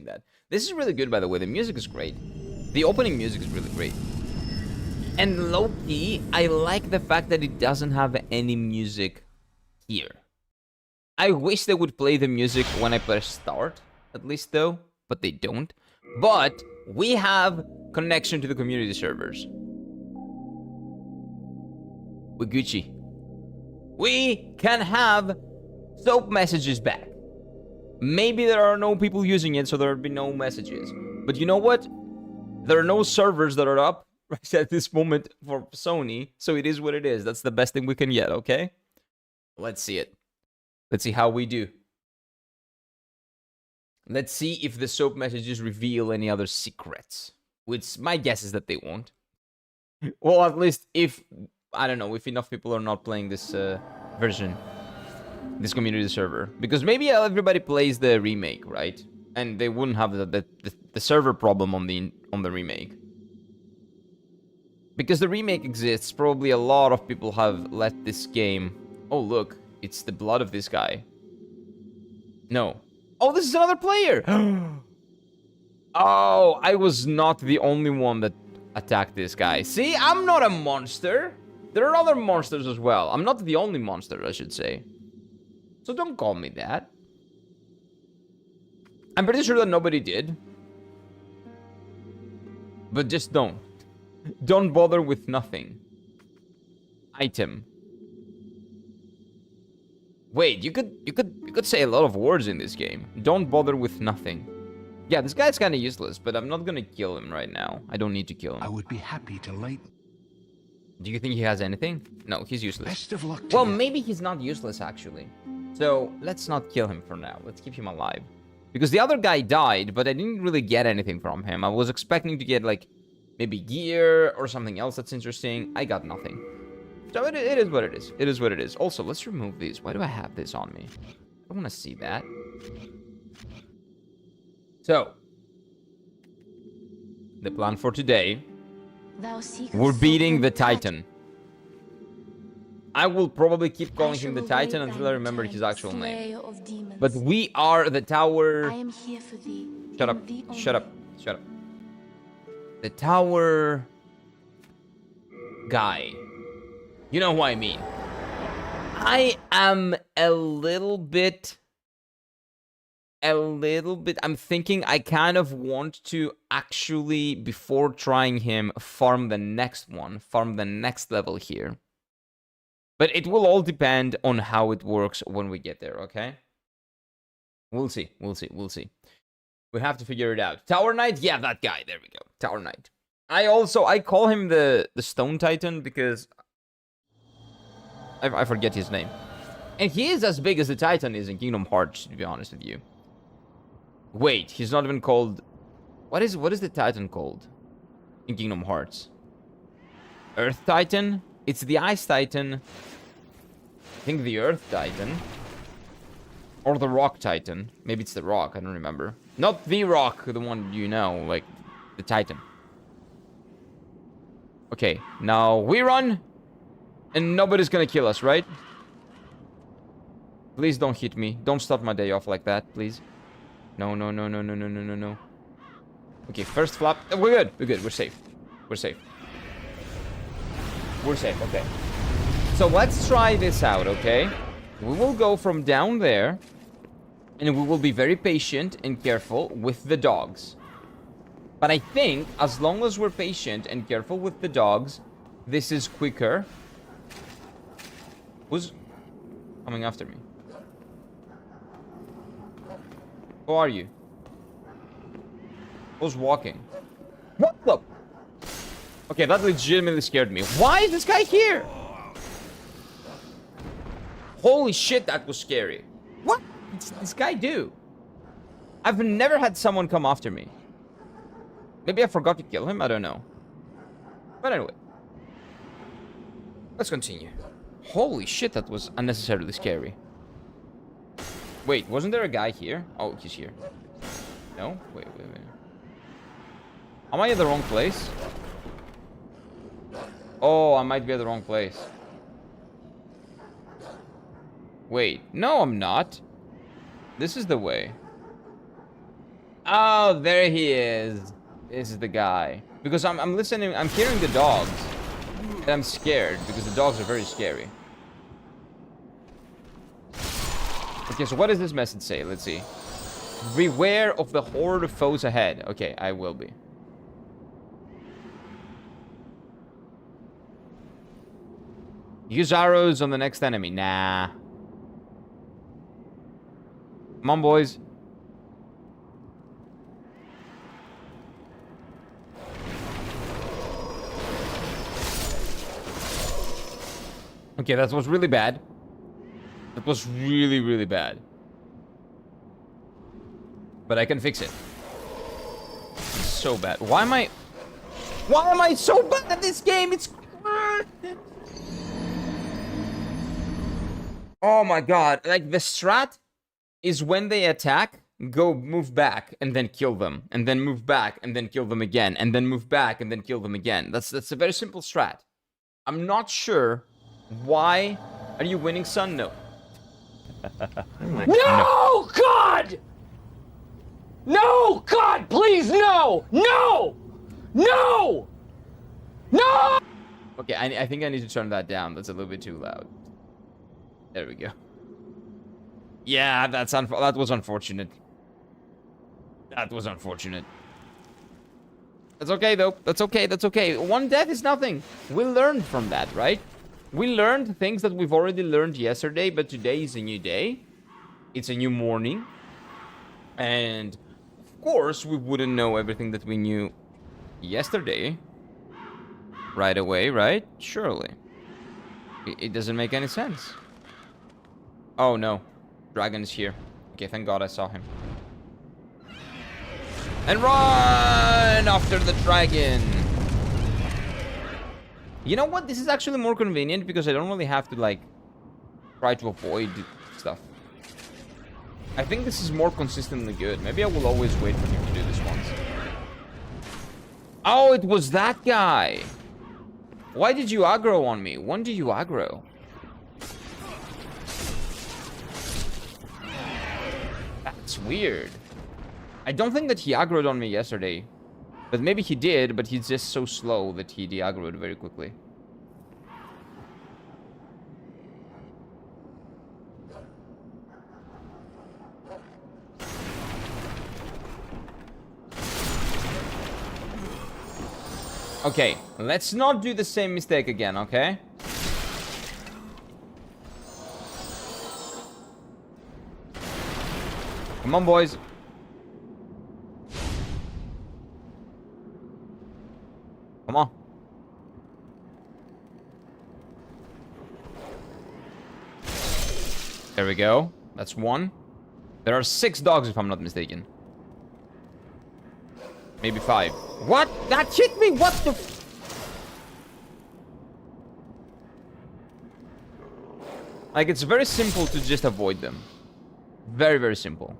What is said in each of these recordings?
that. This is really good, by the way. The music is great. The opening music is really great. And low-key, I like the fact that it doesn't have any music here. I wish they would play the music when I press start, at least though, but they don't. But we have connection to the community servers. We're Gucci. We can have soap messages back. Maybe there are no people using it, so there'll be no messages. But you know what? There are no servers that are up right at this moment for Sony, so it is what it is. That's the best thing we can get, okay? Let's see it. Let's see how we do. Let's see if the soap messages reveal any other secrets. Which my guess is that they won't. Well, at least if, I don't know, if enough people are not playing this version. This community server. Because maybe everybody plays the remake, right? And they wouldn't have the server problem on the remake. Because the remake exists, probably a lot of people have let this game... Oh, look. It's the blood of this guy. No. Oh, this is another player! Oh, I was not the only one that attacked this guy. See, I'm not a monster. There are other monsters as well. I'm not the only monster, I should say. So don't call me that. I'm pretty sure that nobody did. But just don't. Don't bother with nothing. Item. Wait, you could say a lot of words in this game. Don't bother with nothing. Yeah, this guy's kind of useless, but I'm not gonna kill him right now. I don't need to kill him. I would be happy to light. Do you think he has anything? No, he's useless. Best of luck. Well, maybe he's not useless actually. So let's not kill him for now. Let's keep him alive. Because the other guy died, but I didn't really get anything from him. I was expecting to get like maybe gear or something else that's interesting. I got nothing. So it is what it is. It is what it is. Also, let's remove these. Why do I have this on me? I don't want to see that. So, the plan for today. We're beating the Titan. I will probably keep calling him the Titan until I remember his actual name. But we are the tower... Shut up. Shut up. Shut up. The tower... guy. You know who I mean. I am a little bit... I'm thinking I kind of want to actually, before trying him, farm the next one. Farm the next level here. But it will all depend on how it works when we get there, okay? We'll see. We'll see. We'll see. We have to figure it out. Tower Knight? Yeah, that guy. There we go. Tower Knight. I call him the Stone Titan because... I forget his name. And he is as big as the Titan is in Kingdom Hearts, to be honest with you. Wait, he's not even called... What is the Titan called in Kingdom Hearts? Earth Titan? It's the Ice Titan. I think the Earth Titan. Or the Rock Titan. Maybe it's the Rock, I don't remember. Not the Rock, the one you know, like the Titan. Okay, now we run. And nobody's gonna kill us, right? Please don't hit me. Don't start my day off like that, please. No, no, no, no, no, no, no, no, no. Okay, first flap. We're good. We're good. We're safe. We're safe. We're safe. Okay. So let's try this out, okay? We will go from down there. And we will be very patient and careful with the dogs. But I think as long as we're patient and careful with the dogs, this is quicker. Who's coming after me? Who are you? Who's walking? What the? Okay, that legitimately scared me. Why is this guy here? Holy shit, that was scary. What does this guy do? I've never had someone come after me. Maybe I forgot to kill him, I don't know. But anyway. Let's continue. Holy shit, that was unnecessarily scary. Wait, wasn't there a guy here? Oh, he's here. No? Wait. Am I at the wrong place? Oh, I might be at the wrong place. Wait, no, I'm not. This is the way. Oh, there he is. This is the guy. Because I'm listening, I'm hearing the dogs. And I'm scared because the dogs are very scary. Okay, so what does this message say? Let's see. Beware of the horde of foes ahead. Okay, I will be. Use arrows on the next enemy. Nah. Come on, boys. Okay, that was really bad. That was really, really bad. But I can fix it. It's so bad. Why am I so bad at this game? It's... Oh my god. Like, the strat is when they attack, go move back and then kill them. And then move back and then kill them again. And then move back and then kill them again. That's a very simple strat. I'm not sure why. Are you winning, son? No. No, God! No, God, please, no! No! No! No! Okay, I think I need to turn that down. That's a little bit too loud. There we go. Yeah, that was unfortunate. That was unfortunate. That's okay, though. That's okay. That's okay. One death is nothing. We learned from that, right? We learned things that we've already learned yesterday, but today is a new day. It's a new morning. And, of course, we wouldn't know everything that we knew yesterday right away, right? Surely. It doesn't make any sense. Oh, no. Dragon is here. Okay, thank God I saw him. And run after the dragon. You know what? This is actually more convenient because I don't really have to, like, try to avoid stuff. I think this is more consistently good. Maybe I will always wait for him to do this once. Oh, it was that guy. Why did you aggro on me? When did you aggro? That's weird. I don't think that he aggroed on me yesterday. But maybe he did, but he's just so slow that he de-aggroed very quickly. Okay, let's not do the same mistake again, okay? Come on, boys. Come on. There we go. That's one. There are 6 dogs, if I'm not mistaken. Maybe 5. What? That hit me? What the... Like, it's very simple to just avoid them. Very, very simple.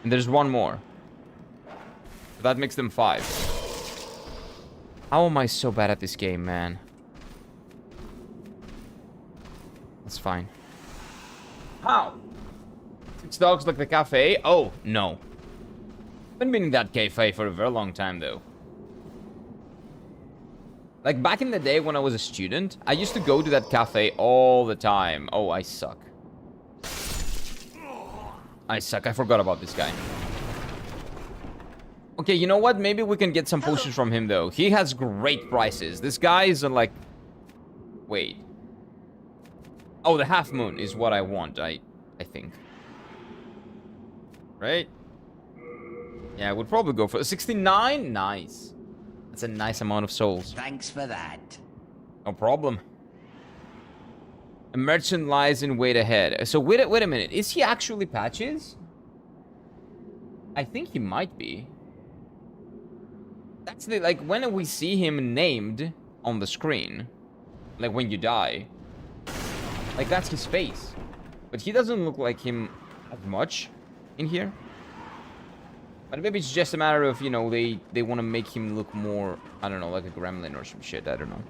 And there's one more. That makes them 5. How am I so bad at this game, man? That's fine. How? 6 dogs like the cafe? Oh, no. Been in that cafe for a very long time, though. Like, back in the day when I was a student, I used to go to that cafe all the time. Oh, I suck. I suck. I forgot about this guy. Okay, you know what? Maybe we can get some potions from him, though. He has great prices. This guy is like... Wait. Oh, the half moon is what I want, I think. Right? Yeah, I would probably go for 69. Nice. That's a nice amount of souls. Thanks for that. No problem. A merchant lies in wait ahead. So wait a minute. Is he actually Patches? I think he might be. That's the, like, when we see him named on the screen, like when you die, like that's his face. But he doesn't look like him as much in here. But maybe it's just a matter of, you know, they want to make him look more, I don't know, like a gremlin or some shit. I don't know.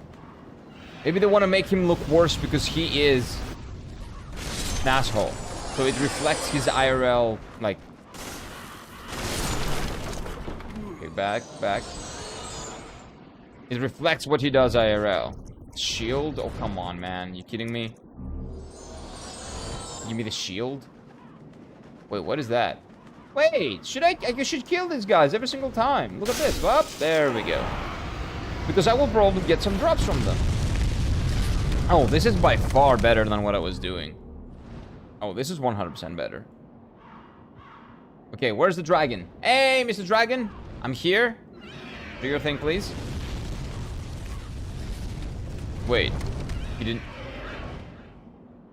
Maybe they want to make him look worse because he is an asshole. So it reflects his IRL, like, back. It reflects what he does IRL. Shield? Oh, come on, man. You kidding me? Give me the shield? Wait, what is that? Wait, I should kill these guys every single time. Look at this. Up, there we go. Because I will probably get some drops from them. Oh, this is by far better than what I was doing. Oh, this is 100% better. Okay, where's the dragon? Hey, Mr. Dragon. I'm here. Do your thing, please. Wait. You didn't...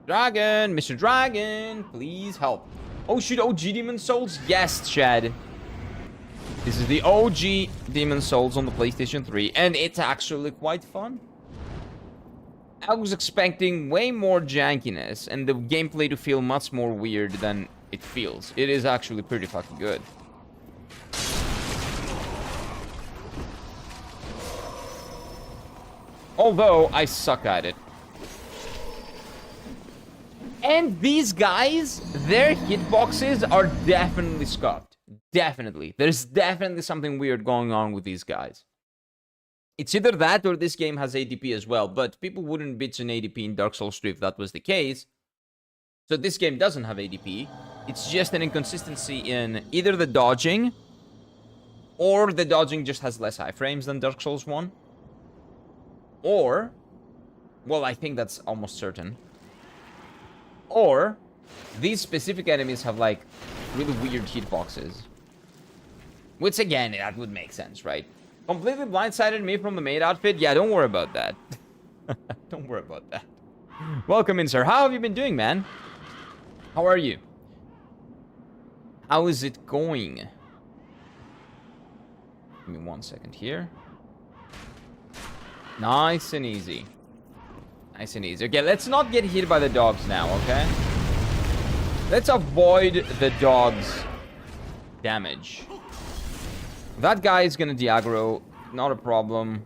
Dragon! Mr. Dragon! Please help. Oh, shoot. OG Demon Souls? Yes, Chad. This is the OG Demon Souls on the PlayStation 3. And it's actually quite fun. I was expecting way more jankiness and the gameplay to feel much more weird than it feels. It is actually pretty fucking good. Although, I suck at it. And these guys, their hitboxes are definitely scuffed. Definitely. There's definitely something weird going on with these guys. It's either that or this game has ADP as well, but people wouldn't bitch an ADP in Dark Souls 3 if that was the case. So this game doesn't have ADP. It's just an inconsistency in either the dodging, or the dodging just has less iframes than Dark Souls 1. Or, well, I think that's almost certain. Or, these specific enemies have, like, really weird hitboxes. Which, again, that would make sense, right? Completely blindsided me from the maid outfit? Yeah, don't worry about that. Don't worry about that. Welcome in, sir. How have you been doing, man? How are you? How is it going? Give me 1 second here. Nice and easy. Nice and easy. Okay, let's not get hit by the dogs now, okay? Let's avoid the dogs' damage. That guy is gonna de-aggro. Not a problem.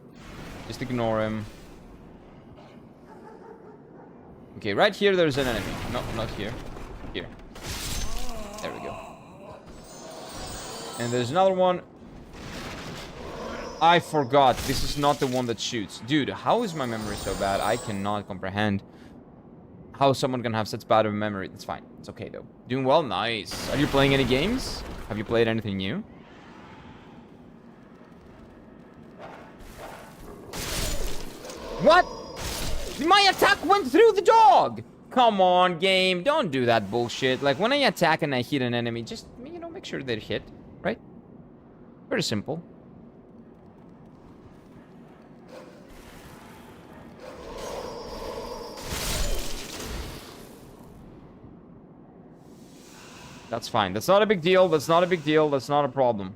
Just ignore him. Okay, right here there's an enemy. No, not here. Here. There we go. And there's another one. I forgot. This is not the one that shoots. Dude, how is my memory so bad? I cannot comprehend how someone can have such bad of a memory. It's fine. It's okay, though. Doing well? Nice. Are you playing any games? Have you played anything new? What? My attack went through the dog! Come on, game. Don't do that bullshit. Like, when I attack and I hit an enemy, just, you know, make sure they're hit, right? Very simple. That's fine. That's not a big deal. That's not a big deal. That's not a problem.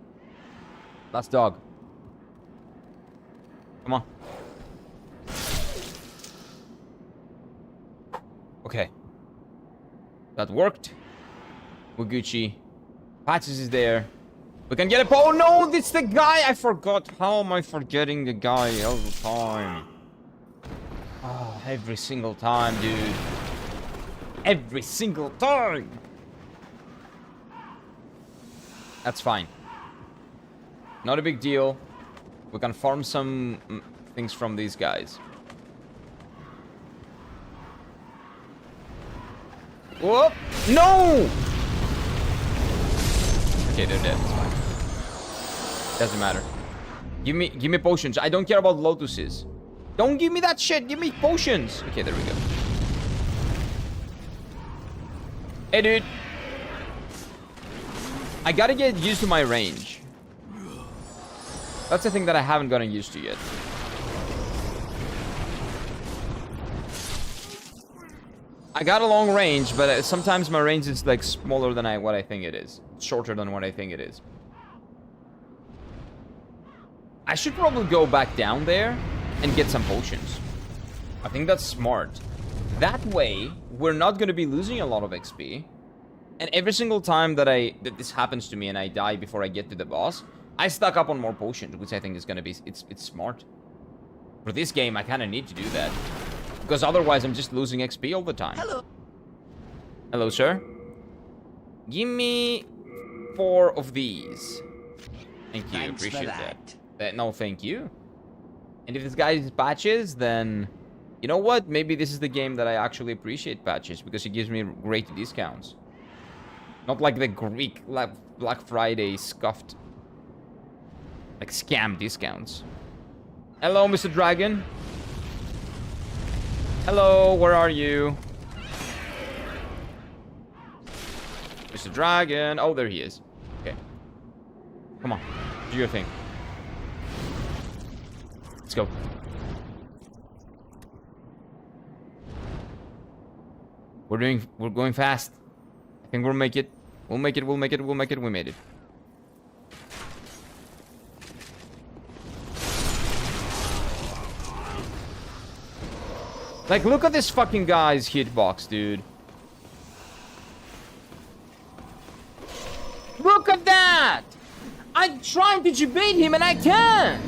That's dog. Come on. Okay. That worked. We're Gucci. Patches is there. We can get a... Oh, no! It's the guy! I forgot. How am I forgetting the guy all the time? Oh, every single time, dude. Every single time! That's fine. Not a big deal. We can farm some things from these guys. Whoop! No! Okay, they're dead. It's fine. Doesn't matter. Give me potions. I don't care about lotuses. Don't give me that shit. Give me potions. Okay, there we go. Hey, dude. I gotta get used to my range. That's the thing that I haven't gotten used to yet. I got a long range, but sometimes my range is like smaller than what I think it is. Shorter than what I think it is. I should probably go back down there and get some potions. I think that's smart. That way, we're not going to be losing a lot of XP. And every single time that this happens to me and I die before I get to the boss, I stock up on more potions, which I think is going to be... It's smart. For this game, I kind of need to do that. Because otherwise, I'm just losing XP all the time. Hello. Hello, sir. Give me 4 of these. Thank you, Thanks for appreciate that. that. No, thank you. And if this guy is patches, then you know what? Maybe this is the game that I actually appreciate patches because it gives me great discounts. Not like the Greek Black Friday scuffed, like scam discounts. Hello, Mr. Dragon. Hello, where are you? Mr. Dragon. Oh, there he is. Okay. Come on. Do your thing. Let's go. We're going fast. I think we'll make it. We'll make it. We made it. Like, look at this fucking guy's hitbox, dude. Look at that! I'm trying to debate him and I can't!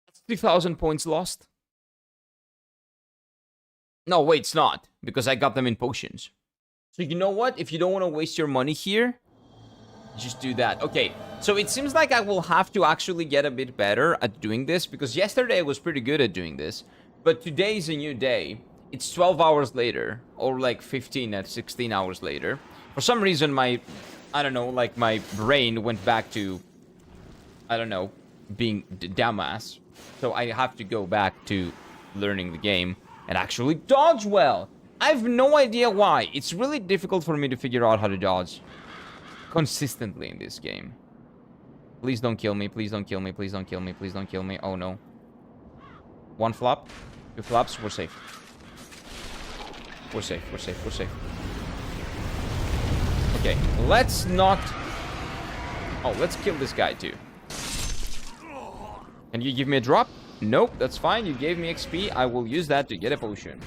That's 3,000 points lost. No, wait, it's not. Because I got them in potions. So you know what? If you don't want to waste your money here, just do that. Okay, so it seems like I will have to actually get a bit better at doing this. Because yesterday I was pretty good at doing this. But today is a new day. It's 12 hours later. Or like 15 at 16 hours later. For some reason my, I don't know, like my brain went back to, I don't know, being dumbass. So I have to go back to learning the game and actually dodge well. I have no idea why. It's really difficult for me to figure out how to dodge consistently in this game. Please don't kill me. Please don't kill me. Please don't kill me. Please don't kill me. Oh no. One flop. Two flops. We're safe. We're safe. We're safe. We're safe. Okay. Let's not... Oh, let's kill this guy too. Can you give me a drop? Nope, that's fine. You gave me XP. I will use that to get a potion.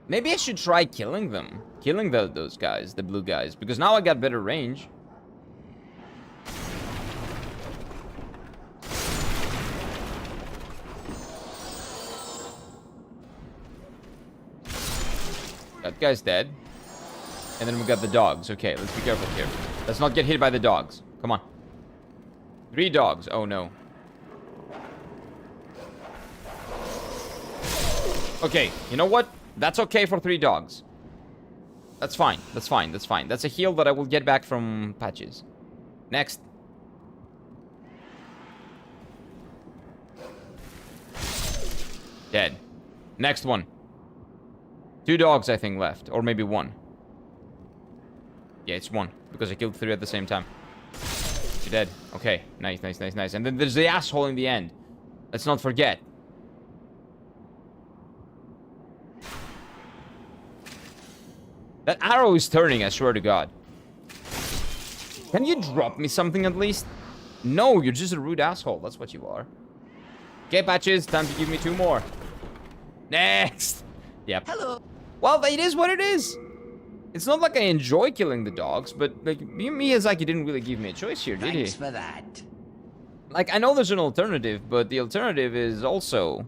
Maybe I should try killing them. Killing those guys, the blue guys. Because now I got better range. That guy's dead. And then we got the dogs. Okay, let's be careful here. Let's not get hit by the dogs. Come on. 3 dogs. Oh, no. Okay, you know what? That's okay for 3 dogs. That's fine. That's fine. That's fine. That's a heal that I will get back from patches. Next. Dead. Next one. 2 dogs, I think, left. Or maybe 1. Yeah, it's 1. Because I killed 3 at the same time. You're dead. Okay. Nice, nice, nice, nice. And then there's the asshole in the end. Let's not forget. That arrow is turning, I swear to God. Can you drop me something at least? No, you're just a rude asshole. That's what you are. Okay, Patches. Time to give me 2 more. Next. Yep. Hello. Well, it is what it is. It's not like I enjoy killing the dogs, but like Miyazaki didn't really give me a choice here, did he? Thanks for that. Like, I know there's an alternative, but the alternative is also,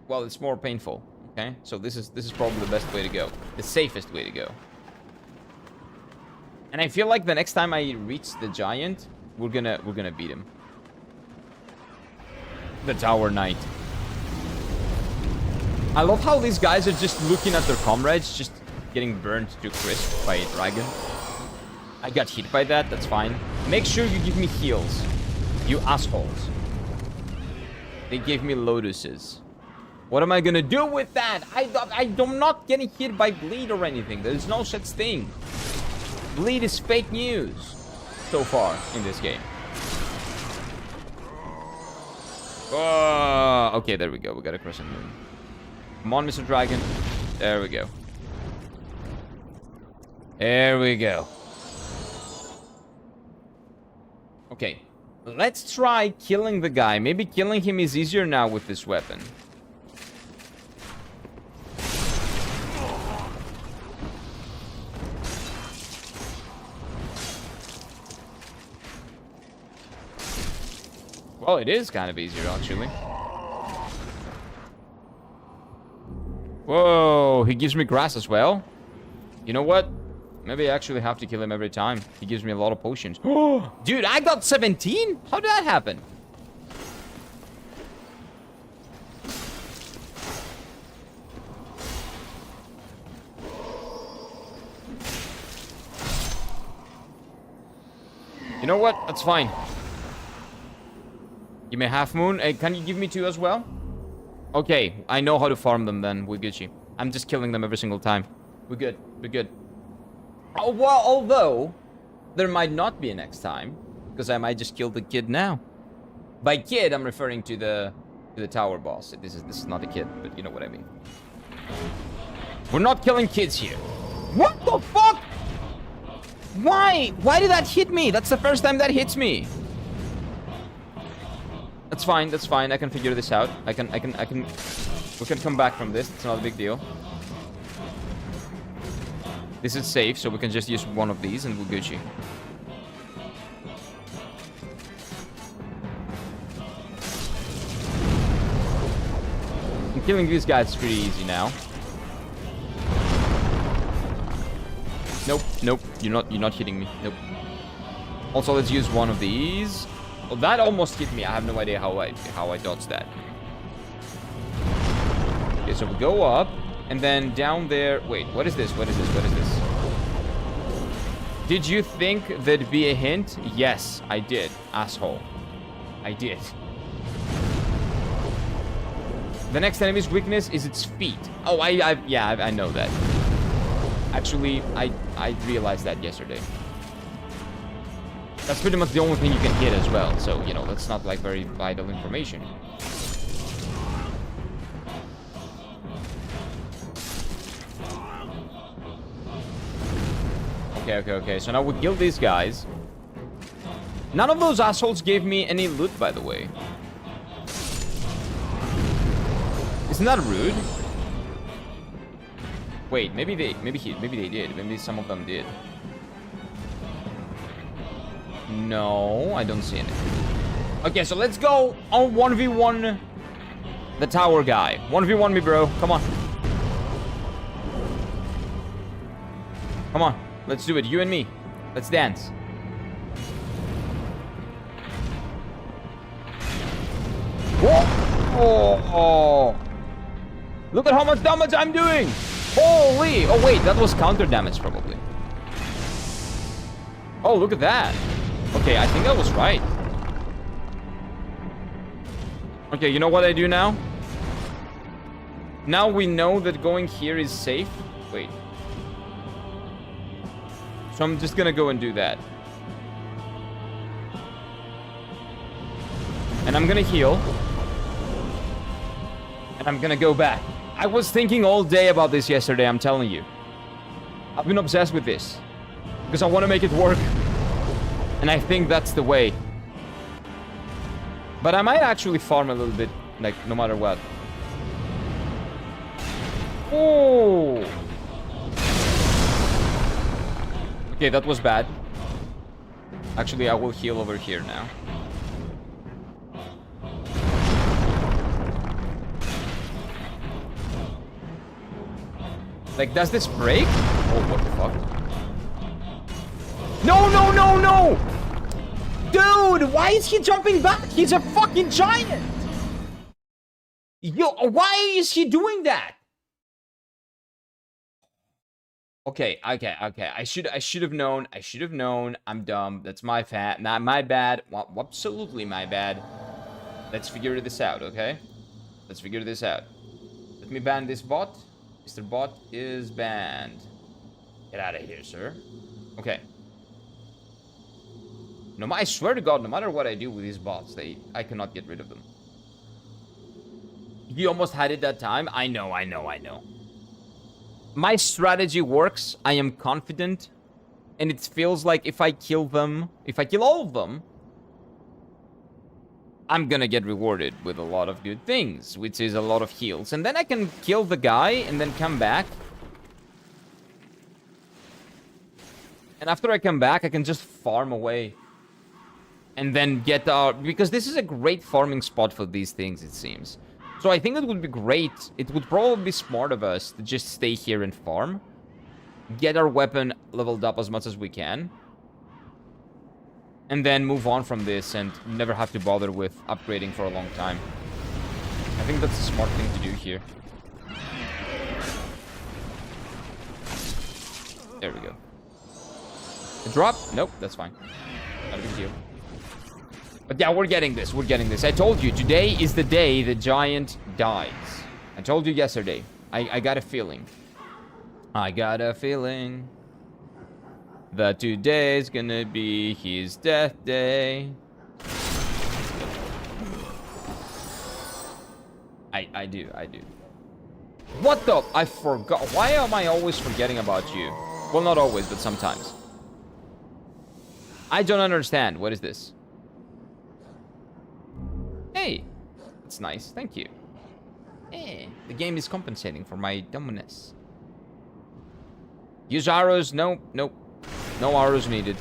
well, it's more painful. Okay, so this is probably the best way to go, the safest way to go. And I feel like the next time I reach the giant, we're gonna beat him. The Tower Knight. I love how these guys are just looking at their comrades, just getting burned to crisp by a dragon. I got hit by that, that's fine. Make sure you give me heals, you assholes. They gave me lotuses. What am I gonna do with that? I'm not getting hit by bleed or anything. There's no such thing. Bleed is fake news so far in this game. Oh, okay, there we go. We got a crescent moon. Come on, Mr. Dragon. There we go. There we go. Okay, let's try killing the guy. Maybe killing him is easier now with this weapon. Well, it is kind of easier, actually. Whoa, he gives me grass as well. You know what? Maybe I actually have to kill him every time. He gives me a lot of potions. Dude, I got 17? How did that happen? You know what? That's fine. Give me a half moon. Hey, can you give me 2 as well? Okay, I know how to farm them then. We're Gucci. I'm just killing them every single time. We're good. We're good. Oh, well, although there might not be a next time, because I might just kill the kid now. By kid, I'm referring to the tower boss. This is not a kid, but you know what I mean. We're not killing kids here. What the fuck? Why? Why did that hit me? That's the first time that hits me. That's fine. That's fine. I can figure this out. We can come back from this. It's not a big deal. This is safe, so we can just use one of these and we're Gucci. And killing these guys is pretty easy now. Nope, nope. You're not hitting me. Nope. Also, let's use one of these. Well, that almost hit me. I have no idea how I dodged that. Okay, so we go up, and then down there. Wait, what is this? What is this? What is this? Did you think there'd be a hint? Yes, I did, asshole. I did. The next enemy's weakness is its feet. Oh, I know that. Actually, I realized that yesterday. That's pretty much the only thing you can hit as well. So, you know, that's not like very vital information. Okay. So now we kill these guys. None of those assholes gave me any loot, by the way. Isn't that rude? Wait, maybe they did. Maybe some of them did. No, I don't see anything. Okay, so let's go on 1v1 the tower guy. 1v1 me, bro. Come on. Come on. Let's do it. You and me. Let's dance. Whoa! Look at how much damage I'm doing! Holy! Oh, wait. That was counter damage, probably. Oh, look at that. Okay, I think that was right. Okay, you know what I do now? Now we know that going here is safe. Wait. So I'm just gonna go and do that. And I'm gonna heal. And I'm gonna go back. I was thinking all day about this yesterday, I'm telling you. I've been obsessed with this. Because I want to make it work. And I think that's the way. But I might actually farm a little bit, like, no matter what. Oh! Okay, that was bad. Actually, I will heal over here now. Like, does this break? Oh, what the fuck? No, no, no, no! Dude, why is he jumping back? He's a fucking giant! Yo, why is he doing that? Okay. I should have known. I'm dumb. That's my not my bad. Well, absolutely my bad. Let's figure this out, okay? Let's figure this out. Let me ban this bot. Mr. Bot is banned. Get out of here, sir. Okay. No, I swear to God, no matter what I do with these bots, I cannot get rid of them. You almost had it that time. I know. My strategy works. I am confident. And it feels like if I kill them, if I kill all of them, I'm gonna get rewarded with a lot of good things, which is a lot of heals. And then I can kill the guy and then come back. And after I come back, I can just farm away. And then get our... Because this is a great farming spot for these things, it seems. So I think it would be great. It would probably be smart of us to just stay here and farm. Get our weapon leveled up as much as we can. And then move on from this and never have to bother with upgrading for a long time. I think that's a smart thing to do here. There we go. A drop? Nope, that's fine. Not a big deal. But yeah, we're getting this. We're getting this. I told you, today is the day the giant dies. I told you yesterday. I got a feeling. I got a feeling that today's gonna be his death day. I do. What the? I forgot. Why am I always forgetting about you? Well, not always, but sometimes. I don't understand. What is this? Hey, that's nice. Thank you. Hey, the game is compensating for my dumbness. Use arrows. Nope. No arrows needed.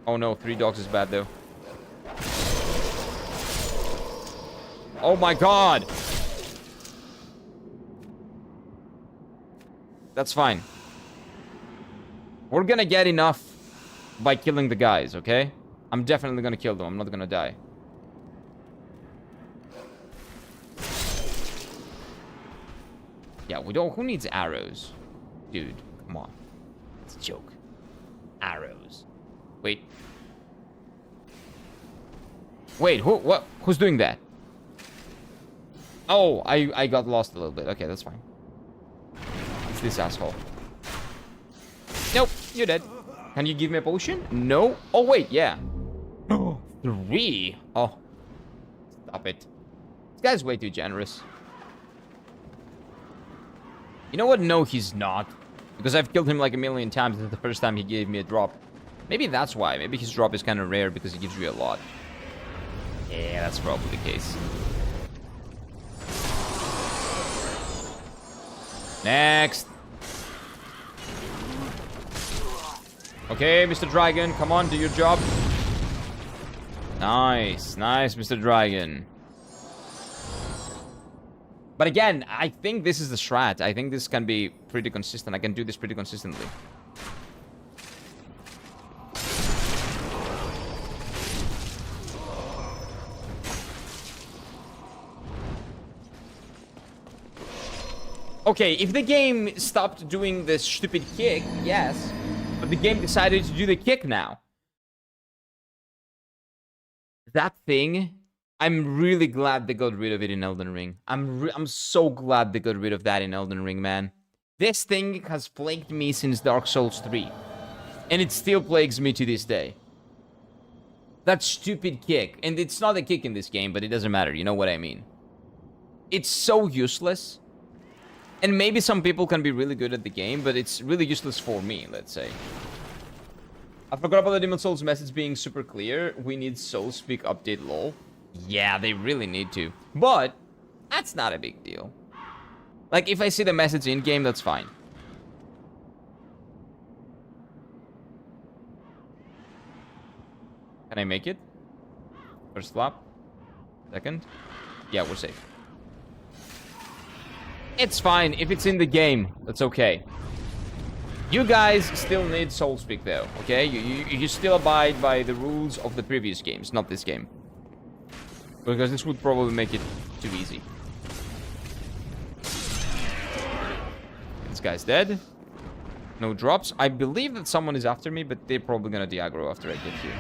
Oh no, 3 dogs is bad though. Oh my god. That's fine. We're gonna get enough by killing the guys, okay? I'm definitely gonna kill them. I'm not gonna die. Yeah, we don't... Who needs arrows? Dude, come on. It's a joke. Arrows. Wait. Wait, what? Who's doing that? Oh, I got lost a little bit. Okay, that's fine. It's this asshole. Nope, you're dead. Can you give me a potion? No. Oh, wait, yeah. 3. Oh. Stop it. This guy's way too generous. You know what? No, he's not. Because I've killed him like a million times. This is the first time he gave me a drop. Maybe that's why. Maybe his drop is kind of rare because he gives you a lot. Yeah, that's probably the case. Next. Okay, Mr. Dragon, come on, do your job. Nice, Mr. Dragon. But again, I think this is the strat. I think this can be pretty consistent. I can do this pretty consistently. Okay, if the game stopped doing this stupid kick, yes. But the game decided to do the kick now. That thing, I'm really glad they got rid of it in Elden Ring. I'm so glad they got rid of that in Elden Ring, man. This thing has plagued me since Dark Souls 3. And it still plagues me to this day. That stupid kick. And it's not a kick in this game, but it doesn't matter. You know what I mean. It's so useless. And maybe some people can be really good at the game, but it's really useless for me, let's say. I forgot about the Demon Souls message being super clear. We need soulslike update lol. Yeah, they really need to. But that's not a big deal. Like, if I see the message in-game, that's fine. Can I make it? First flop. Second. Yeah, we're safe. It's fine. If it's in the game, that's okay. You guys still need soulslike though, okay? You still abide by the rules of the previous games, not this game. Because this would probably make it too easy. This guy's dead. No drops. I believe that someone is after me, but they're probably gonna de-aggro after I get here.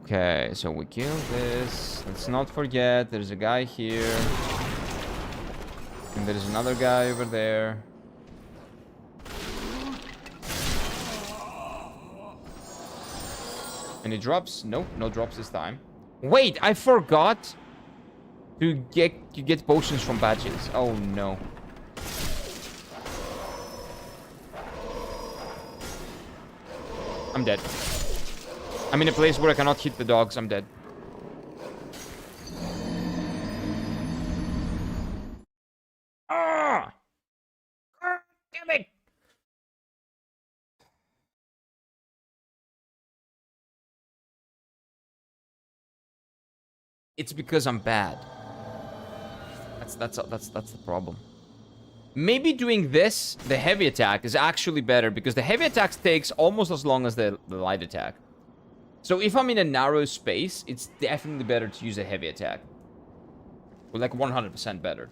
Okay, so we kill this. Let's not forget, there's a guy here. And there's another guy over there. Any drops? Nope, no drops this time. Wait, I forgot to get potions from badges. Oh no. I'm dead. I'm in a place where I cannot hit the dogs. I'm dead. Ah! Damn it! It's because I'm bad. That's the problem. Maybe doing this, the heavy attack, is actually better because the heavy attack takes almost as long as the light attack. So if I'm in a narrow space, it's definitely better to use a heavy attack. Or like 100% better.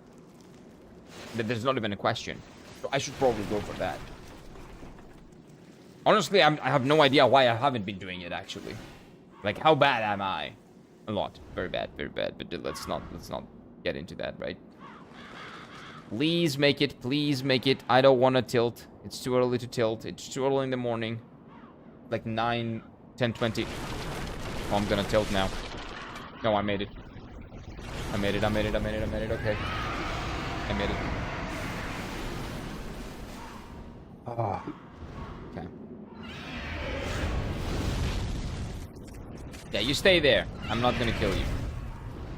There's not even a question. So I should probably go for that. Honestly, I have no idea why I haven't been doing it, actually. Like, how bad am I? A lot. Very bad, but let's not get into that, right? Please make it, please make it. I don't want to tilt. It's too early to tilt. It's too early in the morning. Like 9, 10, 20. Oh, I'm gonna tilt now. No, I made it. I made it. Okay. I made it. Oh. Okay. Yeah, you stay there. I'm not gonna kill you.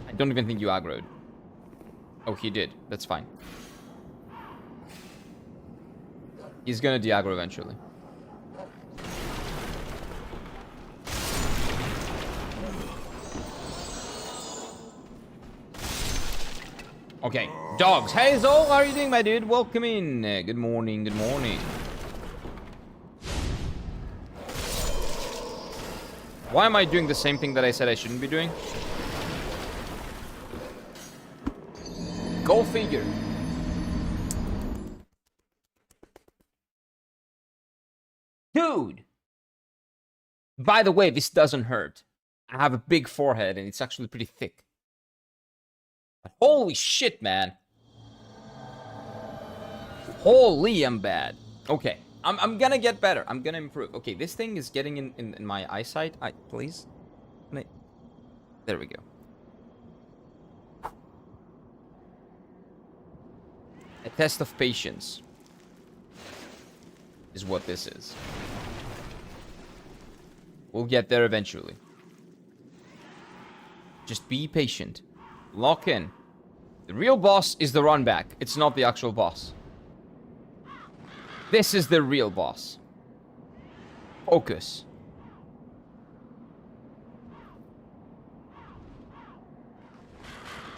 I don't even think you aggroed. Oh, he did. That's fine. He's gonna de-aggro eventually. Okay, dogs. Hey, Zol, how are you doing, my dude? Welcome in. Good morning, good morning. Why am I doing the same thing that I said I shouldn't be doing? Go figure. Dude! By the way, this doesn't hurt. I have a big forehead and it's actually pretty thick. But holy shit, man. Holy, I'm bad. Okay, I'm gonna get better. I'm gonna improve. Okay, this thing is getting in my eyesight. Please? There we go. A test of patience is what this is. We'll get there eventually. Just be patient. Lock in. The real boss is the run back. It's not the actual boss. This is the real boss. Focus.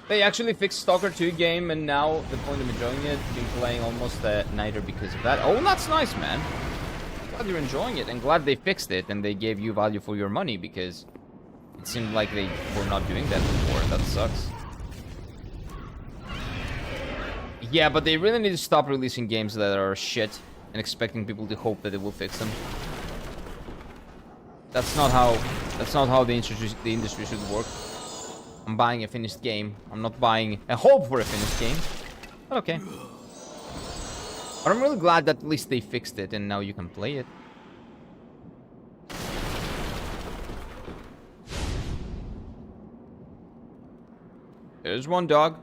They actually fixed Stalker 2 game, and now the point of enjoying it, been playing almost neither because of that. Oh, that's nice, man. Glad you're enjoying it, and glad they fixed it, and they gave you value for your money, because it seemed like they were not doing that before. That sucks. Yeah, but they really need to stop releasing games that are shit and expecting people to hope that it will fix them. That's not how the industry should work. I'm buying a finished game. I'm not buying a hope for a finished game. But okay. But I'm really glad that at least they fixed it and now you can play it. There's one dog.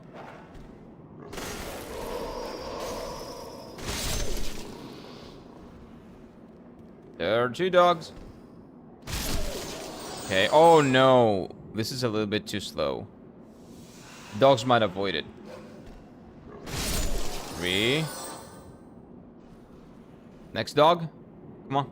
There are two dogs. Okay. Oh no. This is a little bit too slow. Dogs might avoid it. 3. Next dog. Come on.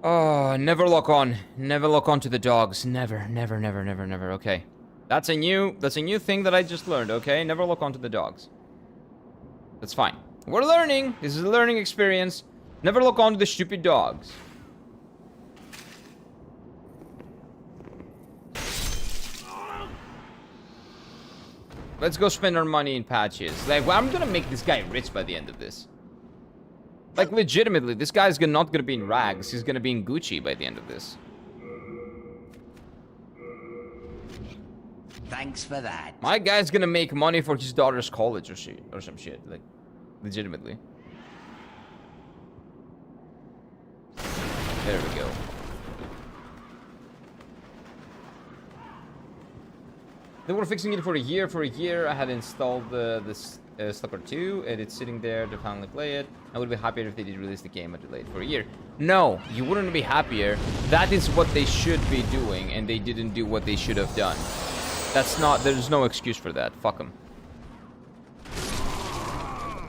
Oh, never lock on. Never lock on to the dogs. Never, never, never, never, never. Okay. That's a new thing that I just learned, okay? Never lock on to the dogs. That's fine. We're learning. This is a learning experience. Never lock on to the stupid dogs. Let's go spend our money in patches. Like, well, I'm gonna make this guy rich by the end of this. Like, legitimately, this guy's not gonna be in rags. He's gonna be in Gucci by the end of this. Thanks for that. My guy's gonna make money for his daughter's college or some shit. Like, legitimately. There we go. They were fixing it for a year. For a year, I had installed this Stalker 2, and it's sitting there to finally play it. I would be happier if they did release the game delayed for a year. No, you wouldn't be happier. That is what they should be doing, and they didn't do what they should have done. That's not... There's no excuse for that. Fuck them.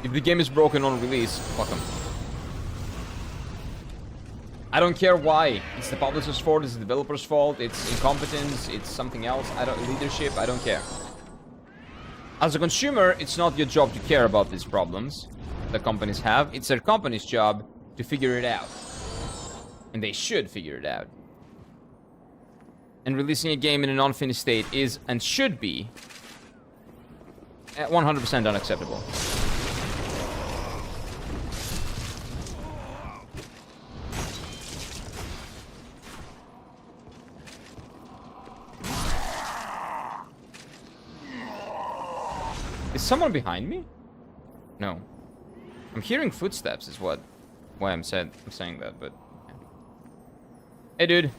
If the game is broken on release, fuck them. I don't care why. It's the publisher's fault, it's the developer's fault, it's incompetence, it's something else. Leadership, I don't care. As a consumer, it's not your job to care about these problems that companies have. It's their company's job to figure it out. And they should figure it out. And releasing a game in an unfinished state is and should be 100% unacceptable. Is someone behind me? No. I'm hearing footsteps is why I'm saying that, but... Hey, dude.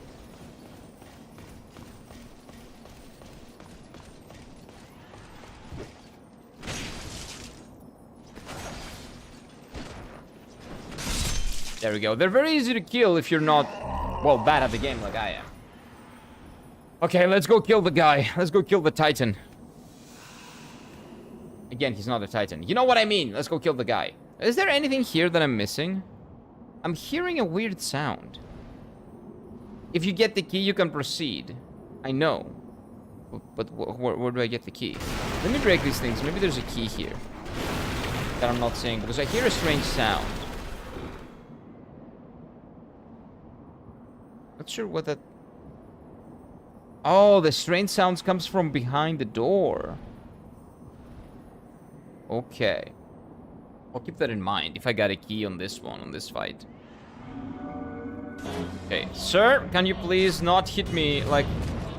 There we go. They're very easy to kill if you're not, well, bad at the game like I am. Okay, let's go kill the guy. Let's go kill the Titan. Again, he's not a Titan. You know what I mean? Let's go kill the guy. Is there anything here that I'm missing? I'm hearing a weird sound. If you get the key, you can proceed. I know. But where do I get the key? Let me break these things. Maybe there's a key here that I'm not seeing, because I hear a strange sound. Not sure what that... Oh, the strange sounds comes from behind the door. Okay. I'll keep that in mind if I got a key on this one, on this fight. Okay, sir, can you please not hit me like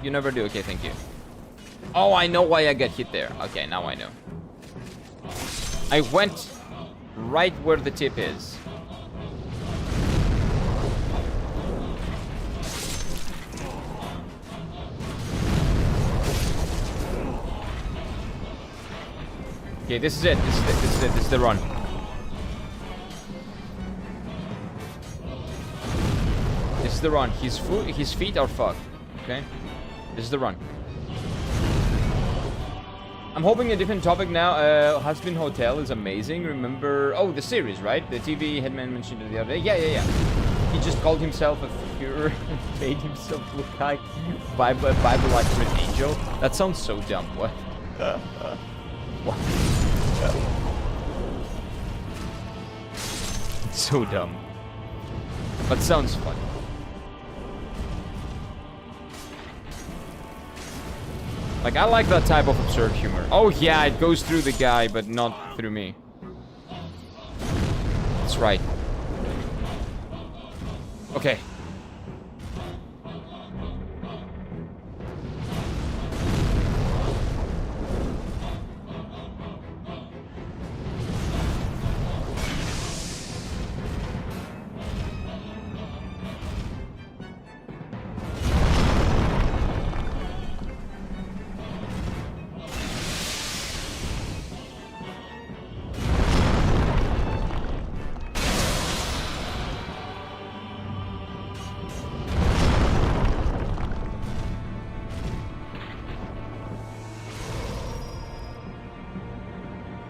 you never do? Okay, thank you. Oh, I know why I got hit there. Okay, now I know. I went right where the tip is. Okay, this is it. This is the run. This is the run. His feet are fucked. Okay, this is the run. I'm hoping a different topic now. Husband Hotel is amazing. Remember? Oh, the series, right? The TV Headman mentioned it the other day. Yeah. He just called himself a Führer and made himself look like Bible-like an angel. That sounds so dumb. What? What? It's so dumb. But sounds fun. Like, I like that type of absurd humor. Oh yeah, it goes through the guy, but not through me. That's right. Okay.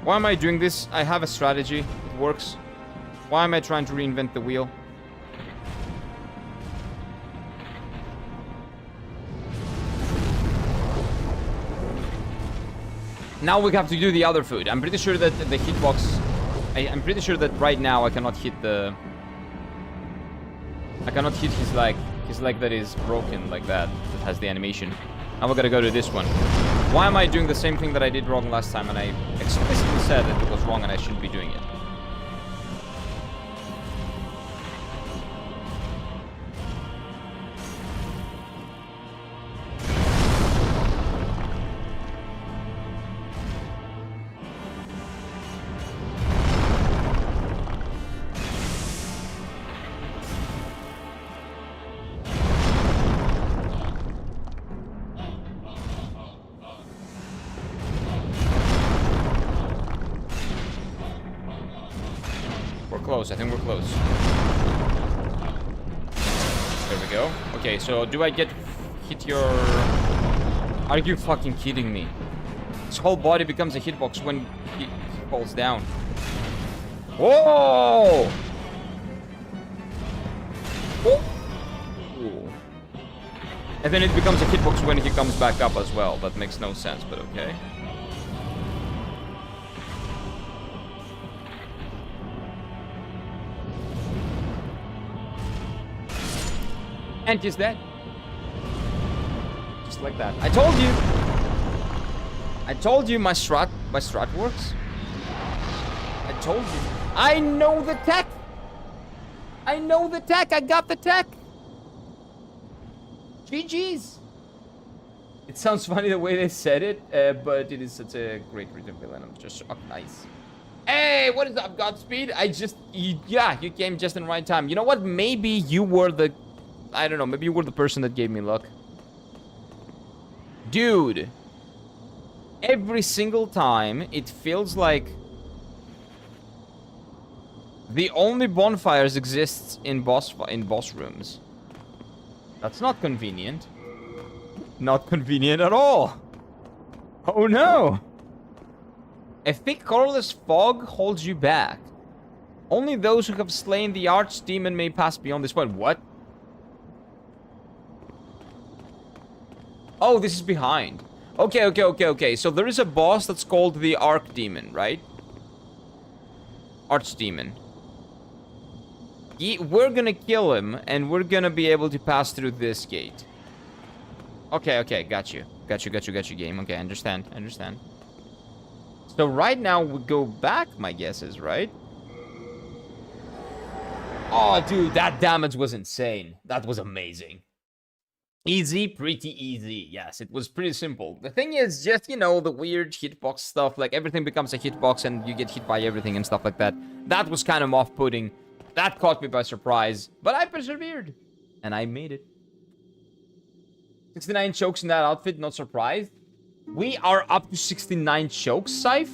Why am I doing this? I have a strategy. It works. Why am I trying to reinvent the wheel? Now we have to do the other food. I'm pretty sure that the hitbox... I'm pretty sure that right now I cannot hit the... I cannot hit his leg. His leg that is broken like that. That has the animation. Now we gotta go to this one. Why am I doing the same thing that I did wrong last time and I explicitly said that it was wrong and I shouldn't be doing it? I think we're close. There we go. Okay, so do I hit your... Are you fucking kidding me? His whole body becomes a hitbox when he falls down. Whoa! Oh! And then it becomes a hitbox when he comes back up as well. That makes no sense, but okay. And he's dead. Just like that. I told you! I told you my strat works. I told you. I know the tech! I know the tech! I got the tech! GG's! It sounds funny the way they said it, but it is such a great rhythm villain. I'm just shocked. Nice. Hey, what is up, Godspeed? Yeah, you came just in the right time. You know what? Maybe you were the... I don't know, maybe you were the person that gave me luck. Dude. Every single time, it feels like... the only bonfires exists in boss rooms. That's not convenient. Not convenient at all. Oh no! A thick colorless fog holds you back. Only those who have slain the archdemon may pass beyond this point. What? Oh, this is behind. Okay. So there is a boss that's called the archdemon, right? Archdemon. We're gonna kill him, and we're gonna be able to pass through this gate. Okay, got you, game. Okay, understand. So right now, we go back, my guess is, right? Oh, dude, that damage was insane. That was amazing. Easy, pretty easy. Yes, it was pretty simple. The thing is just, you know, the weird hitbox stuff. Like, everything becomes a hitbox, and you get hit by everything and stuff like that. That was kind of off-putting. That caught me by surprise, but I persevered, and I made it. 69 chokes in that outfit, not surprised. We are up to 69 chokes, Scythe.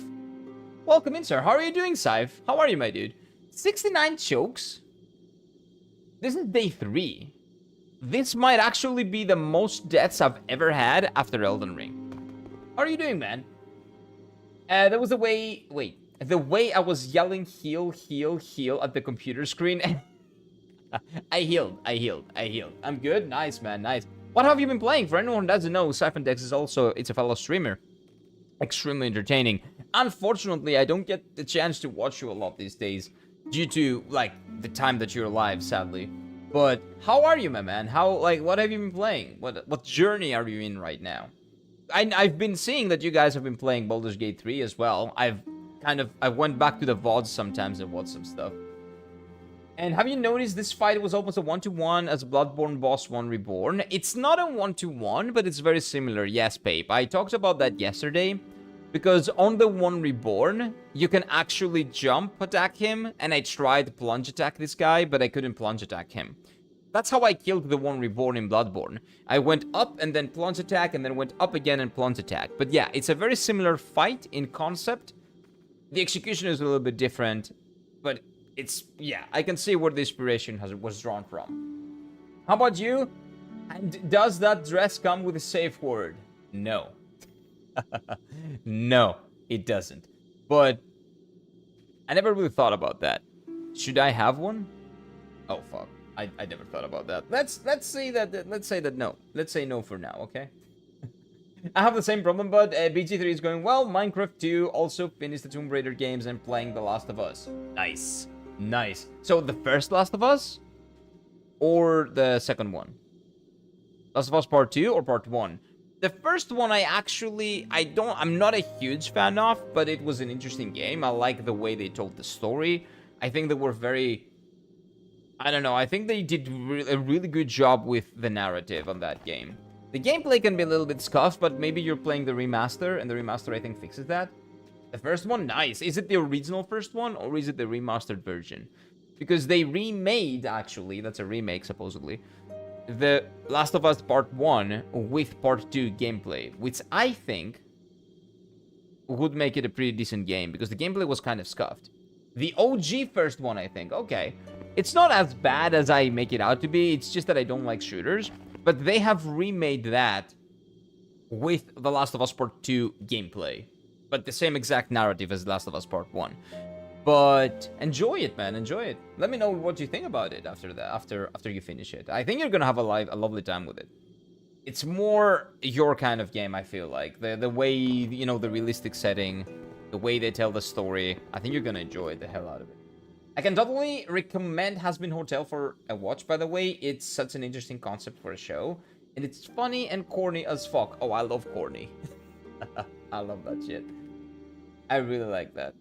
Welcome in, sir. How are you doing, Scythe? How are you, my dude? 69 chokes? This is day 3. This might actually be the most deaths I've ever had after Elden Ring. How are you doing, man? That was the way... Wait. The way I was yelling heal at the computer screen. I healed. I'm good. Nice, man. Nice. What have you been playing? For anyone who doesn't know, Siphondex is also... It's a fellow streamer. Extremely entertaining. Unfortunately, I don't get the chance to watch you a lot these days. Due to, like, the time that you're alive, sadly. But how are you, my man? What have you been playing? What journey are you in right now? I've been seeing that you guys have been playing Baldur's Gate 3 as well. I went back to the VODs sometimes and watched some stuff. And have you noticed this fight was almost a 1-to-1 as Bloodborne Boss 1 Reborn? It's not a 1-to-1, but it's very similar. Yes, Pape. I talked about that yesterday. Because on the 1 Reborn, you can actually jump attack him. And I tried plunge attack this guy, but I couldn't plunge attack him. That's how I killed the 1 Reborn in Bloodborne. I went up and then plunge attack, and then went up again and plunge attack. But yeah, it's a very similar fight in concept. The execution is a little bit different, but it's, yeah, I can see where the inspiration was drawn from. How about you? And does that dress come with a safe word? No. No, it doesn't. But I never really thought about that. Should I have one? Oh, fuck. I never thought about that. Let's say that no. Let's say no for now, okay? I have the same problem, but BG3 is going well. Minecraft 2, also finished the Tomb Raider games and playing The Last of Us. Nice. So the first Last of Us? Or the second one? Last of Us Part 2 or Part 1? The first one I'm not a huge fan of, but it was an interesting game. I like the way they told the story. I think they were very... I don't know, I think they did a really good job with the narrative on that game. The gameplay can be a little bit scuffed, but maybe you're playing the remaster, and the remaster, I think, fixes that. The first one, nice. Is it the original first one, or is it the remastered version? Because they remade, actually, that's a remake, supposedly, the Last of Us Part 1 with Part 2 gameplay, which I think would make it a pretty decent game, because the gameplay was kind of scuffed. The OG first one, I think, okay. It's not as bad as I make it out to be, it's just that I don't like shooters. But they have remade that with The Last of Us Part 2 gameplay. But the same exact narrative as The Last of Us Part 1. But enjoy it, man. Enjoy it. Let me know what you think about it after that. After you finish it, I think you're gonna have a lovely time with it. It's more your kind of game, I feel like. The way, you know, the realistic setting, the way they tell the story. I think you're gonna enjoy the hell out of it. I can totally recommend Hazbin Hotel for a watch, by the way. It's such an interesting concept for a show. And it's funny and corny as fuck. Oh, I love corny. I love that shit. I really like that.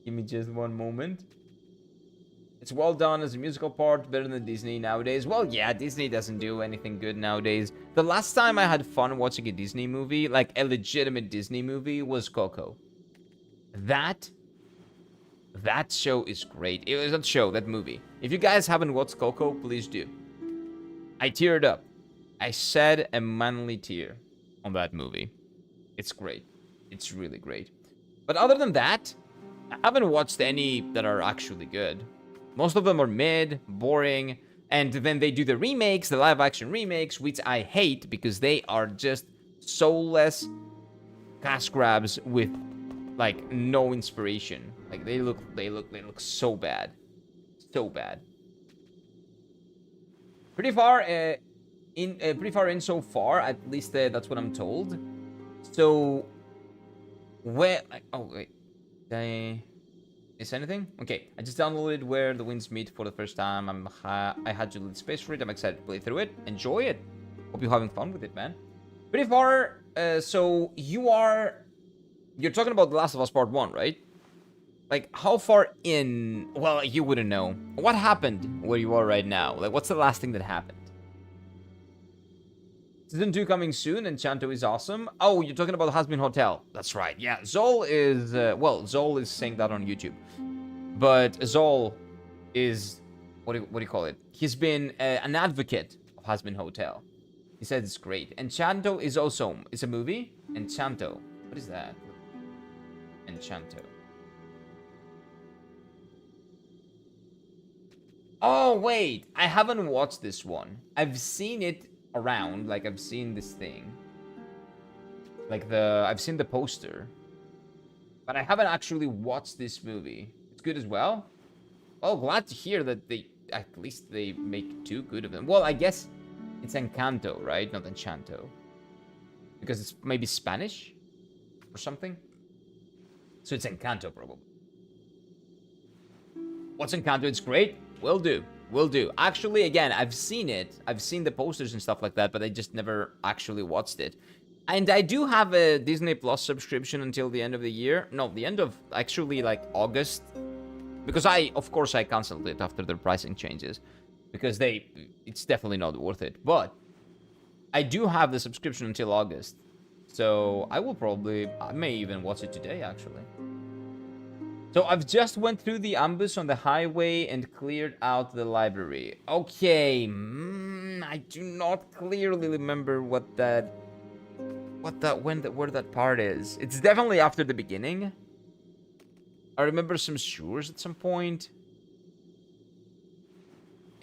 Give me just one moment. It's well done as a musical part, better than Disney nowadays. Well, yeah, Disney doesn't do anything good nowadays. The last time I had fun watching a Disney movie, like a legitimate Disney movie, was Coco. That show is great. It was that show, that movie. If you guys haven't watched Coco, please do. I teared up. I shed a manly tear on that movie. It's great. It's really great. But other than that, I haven't watched any that are actually good. Most of them are mid, boring, and then they do the remakes, the live-action remakes, which I hate because they are just soulless cash grabs with, like, no inspiration. Like, they look so bad. So bad. Pretty far in so far, at least that's what I'm told. So, where... Oh, wait. Is anything? Okay, I just downloaded Where the Winds Meet for the first time. I had to leave space for it. I'm excited to play through it. Enjoy it. Hope you're having fun with it, man. Pretty far, so you're talking about The Last of Us Part 1, right? Like, how far in... Well, you wouldn't know. What happened where you are right now? Like, what's the last thing that happened? Season 2 coming soon, and Chanto is awesome. Oh, you're talking about Hazbin Hotel. That's right. Yeah, Zol is... well, Zol is saying that on YouTube. But Zol is... What do you call it? He's been an advocate of Hazbin Hotel. He said it's great. Enchanto is also... It's a movie? Enchanto. What is that? Enchanto. Oh, wait. I haven't watched this one. I've seen it around, like I've seen this thing, like I've seen the poster, but I haven't actually watched this movie. It's good as well. Well, glad to hear that at least they make two good of them. Well, I guess it's Encanto, right? Not Enchanto, because it's maybe Spanish or something. So it's Encanto probably. What's Encanto? It's great. Will do. Will do. Actually, again, I've seen it. I've seen the posters and stuff like that, but I just never actually watched it. And I do have a Disney Plus subscription until the end of the year. No, the end of, actually, like, August. Because of course, I canceled it after their pricing changes. Because it's definitely not worth it. But I do have the subscription until August. So I may even watch it today, actually. So I've just went through the ambush on the highway and cleared out the library. Okay, I do not clearly remember where that part is. It's definitely after the beginning. I remember some sewers at some point.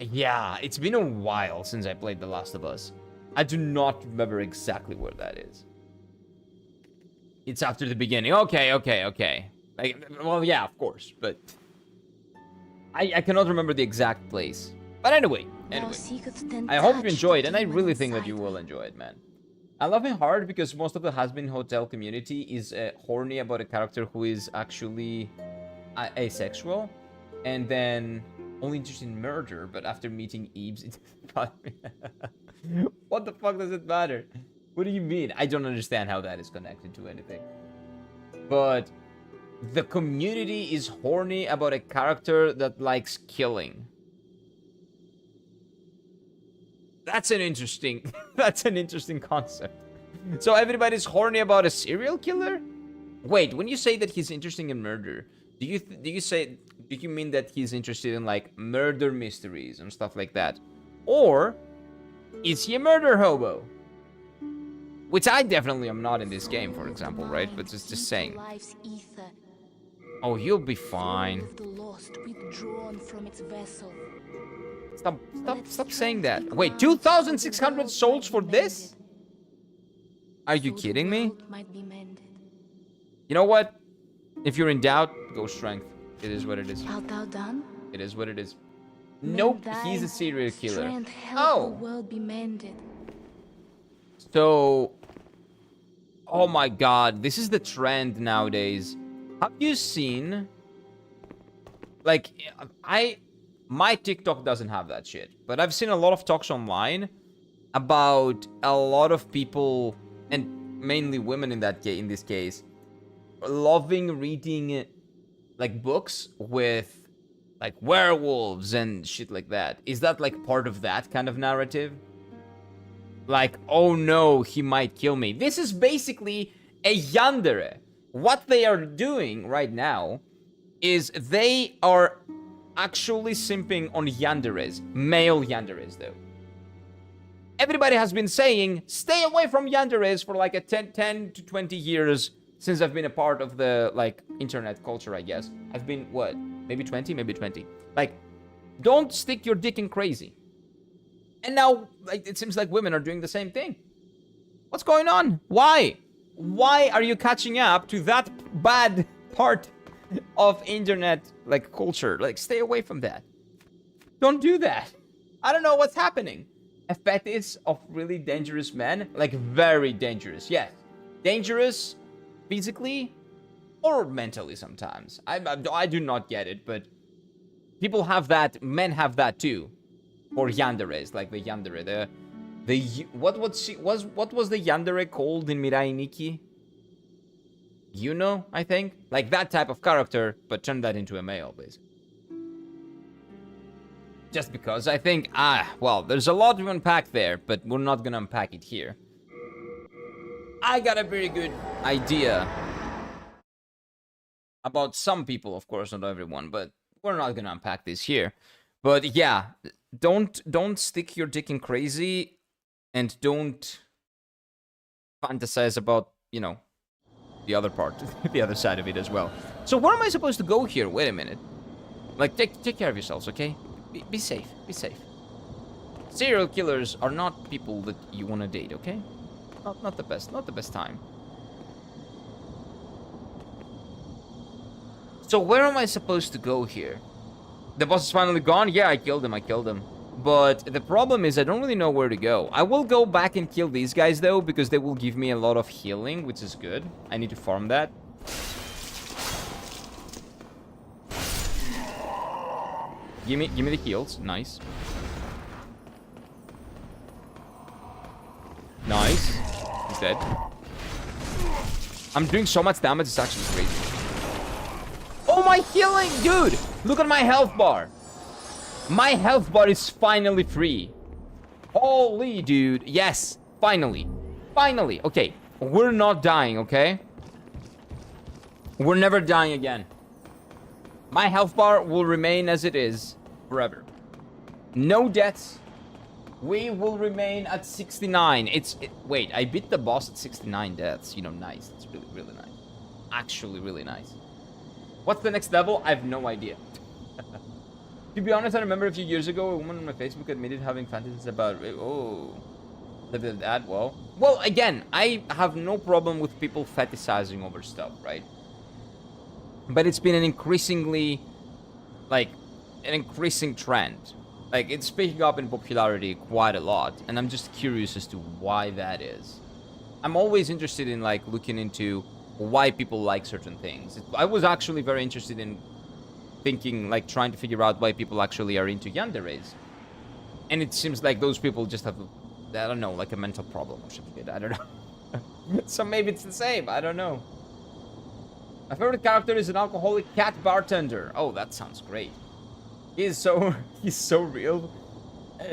Yeah, it's been a while since I played The Last of Us. I do not remember exactly where that is. It's after the beginning. Okay. Like, well, yeah, of course, but I cannot remember the exact place. But anyway, I hope you enjoy it, and I really think that you will enjoy it, man. I love it hard because most of the Hazbin Hotel community is horny about a character who is actually asexual, and then only interested in murder, but after meeting Eves, it doesn't bother me. What the fuck does it matter? What do you mean? I don't understand how that is connected to anything. But... the community is horny about a character that likes killing. That's an interesting concept. So everybody's horny about a serial killer? Wait, when you say that he's interested in murder, do you mean that he's interested in like murder mysteries and stuff like that? Or is he a murder hobo? Which I definitely am not in this game, for example, right? But just saying. Oh, you'll be fine. Stop saying that. Wait, 2,600 souls for this? Are you kidding me? You know what? If you're in doubt, go strength. It is what it is. Art thou done? It is what it is. May Nope, thy he's a serial killer. strength help Oh. the world be mended. So, oh my god, this is the trend nowadays. Have you seen, like, my TikTok doesn't have that shit, but I've seen a lot of talks online about a lot of people, and mainly women in this case, loving reading, like, books with, like, werewolves and shit like that. Is that, like, part of that kind of narrative? Like, oh no, he might kill me. This is basically a yandere. What they are doing right now is they are actually simping on yanderes. Male yanderes, though. Everybody has been saying, stay away from yanderes for like a 10 to 20 years since I've been a part of the, like, internet culture, I guess. I've been, what, maybe 20? Maybe 20. Like, don't stick your dick in crazy. And now, like, it seems like women are doing the same thing. What's going on? Why? Why are you catching up to that bad part of internet, like, culture? Like, stay away from that. Don't do that. I don't know what's happening. A fetish of really dangerous men? Like, very dangerous, yes. Dangerous physically or mentally sometimes. I do not get it, but people have that. Men have that too. For yanderes, like the yandere, what was the yandere called in Mirai Nikki? I think, like that type of character, but turn that into a male, basically. Just because I think, well, there's a lot to unpack there, but we're not gonna unpack it here. I got a very good idea about some people, of course, not everyone, but we're not gonna unpack this here. But yeah, don't stick your dick in crazy, and don't fantasize about, the other part, the other side of it as well. So where am I supposed to go here? Wait a minute. Like, take care of yourselves, okay? Be safe, be safe. Serial killers are not people that you want to date, okay? Not the best time. So where am I supposed to go here? The boss is finally gone? Yeah, I killed him. But the problem is I don't really know where to go. I will go back and kill these guys, though, because they will give me a lot of healing, which is good. I need to farm that. Give me the heals. Nice. Nice. He's dead. I'm doing so much damage, it's actually crazy. Oh, my healing! Dude, look at my health bar. My health bar is finally free. Holy, dude. Yes, finally. Finally. Okay, we're not dying, okay? We're never dying again. My health bar will remain as it is forever. No deaths. We will remain at 69. Wait, I beat the boss at 69 deaths. Nice. It's really, really nice. Actually, really nice. What's the next level? I have no idea. To be honest, I remember a few years ago, a woman on my Facebook admitted having fantasies about... Oh. That, well, again, I have no problem with people fetishizing over stuff, right? But it's been an increasingly... like, an increasing trend. Like, it's picking up in popularity quite a lot. And I'm just curious as to why that is. I'm always interested in, like, looking into why people like certain things. I was actually very interested in thinking, like, trying to figure out why people actually are into yanderes. And it seems like those people just have, I don't know, like a mental problem or something. I don't know. So maybe it's the same. I don't know. My favorite character is an alcoholic cat bartender. Oh, that sounds great. He's so real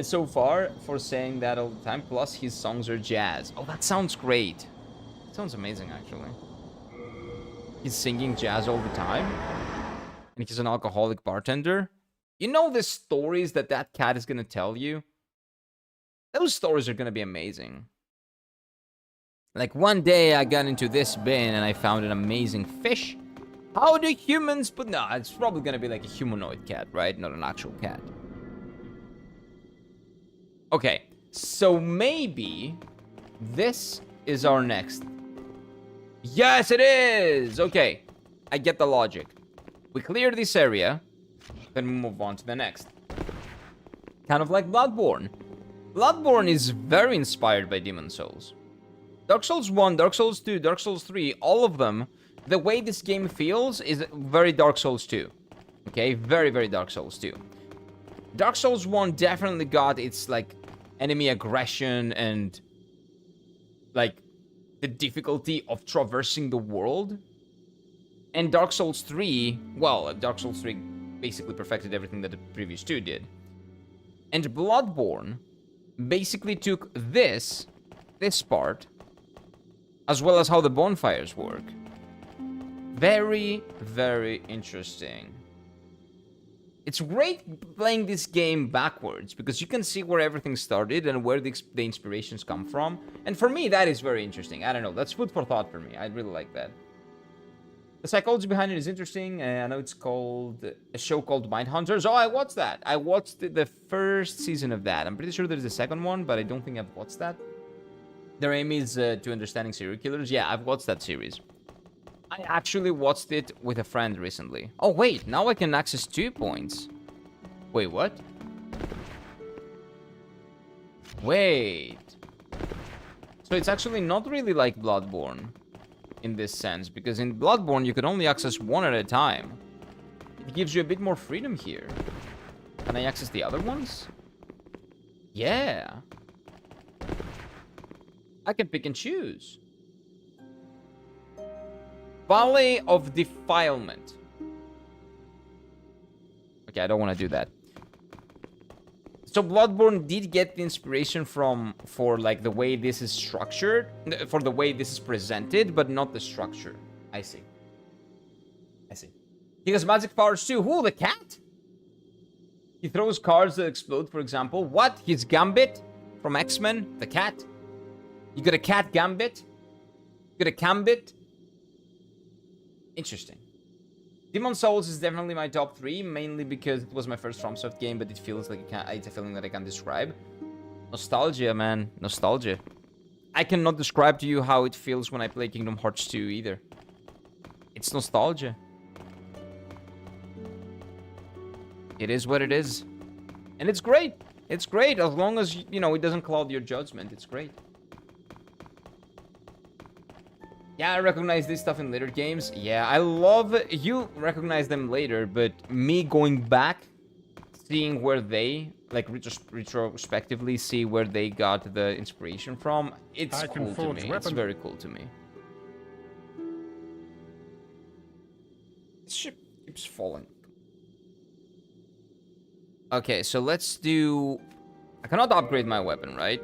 so far for saying that all the time. Plus, his songs are jazz. Oh, that sounds great. Sounds amazing, actually. He's singing jazz all the time. And he's an alcoholic bartender. You know the stories that cat is going to tell you? Those stories are going to be amazing. Like, one day I got into this bin and I found an amazing fish. How do humans... But no, it's probably going to be like a humanoid cat, right? Not an actual cat. Okay, so maybe this is our next... Yes, it is! Okay. I get the logic. We clear this area, then we move on to the next. Kind of like Bloodborne. Bloodborne is very inspired by Demon Souls. Dark Souls 1, Dark Souls 2, Dark Souls 3, all of them, the way this game feels is very Dark Souls 2. Okay, very, very Dark Souls 2. Dark Souls 1 definitely got its, like, enemy aggression and, like, the difficulty of traversing the world. And Dark Souls 3, well, Dark Souls 3 basically perfected everything that the previous two did. And Bloodborne basically took this part, as well as how the bonfires work. Very, very interesting. It's great playing this game backwards, because you can see where everything started and where the inspirations come from. And for me, that is very interesting. I don't know, that's food for thought for me. I really like that. The psychology behind it is interesting. I know it's called a show called Mindhunters. Oh, I watched that. I watched the first season of that. I'm pretty sure there's a second one, but I don't think I've watched that. Their aim is to understanding serial killers. Yeah, I've watched that series. I actually watched it with a friend recently. Oh, wait, now I can access 2 points. Wait, what? Wait. So it's actually not really like Bloodborne in this sense, because in Bloodborne you could only access 1 at a time. It gives you a bit more freedom here. Can I access the other ones? Yeah. I can pick and choose. Valley of Defilement. Okay, I don't want to do that. So Bloodborne did get the inspiration for like the way this is structured, for the way this is presented, but not the structure. I see. I see. He has magic powers too. Ooh, the cat? He throws cards that explode, for example. What? His Gambit from X-Men? The cat? You got a cat Gambit? You got a Gambit? Interesting. Demon Souls is definitely my top 3, mainly because it was my first FromSoft game, but it feels like it's a feeling that I can't describe. Nostalgia, man. Nostalgia. I cannot describe to you how it feels when I play Kingdom Hearts 2 either. It's nostalgia. It is what it is. And it's great. It's great as long as, you know, it doesn't cloud your judgment. It's great. Yeah, I recognize this stuff in later games. Yeah, I love... You recognize them later, but me going back, seeing where they, like, retrospectively see where they got the inspiration from, it's cool to me. It's very cool to me. This ship keeps falling. Okay, so let's do... I cannot upgrade my weapon, right?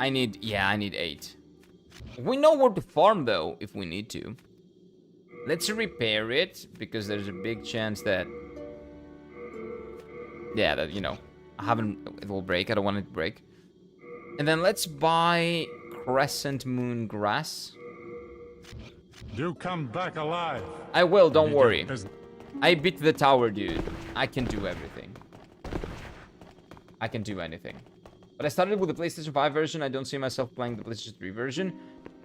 I need 8. We know where to farm, though, if we need to. Let's repair it, because there's a big chance that... Yeah, that, you know, it will break. I don't want it to break. And then let's buy Crescent Moon Grass. You come back alive. I will, don't worry. I beat the tower, dude. I can do everything. I can do anything. But I started with the PlayStation 5 version. I don't see myself playing the PlayStation 3 version.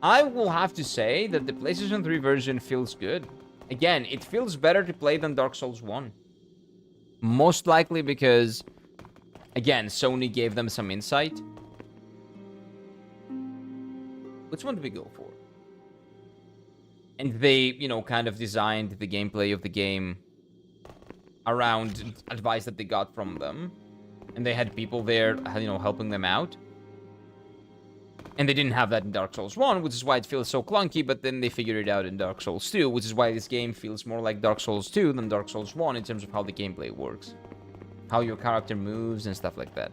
I will have to say that the PlayStation 3 version feels good. Again, it feels better to play than Dark Souls 1. Most likely because, again, Sony gave them some insight. Which one do we go for? And they, you know, kind of designed the gameplay of the game around advice that they got from them. And they had people there, you know, helping them out. And they didn't have that in Dark Souls 1, which is why it feels so clunky, but then they figured it out in Dark Souls 2, which is why this game feels more like Dark Souls 2 than Dark Souls 1 in terms of how the gameplay works. How your character moves and stuff like that.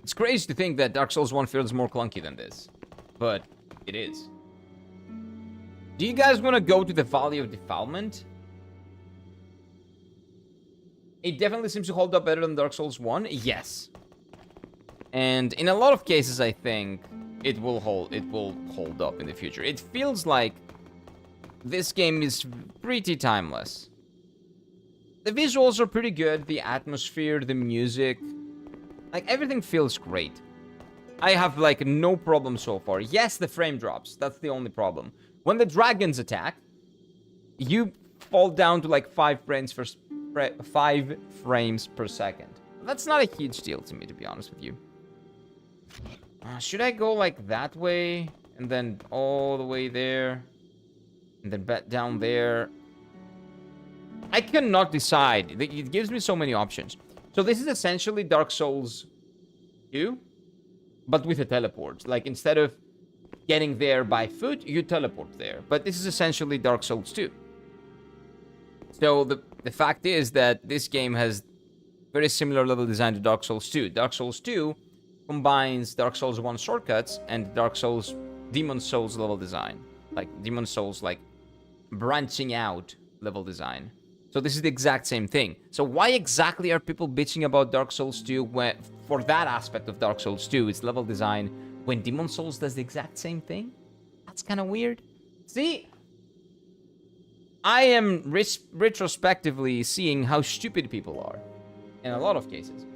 It's crazy to think that Dark Souls 1 feels more clunky than this. But it is. Do you guys want to go to the Valley of Defilement? It definitely seems to hold up better than Dark Souls 1. Yes. And in a lot of cases, I think it will hold up in the future. It feels like this game is pretty timeless. The visuals are pretty good, the atmosphere, the music, like everything feels great. I have, like, no problem so far. Yes, the frame drops. That's the only problem. When the dragons attack, you fall down to, like, 5 frames per second. That's not a huge deal to me, to be honest with you. Should I go, like, that way? And then all the way there? And then back down there? I cannot decide. It gives me so many options. So this is essentially Dark Souls 2, but with a teleport. Like, instead of getting there by foot, you teleport there. But this is essentially Dark Souls 2. So the fact is that this game has very similar level design to Dark Souls 2. Dark Souls 2 combines Dark Souls 1 shortcuts and Dark Souls, Demon Souls level design. Like, Demon Souls, like, branching out level design. So this is the exact same thing. So why exactly are people bitching about Dark Souls 2 when, for that aspect of Dark Souls 2, it's level design, when Demon Souls does the exact same thing? That's kind of weird. See? I am retrospectively seeing how stupid people are. In a lot of cases.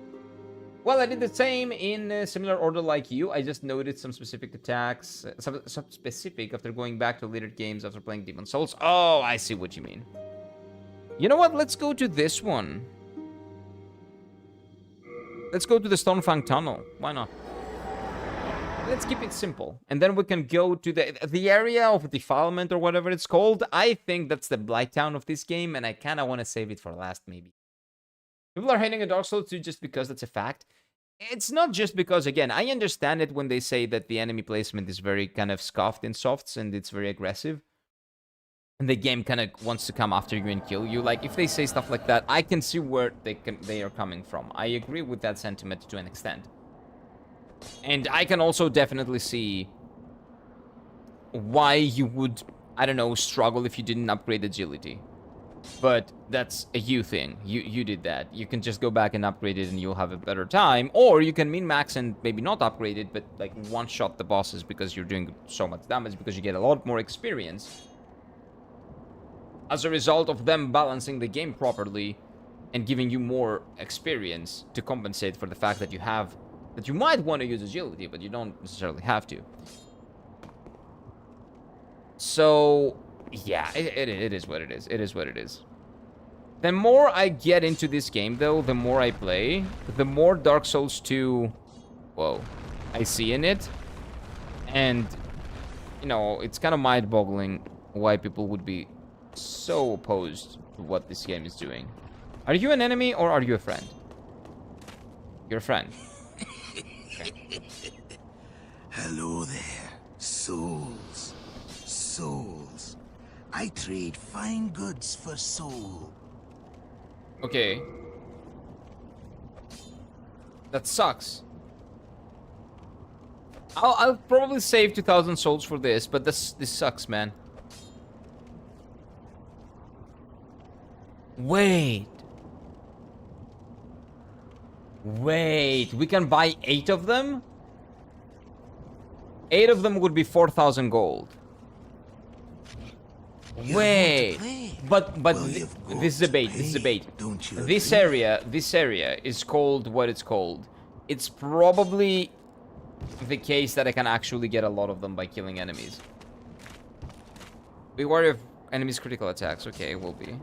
Well, I did the same in a similar order like you. I just noted some specific attacks. Some specific after going back to later games after playing Demon Souls. Oh, I see what you mean. You know what? Let's go to this one. Let's go to the Stonefang Tunnel. Why not? Let's keep it simple. And then we can go to the area of defilement or whatever it's called. I think that's the Blight Town of this game, and I kind of want to save it for last, maybe. People are hating on Dark Souls 2 just because that's a fact. It's not just because, again, I understand it when they say that the enemy placement is very kind of scuffed in softs and it's very aggressive. And the game kind of wants to come after you and kill you. Like, if they say stuff like that, I can see where they are coming from. I agree with that sentiment to an extent. And I can also definitely see why you would, I don't know, struggle if you didn't upgrade agility. But that's a you thing. You did that. You can just go back and upgrade it and you'll have a better time. Or you can min-max and maybe not upgrade it, but like one-shot the bosses because you're doing so much damage, because you get a lot more experience as a result of them balancing the game properly and giving you more experience to compensate for the fact that you might want to use agility, but you don't necessarily have to. So yeah, it is what it is. It is what it is. The more I get into this game, though, the more I play, the more Dark Souls 2, I see in it. And, you know, it's kind of mind-boggling why people would be so opposed to what this game is doing. Are you an enemy or are you a friend? You're a friend. Okay. Hello there, souls. Souls. I trade fine goods for soul. Okay. That sucks. I'll probably save 2,000 souls for this, but this sucks, man. Wait, we can buy 8 of them? 8 of them would be 4,000 gold. Wait, but this is a bait. This is a bait. This area is called what it's called. It's probably the case that I can actually get a lot of them by killing enemies. Be wary of enemies' critical attacks. Okay, it will be.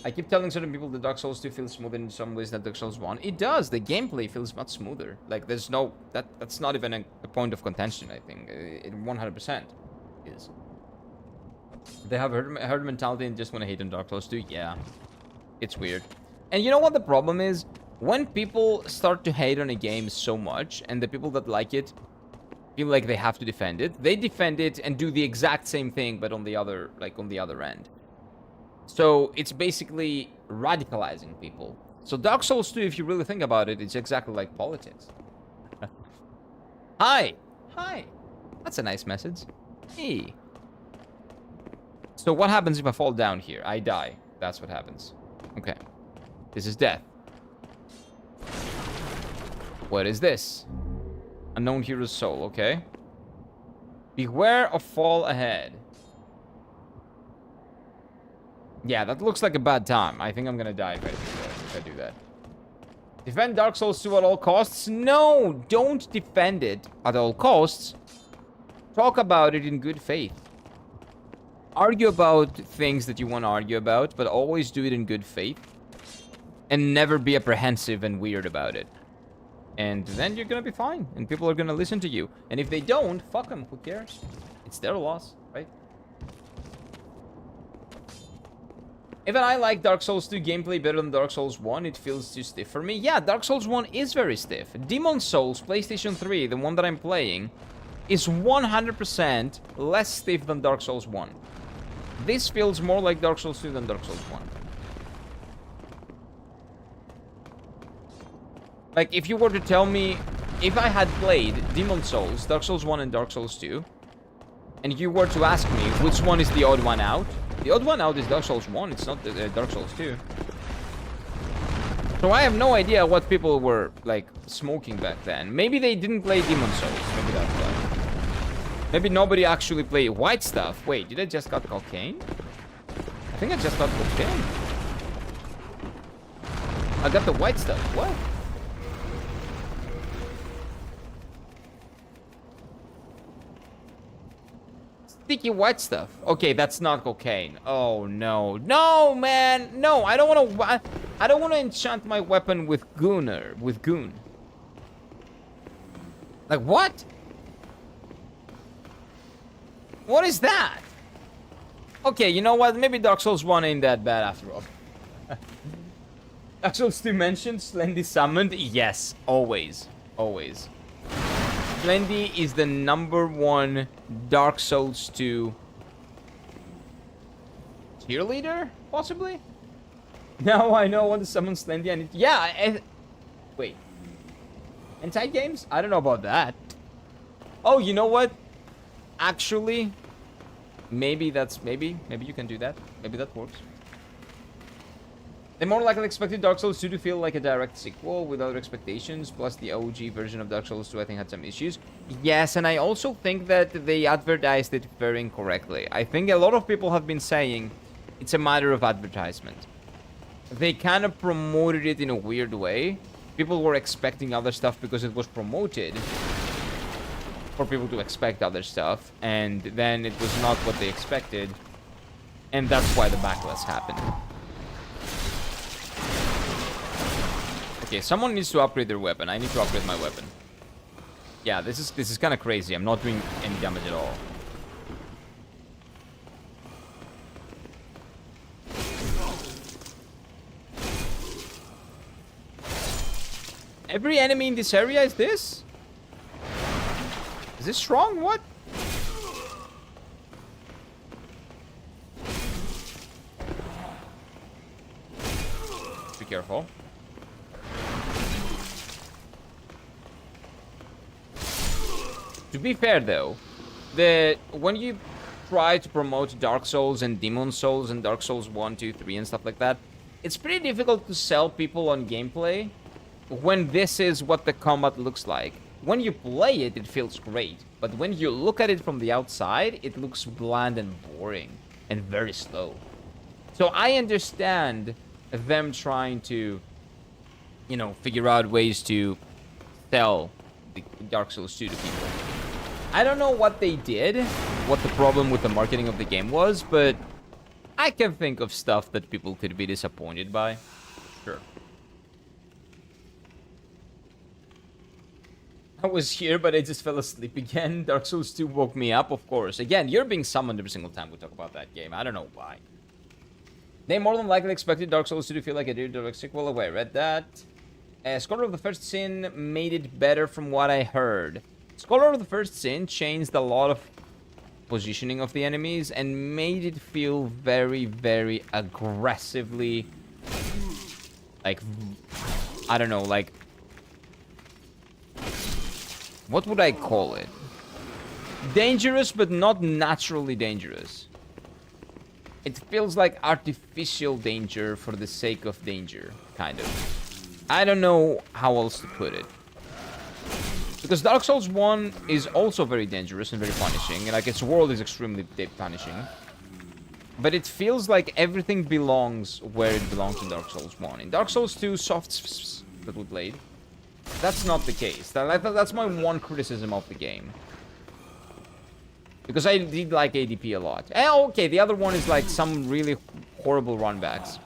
I keep telling certain people that Dark Souls 2 feels smoother in some ways than Dark Souls 1. It does. The gameplay feels much smoother. Like, there's no... That's not even a point of contention, I think. It 100% is. They have herd mentality and just want to hate on Dark Souls 2? Yeah. It's weird. And you know what the problem is? When people start to hate on a game so much, and the people that like it feel like they have to defend it, they defend it and do the exact same thing, but on the other, like, on the other end. So it's basically radicalizing people. So Dark Souls 2, if you really think about it, it's exactly like politics. Hi. Hi. That's a nice message. Hey. So what happens if I fall down here? I die. That's what happens. Okay. This is death. What is this? Unknown hero's soul. Okay. Beware of fall ahead. Yeah, that looks like a bad time. I think I'm gonna die if I do that. Defend Dark Souls 2 at all costs? No, don't defend it at all costs. Talk about it in good faith. Argue about things that you want to argue about, but always do it in good faith. And never be apprehensive and weird about it. And then you're gonna be fine, and people are gonna listen to you. And if they don't, fuck them, who cares? It's their loss, right? Even I like Dark Souls 2 gameplay better than Dark Souls 1, it feels too stiff for me. Yeah, Dark Souls 1 is very stiff. Demon Souls, PlayStation 3, the one that I'm playing, is 100% less stiff than Dark Souls 1. This feels more like Dark Souls 2 than Dark Souls 1. Like, if you were to tell me, if I had played Demon Souls, Dark Souls 1 and Dark Souls 2, and you were to ask me which one is the odd one out, the odd one out is Dark Souls 1, it's not Dark Souls 2. So I have no idea what people were, like, smoking back then. Maybe they didn't play Demon Souls, maybe that's why. Maybe nobody actually played white stuff. Wait, did I just got cocaine? I think I just got cocaine. I got the white stuff, what? Sticky white stuff. Okay, that's not cocaine. Oh no, no, man, no! I don't want to enchant my weapon with goon. Like what? What is that? Okay, you know what? Maybe Dark Souls 1 ain't that bad after all. Dark Souls 2 mentioned Slendy summoned. Yes, always, always. Slendy is the #1 Dark Souls 2 cheerleader, possibly? Now I know I want to summon Slendy. I need... Yeah, wait. Hentai games? I don't know about that. Oh, you know what? Actually, maybe that's... Maybe you can do that. Maybe that works. They more likely expected Dark Souls 2 to feel like a direct sequel without expectations, plus the OG version of Dark Souls 2 I think had some issues. Yes, and I also think that they advertised it very incorrectly. I think a lot of people have been saying it's a matter of advertisement. They kind of promoted it in a weird way. People were expecting other stuff because it was promoted for people to expect other stuff, and then it was not what they expected, and that's why the backlash happened. Okay, someone needs to upgrade their weapon. I need to upgrade my weapon. Yeah, this is kind of crazy. I'm not doing any damage at all. Every enemy in this area is this? Is this strong? What? Be careful. To be fair though, when you try to promote Dark Souls and Demon Souls and Dark Souls 1, 2, 3 and stuff like that, it's pretty difficult to sell people on gameplay when this is what the combat looks like. When you play it, it feels great, but when you look at it from the outside, it looks bland and boring and very slow. So I understand them trying to, you know, figure out ways to sell the Dark Souls 2 to people. I don't know what they did, what the problem with the marketing of the game was, but I can think of stuff that people could be disappointed by. Sure. I was here, but I just fell asleep again. Dark Souls 2 woke me up, of course. Again, you're being summoned every single time we talk about that game. I don't know why. They more than likely expected Dark Souls 2 to feel like a direct sequel. Oh, I read that. Scholar of the First Sin made it better from what I heard. Scholar of the First Sin changed a lot of positioning of the enemies and made it feel very, very aggressively, like, I don't know, like, what would I call it? Dangerous, but not naturally dangerous. It feels like artificial danger for the sake of danger, kind of. I don't know how else to put it. Because Dark Souls 1 is also very dangerous and very punishing. Like, its world is extremely punishing. But it feels like everything belongs where it belongs in Dark Souls 1. In Dark Souls 2, that we played. That's not the case. That's my one criticism of the game. Because I did like ADP a lot. Okay, the other one is like some really horrible runbacks.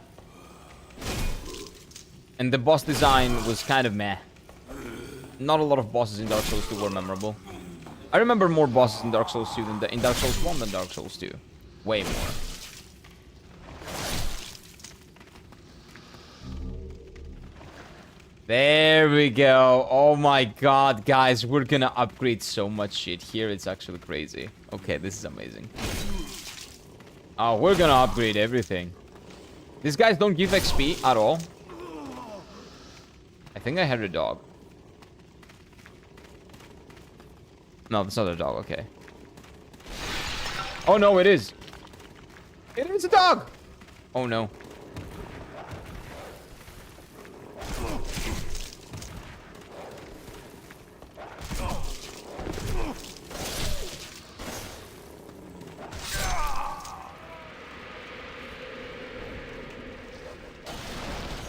And the boss design was kind of meh. Not a lot of bosses in Dark Souls 2 were memorable. I remember more bosses in Dark Souls 2 than in Dark Souls 1 than Dark Souls 2. Way more. There we go. Oh my god, guys. We're gonna upgrade so much shit here. It's actually crazy. Okay, this is amazing. Oh, we're gonna upgrade everything. These guys don't give XP at all. I think I heard a dog. No, that's not a dog. Okay. Oh, no, it is. It is a dog. Oh, no.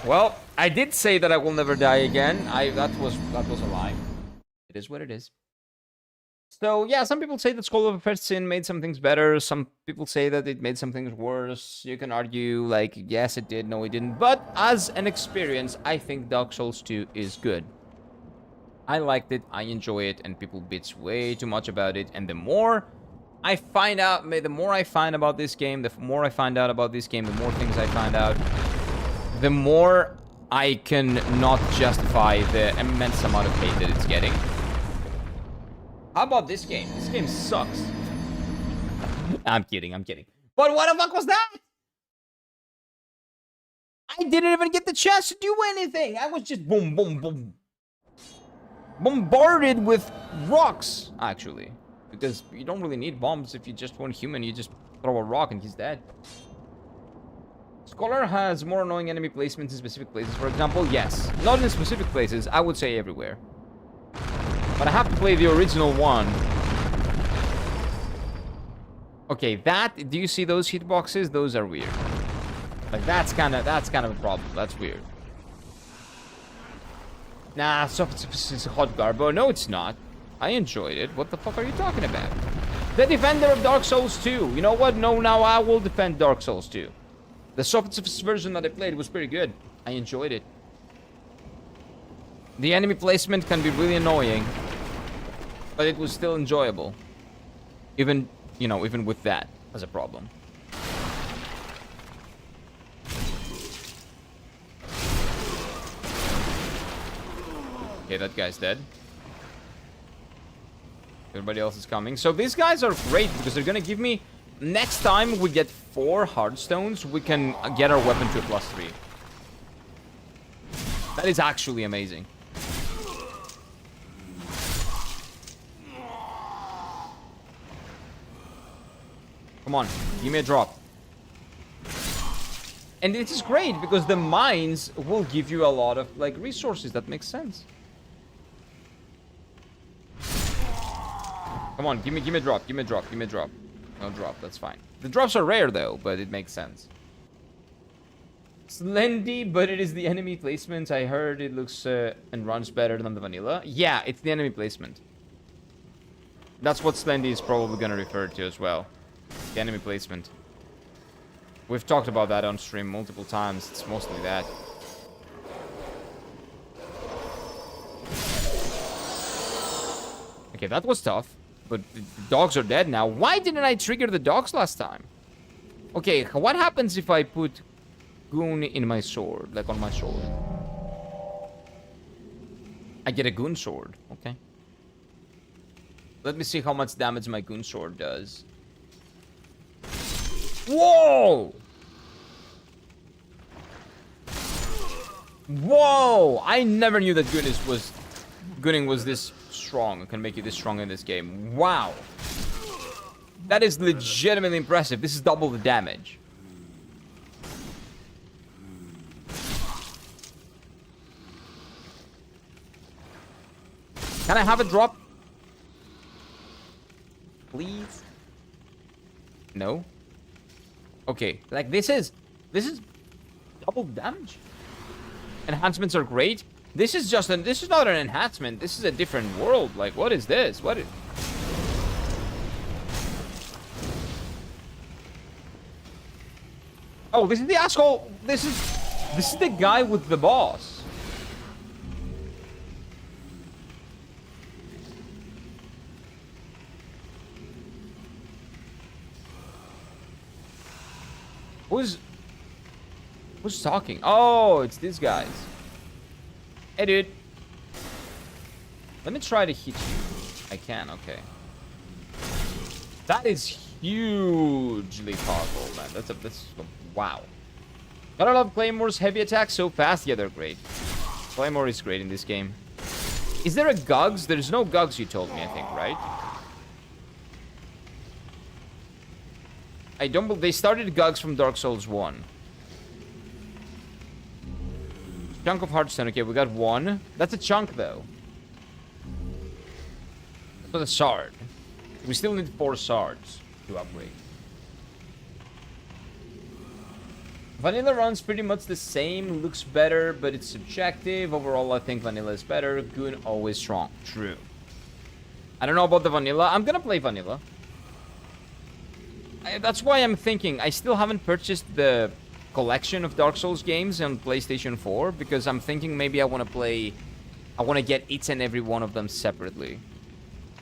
Well, I did say that I will never die again. That was a lie. It is what it is. So, yeah, some people say that Skull of a First Sin made some things better. Some people say that it made some things worse. You can argue, like, yes, it did, no, it didn't. But as an experience, I think Dark Souls 2 is good. I liked it, I enjoy it, and people bitch way too much about it. And the more I find out, the more I find about this game, the more I find out about this game, the more things I find out, the more I can not justify the immense amount of hate that it's getting. How about this game? This game sucks. I'm kidding, I'm kidding. But what the fuck was that? I didn't even get the chance to do anything. I was just boom, boom, boom. Bombarded with rocks, actually. Because you don't really need bombs if you just want human. You just throw a rock and he's dead. Scholar has more annoying enemy placements in specific places. For example, yes. Not in specific places. I would say everywhere. But I have to play the original one. Okay, do you see those hitboxes? Those are weird. Like, that's kind of a problem. That's weird. Nah, it's hot garbo. No, it's not. I enjoyed it. What the fuck are you talking about? The defender of Dark Souls 2. You know what? No, now I will defend Dark Souls 2. The softest version that I played was pretty good. I enjoyed it. The enemy placement can be really annoying, but it was still enjoyable. Even, you know, even with that as a problem. Okay, that guy's dead. Everybody else is coming. So these guys are great because they're gonna give me... Next time we get 4 hardstones, we can get our weapon to a +3. That is actually amazing. Come on, give me a drop. And this is great because the mines will give you a lot of like resources. That makes sense. Come on, give me a drop, give me a drop, give me a drop. No drop, that's fine. The drops are rare though, but it makes sense. Slendy, but it is the enemy placement. I heard it looks and runs better than the vanilla. Yeah, it's the enemy placement. That's what Slendy is probably gonna refer to as well. The enemy placement. We've talked about that on stream multiple times. It's mostly that. Okay, that was tough. But the dogs are dead now. Why didn't I trigger the dogs last time? Okay, what happens if I put goon in my sword? Like on my sword. I get a goon sword. Okay. Let me see how much damage my goon sword does. Whoa! Whoa! I never knew that gunning was this strong. Can make you this strong in this game. Wow. That is legitimately impressive. This is double the damage. Can I have a drop? Please? No? Okay, like this is double damage. Enhancements are great. This is just this is not an enhancement. This is a different world. Like, what is this? What is... Oh, this is the asshole. This is the guy with the boss. Who's talking? Oh, it's these guys. Hey, dude. Let me try to hit you. I can, okay. That is hugely powerful, man. That's wow. Gotta love Claymore's heavy attacks so fast. Yeah, they're great. Claymore is great in this game. Is there a Gugs? There's no Gugs, you told me, I think, right? I don't believe they started Gugs from Dark Souls 1. Chunk of Hearthstone. Okay, we got one. That's a chunk, though. That's a shard. We still need 4 shards to upgrade. Vanilla runs pretty much the same. Looks better, but it's subjective. Overall, I think vanilla is better. Good, always strong. True. I don't know about the vanilla. I'm gonna play vanilla. That's why I'm thinking. I still haven't purchased the collection of Dark Souls games on PlayStation 4 because I'm thinking maybe I want to get each and every one of them separately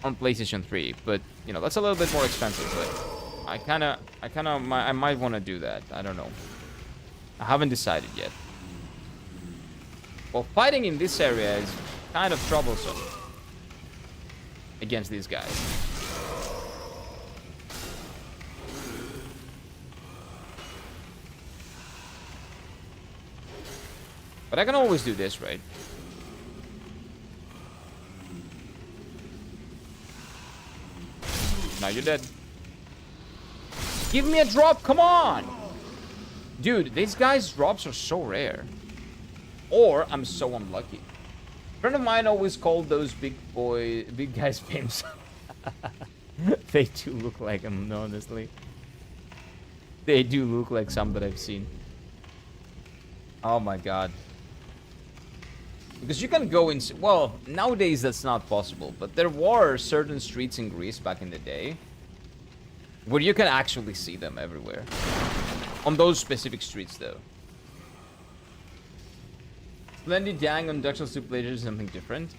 on PlayStation 3, but you know, that's a little bit more expensive, but I might want to do that. I don't know. I haven't decided yet. Well, fighting in this area is kind of troublesome against these guys. But I can always do this, right? Now you're dead. Give me a drop, come on! Dude, these guys' drops are so rare. Or I'm so unlucky. A friend of mine always called those big guys pimps. They do look like them, honestly. They do look like some that I've seen. Oh my god. Because you can go in... Well, nowadays that's not possible. But there were certain streets in Greece back in the day where you can actually see them everywhere. On those specific streets, though. Splendid Dang on Dark Souls 2 players is something different.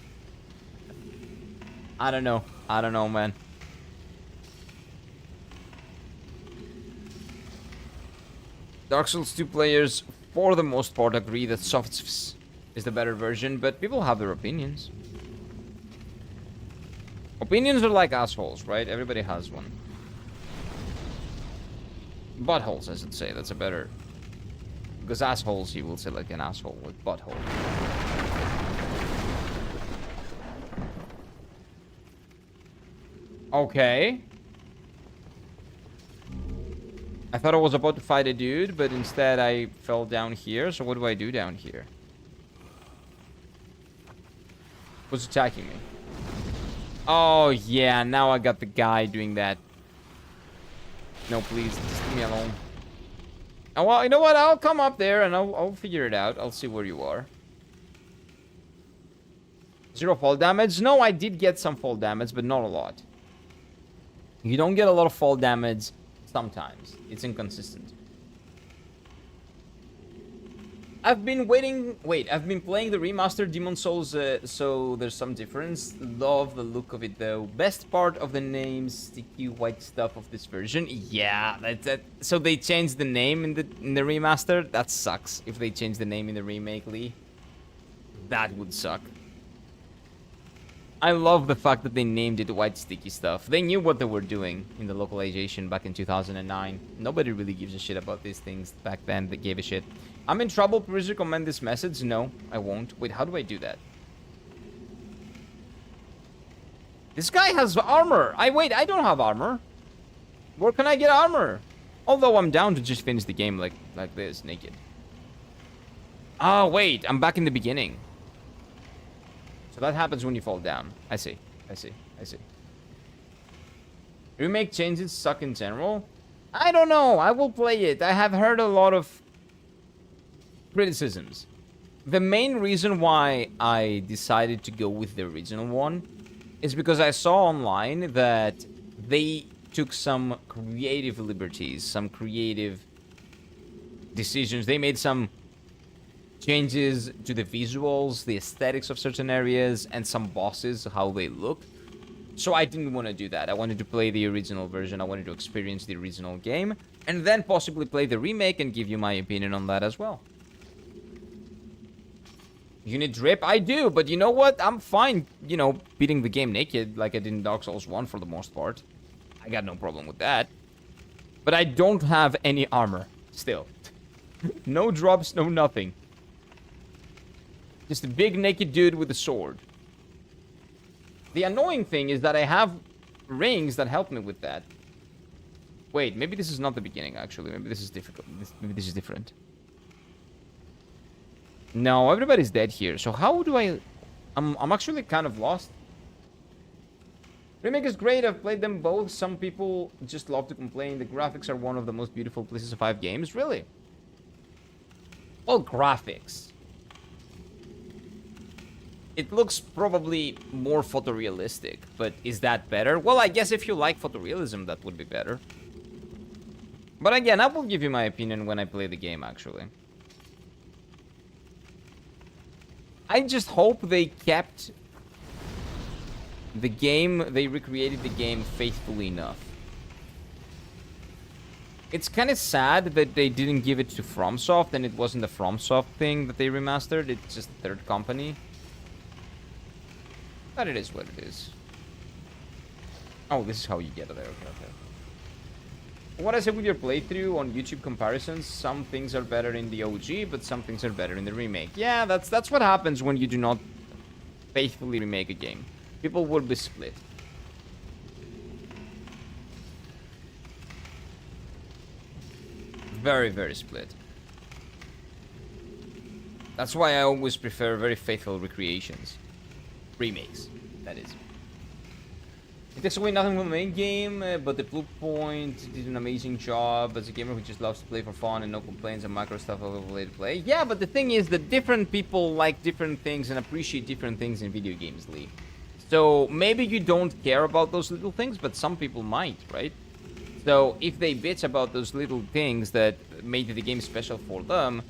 I don't know. I don't know, man. Dark Souls 2 players, for the most part, agree that Softs is the better version, but people have their opinions. Opinions are like assholes, right? Everybody has one. Buttholes, I should say. That's a better... Because assholes, you will say like an asshole with butthole. Okay. I thought I was about to fight a dude, but instead I fell down here. So what do I do down here? Who's attacking me? Oh, yeah. Now I got the guy doing that. No, please. Just leave me alone. Oh, well, you know what? I'll come up there and I'll figure it out. I'll see where you are. 0 fall damage? No, I did get some fall damage, but not a lot. You don't get a lot of fall damage sometimes. It's inconsistent. I've been waiting... Wait, I've been playing the remastered Demon Souls, so there's some difference. Love the look of it, though. Best part of the name, sticky white stuff of this version. Yeah, that's... So they changed the name in the remaster? That sucks, if they change the name in the remake, Lee. That would suck. I love the fact that they named it white sticky stuff. They knew what they were doing in the localization back in 2009. Nobody really gives a shit about these things back then that gave a shit. I'm in trouble. Please recommend this message. No, I won't. Wait, how do I do that? This guy has armor. Wait, I don't have armor. Where can I get armor? Although I'm down to just finish the game like this, naked. Oh, wait, I'm back in the beginning. So that happens when you fall down. I see. Remake changes suck in general? I don't know. I will play it. I have heard a lot of criticisms The main reason why I decided to go with the original one is because I saw online that they took some creative liberties, some creative decisions. They made some changes to the visuals, the aesthetics of certain areas, and some bosses, how they look. So I didn't want to do that. I wanted to play the original version. I wanted to experience the original game, and then possibly play the remake and give you my opinion on that as well. You need drip? I do, but you know what? I'm fine, you know, beating the game naked like I did in Dark Souls 1 for the most part. I got no problem with that. But I don't have any armor, still. No drops, no nothing. Just a big naked dude with a sword. The annoying thing is that I have rings that help me with that. Wait, maybe this is not the beginning, actually. Maybe this is difficult. Maybe this is different. No, everybody's dead here. So how do I... I'm actually kind of lost. Remake is great. I've played them both. Some people just love to complain. The graphics are one of the most beautiful PlayStation 5 games. Really? Well, graphics. It looks probably more photorealistic, but is that better? Well, I guess if you like photorealism, that would be better. But again, I will give you my opinion when I play the game, actually. I just hope they kept the game, they recreated the game faithfully enough. It's kind of sad that they didn't give it to FromSoft and it wasn't the FromSoft thing that they remastered. It's just a third company. But it is what it is. Oh, this is how you get it there. Okay. What I said with your playthrough on YouTube comparisons, some things are better in the OG, but some things are better in the remake. Yeah, that's what happens when you do not faithfully remake a game. People will be split. Very, very split. That's why I always prefer very faithful recreations. Remakes, that is. It takes away nothing from the main game, but the Blue Point did an amazing job as a gamer who just loves to play for fun and no complaints and macro stuff all over to play. Yeah, but the thing is that different people like different things and appreciate different things in video games, Lee. So maybe you don't care about those little things, but some people might, right? So if they bitch about those little things that made the game special for them,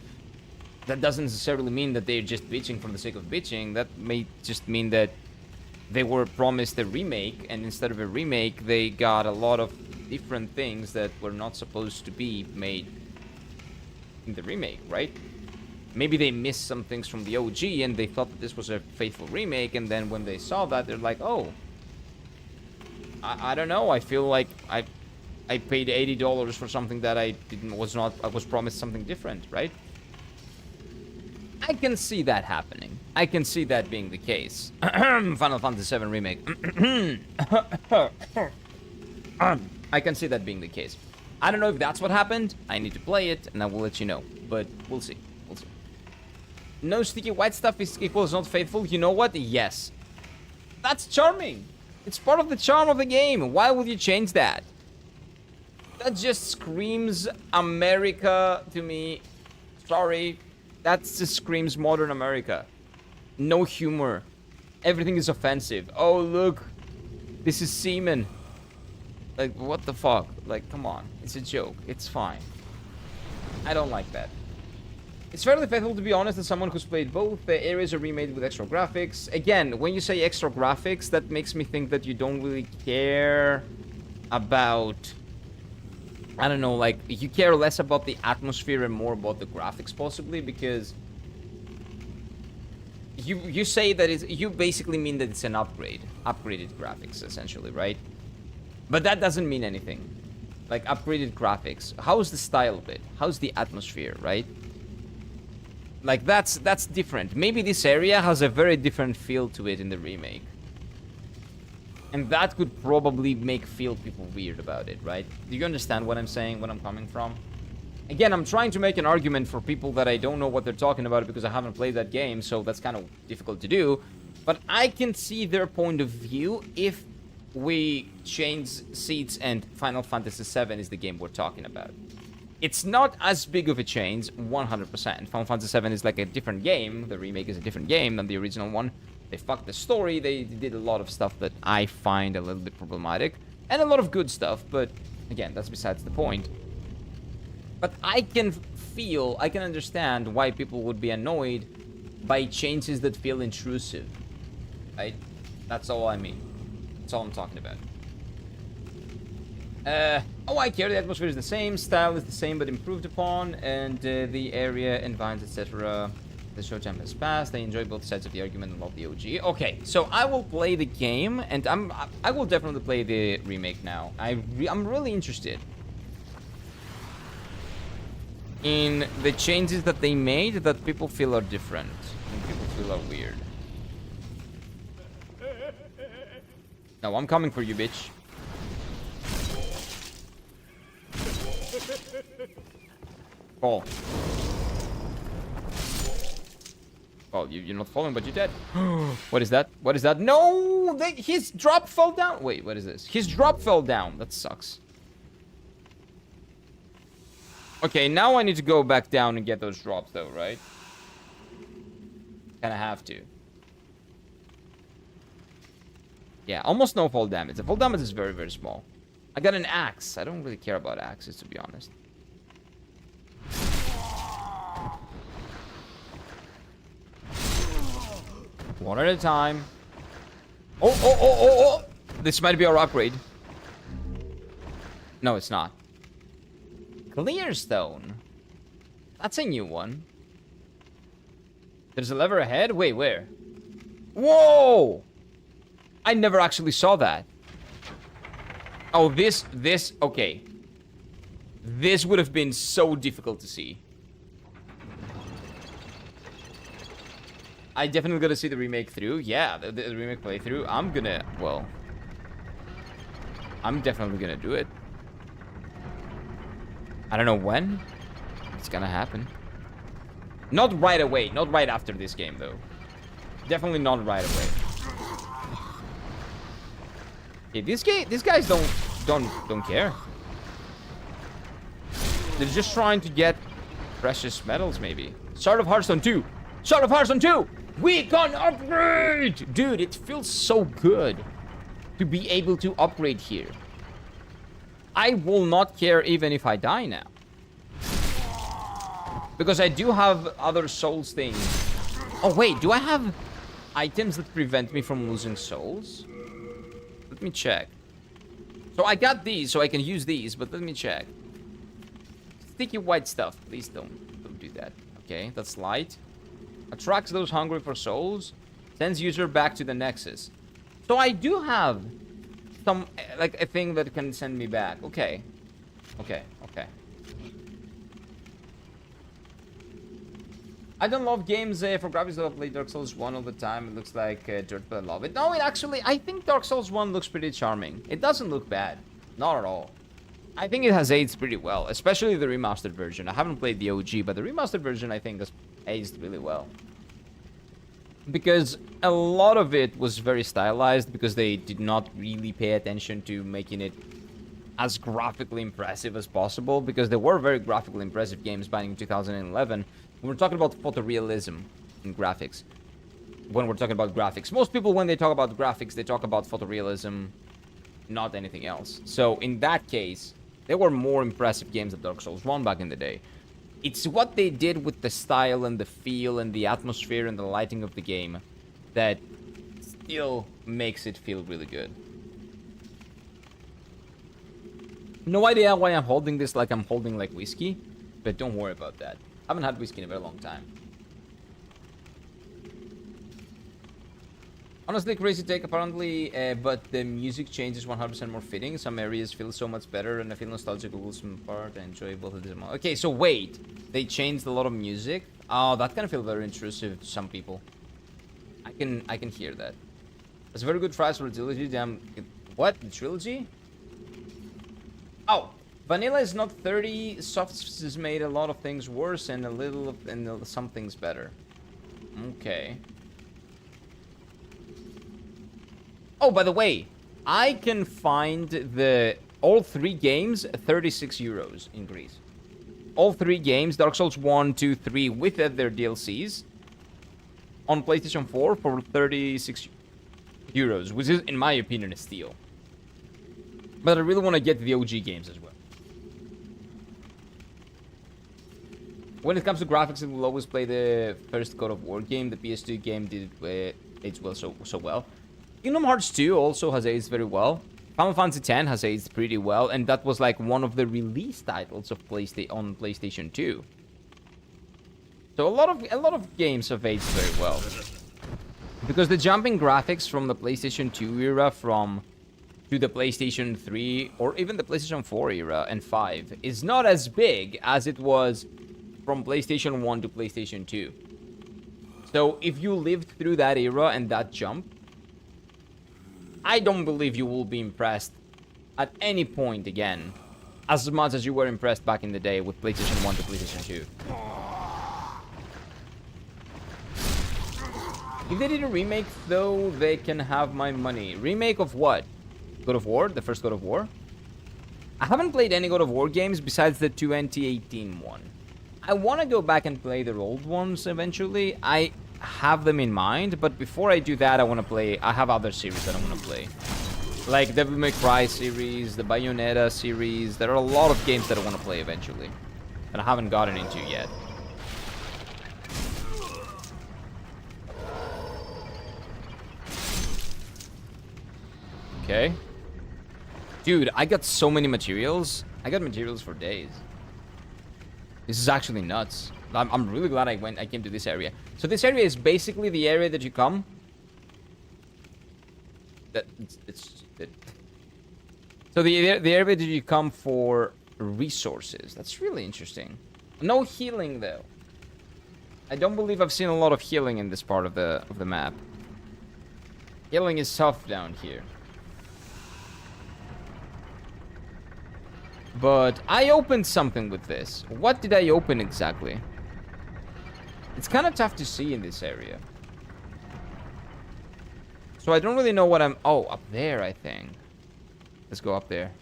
that doesn't necessarily mean that they're just bitching for the sake of bitching. That may just mean that they were promised a remake, and instead of a remake, they got a lot of different things that were not supposed to be made in the remake, right? Maybe they missed some things from the OG, and they thought that this was a faithful remake, and then when they saw that, they're like, oh, I don't know, I feel like I paid $80 for something that I was promised something different, right? I can see that happening. I can see that being the case. Final Fantasy VII Remake. I can see that being the case. I don't know if that's what happened. I need to play it, and I will let you know. But we'll see. We'll see. No sticky white stuff is equals not faithful. You know what? Yes. That's charming. It's part of the charm of the game. Why would you change that? That just screams America to me. Sorry. That just screams modern America. No humor. Everything is offensive. Oh, look. This is semen. Like, what the fuck? Like, come on. It's a joke. It's fine. I don't like that. It's fairly faithful, to be honest, as someone who's played both. The areas are remade with extra graphics. Again, when you say extra graphics, that makes me think that you don't really care about... I don't know, like, you care less about the atmosphere and more about the graphics, possibly, because you say that you basically mean that it's an upgraded graphics, essentially, right? But that doesn't mean anything. Like, upgraded graphics. How's the style of it? How's the atmosphere, right? Like, that's different. Maybe this area has a very different feel to it in the remake. And that could probably feel people weird about it, right? Do you understand what I'm saying, where I'm coming from? Again, I'm trying to make an argument for people that I don't know what they're talking about because I haven't played that game, so that's kind of difficult to do. But I can see their point of view if we change seats and Final Fantasy VII is the game we're talking about. It's not as big of a change, 100%. Final Fantasy VII is like a different game. The remake is a different game than the original one. They fucked the story. They did a lot of stuff that I find a little bit problematic. And a lot of good stuff, but again, that's besides the point. But I can understand why people would be annoyed by changes that feel intrusive. Right? That's all I mean. That's all I'm talking about. Oh, I care. The atmosphere is the same, style is the same but improved upon, and the area, environs, etc. The short time has passed. I enjoy both sides of the argument and love the OG. Okay, so I will play the game, and I will definitely play the remake now. I'm really interested in the changes that they made that people feel are different and people feel are weird. No, I'm coming for you, bitch. Fall. Oh, you're not falling, but you're dead. What is that? What is that? No! His drop fell down. Wait, what is this? His drop fell down. That sucks. Okay, now I need to go back down and get those drops, though, right? Kinda have to. Yeah, almost no fall damage. The fall damage is very, very small. I got an axe. I don't really care about axes, to be honest. One at a time. Oh. This might be our upgrade. No, it's not. Clear stone. That's a new one. There's a lever ahead? Wait, where? Whoa! I never actually saw that. Oh, this, okay. This would have been so difficult to see. I definitely gotta see the remake through. Yeah, the remake playthrough. I'm definitely gonna do it. I don't know when. It's gonna happen. Not right away. Not right after this game, though. Definitely not right away. Yeah, these guys don't care. They're just trying to get precious metals, maybe. Start of Hearthstone 2. Start of Hearthstone 2. We can upgrade! Dude, it feels so good to be able to upgrade here. I will not care even if I die now. Because I do have other souls things. Oh, wait, do I have items that prevent me from losing souls? Let me check. So I got these, so I can use these, but let me check. Sticky white stuff. Please don't do that. Okay, that's light. Attracts those hungry for souls. Sends user back to the Nexus. So I do have some, like, a thing that can send me back. Okay. Okay. I don't love games for graphics that I play Dark Souls 1 all the time. It looks like dirt, but I love it. No, it actually, I think Dark Souls 1 looks pretty charming. It doesn't look bad. Not at all. I think it has aged pretty well, especially the remastered version. I haven't played the OG, but the remastered version, I think, has aged really well. Because a lot of it was very stylized, because they did not really pay attention to making it as graphically impressive as possible, because there were very graphically impressive games back in 2011. We're talking about photorealism in graphics. When we're talking about graphics, most people, when they talk about graphics, they talk about photorealism, not anything else. So in that case, there were more impressive games than Dark Souls 1 back in the day. It's what they did with the style and the feel and the atmosphere and the lighting of the game that still makes it feel really good. No idea why I'm holding this like I'm holding like whiskey, but don't worry about that. I haven't had whiskey in a very long time. Honestly, crazy take apparently, but the music change is 100% more fitting. Some areas feel so much better, and I feel nostalgic over some part. I enjoy both of them. Okay, so wait, they changed a lot of music. Oh, that kind of feel very intrusive to some people. I can hear that. That's a very good price for a trilogy. Damn, what? The trilogy? Oh, vanilla is not 30. Soft has made a lot of things worse, and some things better. Okay. Oh, by the way, I can find all 3 games 36 euros in Greece. all 3 games, Dark Souls 1, 2, 3, with their DLCs, on PlayStation 4 for 36 euros, which is, in my opinion, a steal. But I really want to get the OG games as well. When it comes to graphics, it will always play the first God of War game. The PS2 game did age well, so well. Kingdom Hearts 2 also has aged very well. Final Fantasy X has aged pretty well, and that was like one of the release titles of on PlayStation 2. So a lot of games have aged very well. Because the jumping graphics from the PlayStation 2 era to the PlayStation 3 or even the PlayStation 4 era and 5 is not as big as it was from PlayStation 1 to PlayStation 2. So if you lived through that era and that jump, I don't believe you will be impressed at any point again as much as you were impressed back in the day with PlayStation 1 to PlayStation 2. If they did a remake, though, they can have my money. Remake of what? God of War? The first God of War? I haven't played any God of War games besides the 2018 one. I want to go back and play their old ones eventually. I have them in mind, but before I do that, I have other series that I want to play. Like Devil May Cry series, the Bayonetta series. There are a lot of games that I want to play eventually that I haven't gotten into yet. Okay. Dude, I got so many materials. I got materials for days. This is actually nuts. I'm really glad I came to this area. So this area is basically the area that you come. So the area that you come for resources. That's really interesting. No healing though. I don't believe I've seen a lot of healing in this part of the map. Healing is soft down here. But I opened something with this. What did I open exactly? It's kind of tough to see in this area. So I don't really know what I'm... Oh, up there, I think. Let's go up there.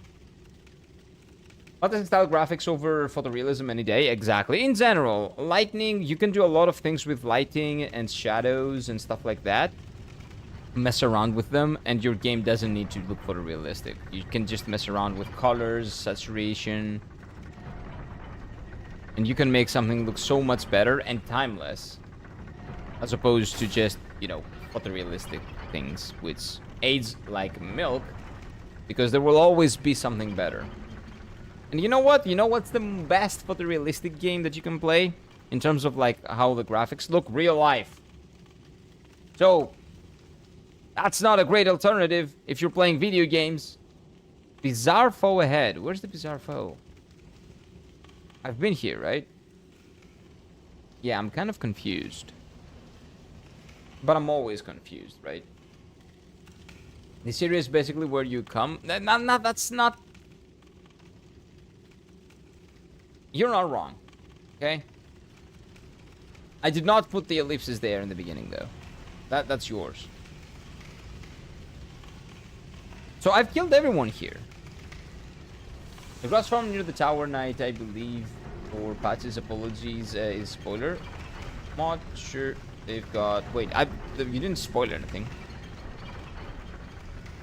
Fantasy style graphics over photorealism any day. Exactly. In general, lighting, you can do a lot of things with lighting and shadows and stuff like that. Mess around with them, and your game doesn't need to look photorealistic. You can just mess around with colors, saturation, and you can make something look so much better and timeless, as opposed to just, you know, photorealistic things, which age like milk, because there will always be something better. And you know what? You know what's the best photorealistic game that you can play in terms of like how the graphics look? Real life. So that's not a great alternative if you're playing video games. Bizarre foe ahead. Where's the bizarre foe? I've been here, right? Yeah, I'm kind of confused. But I'm always confused, right? This area is basically where you come. That's not... You're not wrong, okay? I did not put the ellipses there in the beginning, though. That's yours. So I've killed everyone here. The grass farm near the Tower Knight, I believe, for Patch's apologies, is spoiler. Not sure they've got... Wait, you didn't spoil anything.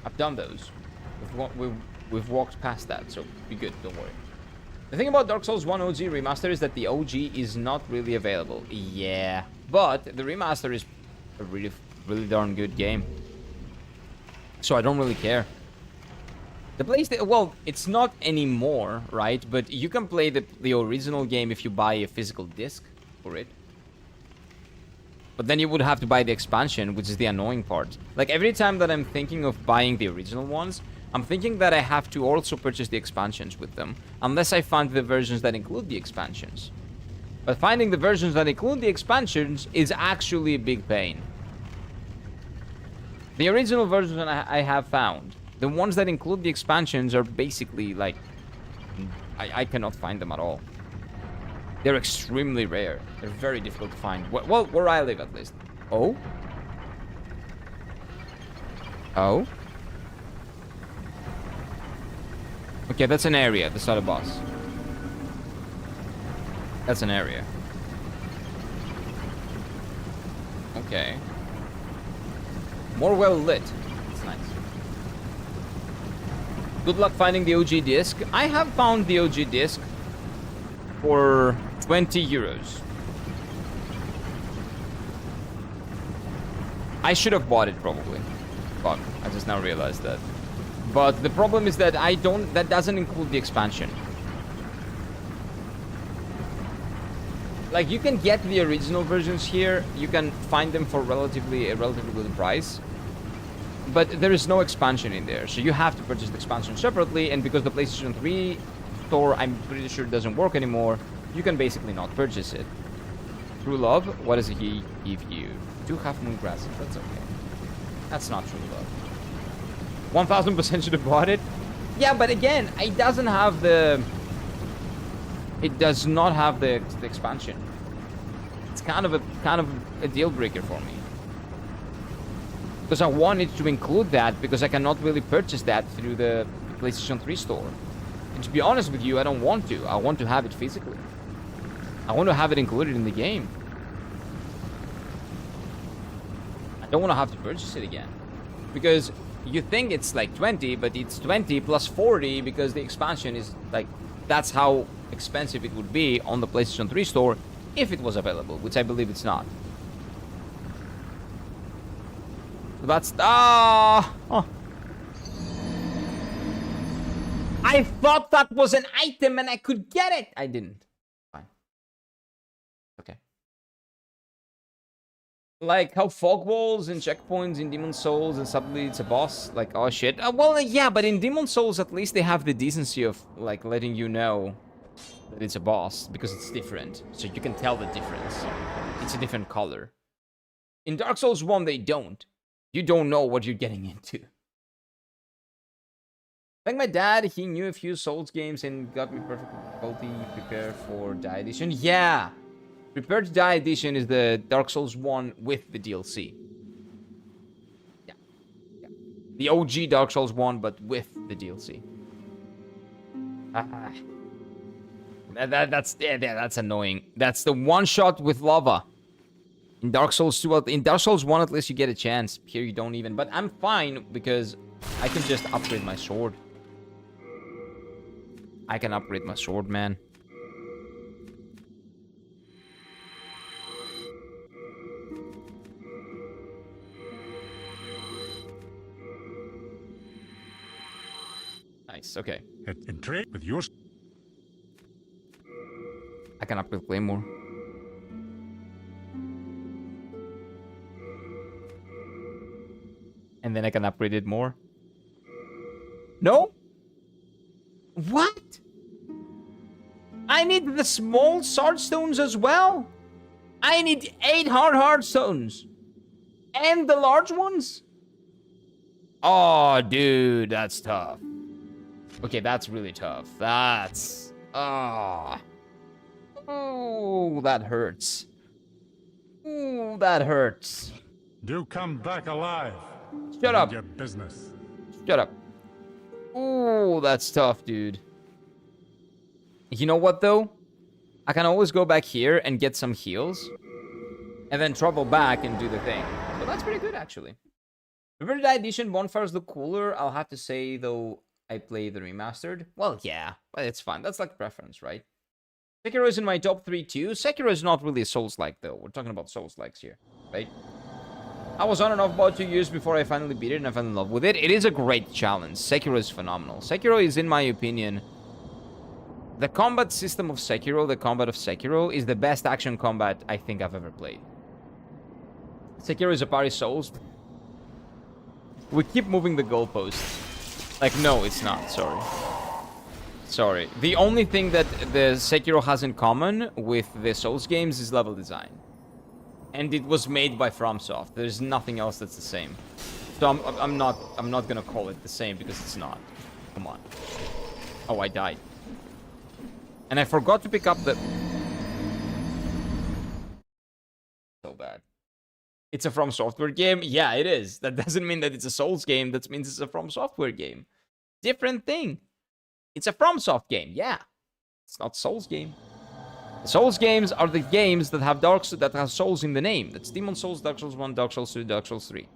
I've done those. We've walked past that, so be good, don't worry. The thing about Dark Souls 1 OG Remaster is that the OG is not really available. Yeah, but the remaster is a really darn good game. So I don't really care. The PlayStation, well, it's not anymore, right? But you can play the original game if you buy a physical disc for it. But then you would have to buy the expansion, which is the annoying part. Like, every time that I'm thinking of buying the original ones, I'm thinking that I have to also purchase the expansions with them, unless I find the versions that include the expansions. But finding the versions that include the expansions is actually a big pain. The original versions I have found, the ones that include the expansions are basically like... I cannot find them at all. They're extremely rare. They're very difficult to find. Well, where I live at least. Oh? Oh? Okay, that's an area. That's not a boss. That's an area. Okay. More well lit. That's nice. Good luck finding the OG disc. I have found the OG disc for 20 euros. I should have bought it probably. Fuck, I just now realized that. But the problem is that that doesn't include the expansion. Like, you can get the original versions here. You can find them for a relatively good price. But there is no expansion in there. So you have to purchase the expansion separately. And because the PlayStation 3 store, I'm pretty sure, doesn't work anymore, you can basically not purchase it. True love? What does he give you? 2 half moon grasses. That's okay. That's not true love. 1000% should have bought it. Yeah, but again, it doesn't have the... It does not have the expansion. It's kind of a deal breaker for me. Because I wanted to include that because I cannot really purchase that through the PlayStation 3 store. And to be honest with you, I don't want to. I want to have it physically. I want to have it included in the game. I don't want to have to purchase it again. Because you think it's like 20, but it's 20 plus 40 because the expansion is like... That's how expensive it would be on the PlayStation 3 store if it was available, which I believe it's not. So that's... Oh. I thought that was an item and I could get it! I didn't. Fine. Okay. Like how fog walls and checkpoints in Demon Souls and suddenly it's a boss. Like, oh shit. Well, yeah, but in Demon Souls at least they have the decency of like letting you know that it's a boss because it's different. So you can tell the difference. It's a different color. In Dark Souls 1 they don't. You don't know what you're getting into. Like my dad, he knew a few Souls games and got me perfect difficulty prepared for Die Edition. Yeah! Prepared to Die Edition is the Dark Souls 1 with the DLC. Yeah. The OG Dark Souls 1, but with the DLC. That's annoying. That's the one shot with lava. In Dark Souls 2, in Dark Souls 1 at least you get a chance. Here you don't even. But I'm fine because I can just upgrade my sword. I can upgrade my sword, man. Nice, okay. In trade with your... I can upgrade Claymore. And then I can upgrade it more. No? What? I need the small sword stones as well? I need 8 hard stones. And the large ones? Oh, dude, that's tough. Okay, that's really tough. That's... Oh, that hurts. Ooh, that hurts. Do come back alive. Shut up. Your business. Shut up. Ooh, that's tough, dude. You know what, though? I can always go back here and get some heals. And then travel back and do the thing. So that's pretty good, actually. Prepared to Die Edition bonfires look cooler. I'll have to say, though, I play the remastered. Well, yeah, but it's fun. That's like preference, right? Sekiro is in my top 3 too. Sekiro is not really a Souls-like, though. We're talking about Souls-likes here, right? I was on and off about 2 years before I finally beat it and I fell in love with it. It is a great challenge. Sekiro is phenomenal. Sekiro is, in my opinion, the combat system of Sekiro, the combat of Sekiro, is the best action combat I think I've ever played. Sekiro is a party Souls. We keep moving the goalposts. Like, no, it's not. Sorry. Sorry. The only thing that the Sekiro has in common with the Souls games is level design. And it was made by FromSoft. There's nothing else that's the same. So I'm not gonna call it the same because it's not. Come on. Oh, I died. And I forgot to pick up the... So bad. It's a From Software game? Yeah, it is. That doesn't mean that it's a Souls game. That means it's a From Software game. Different thing. It's a FromSoft game, yeah. It's not Souls game. Souls games are the games that have that have souls in the name. That's Demon Souls, Dark Souls 1, Dark Souls 2, Dark Souls 3.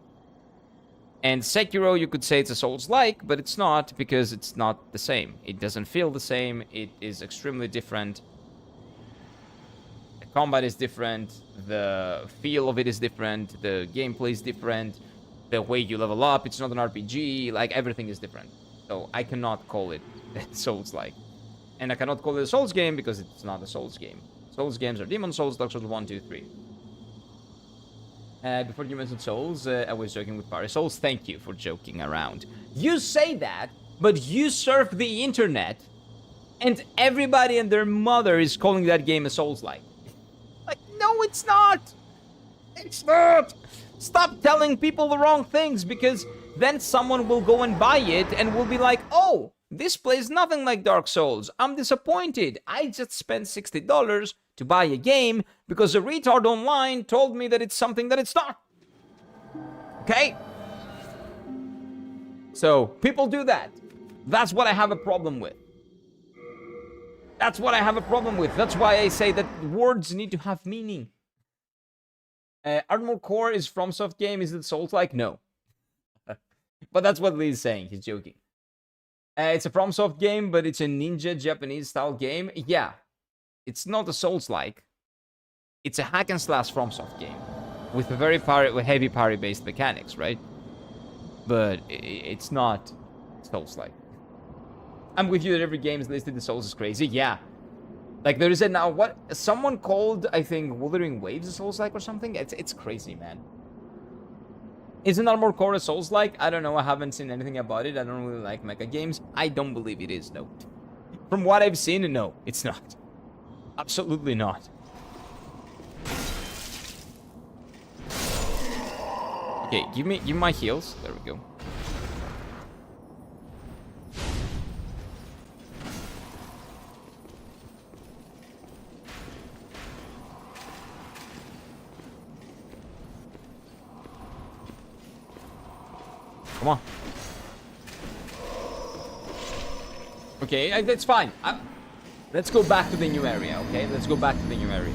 And Sekiro, you could say it's a Souls-like, but it's not, because it's not the same. It doesn't feel the same. It is extremely different. The combat is different. The feel of it is different. The gameplay is different. The way you level up, it's not an RPG. Like, everything is different. So I cannot call it Souls-like. And I cannot call it a Souls game because it's not a Souls game. Souls games are Demon Souls, Dark Souls 1, 2, 3. Before you mentioned Souls, I was joking with Parry. Souls, thank you for joking around. You say that, but you surf the internet, and everybody and their mother is calling that game a Souls-like. Like, no, it's not! It's not! Stop telling people the wrong things, because then someone will go and buy it and will be like, oh, this plays nothing like Dark Souls. I'm disappointed. I just spent $60 to buy a game because a retard online told me that it's something that it's not. Okay? So, people do that. That's what I have a problem with. That's what I have a problem with. That's why I say that words need to have meaning. Armored Core is FromSoft game. Is it Souls-like? No. But that's what Lee's saying. He's joking. It's a FromSoft game, but it's a ninja Japanese-style game. Yeah. It's not a Souls-like. It's a hack-and-slash FromSoft game. With a very heavy parry-based mechanics, right? But it's not Souls-like. I'm with you that every game is listed as Souls is crazy. Yeah. Like, there is a now, what? Someone called, I think, Wuthering Waves a Souls-like or something? It's crazy, man. Isn't Armored Core a Souls-like? I don't know. I haven't seen anything about it. I don't really like mecha games. I don't believe it is, no. From what I've seen, no, it's not. Absolutely not. Okay, give me my heals. There we go. Come on. Okay, that's fine. Let's go back to the new area, okay? Let's go back to the new area.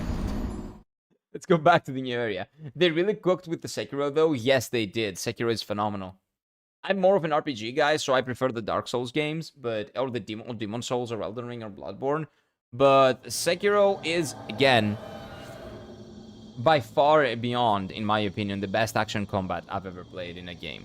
Let's go back to the new area. They really cooked with the Sekiro, though. Yes, they did. Sekiro is phenomenal. I'm more of an RPG guy, so I prefer the Dark Souls games, or the Demon Souls, or Elden Ring, or Bloodborne. But Sekiro is, again, by far and beyond, in my opinion, the best action combat I've ever played in a game.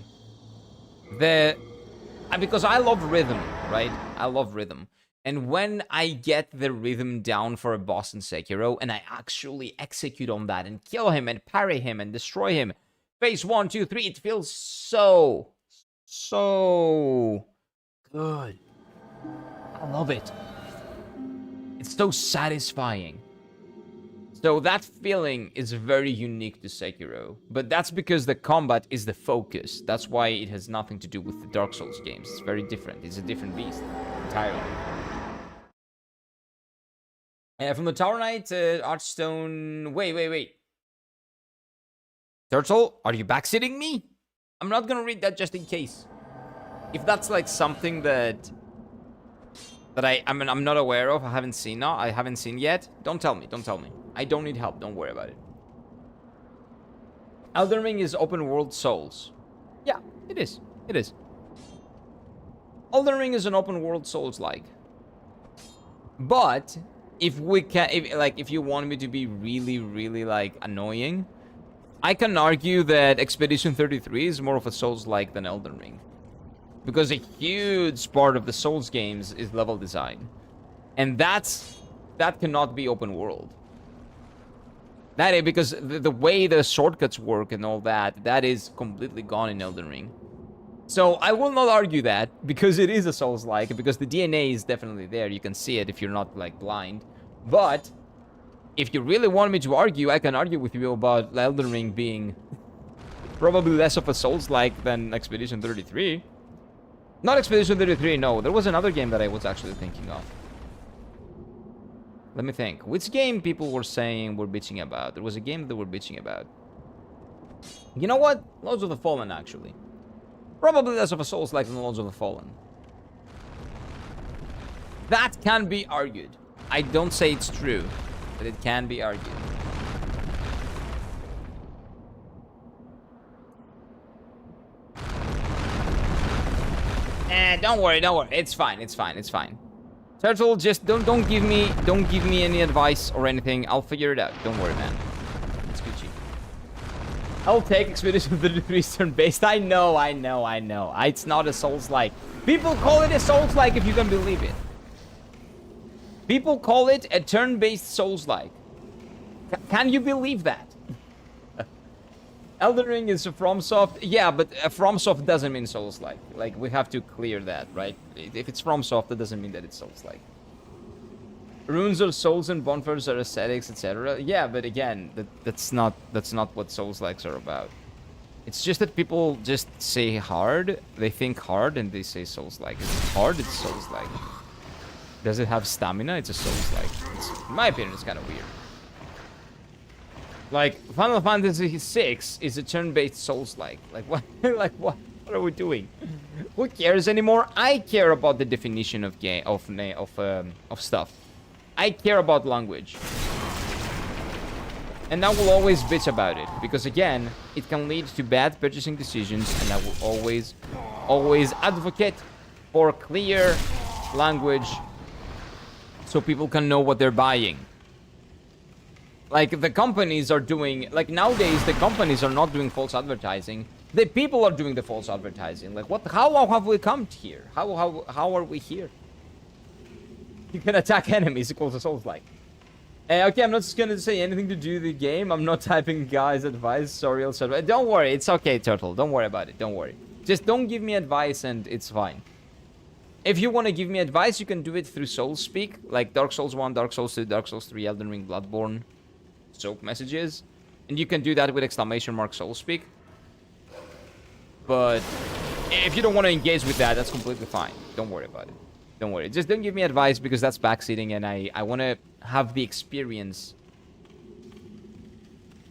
Because I love rhythm, right? I love rhythm. And when I get the rhythm down for a boss in Sekiro, and I actually execute on that, and kill him, and parry him, and destroy him, phase 1, 2, 3, it feels so good. I love it. It's so satisfying. So that feeling is very unique to Sekiro. But that's because the combat is the focus. That's why it has nothing to do with the Dark Souls games. It's very different. It's a different beast entirely. From the Tower Knight, Archstone... Wait. Turtle, are you backsitting me? I'm not gonna read that just in case. If that's like something that I'm not aware of, I haven't seen yet, don't tell me. I don't need help, don't worry about it. Elden Ring is open world Souls. Yeah, it is. Elden Ring is an open world Souls-like. But if you want me to be really like annoying, I can argue that Expedition 33 is more of a Souls-like than Elden Ring. Because a huge part of the Souls games is level design. And that cannot be open world. Because the way the shortcuts work and all that is completely gone in Elden Ring. So I will not argue that, because it is a Souls-like, because the DNA is definitely there. You can see it if you're not, like, blind. But if you really want me to argue, I can argue with you about Elden Ring being probably less of a Souls-like than Expedition 33. Not Expedition 33, no. There was another game that I was actually thinking of. Let me think. Which game people were saying were bitching about? There was a game they were bitching about. You know what? Lords of the Fallen, actually. Probably less of a Souls-like than Lords of the Fallen. That can be argued. I don't say it's true. but it can be argued. Don't worry, don't worry. It's fine, it's fine, it's fine. Turtle, just don't give me any advice or anything. I'll figure it out. Don't worry, man. It's Gucci. I'll take Expedition 33 turn-based. I know. It's not a Souls-like. People call it a Souls-like if you can believe it. People call it a turn-based Souls-like. Can you believe that? Elden Ring is a FromSoft. Yeah, but a FromSoft doesn't mean Souls-like. Like, we have to clear that, right? If it's FromSoft, that doesn't mean that it's Souls-like. Runes are souls and bonfires are aesthetics, etc. Yeah, but again, that's not what Souls-likes are about. It's just that people just say hard, they think hard, and they say Souls-like. It's hard, it's Souls-like. Does it have stamina? It's a Souls-like. In my opinion, it's kind of weird. Like, Final Fantasy VI is a turn-based Souls-like. Like, what? Like, what are we doing? Who cares anymore? I care about the definition of of stuff. I care about language. And I will always bitch about it. Because, again, it can lead to bad purchasing decisions. And I will always advocate for clear language so people can know what they're buying. Like, the companies are doing... Like, nowadays, the companies are not doing false advertising. The people are doing the false advertising. Like, what? How have we come here? How are we here? You can attack enemies equals a Souls-like. Okay, I'm not just gonna say anything to do the game. I'm not typing guys' advice. Sorry, also. Don't worry. It's okay, Turtle. Don't worry about it. Don't worry. Just don't give me advice and it's fine. If you want to give me advice, you can do it through Soulspeak. Like Dark Souls 1, Dark Souls 2, Dark Souls 3, Elden Ring, Bloodborne. Soap messages, and you can do that with !Soulspeak. But if you don't want to engage with that, that's completely fine. Don't worry about it. Don't worry. Just don't give me advice because that's backseating, and I want to have the experience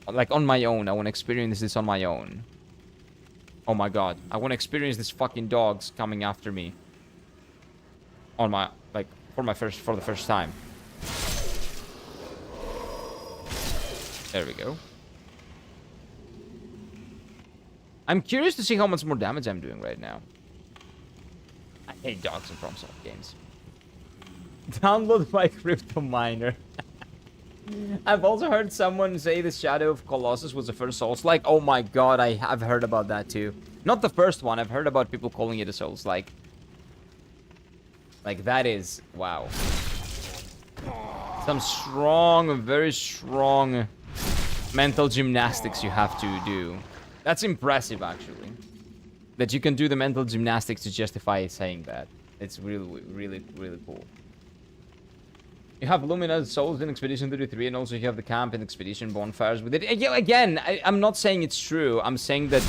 like on my own. I want to experience this on my own. Oh my god. I want to experience these fucking dogs coming after me on my for the first time. There we go. I'm curious to see how much more damage I'm doing right now. I hate dogs in FromSoft games. Download my crypto miner. I've also heard someone say the Shadow of Colossus was the first Souls-like. Oh my god, I've heard about that too. Not the first one. I've heard about people calling it a Souls-like. Like, that is... Wow. Some strong, very strong... mental gymnastics you have to do. That's impressive, actually. That you can do the mental gymnastics to justify saying that. It's really, really, really cool. You have Lumina's Souls in Expedition 33, and also you have the camp and Expedition bonfires with it. Again, I'm not saying it's true. I'm saying that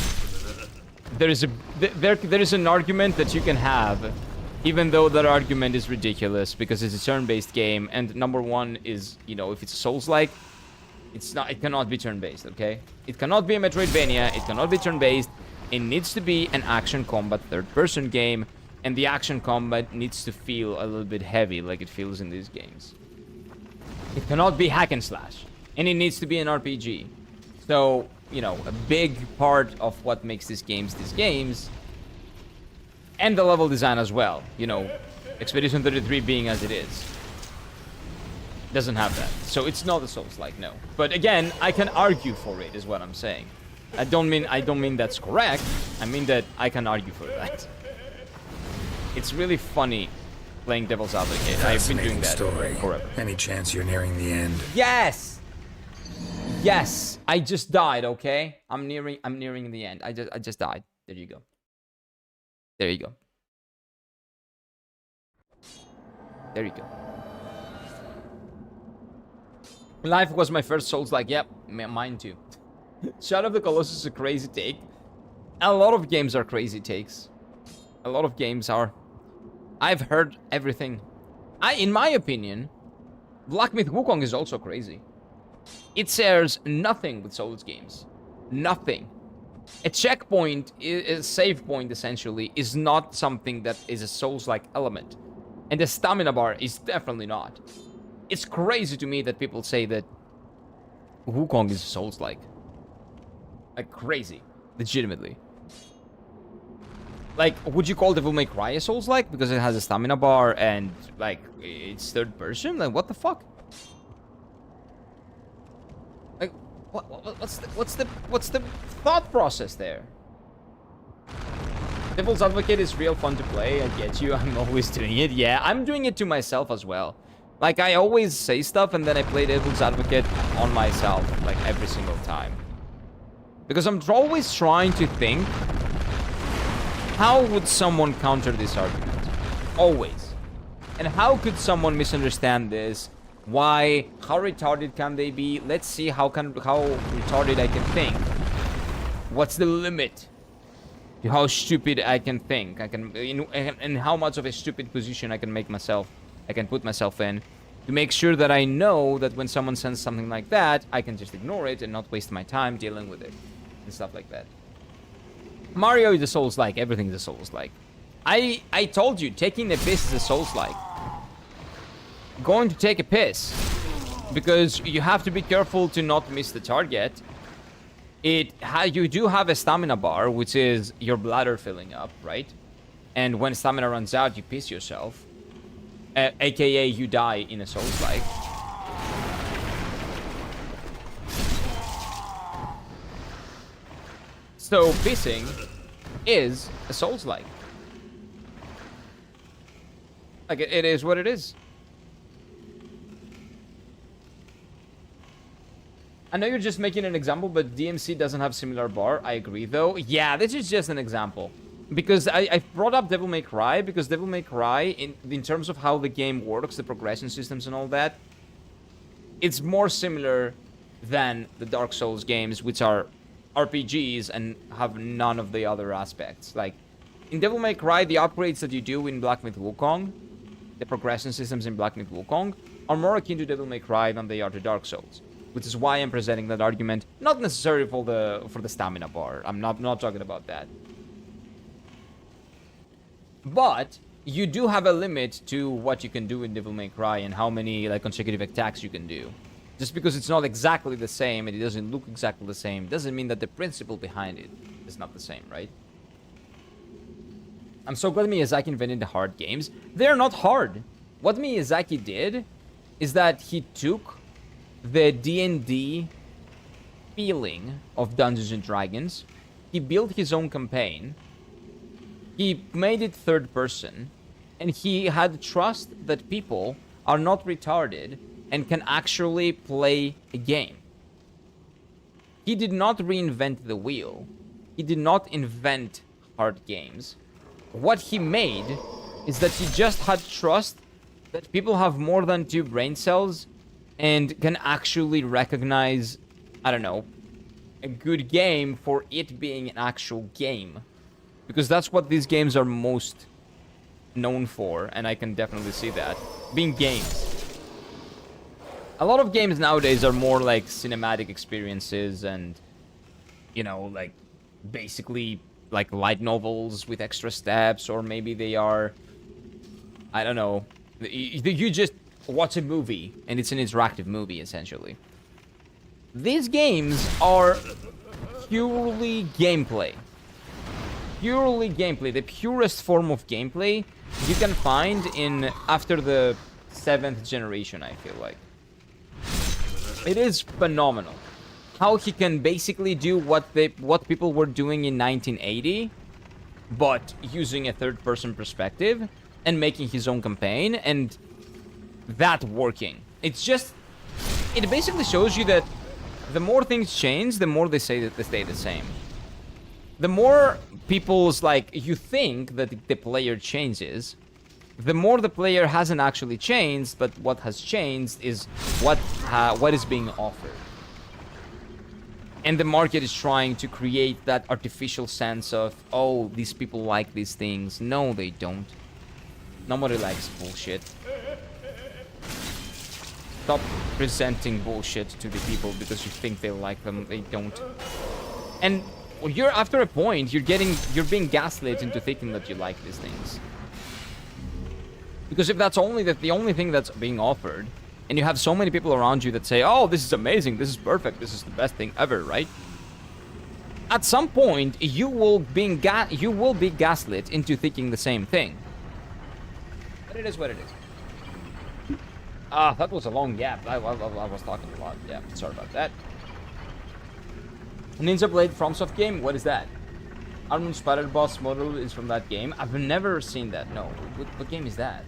there is an argument that you can have, even though that argument is ridiculous, because it's a turn-based game, and number one is, you know, if it's Souls-like, it cannot be turn-based, okay? It cannot be a Metroidvania, it cannot be turn-based. It needs to be an action combat third-person game, and the action combat needs to feel a little bit heavy, like it feels in these games. It cannot be hack and slash, and it needs to be an RPG. So, you know, a big part of what makes these games, and the level design as well, you know, Expedition 33 being as it is. Doesn't have that. So it's not a Souls-like, no. But again, I can argue for it, is what I'm saying. I don't mean that's correct. I mean that I can argue for that. It's really funny playing devil's advocate. I've been doing that forever. Any chance you're nearing the end? Yes! Yes! I just died, okay? I'm nearing the end. I just died. There you go. There you go. There you go. Life was my first Souls-like. Yep, mine too. Shadow of the Colossus is a crazy take. A lot of games are crazy takes. A lot of games are. I've heard everything. In my opinion, Black Myth Wukong is also crazy. It shares nothing with Souls games. Nothing. A checkpoint, a save point essentially, is not something that is a Souls-like element. And the stamina bar is definitely not. It's crazy to me that people say that Wukong is Souls-like. Like, crazy. Legitimately. Like, would you call Devil May Cry a Souls-like? Because it has a stamina bar and, like, it's third person? Like, what the fuck? Like, what's the thought process there? Devil's Advocate is real fun to play, I get you, I'm always doing it. Yeah, I'm doing it to myself as well. Like, I always say stuff and then I play Devil's Advocate on myself, like, every single time. Because I'm always trying to think, how would someone counter this argument? Always. And how could someone misunderstand this? Why? How retarded can they be? Let's see how retarded I can think. What's the limit to how stupid I can think? And how much of a stupid position I can make myself, I can put myself in, to make sure that I know that when someone sends something like that, I can just ignore it and not waste my time dealing with it and stuff like that. Mario is a Souls-like. Everything is a Souls-like. I told you, taking a piss is a Souls-like. Going to take a piss, because you have to be careful to not miss the target. You do have a stamina bar, which is your bladder filling up, right? And when stamina runs out, you piss yourself. AKA you die in a Souls-like. So pissing is a Souls-like. Like, it is what it is. I know you're just making an example, but DMC doesn't have similar bar. I agree, though. Yeah, this is just an example. Because I brought up Devil May Cry, because Devil May Cry, in terms of how the game works, the progression systems and all that, it's more similar than the Dark Souls games, which are RPGs and have none of the other aspects. Like, in Devil May Cry, the upgrades that you do in Black Myth Wukong, the progression systems in Black Myth Wukong, are more akin to Devil May Cry than they are to Dark Souls. Which is why I'm presenting that argument, not necessarily for the stamina bar. I'm not talking about that. But you do have a limit to what you can do in Devil May Cry and how many like consecutive attacks you can do. Just because it's not exactly the same and it doesn't look exactly the same doesn't mean that the principle behind it is not the same, right? I'm so glad Miyazaki invented the hard games. They're not hard. What Miyazaki did is that he took the D&D feeling of Dungeons and Dragons. He built his own campaign. He made it third person. And he had trust that people are not retarded and can actually play a game. He did not reinvent the wheel. He did not invent hard games. What he made is that he just had trust that people have more than 2 brain cells and can actually recognize, I don't know, a good game for it being an actual game. Because that's what these games are most known for, and I can definitely see that. Being games. A lot of games nowadays are more like cinematic experiences and, you know, like, basically, like, light novels with extra steps, or maybe they are, I don't know, you just watch a movie, and it's an interactive movie, essentially. These games are purely gameplay. Purely gameplay. The purest form of gameplay you can find in after the 7th generation, I feel like. It is phenomenal. How he can basically do what people were doing in 1980, but using a third-person perspective, and making his own campaign, and that working. It's just, it basically shows you that the more things change, the more they say that they stay the same. The more people's, like, you think that the player changes, the more the player hasn't actually changed, but what has changed is what is being offered. And the market is trying to create that artificial sense of, oh, these people like these things. No, they don't. Nobody likes bullshit. Stop presenting bullshit to the people because you think they like them. They don't. And you're, after a point, you're being gaslit into thinking that you like these things. Because if that's the only thing that's being offered, and you have so many people around you that say, oh, this is amazing, this is perfect, this is the best thing ever, right? At some point, you will be gaslit into thinking the same thing. But it is what it is. Ah, that was a long gap. I was talking a lot. Yeah, sorry about that. Ninja Blade FromSoft game? What is that? Armor Spider Boss model is from that game. I've never seen that. No. What game is that?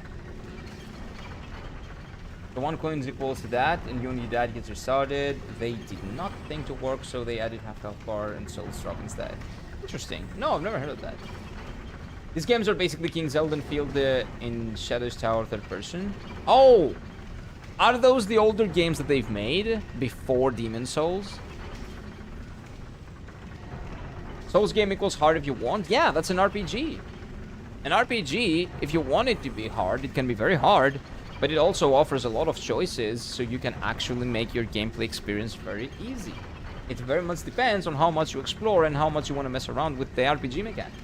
The 1 coin is equals to that, and you only dad gets restarted. They did not think to work, so they added half health bar and soul drop instead. Interesting. No, I've never heard of that. These games are basically King's Elden Field in Shadow's Tower third person. Oh! Are those the older games that they've made before Demon Souls? Souls game equals hard if you want? Yeah, that's an RPG. An RPG, if you want it to be hard, it can be very hard. But it also offers a lot of choices, so you can actually make your gameplay experience very easy. It very much depends on how much you explore and how much you want to mess around with the RPG mechanics.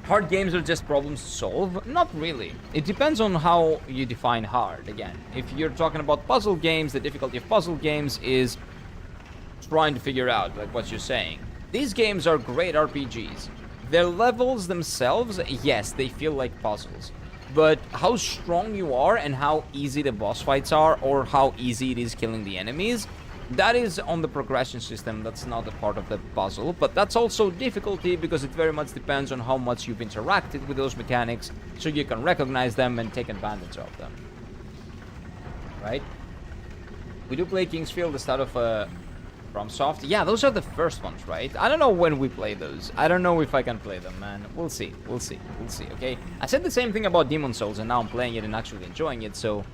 Hard games are just problems to solve? Not really. It depends on how you define hard, again. If you're talking about puzzle games, the difficulty of puzzle games is trying to figure out, like what you're saying. These games are great RPGs. Their levels themselves, yes, they feel like puzzles. But how strong you are and how easy the boss fights are, or how easy it is killing the enemies, that is on the progression system. That's not a part of the puzzle, but that's also difficulty because it very much depends on how much you've interacted with those mechanics, so you can recognize them and take advantage of them. Right? We do play Kingsfield, the start of FromSoft. Yeah, those are the first ones, right? I don't know when we play those. I don't know if I can play them, man. We'll see. We'll see. We'll see, okay? I said the same thing about Demon Souls, and now I'm playing it and actually enjoying it, so...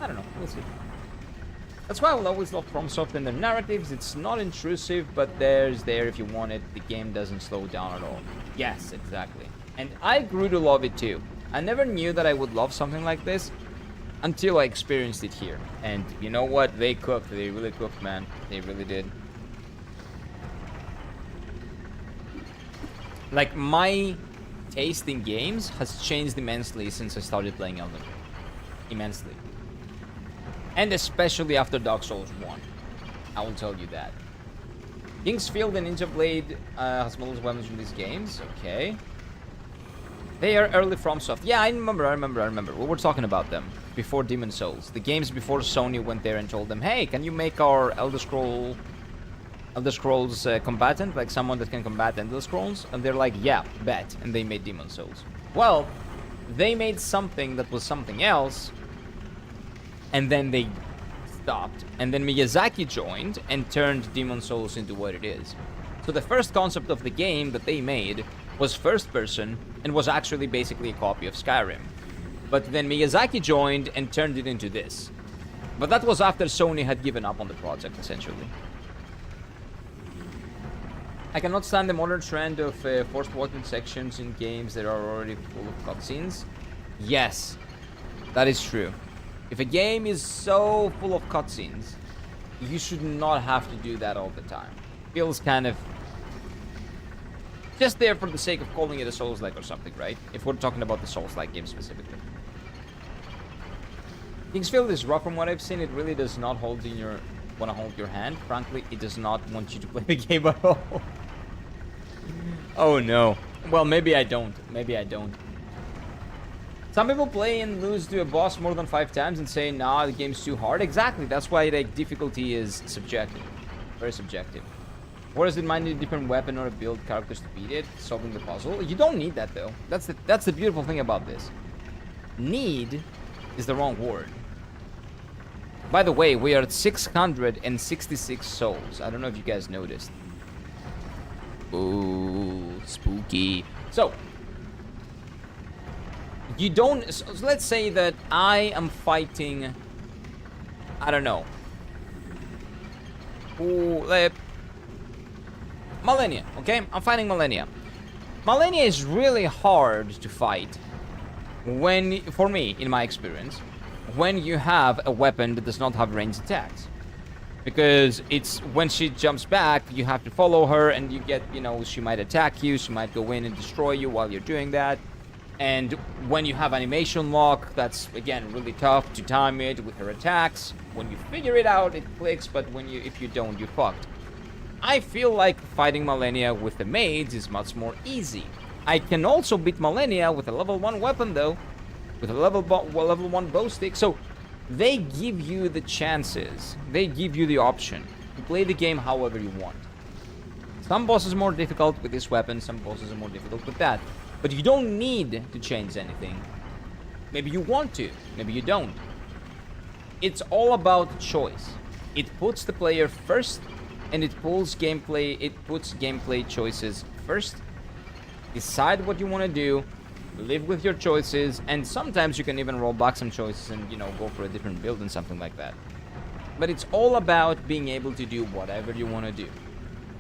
I don't know. We'll see. That's why I will always love FromSoft and their narratives. It's not intrusive, but there's there if you want it. The game doesn't slow down at all. Yes, exactly. And I grew to love it, too. I never knew that I would love something like this until I experienced it here. And you know what? They cooked. They really cooked, man. They really did. Like, my taste in games has changed immensely since I started playing Elden Ring. Immensely. And especially after Dark Souls 1. I will tell you that. Kingsfield and Ninja Blade has multiple weapons from these games. Okay. They are early FromSoft. Yeah, I remember. We were talking about them before Demon Souls. The games before Sony went there and told them, hey, can you make our Elder Scrolls combatant, like someone that can combat Elder Scrolls? And they're like, yeah, bet. And they made Demon Souls. Well, they made something that was something else, and then they stopped. And then Miyazaki joined and turned Demon Souls into what it is. So the first concept of the game that they made was first person and was actually basically a copy of Skyrim. But then Miyazaki joined and turned it into this. But that was after Sony had given up on the project, essentially. I cannot stand the modern trend of forced walking sections in games that are already full of cutscenes. Yes, that is true. If a game is so full of cutscenes, you should not have to do that all the time. Feels kind of just there for the sake of calling it a Souls-like or something, right? If we're talking about the Souls-like game specifically. Kingsfield is rough from what I've seen. It really does not hold your hand. Frankly, it does not want you to play the game at all. Oh no. Well, maybe I don't. Some people play and lose to a boss more than 5 times and say, nah, the game's too hard. Exactly. That's why like difficulty is subjective. Very subjective. Or does it mind a different weapon or a build characters to beat it? Solving the puzzle? You don't need that though. That's the beautiful thing about this. Need is the wrong word. By the way, we are at 666 souls. I don't know if you guys noticed. Ooh, spooky. So, you don't... So let's say that I am fighting... I don't know. Ooh, Malenia, okay? I'm fighting Malenia. Malenia is really hard to fight when, for me, in my experience, when you have a weapon that does not have ranged attacks. Because it's when she jumps back, you have to follow her and you get, you know, she might attack you, she might go in and destroy you while you're doing that. And when you have animation lock, that's again really tough to time it with her attacks. When you figure it out, it clicks, but if you don't, you're fucked. I feel like fighting Malenia with the maids is much more easy. I can also beat Malenia with a level 1 weapon though, with a level 1 bow stick. So they give you the chances, they give you the option to play the game however you want. Some bosses are more difficult with this weapon, some bosses are more difficult with that. But you don't need to change anything. Maybe you want to, maybe you don't. It's all about choice. It puts the player first, and it puts gameplay choices first. Decide what you want to do, live with your choices, and sometimes you can even roll back some choices and, you know, go for a different build and something like that. But it's all about being able to do whatever you want to do.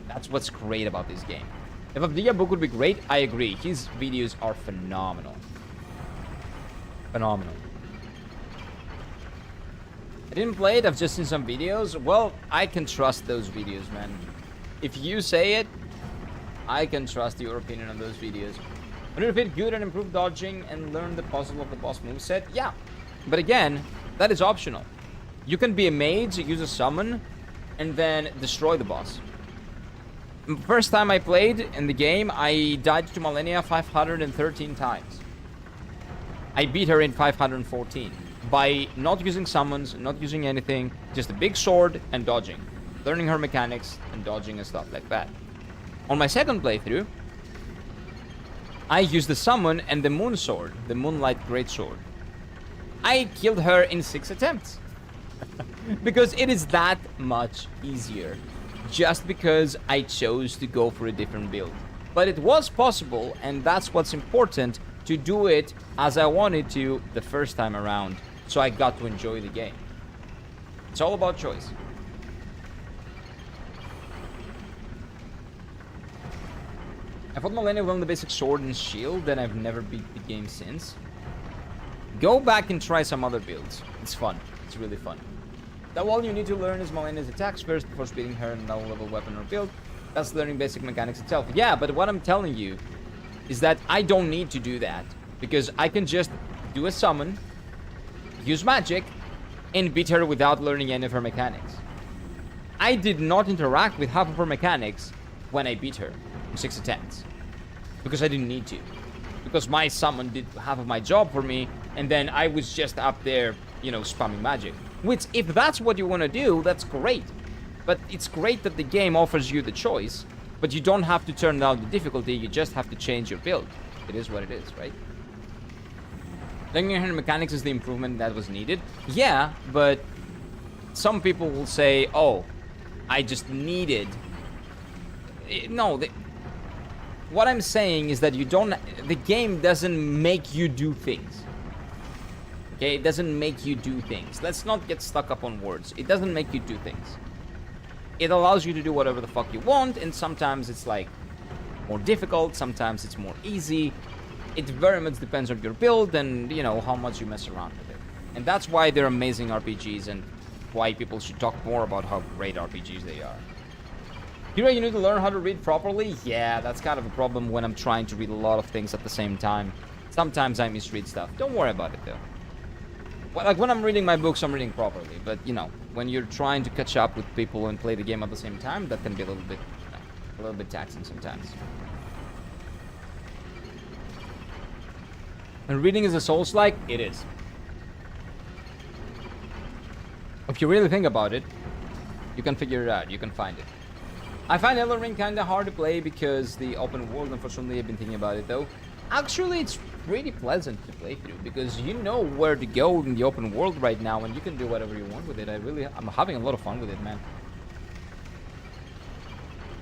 That's what's great about this game. If Abdiya book would be great, I agree. His videos are phenomenal. Phenomenal. I didn't play it, I've just seen some videos. Well, I can trust those videos, man. If you say it, I can trust your opinion on those videos. Would it fit good and improve dodging and learn the puzzle of the boss moveset? Yeah. But again, that is optional. You can be a mage, use a summon, and then destroy the boss. First time I played in the game, I died to Malenia 513 times. I beat her in 514 by not using summons, not using anything, just a big sword and dodging. Learning her mechanics and dodging and stuff like that. On my second playthrough, I used the summon and the moon sword, the moonlight greatsword. I killed her in 6 attempts. Because it is that much easier. Just because I chose to go for a different build. But it was possible, and that's what's important, to do it as I wanted to the first time around, so I got to enjoy the game. It's all about choice. I fought Malenia with only the basic sword and shield, and I've never beat the game since. Go back and try some other builds. It's fun. It's really fun. That all you need to learn is Malenia's attacks first before speeding her in no level weapon or build. That's learning basic mechanics itself. Yeah, but what I'm telling you is that I don't need to do that. Because I can just do a summon, use magic, and beat her without learning any of her mechanics. I did not interact with half of her mechanics when I beat her in 6 attempts. Because I didn't need to. Because my summon did half of my job for me, and then I was just up there, you know, spamming magic. Which, if that's what you want to do, that's great. But it's great that the game offers you the choice, but you don't have to turn down the difficulty, you just have to change your build. It is what it is, right? Learning her mechanics is the improvement that was needed. Yeah, but some people will say, oh, I just needed... No, what I'm saying is that you don't... The game doesn't make you do things. Okay, it doesn't make you do things. Let's not get stuck up on words. It doesn't make you do things. It allows you to do whatever the fuck you want, and sometimes it's like more difficult, sometimes it's more easy. It very much depends on your build and, you know, how much you mess around with it. And that's why they're amazing RPGs and why people should talk more about how great RPGs they are. Kira, you need to learn how to read properly? Yeah, that's kind of a problem when I'm trying to read a lot of things at the same time. Sometimes I misread stuff. Don't worry about it though. Well, like when I'm reading my books, I'm reading properly. But, you know, when you're trying to catch up with people and play the game at the same time, that can be a little bit taxing sometimes. And reading is a soulslike? It is. If you really think about it, you can figure it out. You can find it. I find Elden Ring kinda hard to play because the open world, unfortunately, I've been thinking about it though. Actually, it's pretty pleasant to play through because you know where to go in the open world right now and you can do whatever you want with it. I'm having a lot of fun with it, man.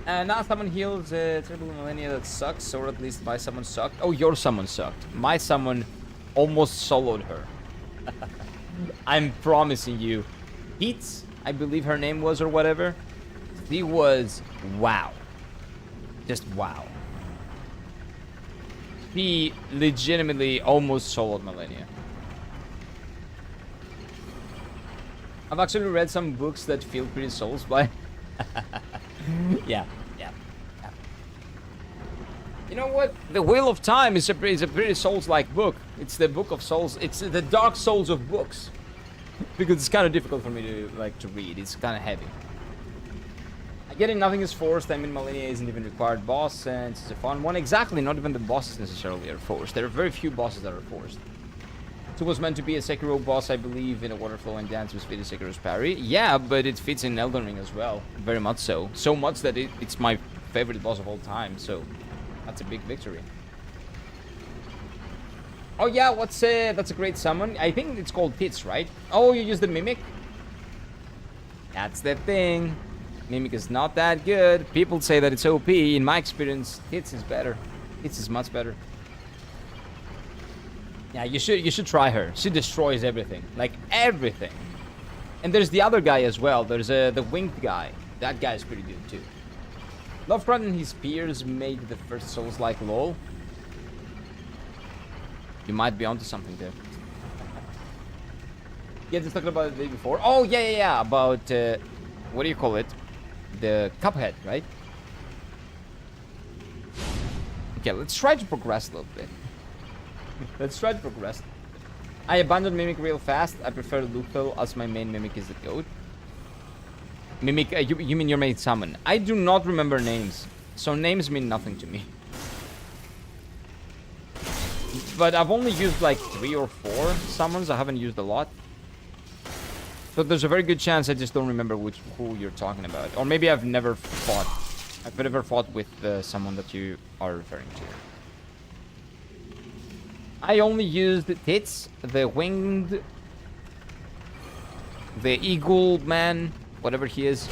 And now someone heals terrible Malenia that sucks, or at least my summon sucked. Oh, your summon sucked. My summon almost soloed her. I'm promising you. Heats, I believe her name was, or whatever. She was wow. Just wow. He legitimately almost soloed Malenia. I've actually read some books that feel pretty Souls-like. Yeah. You know what? The Wheel of Time is a pretty Souls-like book. It's the book of Souls. It's the Dark Souls of books. Because it's kind of difficult for me to read. It's kind of heavy. I get it, nothing is forced. I mean, Millennia isn't even required boss, and it's a fun one. Exactly, not even the bosses necessarily are forced. There are very few bosses that are forced. It was meant to be a Sekiro boss, I believe, in a waterflow and dance with Vita Sekiro's parry. Yeah, but it fits in Elden Ring as well. Very much so. So much that it's my favorite boss of all time, so that's a big victory. Oh yeah, that's a great summon. I think it's called Tits, right? Oh, you use the Mimic? That's the thing. Mimic is not that good. People say that it's OP. In my experience, Tits is better. Tits is much better. Yeah, you should try her. She destroys everything. Like, everything. And there's the other guy as well. There's the winged guy. That guy is pretty good too. Lovecraft and his peers made the first Souls-like lol. You might be onto something there. Yeah, just talking about it the day before. Oh, yeah. About, what do you call it? The Cuphead, right? Okay, let's try to progress a little bit. Let's try to progress. I abandoned Mimic real fast. I prefer Lupel as my main Mimic is the goat. Mimic, you mean your main summon? I do not remember names. So names mean nothing to me. But I've only used like 3 or 4 summons. I haven't used a lot. So there's a very good chance I just don't remember who you're talking about. Or maybe I've never fought. I've never fought with someone that you are referring to. I only used the Tits, the Winged, the Eagle Man, whatever he is.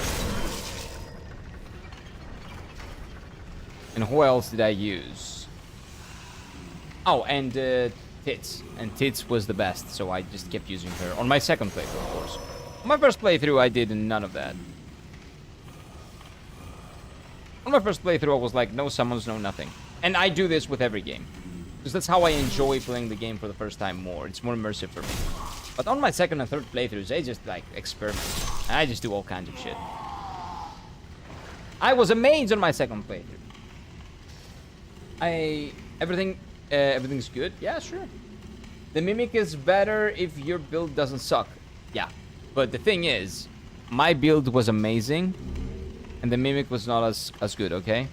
And who else did I use? Oh, and Tits. And Tits was the best, so I just kept using her. On my second playthrough, of course. On my first playthrough, I did none of that. On my first playthrough, I was like, no summons, no nothing. And I do this with every game. Because that's how I enjoy playing the game for the first time more. It's more immersive for me. But on my second and third playthroughs, I just like experiment. And I just do all kinds of shit. I was a mage on my second playthrough. Everything's good? Yeah, sure. The Mimic is better if your build doesn't suck. Yeah. But the thing is, my build was amazing. And the Mimic was not as good, okay?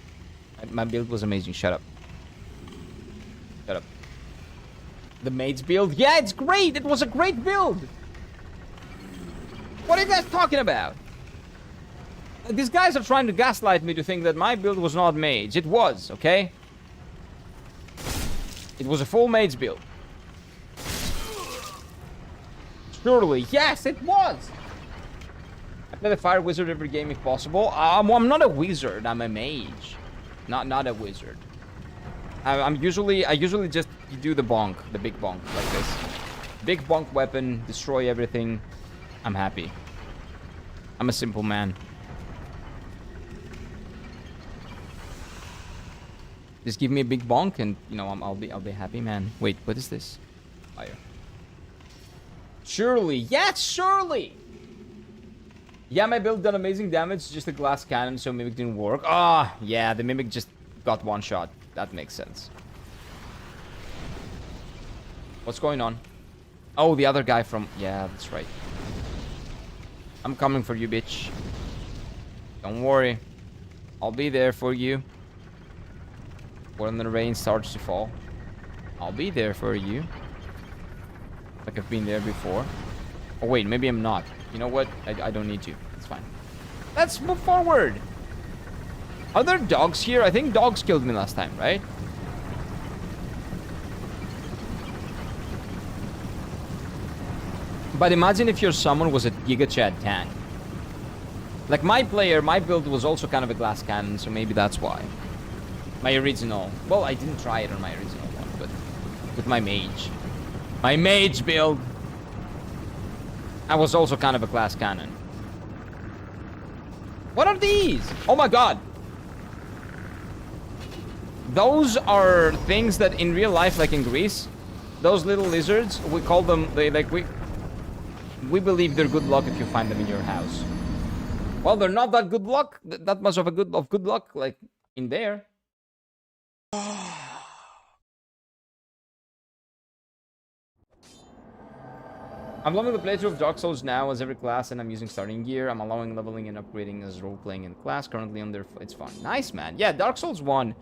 My build was amazing. Shut up. Shut up. The maid's build? Yeah, it's great! It was a great build! What are you guys talking about? These guys are trying to gaslight me to think that my build was not mage. It was, okay? It was a full mage build. Surely, yes, it was! I play the fire wizard every game if possible. I'm not a wizard, I'm a mage. Not a wizard. I usually just do the bonk, the big bonk, like this. Big bonk weapon, destroy everything. I'm happy. I'm a simple man. Just give me a big bonk, and you know I'll be happy, man. Wait, what is this? Fire. Surely, yes, surely. Yeah, my build done amazing damage. Just a glass cannon, so Mimic didn't work. Ah, yeah, the Mimic just got one shot. That makes sense. What's going on? Oh, the other guy from... Yeah, that's right. I'm coming for you, bitch. Don't worry. I'll be there for you. When the rain starts to fall. I'll be there for you. Like I've been there before. Oh, wait, maybe I'm not. You know what? I don't need to. It's fine. Let's move forward. Are there dogs here? I think dogs killed me last time, right? But imagine if your summon was a Giga Chad tank. Like my build was also kind of a glass cannon, so maybe that's why. My original. Well, I didn't try it on my original one, but with my mage. My mage build. I was also kind of a glass cannon. What are these? Oh my god. Those are things that in real life, like in Greece, those little lizards, we call them, we believe they're good luck if you find them in your house. Well, they're not that good luck, that much of good luck, like in there. I'm loving the playthrough of Dark Souls now as every class, and I'm using starting gear. I'm allowing leveling and upgrading as role-playing in class. Currently on there, it's fun. Nice, man. Yeah, Dark Souls 1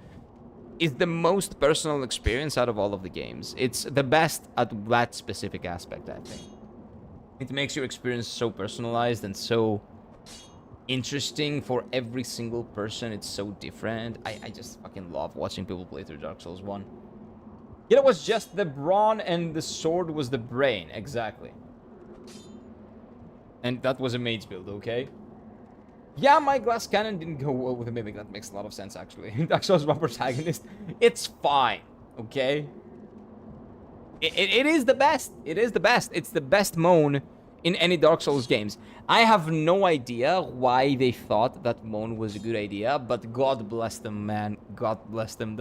is the most personal experience out of all of the games. It's the best at that specific aspect, I think. It makes your experience so personalized and so interesting for every single person. It's so different. I just fucking love watching people play through Dark Souls 1. Yeah, it was just the brawn and the sword was the brain. Exactly. And that was a mage build, okay? Yeah, my glass cannon didn't go well with the mimic. That makes a lot of sense, actually. Dark Souls 1 protagonist. It's fine, okay? It is the best. It is the best. It's the best moan in any Dark Souls games. I have no idea why they thought that moan was a good idea, but God bless them, man. God bless them.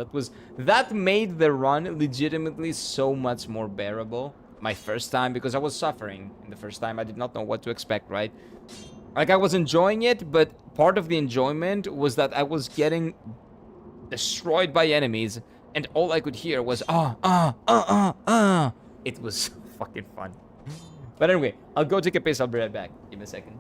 That made the run legitimately so much more bearable. My first time, because I was suffering in the first time. I did not know what to expect, right? Like, I was enjoying it, but part of the enjoyment was that I was getting destroyed by enemies, and all I could hear was, It was fucking fun. But anyway, I'll go take a piss. I'll be right back. Give me a second.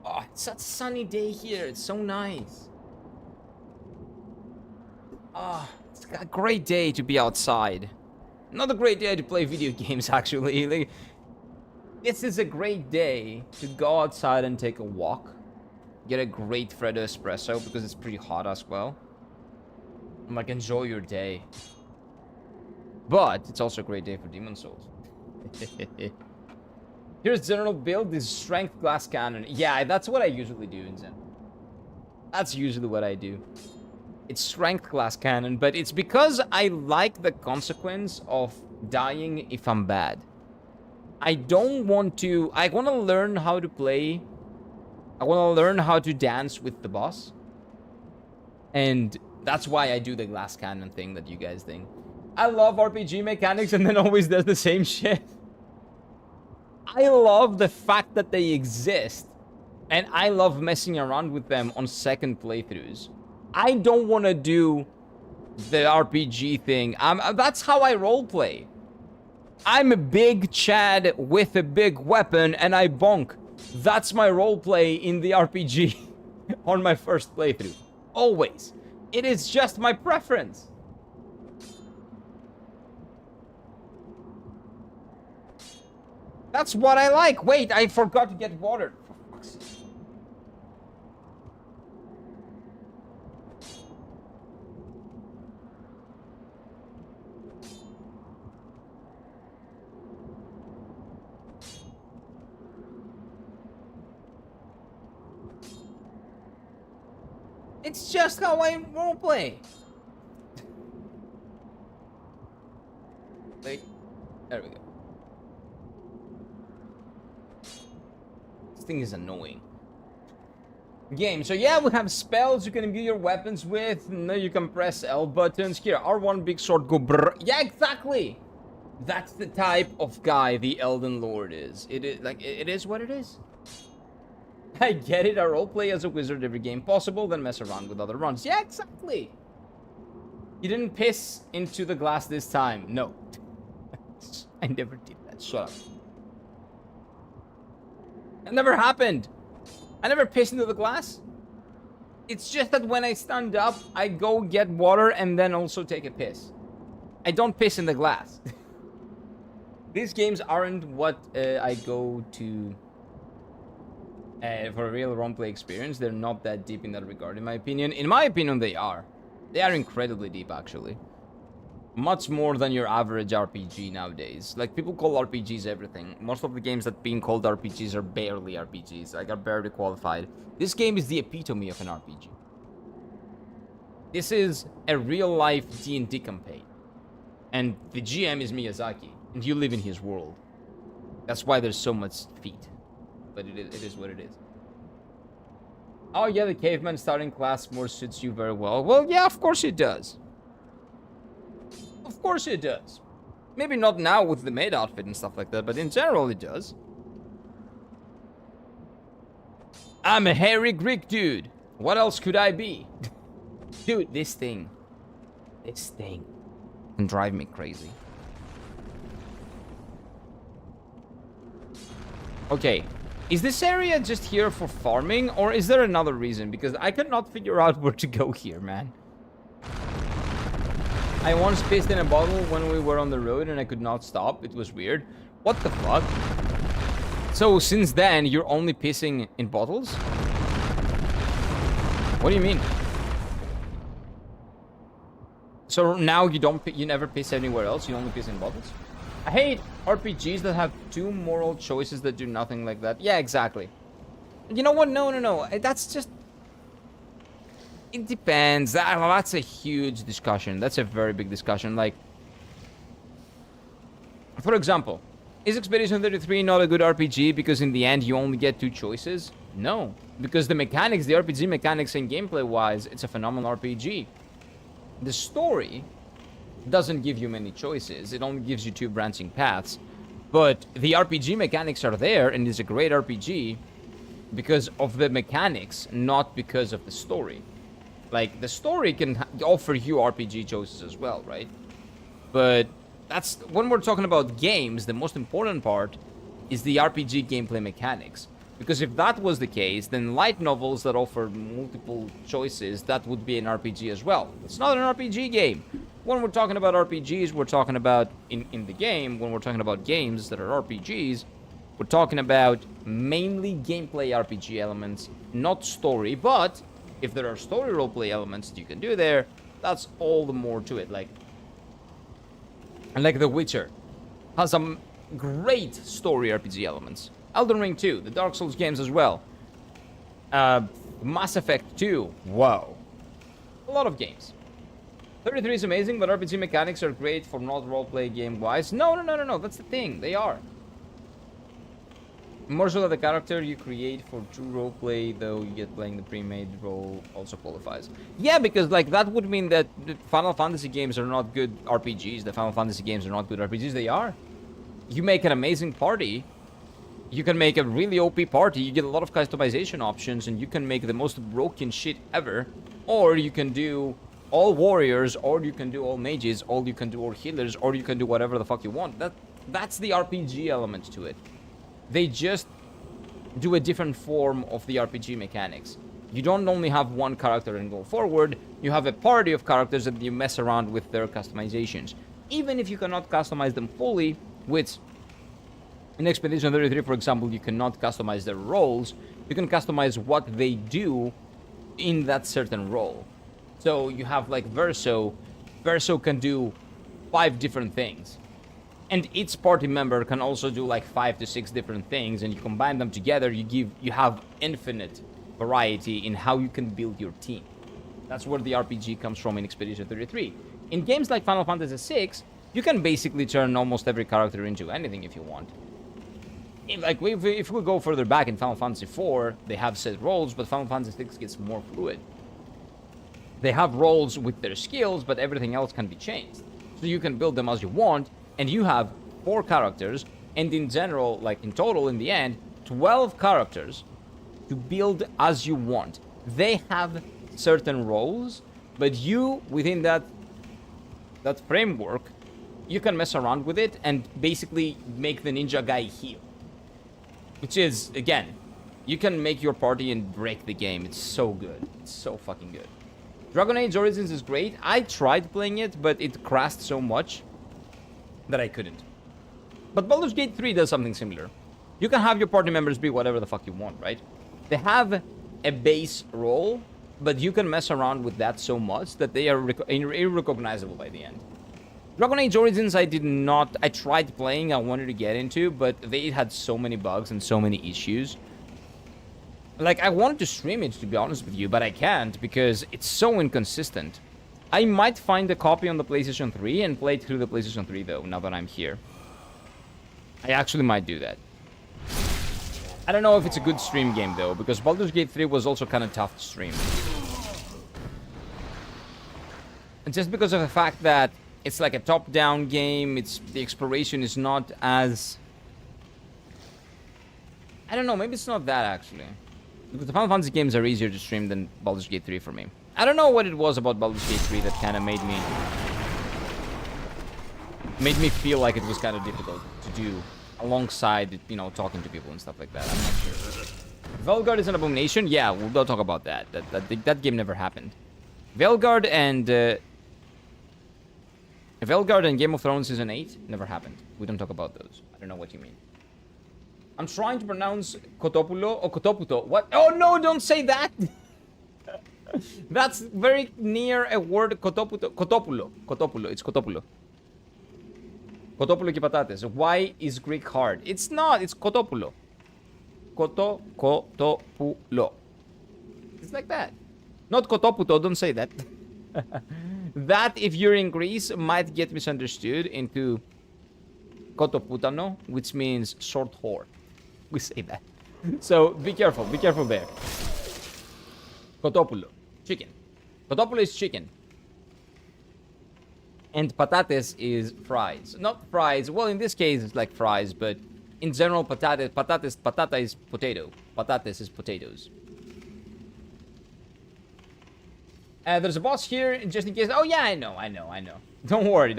Oh, it's such a sunny day here. It's so nice. Ah, it's a great day to be outside. Not a great day to play video games, actually. Like, this is a great day to go outside and take a walk. Get a great Freddo espresso because it's pretty hot as well. And like, enjoy your day. But it's also a great day for Demon Souls. Here's general build, this strength glass cannon. Yeah, that's what I usually do in Zen. That's usually what I do. It's strength glass cannon, but it's because I like the consequence of dying if I'm bad. I don't want to... I want to learn how to play. I want to learn how to dance with the boss. And that's why I do the glass cannon thing that you guys think. I love RPG mechanics and then always does the same shit. I love the fact that they exist, and I love messing around with them on second playthroughs. I don't want to do the RPG thing. That's how I roleplay. I'm a big Chad with a big weapon, and I bonk. That's my roleplay in the RPG on my first playthrough. Always. It is just my preference. That's what I like. Wait, I forgot to get water. For fuck's sake. It's just how I roleplay. Wait, there we go. This thing is annoying. Game. So yeah, we have spells you can imbue your weapons with. No, you can press L buttons. Here, R1 big sword go brrr. Yeah, exactly. That's the type of guy the Elden Lord is. It is like it is what it is. I get it. I roleplay as a wizard every game possible, then mess around with other runs. Yeah, exactly. You didn't piss into the glass this time. No. I never did that. Shut up. It never happened. I never pissed into the glass. It's just that when I stand up, I go get water and then also take a piss. I don't piss in the glass. These games aren't what I go to for a real roleplay experience. They're not that deep in that regard, in my opinion. In my opinion, they are. They are incredibly deep, actually. Much more than your average RPG nowadays. Like, people call RPGs everything. Most of the games that being called RPGs are barely RPGs. Like, are barely qualified. This game is the epitome of an RPG. This is a real-life D&D campaign. And the GM is Miyazaki. And you live in his world. That's why there's so much feet. But it is what it is. Oh yeah, the caveman starting class more suits you very well. Well, yeah, of course it does. Of course it does. Maybe not now with the maid outfit and stuff like that, but in general it does. I'm a hairy Greek dude. What else could I be? Dude, this thing can drive me crazy. Okay, is this area just here for farming, or is there another reason? Because I could not figure out where to go here, man. I once pissed in a bottle when we were on the road and I could not stop. It was weird. What the fuck? So since then, you're only pissing in bottles? What do you mean? So now you never piss anywhere else, you only piss in bottles? I hate RPGs that have two moral choices that do nothing like that. Yeah, exactly. You know what? No. That's just... It depends. That's a huge discussion. That's a very big discussion. Like, for example, is Expedition 33 not a good RPG because in the end you only get two choices? No. Because the mechanics, the RPG mechanics and gameplay-wise, it's a phenomenal RPG. The story doesn't give you many choices. It only gives you two branching paths. But the RPG mechanics are there, and it's a great RPG because of the mechanics, not because of the story. Like, the story can offer you RPG choices as well, right? But that's when we're talking about games, the most important part is the RPG gameplay mechanics. Because if that was the case, then light novels that offer multiple choices, that would be an RPG as well. It's not an RPG game. When we're talking about RPGs, we're talking about, in the game, when we're talking about games that are RPGs, we're talking about mainly gameplay RPG elements, not story. But if there are story roleplay elements that you can do there, that's all the more to it. Like The Witcher has some great story RPG elements. Elden Ring 2, the Dark Souls games as well. Mass Effect 2, wow. A lot of games. 33 is amazing, but RPG mechanics are great for not roleplay game-wise. No, that's the thing, they are. More so that the character you create for true roleplay, though you get playing the pre-made role, also qualifies. Yeah, because like that would mean that the Final Fantasy games are not good RPGs. The Final Fantasy games are not good RPGs, they are. You make an amazing party. You can make a really OP party, you get a lot of customization options, and you can make the most broken shit ever. Or you can do all warriors, or you can do all mages, or you can do all healers, or you can do whatever the fuck you want. That's the RPG element to it. They just do a different form of the RPG mechanics. You don't only have one character and go forward, you have a party of characters that you mess around with their customizations. Even if you cannot customize them fully, which in Expedition 33, for example, you cannot customize their roles, you can customize what they do in that certain role. So you have like Verso. Verso can do 5 different things. And each party member can also do like 5 to 6 different things, and you combine them together, you have infinite variety in how you can build your team. That's where the RPG comes from in Expedition 33. In games like Final Fantasy VI, you can basically turn almost every character into anything if you want. If we go further back in Final Fantasy IV, they have set roles, but Final Fantasy VI gets more fluid. They have roles with their skills, but everything else can be changed. So you can build them as you want, and you have 4 characters, and in general, like in total, in the end, 12 characters to build as you want. They have certain roles, but you, within that framework, you can mess around with it and basically make the ninja guy heal. Which is, again, you can make your party and break the game. It's so good. It's so fucking good. Dragon Age Origins is great. I tried playing it, but it crashed so much that I couldn't. But Baldur's Gate 3 does something similar. You can have your party members be whatever the fuck you want, right? They have a base role, but you can mess around with that so much that they are irrecognizable by the end. Dragon Age Origins, I tried playing, I wanted to get into, but they had so many bugs and so many issues. Like, I wanted to stream it, to be honest with you, but I can't because it's so inconsistent. I might find a copy on the PlayStation 3 and play it through the PlayStation 3, though, now that I'm here. I actually might do that. I don't know if it's a good stream game, though, because Baldur's Gate 3 was also kind of tough to stream. And just because of the fact that it's like a top-down game, the exploration is not as... I don't know, maybe it's not that, actually. Because the Final Fantasy games are easier to stream than Baldur's Gate 3 for me. I don't know what it was about Baldur's Gate 3 that kind of made me feel like it was kind of difficult to do alongside, you know, talking to people and stuff like that. I'm not sure. Velgard is an abomination? Yeah, we'll talk about that. That game never happened. Velgard and Game of Thrones Season 8 never happened. We don't talk about those. I don't know what you mean. I'm trying to pronounce Kotopulo or Kotoputo. What? Oh no, don't say that! That's very near a word Kotoputo. Kotopulo. Kotopulo. It's Kotopulo. Kotopulo και πατάτες. Why is Greek hard? It's not. It's Kotopulo. Kotopulo. It's like that. Not Kotoputo. Don't say that. That, if you're in Greece, might get misunderstood into Kotoputano, which means short whore. We say that. So be careful. Be careful there. Kotopulo. Chicken. Kotopulo is chicken. And patates is fries. Not fries. Well, in this case, it's like fries, but in general, patata is potato. Patates is potatoes. There's a boss here, just in case. Oh, yeah, I know. Don't worry.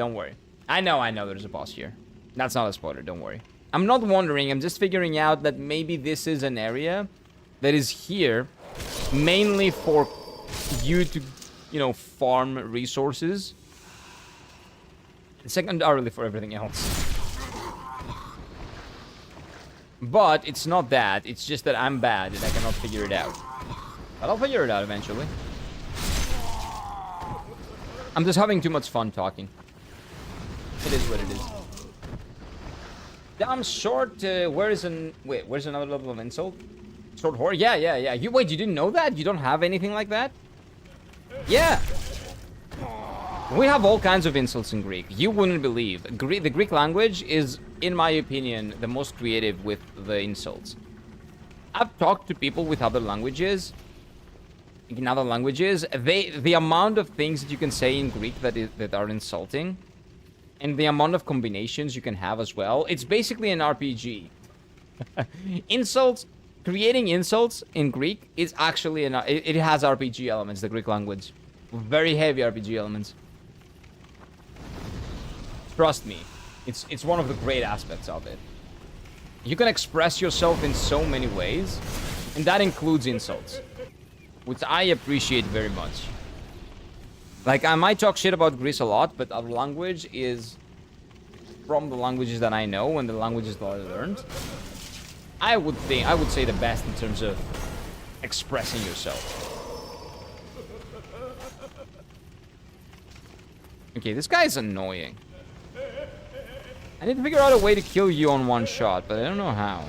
I know there's a boss here. That's not a spoiler, don't worry. I'm not wondering, I'm just figuring out that maybe this is an area that is here mainly for you to, you know, farm resources. Secondarily for everything else. But it's not that, it's just that I'm bad and I cannot figure it out. But I'll figure it out eventually. I'm just having too much fun talking. It is what it is. Damn short, where's another level of insult? Short whore? Yeah. Wait, you didn't know that? You don't have anything like that? Yeah. We have all kinds of insults in Greek. You wouldn't believe. The Greek language is, in my opinion, the most creative with the insults. I've talked to people with other languages. In other languages, the amount of things that you can say in Greek that are insulting, and the amount of combinations you can have as well, it's basically an RPG. Creating insults in Greek is actually it has RPG elements, the Greek language. Very heavy RPG elements. Trust me, it's one of the great aspects of it. You can express yourself in so many ways, and that includes insults, which I appreciate very much. Like, I might talk shit about Greece a lot, but our language is from the languages that I know and the languages that I learned. I would say the best in terms of expressing yourself. Okay, this guy is annoying. I need to figure out a way to kill you on one shot, but I don't know how.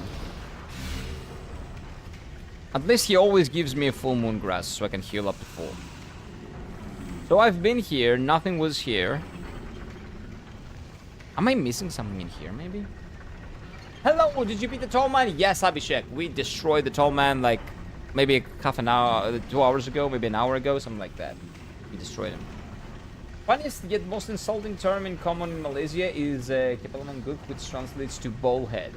At least he always gives me a full moon grass so I can heal up to full. So I've been here, nothing was here. Am I missing something in here, maybe? Hello, did you beat the tall man? Yes, Abhishek. We destroyed the tall man like maybe half an hour, 2 hours ago, maybe an hour ago, something like that. We destroyed him. Funniest yet most insulting term in common in Malaysia is Kepalaman which translates to ball head.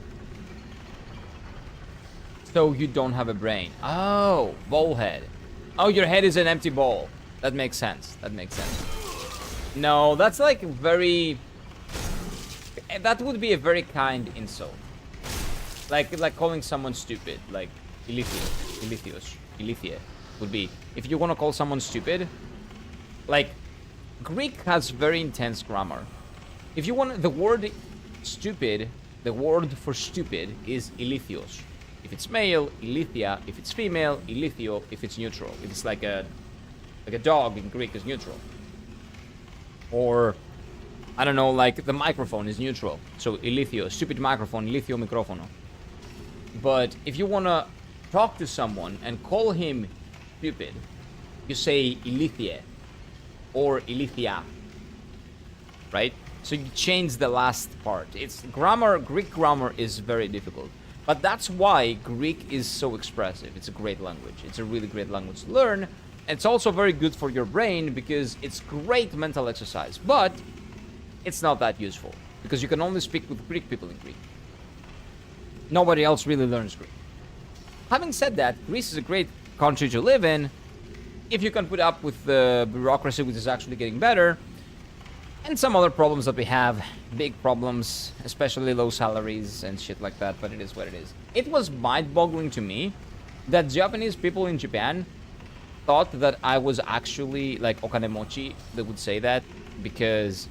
So you don't have a brain. Oh, ball head. Oh, your head is an empty ball. That makes sense. That makes sense. No, that's like very... That would be a very kind insult. Like calling someone stupid. Like, ilithia would be. If you want to call someone stupid, like, Greek has very intense grammar. If you want the word stupid, the word for stupid is ilithios. If it's male, ilithia. If it's female, ilithio. If it's neutral. If it's like a dog in Greek is neutral. Or, I don't know, like the microphone is neutral. So ilithio, stupid microphone, ilithio microfono. But if you want to talk to someone and call him stupid, you say ilithie or ilithia, right? So you change the last part. It's grammar, Greek grammar is very difficult. But that's why Greek is so expressive. It's a great language. It's a really great language to learn. It's also very good for your brain because it's great mental exercise. But it's not that useful because you can only speak with Greek people in Greek. Nobody else really learns Greek. Having said that, Greece is a great country to live in if you can put up with the bureaucracy, which is actually getting better, and some other problems that we have. Big problems, especially low salaries and shit like that, but it is what it is. It was mind-boggling to me that Japanese people in Japan thought that I was actually like okanemochi. They would say that because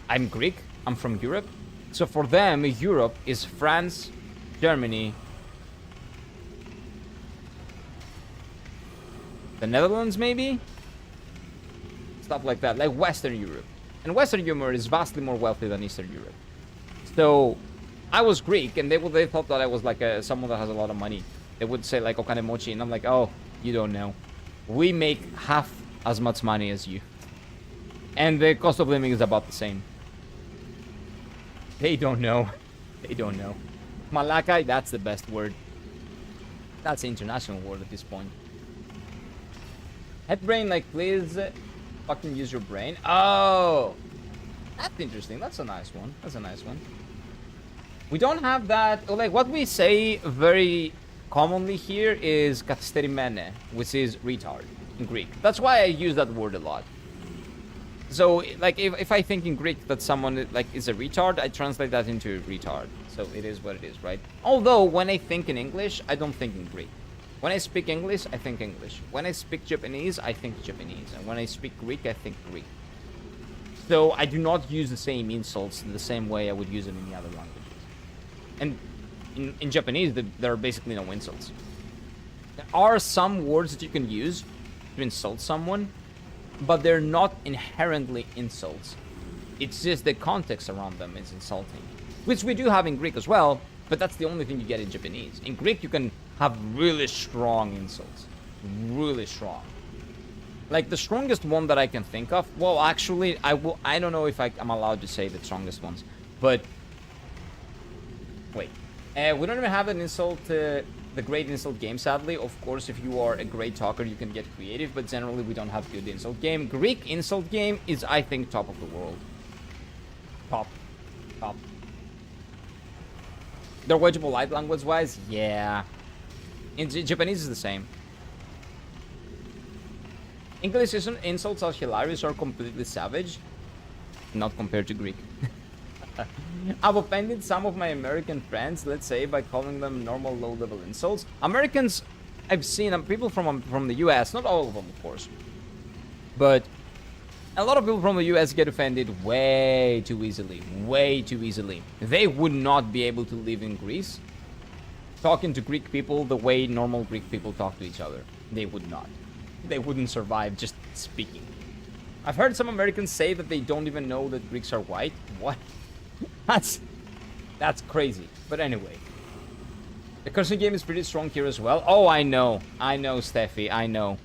I'm Greek, I'm from Europe. So for them, Europe is France, Germany, the Netherlands maybe? Stuff like that, like Western Europe. And Western Europe is vastly more wealthy than Eastern Europe. So I was Greek, and they thought that I was like someone that has a lot of money. They would say like okanemochi, and I'm like, oh, you don't know. We make half as much money as you. And the cost of living is about the same. They don't know. They don't know. Malakai, that's the best word. That's an international word at this point. Head brain, like, please fucking use your brain. Oh, that's interesting. That's a nice one. That's a nice one. We don't have that. Like, what we say very commonly here is kathesterimene, which is retard in Greek. That's why I use that word a lot. So, like, if I think in Greek that someone, like, is a retard, I translate that into retard. So it is what it is, right? Although, when I think in English, I don't think in Greek. When I speak English, I think English. When I speak Japanese, I think Japanese. And when I speak Greek, I think Greek. So I do not use the same insults in the same way I would use them in the other languages. And in Japanese, there are basically no insults. There are some words that you can use to insult someone, but they're not inherently insults. It's just the context around them is insulting. Which we do have in Greek as well, but that's the only thing you get in Japanese. In Greek, you can have really strong insults. Really strong. Like, the strongest one that I can think of... Well, actually, I don't know if I'm allowed to say the strongest ones. But... Wait. We don't even have an insult... the great insult game, sadly. Of course, if you are a great talker, you can get creative. But generally, we don't have good insult game. Greek insult game is, I think, top of the world. Top. They're way too polite language-wise? Yeah. In Japanese is the same. English insults are hilarious or completely savage. Not compared to Greek. I've offended some of my American friends, let's say, by calling them normal low-level insults. Americans, I've seen people from the US, not all of them, of course. But a lot of people from the US get offended way too easily. Way too easily. They would not be able to live in Greece talking to Greek people the way normal Greek people talk to each other. They would not. They wouldn't survive just speaking. I've heard some Americans say that they don't even know that Greeks are white. What? That's crazy. But anyway. The cursing game is pretty strong here as well. Oh, I know, Steffi, I know.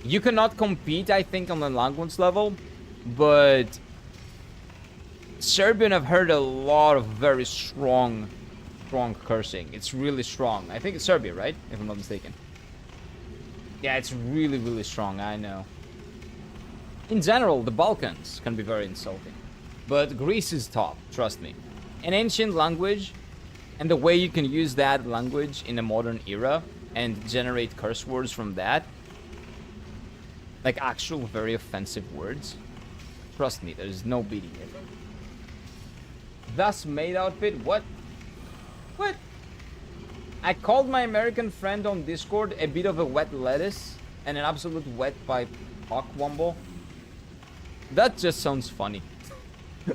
You cannot compete, I think, on the language level, but Serbian, I've heard a lot of very strong cursing. It's really strong. I think it's Serbia, right? If I'm not mistaken. Yeah, it's really, really strong, I know. In general, the Balkans can be very insulting. But Greece is top, trust me. An ancient language, and the way you can use that language in a modern era and generate curse words from that, like actual very offensive words, trust me, there's no beating it. Thus made outfit, what? What? I called my American friend on Discord a bit of a wet lettuce and an absolute wet by Wombo. That just sounds funny.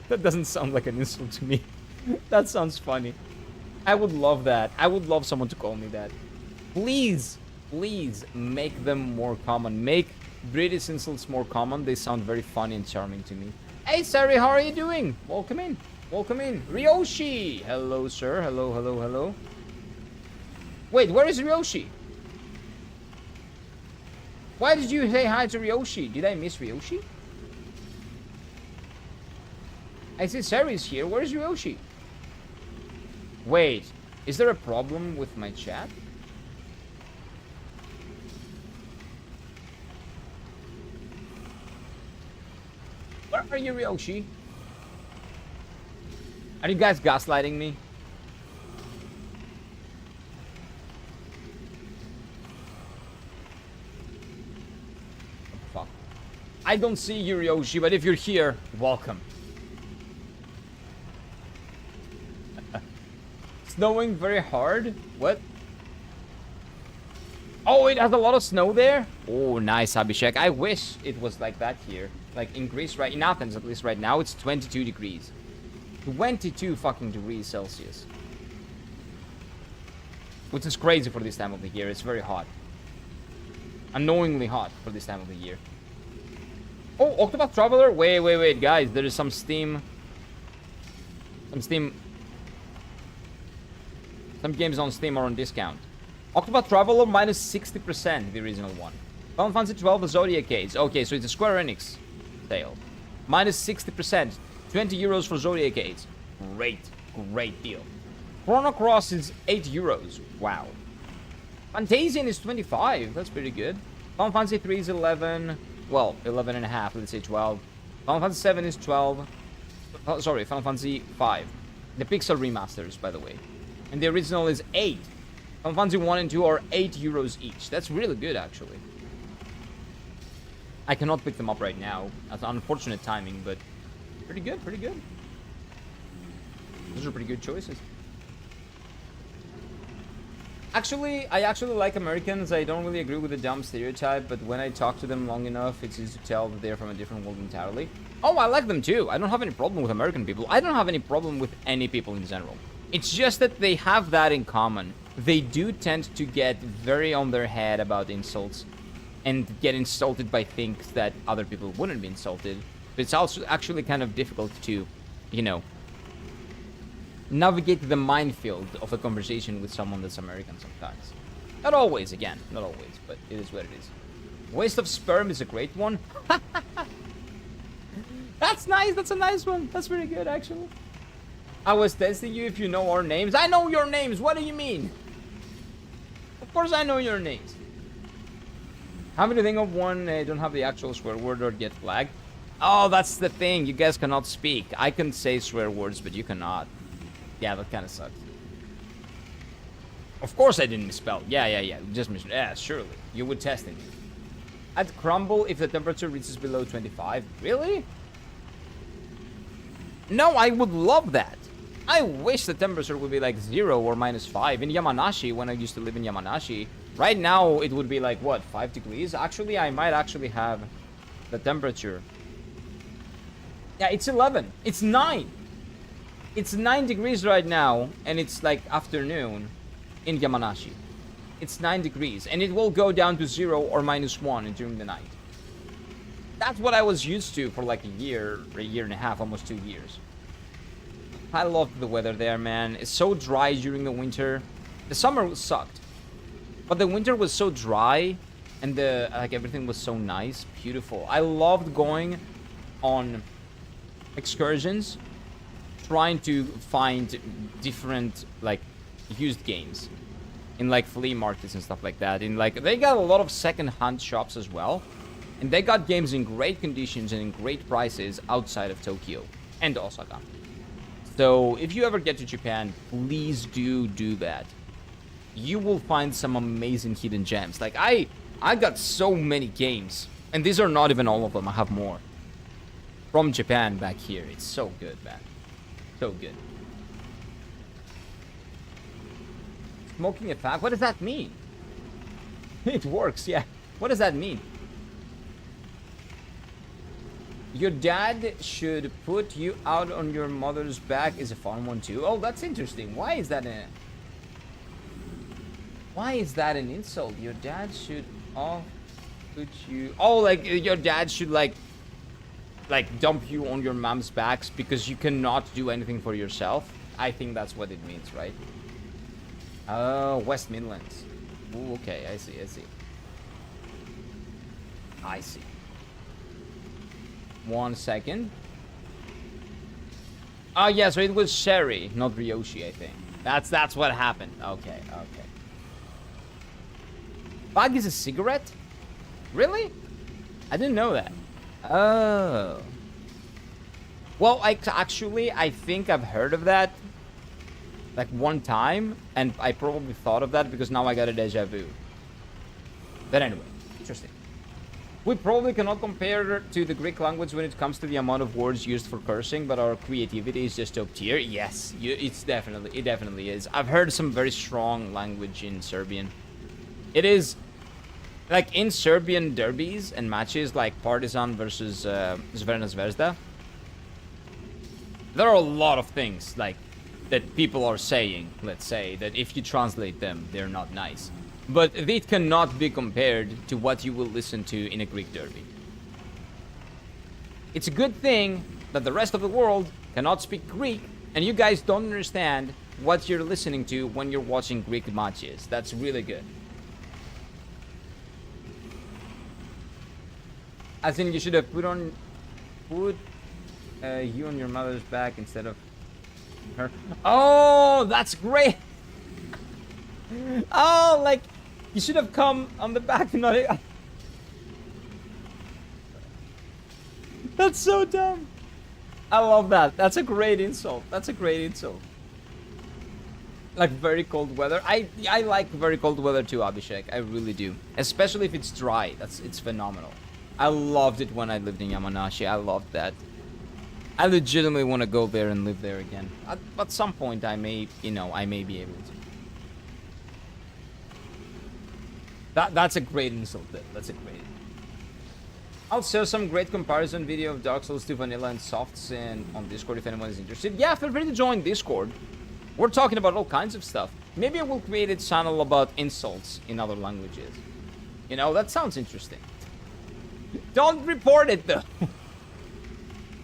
That doesn't sound like an insult to me. That sounds funny. I would love that. I would love someone to call me that. Please, please make them more common. Make British insults more common. They sound very funny and charming to me. Hey, Sari, how are you doing? Welcome in. Welcome in. Ryoshi! Hello, sir. Hello, hello, hello. Wait, where is Ryoshi? Why did you say hi to Ryoshi? Did I miss Ryoshi? I see Sari's here. Where's Ryoshi? Wait, is there a problem with my chat? Where are you, Ryoshi? Are you guys gaslighting me? Fuck. I don't see you, Ryoshi, but if you're here, welcome. Snowing very hard? What? Oh, it has a lot of snow there? Oh, nice, Abhishek. I wish it was like that here. Like in Greece, right? In Athens, at least right now, it's 22 degrees. 22 fucking degrees Celsius. Which is crazy for this time of the year. It's very hot. Annoyingly hot for this time of the year. Oh, Octopath Traveler? Wait, guys. There is some Steam... Some games on Steam are on discount. Octopath Traveler minus 60%, the original one. Final Fantasy 12, the Zodiac Age. Okay, so it's a Square Enix sale. Minus 60%. 20 euros for Zodiac Age. Great deal. Chrono Cross is 8 euros. Wow. Fantasian is 25. That's pretty good. Final Fantasy 3 is 11. Well, 11 and a half. Let's say 12. Final Fantasy 7 is 12. Oh, sorry, Final Fantasy 5. The Pixel remasters, by the way. And the original is 8. Final Fantasy 1 and 2 are 8 euros each. That's really good, actually. I cannot pick them up right now. That's unfortunate timing, but pretty good, pretty good. Those are pretty good choices. Actually, I actually like Americans. I don't really agree with the dumb stereotype, but when I talk to them long enough, it's easy to tell that they're from a different world entirely. Oh, I like them too. I don't have any problem with American people. I don't have any problem with any people in general. It's just that they have that in common. They do tend to get very on their head about insults and get insulted by things that other people wouldn't be insulted. But it's also actually kind of difficult to, you know, navigate the minefield of a conversation with someone that's American sometimes. Not always, again, not always, but it is what it is. Waste of sperm is a great one. That's nice, that's a nice one. That's pretty good, actually. I was testing you if you know our names. I know your names, what do you mean? Of course I know your names. Having to think of one, don't have the actual swear word or get flagged. Oh, that's the thing, you guys cannot speak. I can say swear words, but you cannot. Yeah, that kind of sucks. Of course I didn't misspell. Yeah. Just misspell. Yeah, surely. You would test it. I'd crumble if the temperature reaches below 25. Really? No, I would love that. I wish the temperature would be like 0 or -5. In Yamanashi, when I used to live in Yamanashi, right now it would be like, what, 5 degrees? Actually, I might actually have the temperature. Yeah, it's 11. It's 9. It's 9 degrees right now, and it's like afternoon in Yamanashi. It's 9 degrees, and it will go down to 0 or -1 during the night. That's what I was used to for like a year and a half, almost 2 years. I loved the weather there, man. It's so dry during the winter. The summer sucked, but the winter was so dry, and the like everything was so nice, beautiful. I loved going on excursions, trying to find different like used games in like flea markets and stuff like that. In like they got a lot of second-hand shops as well. And they got games in great conditions and in great prices outside of Tokyo and Osaka. So if you ever get to Japan, please do that. You will find some amazing hidden gems. Like I got so many games, and these are not even all of them. I have more from Japan back here. It's so good, man. So good. Smoking a fag? What does that mean? It works, yeah. What does that mean? Your dad should put you out on your mother's back is a fun one too. Oh, that's interesting. Why is that an insult? Your dad should put you. Oh, like your dad should like dump you on your mom's backs because you cannot do anything for yourself. I think that's what it means, right? Oh, West Midlands. Ooh, okay, I see. I see. 1 second. Oh yeah, so it was Sherry, not Ryoshi, I think. That's what happened. Okay. Fag is a cigarette? Really? I didn't know that. Oh. Well, actually, I think I've heard of that like one time, and I probably thought of that because now I got a deja vu. But anyway, interesting. We probably cannot compare to the Greek language when it comes to the amount of words used for cursing, but our creativity is just top tier. Yes, it definitely is. I've heard some very strong language in Serbian. It is like in Serbian derbies and matches like Partizan versus Zvezda Zvezda. There are a lot of things like that people are saying, let's say, that if you translate them, they're not nice. But it cannot be compared to what you will listen to in a Greek derby. It's a good thing that the rest of the world cannot speak Greek, and you guys don't understand what you're listening to when you're watching Greek matches. That's really good. As in, you should have put you on your mother's back instead of her. Oh, that's great. Oh, like you should have come on the back and not. That's so dumb. I love that. That's a great insult. Like very cold weather. I like very cold weather too, Abhishek. I really do. Especially if it's dry. It's phenomenal. I loved it when I lived in Yamanashi. I loved that. I legitimately want to go there and live there again. At some point, I may be able to. That's a great insult. That's a great. I'll share some great comparison video of Dark Souls 2 Vanilla and Softs on Discord if anyone is interested. Yeah, feel free to join Discord. We're talking about all kinds of stuff. Maybe I will create a channel about insults in other languages. You know, that sounds interesting. Don't report it though.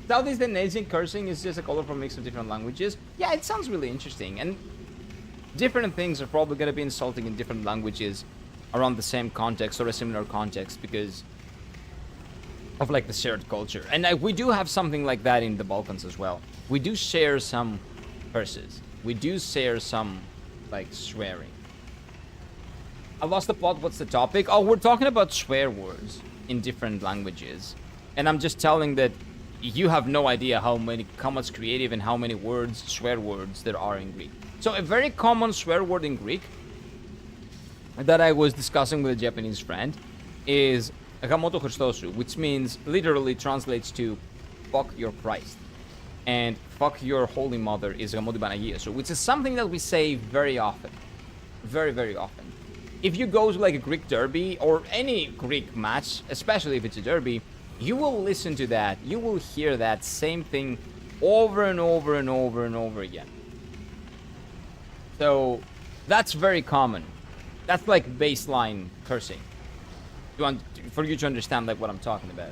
Southeast Asian cursing is just a colorful mix of different languages. Yeah, it sounds really interesting. And different things are probably going to be insulting in different languages around the same context or a similar context because of like the shared culture. And we do have something like that in the Balkans as well. We do share some curses. We do share some like swearing. I lost the plot. What's the topic? Oh, we're talking about swear words in different languages. And I'm just telling that you have no idea how much creative and how many words, swear words there are in Greek. So a very common swear word in Greek that I was discussing with a Japanese friend is Gamoto Christosu, which means literally translates to fuck your Christ. And fuck your Holy Mother is Gamoto Banagiasu, which is something that we say very often. Very, very often. If you go to like a Greek derby or any Greek match, especially if it's a derby, you will listen to that. You will hear that same thing over and over and over and over again. So that's very common. That's like baseline cursing. For you to understand like what I'm talking about.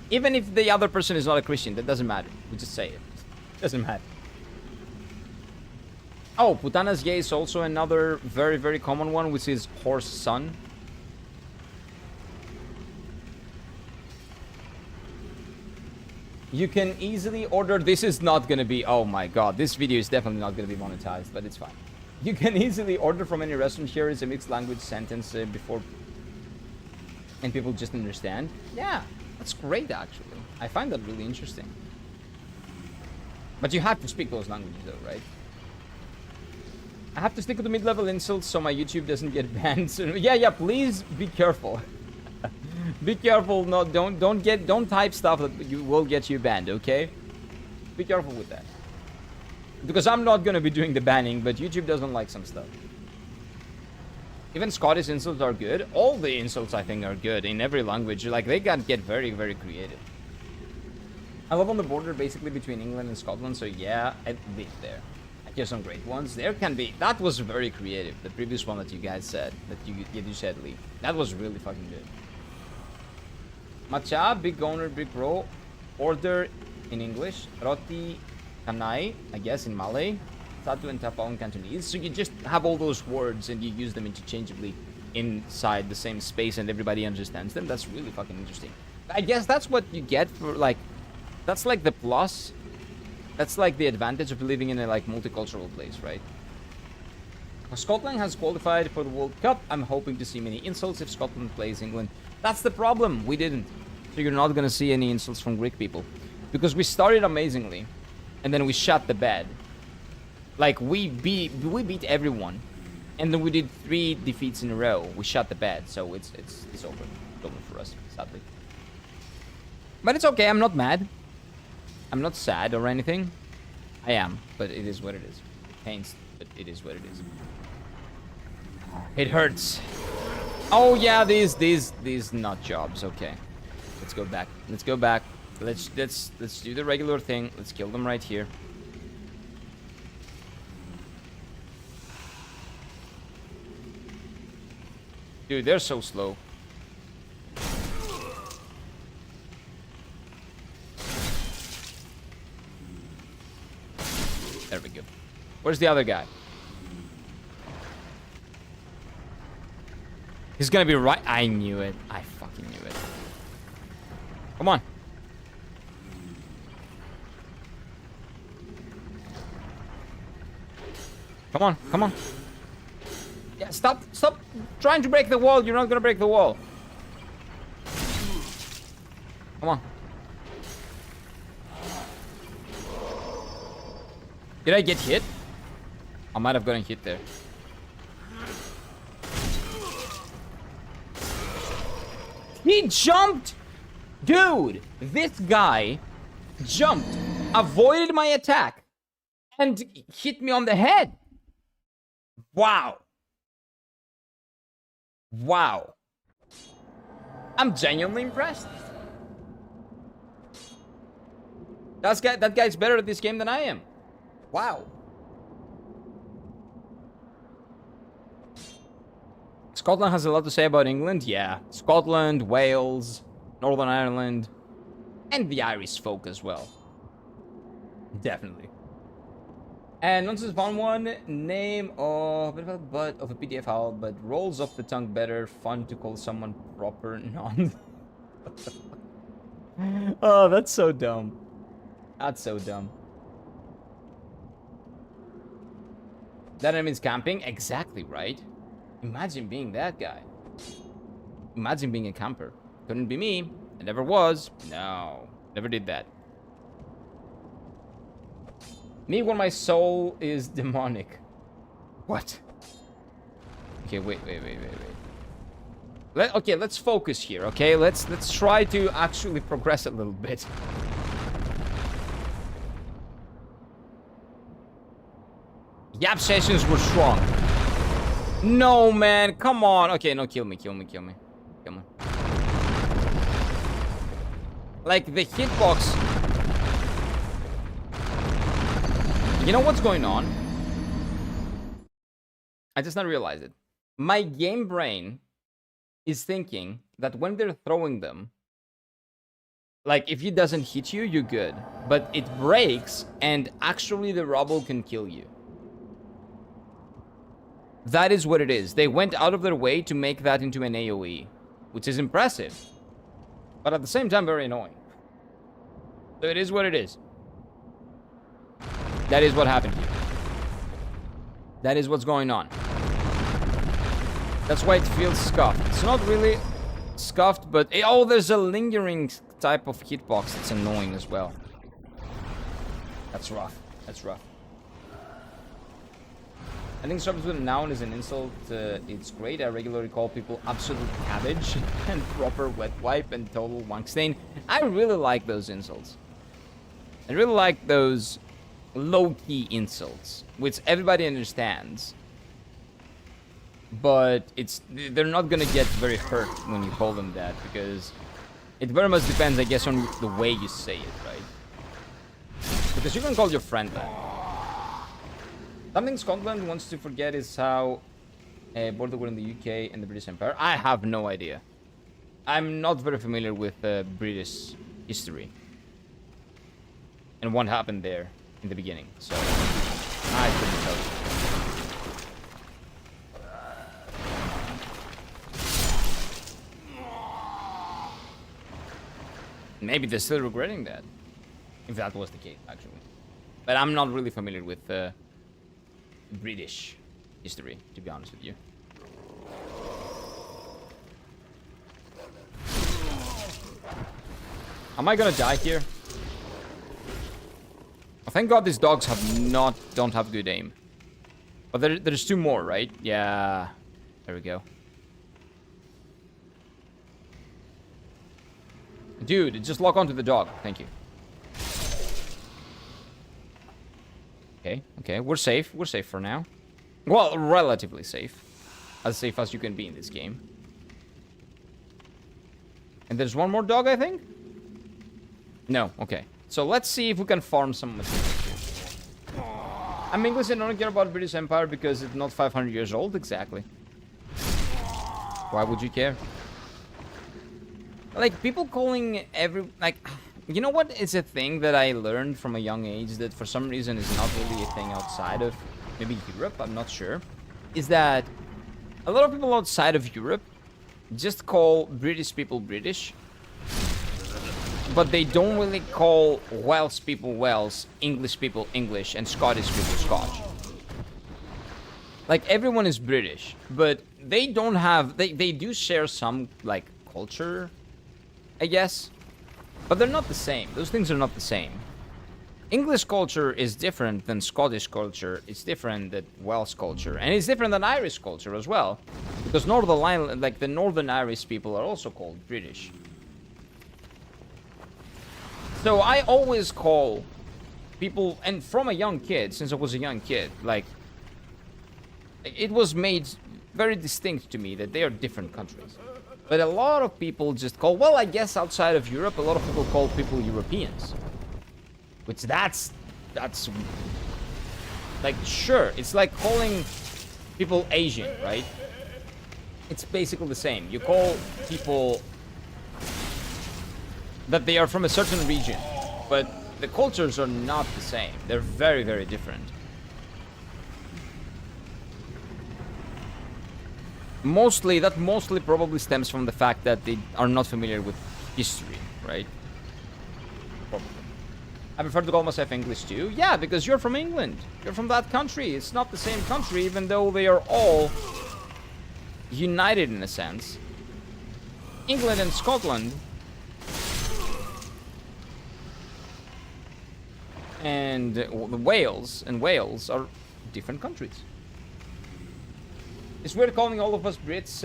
Even if the other person is not a Christian, that doesn't matter. We just say it. Doesn't matter. Oh, putanas gay is also another very, very common one, which is horse son. You can easily order. This is not gonna be. Oh my god, this video is definitely not gonna be monetized, but it's fine. You can easily order from any restaurant here. It's a mixed language sentence before and people just understand. Yeah, that's great actually. I find that really interesting. But you have to speak those languages though, right? I have to stick to the mid-level insults so my YouTube doesn't get banned. So, yeah, please be careful. Be careful. No, don't type stuff that will get you banned, okay? Be careful with that. Because I'm not gonna be doing the banning, but YouTube doesn't like some stuff. Even Scottish insults are good. All the insults I think are good in every language. Like they can get very, very creative. I live on the border basically between England and Scotland, so yeah, I live there. I hear some great ones. There can be. That was very creative. The previous one that you guys said, that you said, Lee. That was really fucking good. Matcha, big owner, big bro. Order in English. Roti kanai, I guess in Malay. Satu and tapao in Cantonese. So you just have all those words and you use them interchangeably inside the same space and everybody understands them. That's really fucking interesting. I guess that's what you get for like. That's like the plus. That's like the advantage of living in a like multicultural place, right? Scotland has qualified for the World Cup. I'm hoping to see many insults if Scotland plays England. That's the problem. We didn't. So you're not gonna see any insults from Greek people. Because we started amazingly. And then we shut the bed. Like we beat everyone. And then we did 3 defeats in a row. We shut the bed. So it's over. It's over for us, sadly. But it's okay, I'm not mad. I'm not sad or anything. I am, but it is what it is. It pains, but it is what it is. It hurts. Oh yeah, these nut jobs. Okay, let's go back. Let's go back. Let's do the regular thing. Let's kill them right here. Dude, they're so slow. There we go. Where's the other guy? He's gonna be right. I knew it. I fucking knew it. Come on. Come on, come on. Yeah, stop trying to break the wall. You're not gonna break the wall. Come on. Did I get hit? I might have gotten hit there. He jumped! Dude, this guy jumped, avoided my attack, and hit me on the head. Wow. Wow. I'm genuinely impressed. That guy's better at this game than I am. Wow. Scotland has a lot to say about England. Yeah. Scotland, Wales, Northern Ireland, and the Irish folk as well. Definitely. And nonsense found one. Name of a butt of a PDF file, but rolls off the tongue better. Fun to call someone proper non. Oh, that's so dumb. That's so dumb. That means camping? Exactly, right? Imagine being that guy. Imagine being a camper. Couldn't be me. I never was. No. Never did that. Me when my soul is demonic. What? Okay, wait. Okay, let's focus here, okay? Let's try to actually progress a little bit. Yap sessions were strong. No, man. Come on. Okay, no, kill me. Come on. Like, the hitbox. You know what's going on? I just not realized it. My game brain is thinking that when they're throwing them, like, if it doesn't hit you, you're good. But it breaks, and actually the rubble can kill you. That is what it is. They went out of their way to make that into an AoE, which is impressive, but at the same time very annoying. So it is what it is. That is what happened here. That is what's going on. That's why it feels scuffed. It's not really... Scuffed, but oh, there's a lingering type of hitbox that's annoying as well. That's rough. That's rough. I think starts with a noun is an insult. It's great. I regularly call people absolute cabbage and proper wet wipe and total wank stain. I really like those insults. I really like those low-key insults, which everybody understands. But they're not gonna get very hurt when you call them that, because it very much depends, I guess, on the way you say it, right? Because you can call your friend that. Something Scotland wants to forget is how border were in the UK and the British Empire. I have no idea. I'm not very familiar with British history and what happened there in the beginning, so I couldn't tell you. Maybe they're still regretting that, if that was the case, actually. But I'm not really familiar with British history, to be honest with you. Am I gonna die here? Oh, thank God these dogs don't have good aim. But there's two more, right? Yeah. There we go. Dude, just lock onto the dog. Thank you. Okay, we're safe. We're safe for now. Well, relatively safe. As safe as you can be in this game. And there's one more dog, I think? No, okay. So let's see if we can farm some materials here. I'm English and I don't care about British Empire because it's not 500 years old, exactly. Why would you care? Like, people calling you know what is a thing that I learned from a young age that for some reason is not really a thing outside of maybe Europe, I'm not sure, is that a lot of people outside of Europe just call British people British, but they don't really call Welsh people Welsh, English people English, and Scottish people Scotch. Like, everyone is British, but they don't have, they do share some, like, culture, I guess, but they're not the same. Those things are not the same. English culture is different than Scottish culture. It's different than Welsh culture, and it's different than Irish culture as well, because the Northern Irish people are also called British. So I always call people, and from a young kid, since I was a young kid, like, it was made very distinct to me that they are different countries. But a lot of people just call, well, I guess outside of Europe, a lot of people call people Europeans. Which that's like, sure, it's like calling people Asian, right? It's basically the same. You call people that they are from a certain region, but the cultures are not the same. They're very, very different. That mostly probably stems from the fact that they are not familiar with history, right? Probably. I prefer to call myself English too. Yeah, because you're from England. You're from that country. It's not the same country, even though they are all united in a sense. England and Scotland and Wales are different countries. It's weird calling all of us Brits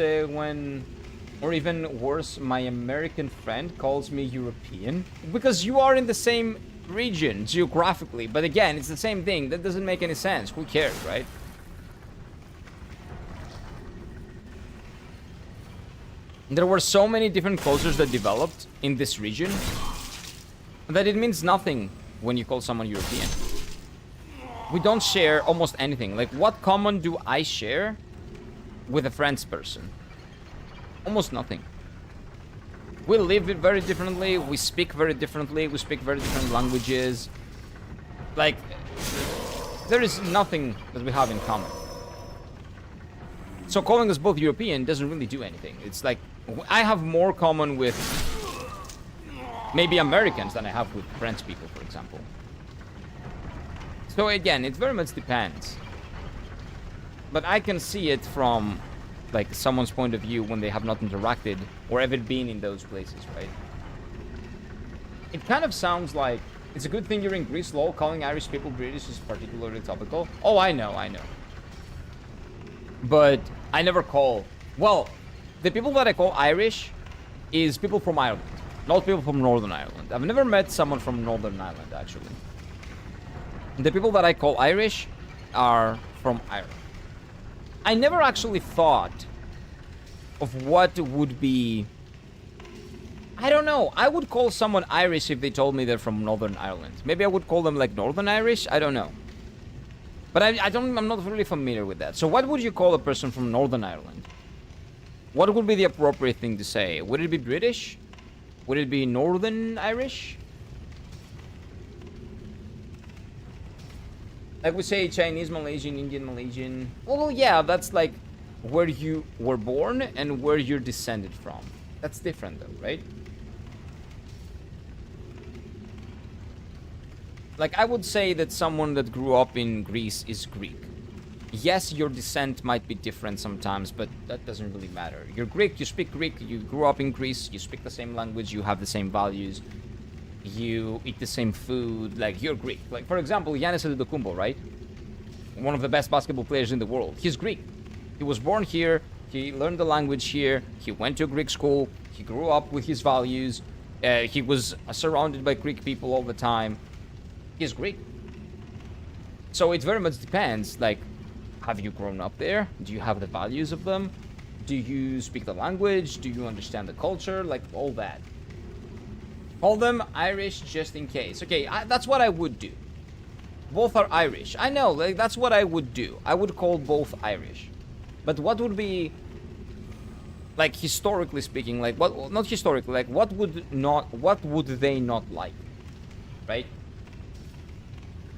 or even worse, my American friend calls me European. Because you are in the same region geographically, but again, it's the same thing. That doesn't make any sense. Who cares, right? There were so many different cultures that developed in this region that it means nothing when you call someone European. We don't share almost anything. Like, what common do I share with a French person? Almost nothing. We live it very differently, we speak very differently, we speak very different languages. Like, there is nothing that we have in common. So calling us both European doesn't really do anything. It's like, I have more common with maybe Americans than I have with French people, for example. So again, it very much depends. But I can see it from like someone's point of view when they have not interacted or ever been in those places, right? It kind of sounds like it's a good thing you're in Greece, lol. Calling Irish people British is particularly topical. Oh, I know. But I never call... Well, the people that I call Irish is people from Ireland, not people from Northern Ireland. I've never met someone from Northern Ireland, actually. The people that I call Irish are from Ireland. I never actually thought of what would be... I don't know. I would call someone Irish if they told me they're from Northern Ireland. Maybe I would call them like Northern Irish. I don't know. But I'm not really familiar with that. So what would you call a person from Northern Ireland? What would be the appropriate thing to say? Would it be British? Would it be Northern Irish? Like we say Chinese, Malaysian, Indian, Malaysian. Well, yeah, that's like where you were born and where you're descended from. That's different though, right? Like, I would say that someone that grew up in Greece is Greek. Yes, your descent might be different sometimes, but that doesn't really matter. You're Greek, you speak Greek, you grew up in Greece, you speak the same language, you have the same values, you eat the same food, like, you're Greek. Like, for example, Giannis Antetokounmpo, right? One of the best basketball players in the world. He's Greek. He was born here, he learned the language here, he went to a Greek school, he grew up with his values, he was surrounded by Greek people all the time. He's Greek. So it very much depends, like, have you grown up there? Do you have the values of them? Do you speak the language? Do you understand the culture? Like, all that. Call them Irish just in case. Okay, that's what I would do. Both are Irish. I know, like, that's what I would do. I would call both Irish. But what would be, like, historically speaking, like, what, not historically, like, what would they not like? Right?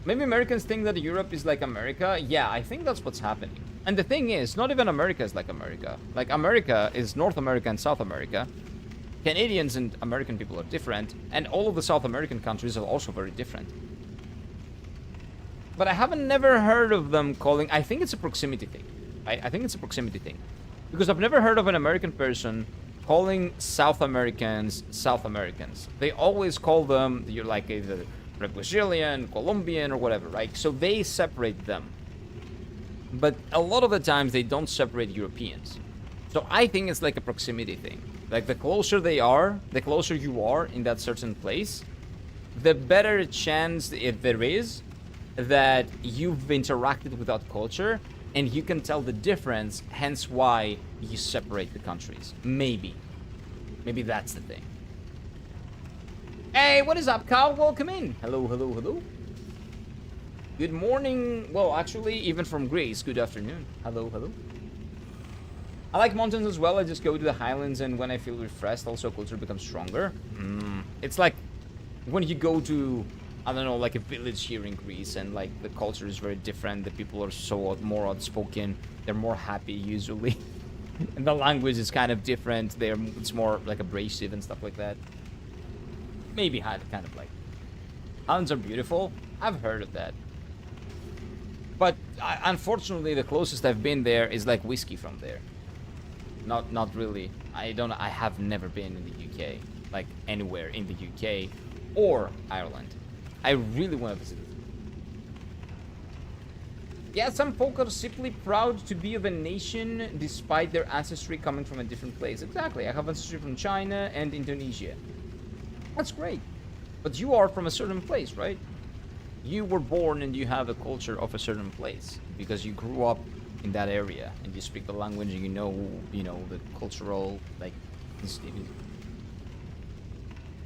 Maybe Americans think that Europe is like America. Yeah, I think that's what's happening. And the thing is, not even America is like America. Like, America is North America and South America. Canadians and American people are different. And all of the South American countries are also very different. But I haven't never heard of them calling... I think it's a proximity thing. I think it's a proximity thing. Because I've never heard of an American person calling South Americans South Americans. They always call them, you're like either Brazilian, Colombian, or whatever, right? So they separate them. But a lot of the times they don't separate Europeans. So I think it's like a proximity thing. Like, the closer they are, the closer you are in that certain place, the better chance if there is that you've interacted with that culture and you can tell the difference, hence why you separate the countries. Maybe that's the thing. Hey, what is up, Kyle? Welcome in. Hello. Good morning. Well, actually, even from Greece, good afternoon. Hello. I like mountains as well. I just go to the highlands, and when I feel refreshed, also culture becomes stronger. It's like when you go to, I don't know, like a village here in Greece, and like the culture is very different. The people are so more outspoken. They're more happy usually. And the language is kind of different. It's more like abrasive and stuff like that. Maybe kind of like. Highlands are beautiful. I've heard of that. But unfortunately, the closest I've been there is like whiskey from there. Not really. I have never been in the UK, like anywhere in the UK or Ireland. I really want to visit it. Yeah, some folk are simply proud to be of a nation despite their ancestry coming from a different place. Exactly. I have ancestry from China and Indonesia. That's great. But you are from a certain place, right? You were born and you have a culture of a certain place because you grew up in that area and you speak the language and you know the cultural, like,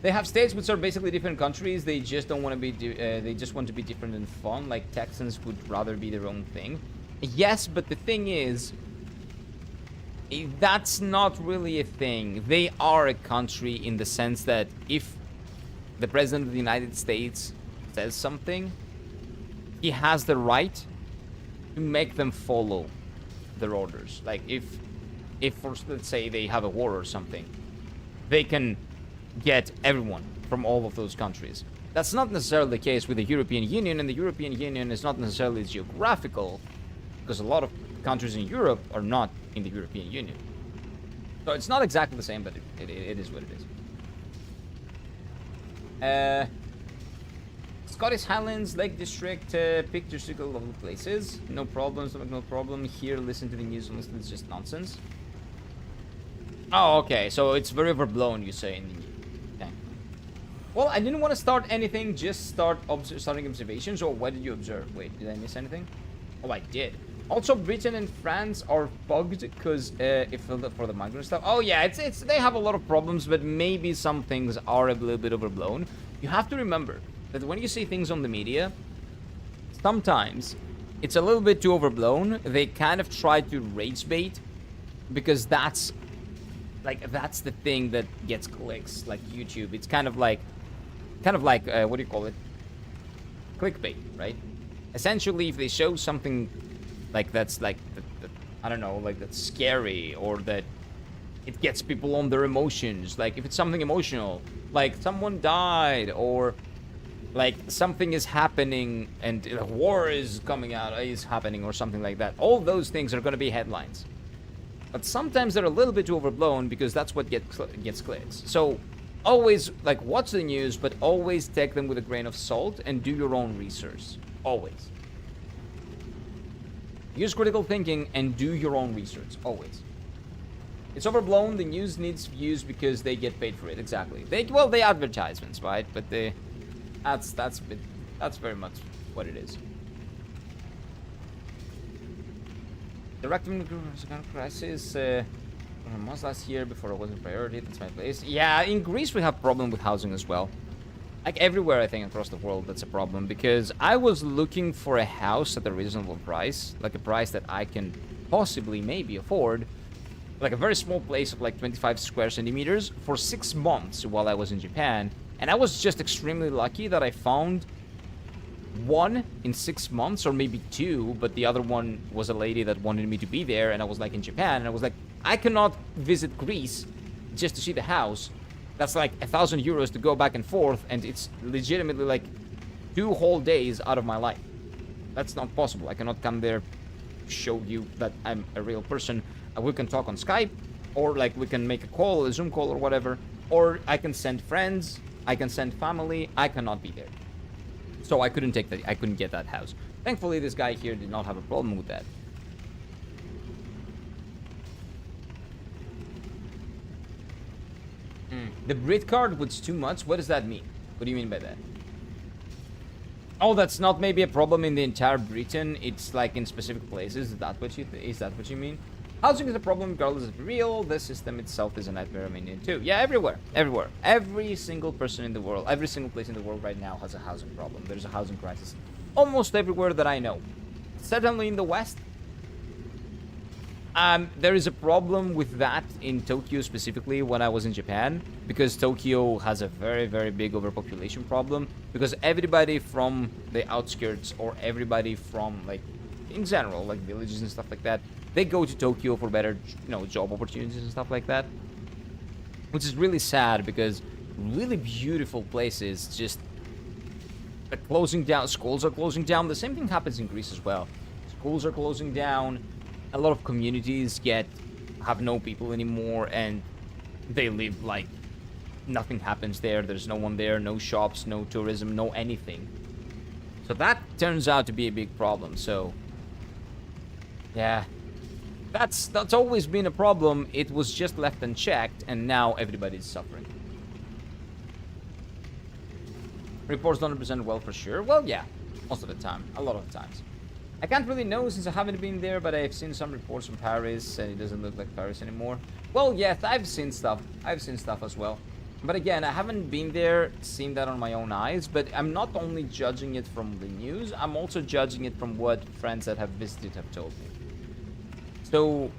they have states which are basically different countries. They just don't want to be they just want to be different and fun. Like, Texans would rather be their own thing. Yes, but the thing is, that's not really a thing. They are a country in the sense that if the president of the United States says something, he has the right to make them follow their orders. Like, if let's say they have a war or something, they can get everyone from all of those countries. That's not necessarily the case with the European Union, and the European Union is not necessarily geographical, because a lot of countries in Europe are not in the European Union. So it's not exactly the same, but it is what it is. Scottish Highlands, Lake District, pick your circle level places. No problems, no problem. Here, listen to the news, listen, it's just nonsense. Oh, okay, so it's very overblown, you say in the news. Okay. Well, I didn't want to start anything, just starting observations, or what did you observe? Wait, did I miss anything? Oh, I did. Also, Britain and France are bugged because if for the migrant stuff. Oh yeah, it's they have a lot of problems, but maybe some things are a little bit overblown. You have to remember that when you see things on the media, sometimes it's a little bit too overblown. They kind of try to rage bait because that's the thing that gets clicks, like YouTube. It's kind of like what do you call it? Clickbait, right? Essentially, if they show something like that's like I don't know, like that's scary, or that it gets people on their emotions, like if it's something emotional, like someone died, or like something is happening and a war is happening or something like that, all those things are going to be headlines. But sometimes they're a little bit too overblown because that's what gets clicks. So always, like, watch the news, but always take them with a grain of salt and do your own research. Always. Use critical thinking and do your own research. Always. It's overblown. The news needs views because they get paid for it. Exactly. They advertisements, right? But that's very much what it is. The Rectum crisis was last year before it wasn't a priority. That's my place. Yeah, in Greece we have problem with housing as well. Like everywhere, I think, across the world, that's a problem. Because I was looking for a house at a reasonable price, like a price that I can possibly maybe afford, like a very small place of like 25 square centimeters for 6 months while I was in Japan. And I was just extremely lucky that I found one in 6 months, or maybe two, but the other one was a lady that wanted me to be there, and I was like in Japan, and I was like, I cannot visit Greece just to see the house. That's like 1,000 euros to go back and forth, and it's legitimately like 2 whole days out of my life. That's not possible. I cannot come there, show you that I'm a real person. We can talk on Skype, or like we can make a call, a Zoom call or whatever, or I can send friends, I can send family. I cannot be there. So I couldn't get that house. Thankfully, this guy here did not have a problem with that. The Brit card was too much? What does that mean? What do you mean by that? Oh, that's not maybe a problem in the entire Britain. It's like in specific places. Is that what you mean? Housing is a problem regardless of real. The system itself is a nightmare. I mean, too. Yeah, everywhere. Every single person in the world, every single place in the world right now has a housing problem. There's a housing crisis. Almost everywhere that I know. Certainly in the West. There is a problem with that in Tokyo specifically when I was in Japan, because Tokyo has a very, very big overpopulation problem, because everybody from the outskirts, or everybody from, like, in general, like villages and stuff like that, they go to Tokyo for better, job opportunities and stuff like that. Which is really sad, because really beautiful places just are closing down. Schools are closing down. The same thing happens in Greece as well. Schools are closing down. A lot of communities have no people anymore, and they live like nothing happens there. There's no one there, no shops, no tourism, no anything. So that turns out to be a big problem. So yeah, that's always been a problem. It was just left unchecked, and now everybody's suffering. Reports don't represent well for sure. Well, yeah, most of the time, a lot of the times. I can't really know since I haven't been there, but I've seen some reports from Paris, and it doesn't look like Paris anymore. Well, yes, I've seen stuff. I've seen stuff as well. But again, I haven't been there, seen that on my own eyes, but I'm not only judging it from the news, I'm also judging it from what friends that have visited have told me. So,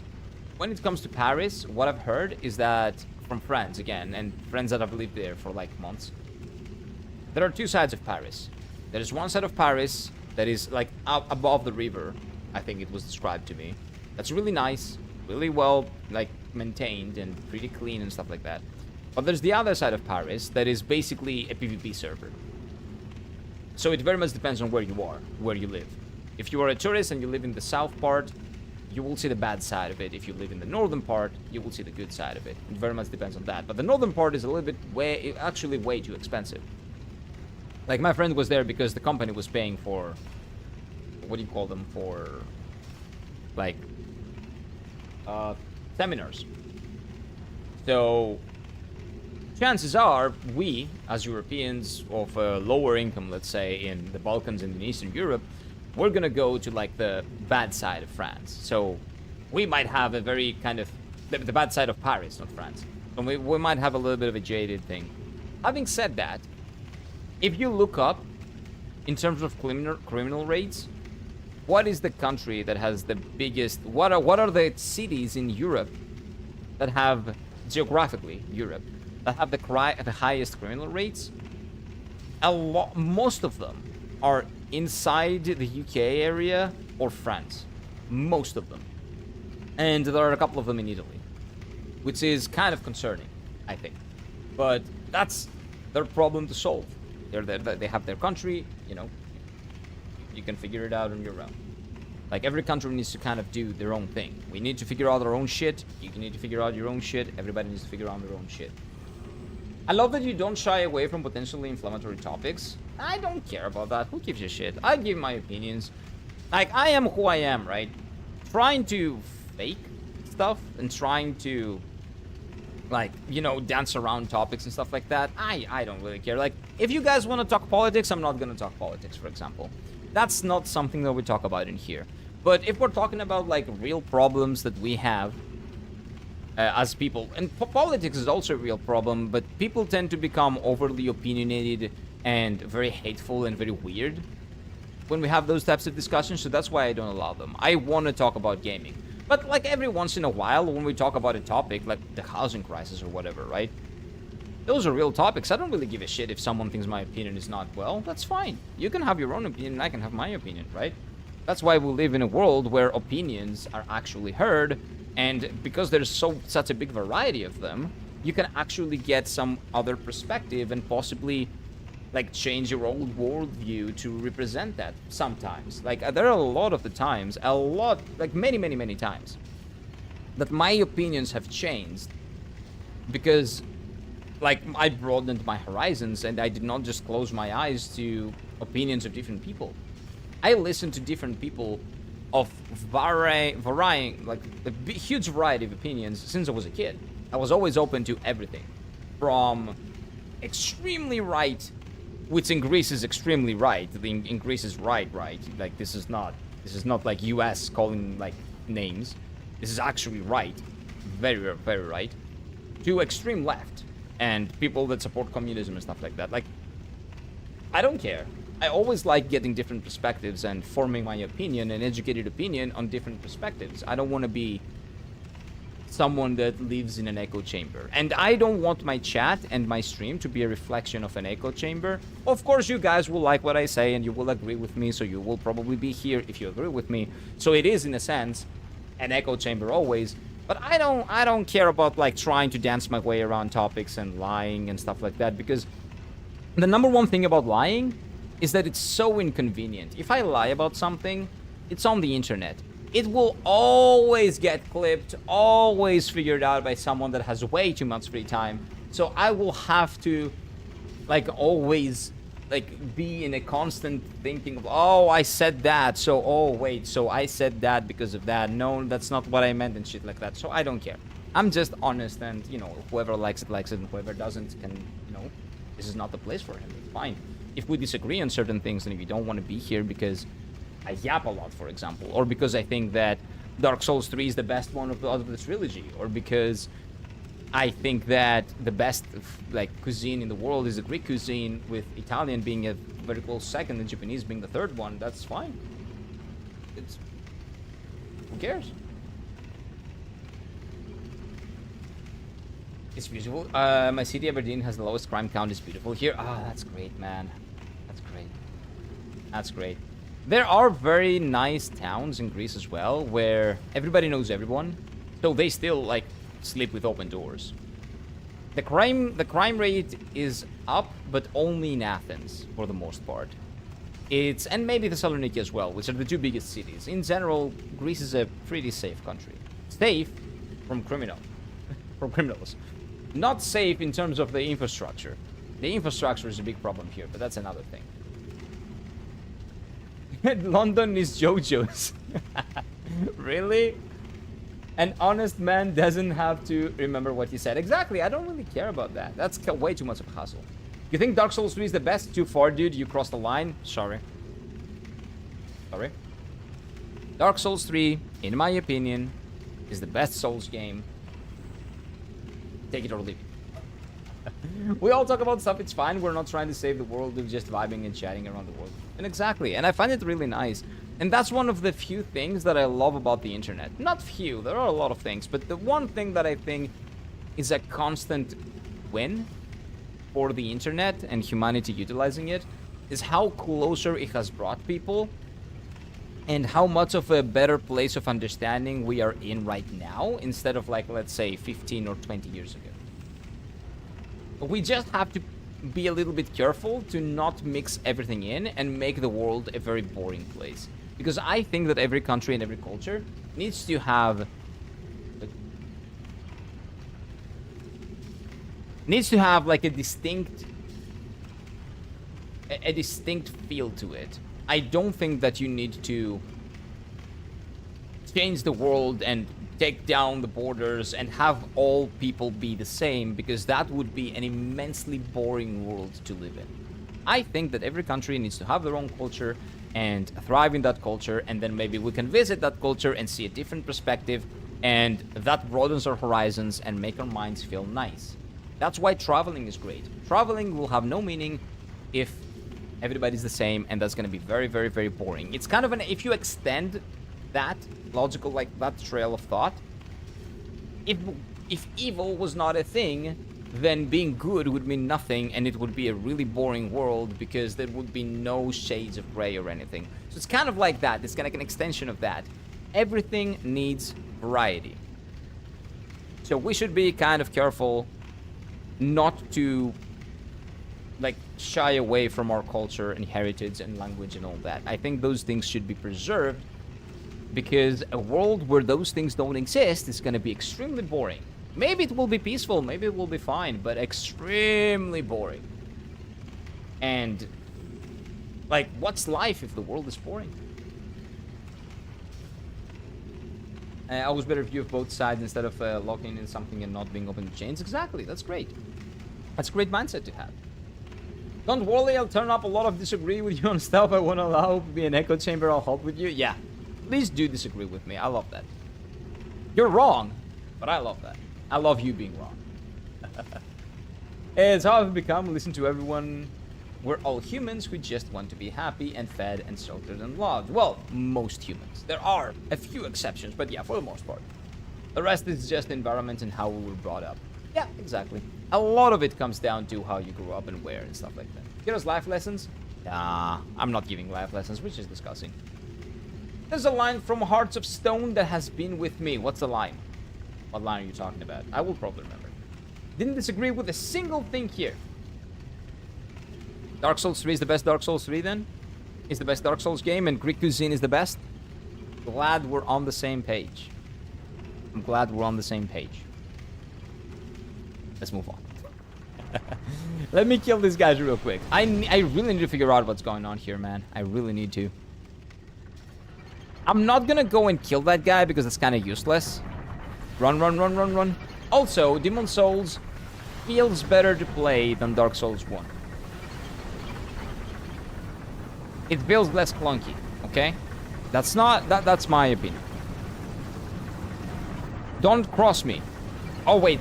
when it comes to Paris, what I've heard is that, from friends, again, and friends that have lived there for like months, there are two sides of Paris. There's one side of Paris that is like up above the river, I think it was described to me. That's really nice, really well like maintained and pretty clean and stuff like that. But there's the other side of Paris that is basically a PvP server. So it very much depends on where you are, where you live. If you are a tourist and you live in the south part, you will see the bad side of it. If you live in the northern part, you will see the good side of it. It very much depends on that. But the northern part is a little bit actually way too expensive. Like, my friend was there because the company was paying for, what do you call them, for, like, seminars. So, chances are, we, as Europeans of lower income, let's say, in the Balkans and in Eastern Europe, we're gonna go to, like, the bad side of France. So, we might have a very kind of, the bad side of Paris, not France. So we might have a little bit of a jaded thing. Having said that, if you look up, in terms of criminal rates, what is the country that has the biggest, what are the cities in Europe that have, geographically, Europe, that have the highest criminal rates? Most of them are inside the UK area or France. Most of them. And there are a couple of them in Italy, which is kind of concerning, I think. But that's their problem to solve. They have their country, you know, you can figure it out on your own. Like, every country needs to kind of do their own thing. We need to figure out our own shit. You need to figure out your own shit. Everybody needs to figure out their own shit. I love that you don't shy away from potentially inflammatory topics. I don't care about that. Who gives a shit? I give my opinions. Like, I am who I am, right? Trying to fake stuff and trying to, like, you know, dance around topics and stuff like that, I don't really care. Like, if you guys want to talk politics, I'm not gonna talk politics, for example. That's not something that we talk about in here. But if we're talking about, like, real problems that we have as people, and politics is also a real problem, but people tend to become overly opinionated and very hateful and very weird when we have those types of discussions, so that's why I don't allow them. I want to talk about gaming. But, like, every once in a while, when we talk about a topic, like the housing crisis or whatever, right? Those are real topics. I don't really give a shit if someone thinks my opinion is not well. That's fine. You can have your own opinion, and I can have my opinion, right? That's why we live in a world where opinions are actually heard, and because there's such a big variety of them, you can actually get some other perspective and possibly, like, change your old worldview to represent that sometimes. Like, there are a lot of the times, like many times, that my opinions have changed because, like, I broadened my horizons and I did not just close my eyes to opinions of different people. I listened to different people of varying, like, a huge variety of opinions since I was a kid. I was always open to everything, from extremely right, which in Greece is extremely right. In Greece is right. Like, this is not like US calling, like, names. This is actually right, very, very right, to extreme left and people that support communism and stuff like that. Like, I don't care. I always like getting different perspectives and forming my opinion, an educated opinion on different perspectives. I don't want to be someone that lives in an echo chamber. And I don't want my chat and my stream to be a reflection of an echo chamber. Of course, you guys will like what I say and you will agree with me, so you will probably be here if you agree with me. So it is, in a sense, an echo chamber always. But I don't care about, like, trying to dance my way around topics and lying and stuff like that, because the number one thing about lying is that it's so inconvenient. If I lie about something, it's on the internet. It will always get clipped, always figured out by someone that has way too much free time. So I will have to, like, always, like, be in a constant thinking of, oh, I said that, so, oh, wait, so I said that because of that. No, that's not what I meant and shit like that. So I don't care. I'm just honest, and, you know, whoever likes it, and whoever doesn't can, you know, this is not the place for him. It's fine. If we disagree on certain things and if you don't want to be here because I yap a lot, for example, or because I think that Dark Souls 3 is the best one of the trilogy, or because I think that the best, like, cuisine in the world is the Greek cuisine, with Italian being a very close second and Japanese being the third one, that's fine. It's, who cares? It's beautiful. My city, Aberdeen, has the lowest crime count. It's beautiful here. Ah, that's great, man. That's great. That's great. There are very nice towns in Greece as well, where everybody knows everyone, so they still, like, sleep with open doors. The crime rate is up, but only in Athens for the most part. And maybe Thessaloniki as well, which are the two biggest cities. In general, Greece is a pretty safe country. Safe from criminals. Not safe in terms of the infrastructure. The infrastructure is a big problem here, but that's another thing. London is JoJo's. Really? An honest man doesn't have to remember what he said. Exactly, I don't really care about that. That's way too much of a hassle. You think Dark Souls 3 is the best? Too far, dude. You crossed the line. Sorry. Sorry. Dark Souls 3, in my opinion, is the best Souls game. Take it or leave it. We all talk about stuff, it's fine. We're not trying to save the world. We're just vibing and chatting around the world. And exactly. And I find it really nice. And that's one of the few things that I love about the internet. Not few. There are a lot of things. But the one thing that I think is a constant win for the internet and humanity utilizing it is how closer it has brought people and how much of a better place of understanding we are in right now instead of, like, let's say 15 or 20 years ago. We just have to be a little bit careful to not mix everything in and make the world a very boring place, because I think that every country and every culture needs to have like a distinct feel to it. I don't think that you need to change the world and take down the borders and have all people be the same, because that would be an immensely boring world to live in. I think that every country needs to have their own culture and thrive in that culture, and then maybe we can visit that culture and see a different perspective, and that broadens our horizons and make our minds feel nice. That's why traveling is great. Traveling will have no meaning if everybody's the same, and that's going to be very, very, very boring. It's kind of if you extend that logical, like that trail of thought, if evil was not a thing, then being good would mean nothing, and it would be a really boring world because there would be no shades of gray or anything. So it's kind of like that. It's kind of like an extension of that. Everything needs variety. So we should be kind of careful not to like shy away from our culture and heritage and language and all that. I think those things should be preserved, because a world where those things don't exist is going to be extremely boring. Maybe it will be peaceful, maybe it will be fine, but extremely boring. And like, what's life if the world is boring? I always better view of both sides instead of locking in something and not being open to change. Exactly, that's great. That's a great mindset to have. Don't worry, I'll turn up a lot of disagree with you on stuff I won't allow. Be an echo chamber, I'll help with you. Yeah, please do disagree with me. I love that. You're wrong, but I love that. I love you being wrong. It's how I've become. Listen to everyone. We're all humans who just want to be happy and fed and sheltered and loved. Well, most humans. There are a few exceptions, but yeah, for the most part. The rest is just environment and how we were brought up. Yeah, exactly. A lot of it comes down to how you grew up and where and stuff like that. Give us life lessons? Nah, I'm not giving life lessons, which is disgusting. There's a line from Hearts of Stone that has been with me. What's the line? What line are you talking about? I will probably remember. Didn't disagree with a single thing here. Dark Souls 3 is the best Dark Souls 3 then? Is the best Dark Souls game, and Greek cuisine is the best? Glad we're on the same page. I'm glad we're on the same page. Let's move on. Let me kill these guys real quick. I really need to figure out what's going on here, man. I really need to. I'm not gonna go and kill that guy because it's kind of useless. Run, run, run, run, run. Also, Demon Souls feels better to play than Dark Souls 1. It feels less clunky, okay? That's my opinion. Don't cross me. Oh wait,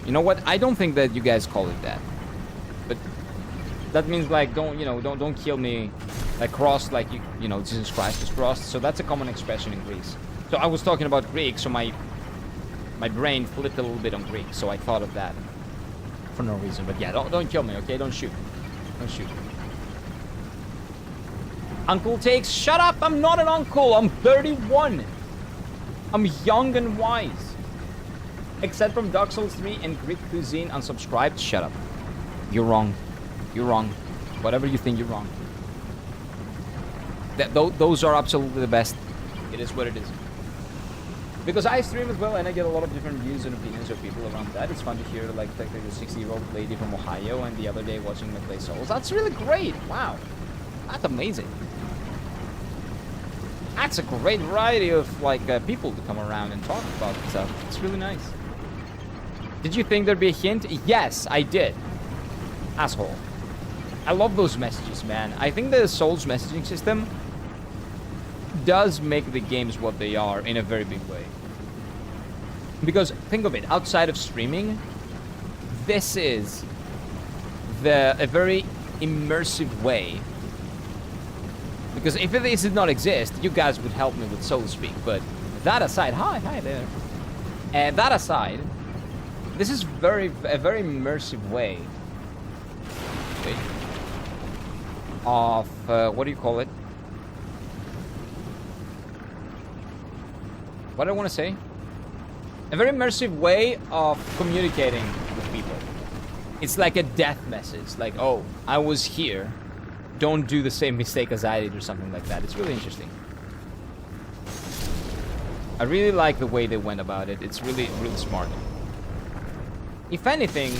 you know what? I don't think that you guys call it that. But that means like don't kill me, like cross, like you know, Jesus Christ is crossed. So that's a common expression in Greece. So I was talking about Greek, so my brain flipped a little bit on Greek, so I thought of that for no reason. But yeah, don't kill me, okay? Don't shoot. Don't shoot. Uncle takes. Shut up! I'm not an uncle. I'm 31. I'm young and wise. Except from Dark Souls 3 and Greek cuisine, unsubscribed. Shut up. You're wrong. You're wrong. Whatever you think, you're wrong. Those are absolutely the best. It is what it is. Because I stream as well, and I get a lot of different views and opinions of people around that. It's fun to hear, like the 60-year-old lady from Ohio, and the other day watching me play Souls. That's really great. Wow. That's amazing. That's a great variety of, like, people to come around and talk about stuff. It's really nice. Did you think there'd be a hint? Yes, I did. Asshole. I love those messages, man. I think the Souls messaging system does make the games what they are in a very big way. Because, think of it, outside of streaming, this is a very immersive way. Because if this did not exist, you guys would help me with soulspeak. But that aside, hi there. And that aside, this is a very immersive way of what do you call it? What do I want to say? A very immersive way of communicating with people. It's like a death message, like, oh, I was here. Don't do the same mistake as I did, or something like that. It's really interesting. I really like the way they went about it. It's really, really smart. If anything,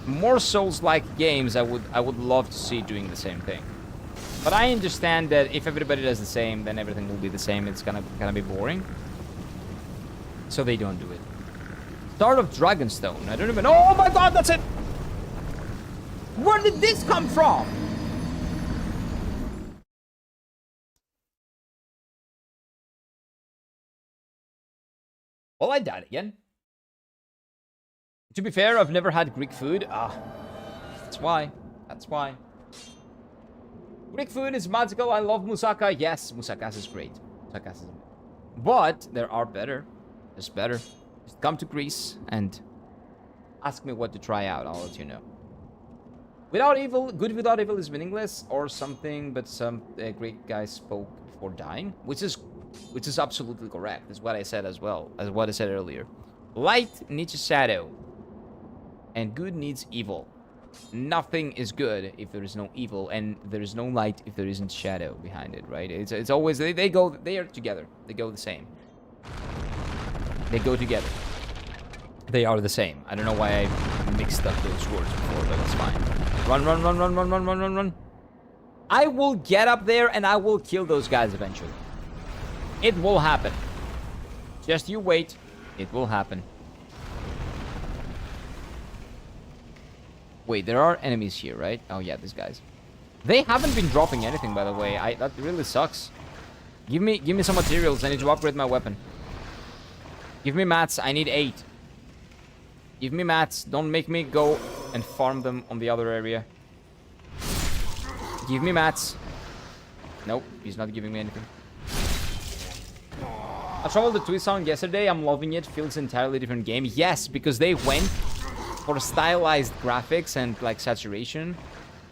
more Souls-like games I would love to see doing the same thing. But I understand that if everybody does the same, then everything will be the same. It's gonna be boring. So they don't do it. Start of Dragonstone. I don't even. Oh my God, that's it. Where did this come from? Well, I died again. To be fair, I've never had Greek food. That's why. That's why. Greek food is magical. I love moussaka. Yes, moussakas is great. Moussakas is... But there are better. There's better. Just come to Greece and ask me what to try out. I'll let you know. Without evil, good without evil is meaningless or something, but some Greek guy spoke before dying, which is absolutely correct. Is what I said as well, as what I said earlier. Light needs a shadow, and good needs evil. Nothing is good if there is no evil, and there is no light if there isn't shadow behind it, right? It's always they are together. They go the same. They go together. They are the same. I don't know why I mixed up those words before, but it's fine. Run, run, run, run, run, run, run, run, run. I will get up there and I will kill those guys eventually. It will happen. Just you wait. It will happen. Wait, there are enemies here, right? Oh yeah, these guys. They haven't been dropping anything, by the way. That really sucks. Give me some materials. I need to upgrade my weapon. Give me mats. I need 8. Give me mats. Don't make me go and farm them on the other area. Give me mats. Nope, he's not giving me anything. I traveled to Tucson yesterday. I'm loving it. Feels entirely different game. Yes, because they went for stylized graphics and like saturation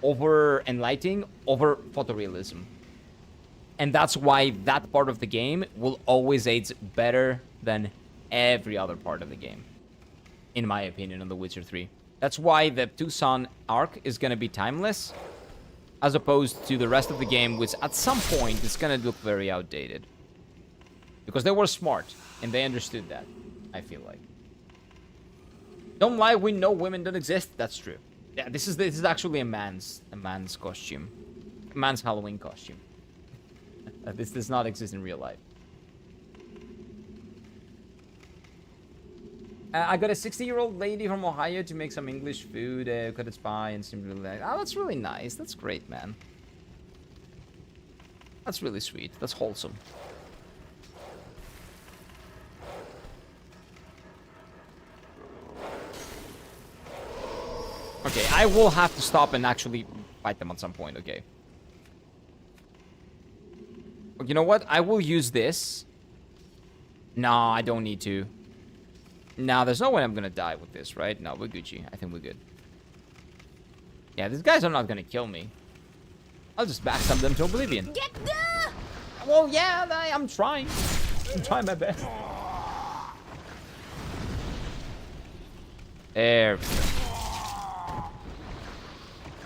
and lighting over photorealism. And that's why that part of the game will always age better than every other part of the game, in my opinion, on The Witcher 3. That's why the Tucson arc is going to be timeless, as opposed to the rest of the game, which at some point is going to look very outdated. Because they were smart, and they understood that, I feel like. Don't lie, we know women don't exist. That's true. Yeah, this is actually a man's costume. A man's Halloween costume. This does not exist in real life. I got a 60-year-old lady from Ohio to make some English food, cut its pie, and seemed really nice. Oh, that's really nice. That's great, man. That's really sweet. That's wholesome. Okay, I will have to stop and actually fight them at some point, okay. You know what? I will use this. No, I don't need to. No, there's no way I'm gonna die with this, right? No, we're Gucci. I think we're good. Yeah, these guys are not gonna kill me. I'll just backstab them to oblivion. Get the... Well, yeah, I'm trying. I'm trying my best. There we go.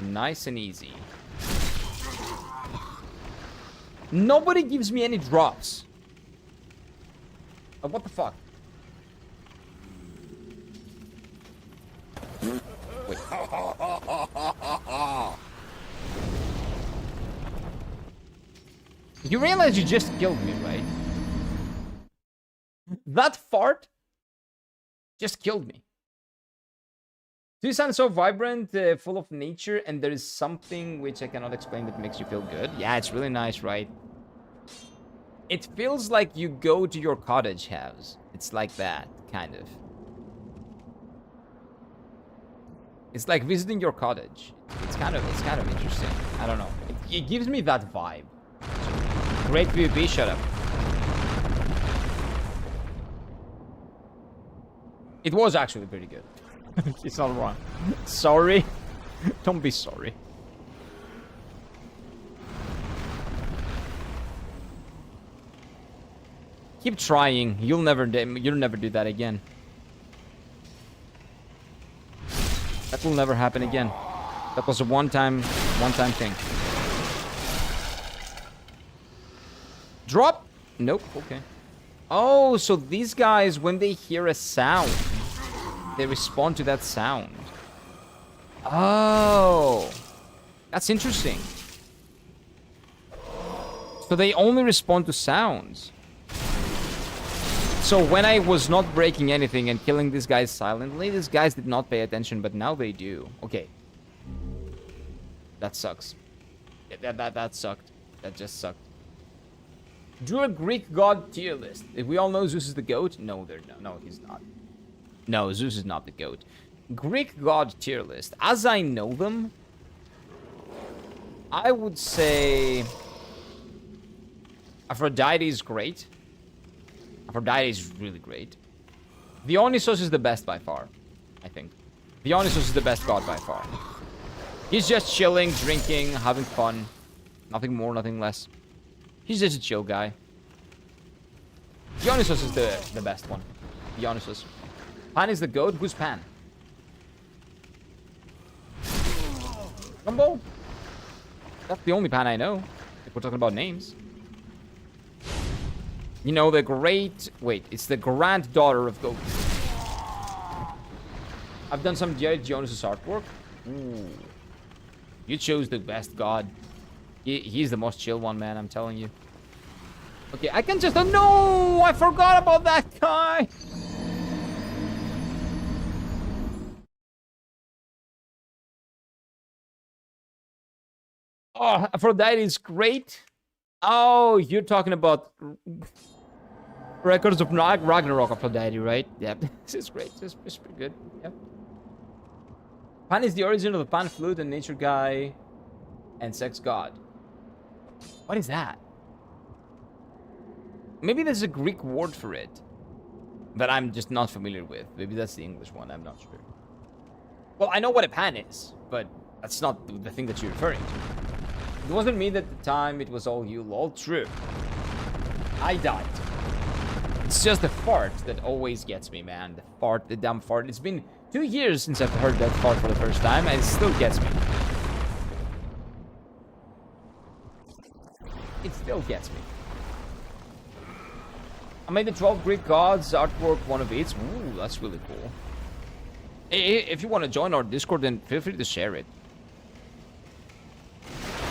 Nice and easy. Nobody gives me any drops. What the fuck? Wait. You realize you just killed me, right? That fart just killed me. Do you sound so vibrant, full of nature, and there is something which I cannot explain that makes you feel good? Yeah, it's really nice, right? It feels like you go to your cottage house. It's like that, kind of. It's like visiting your cottage. It's kind of interesting. I don't know. It gives me that vibe. Great PvP, shut up. It was actually pretty good. It's not wrong. Sorry. Don't be sorry. Keep trying. You'll never do that again. That will never happen again. That was a one-time thing. Drop? Nope. Okay. Oh, so these guys, when they hear a sound, they respond to that sound. Oh, that's interesting. So they only respond to sounds. So when I was not breaking anything and killing these guys silently, these guys did not pay attention, but now they do. Okay. That sucks. That sucked. That just sucked. Drew a Greek god tier list. If we all know Zeus is the goat, no, no, he's not. No, Zeus is not the goat. Greek god tier list. As I know them, I would say Aphrodite is great. Aphrodite is really great. Dionysos is the best by far, I think. Dionysos is the best god by far. He's just chilling, drinking, having fun. Nothing more, nothing less. He's just a chill guy. Dionysos is the best one. Dionysos. Pan is the goat. Who's Pan? Rumble? That's the only Pan I know. If we're talking about names. You know, the great... Wait, it's the granddaughter of Goku. I've done some Jared Jonas' artwork. Ooh. You chose the best god. He's the most chill one, man, I'm telling you. Okay, I can just... Oh, no! I forgot about that guy! Oh, Aphrodite is great. Oh, you're talking about Records of Ragnarok Aphrodite, right? Yeah, this is great. This is pretty good. Yeah. Pan is the origin of the pan flute and nature guy and sex god. What is that? Maybe there's a Greek word for it that I'm just not familiar with. Maybe that's the English one. I'm not sure. Well, I know what a pan is, but that's not the thing that you're referring to. It wasn't me that at the time. It was all you, lol. True. I died. It's just the fart that always gets me, man. The fart, the dumb fart. It's been 2 years since I've heard that fart for the first time, and it still gets me. It still gets me. I made the 12 Greek gods artwork one of each. Ooh, that's really cool. Hey, if you want to join our Discord, then feel free to share it.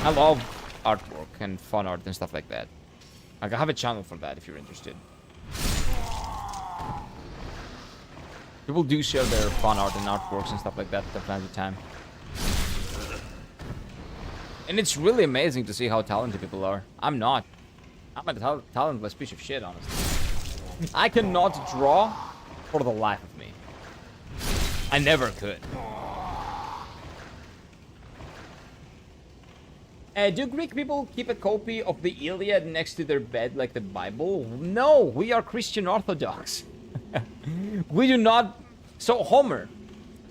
I love artwork and fun art and stuff like that. Like, I have a channel for that if you're interested. People do share their fun art and artworks and stuff like that from time to time. And it's really amazing to see how talented people are. I'm not. I'm a talentless piece of shit, honestly. I cannot draw for the life of me. I never could. Do Greek people keep a copy of the Iliad next to their bed like the Bible? No, we are Christian Orthodox. We do not... So, Homer.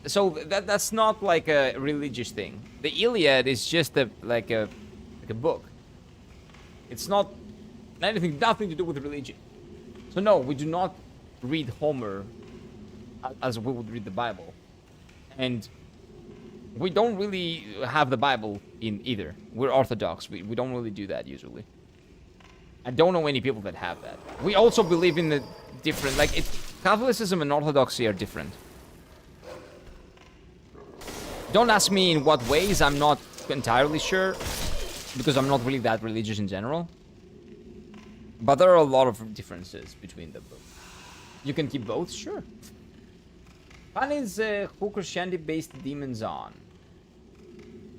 So, that's not like a religious thing. The Iliad is just like a book. It's not anything, nothing to do with religion. So, no, we do not read Homer as we would read the Bible. And we don't really have the Bible in either. We're Orthodox. We don't really do that usually. I don't know any people that have that. We also believe in the different, like, Catholicism and Orthodoxy are different. Don't ask me in what ways, I'm not entirely sure, because I'm not really that religious in general. But there are a lot of differences between them both. You can keep both, sure. Pan is who Christianity based demons on?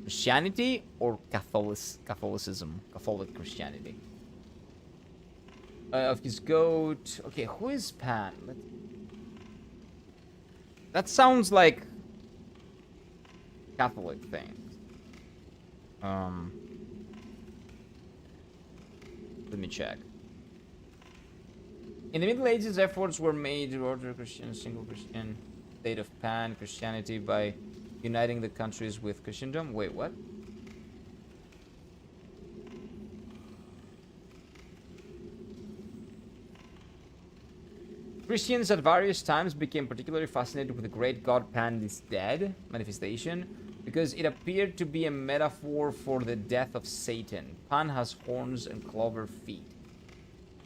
Christianity or Catholicism? Catholic Christianity. Of his goat. Okay, who is Pan? That sounds like Catholic things. Let me check. In the Middle Ages, efforts were made to order Christian, single Christian state of Pan Christianity by uniting the countries with Christendom. Wait, what? Christians at various times became particularly fascinated with the great god Pan is dead manifestation because it appeared to be a metaphor for the death of Satan. Pan has horns and clover feet.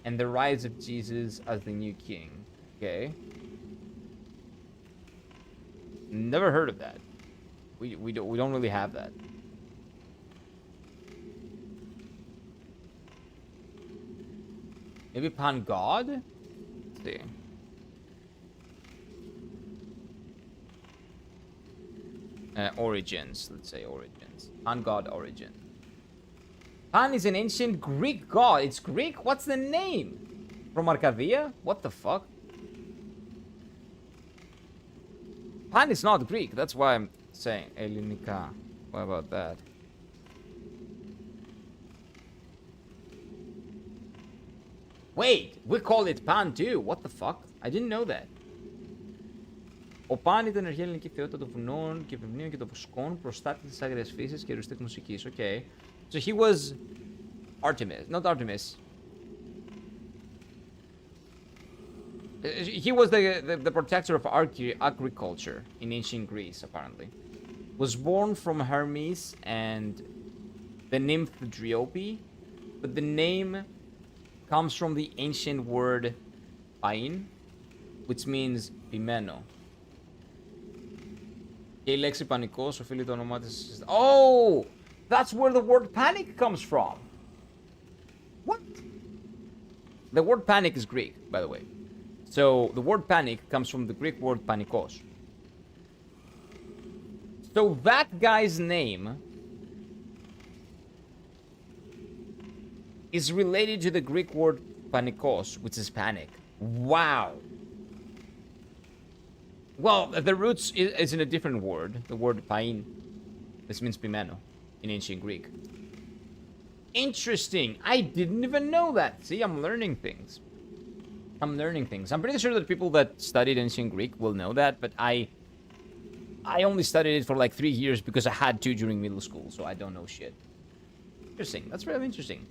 And the rise of Jesus as the new king. Okay. Never heard of that. We don't really have that. Maybe Pan God? Let's see. Origins. Let's say origins. Pan God origin. Pan is an ancient Greek god. It's Greek? What's the name? From Arcadia? What the fuck? Pan is not Greek. That's why I'm saying Ellinika. What about that? Wait, we call it Pan too. What the fuck? I didn't know that. Ο Παν ήταν αρχαία ελληνική θεότητα των βουνών και πευνίων και των βοσκών, προστάτη της άγριας φύσης και ρουστής μουσικής. Okay. So he was Artemis, not Artemis. He was the protector of agriculture in ancient Greece, apparently. Was born from Hermes and the nymph Driope, but the name comes from the ancient word pain, which means pimeno. Και η λέξη πανικός οφείλει το όνομά της. Oh! That's where the word panic comes from. What? The word panic is Greek, by the way. So the word panic comes from the Greek word panikos. So that guy's name is related to the Greek word panikos, which is panic. Wow. Well, the roots is in a different word, the word pain. This means pimeno in ancient Greek. Interesting. I didn't even know that. See, I'm learning things. I'm learning things. I'm pretty sure that people that studied ancient Greek will know that, but I only studied it for like 3 years because I had to during middle school, so I don't know shit. Interesting. That's really interesting.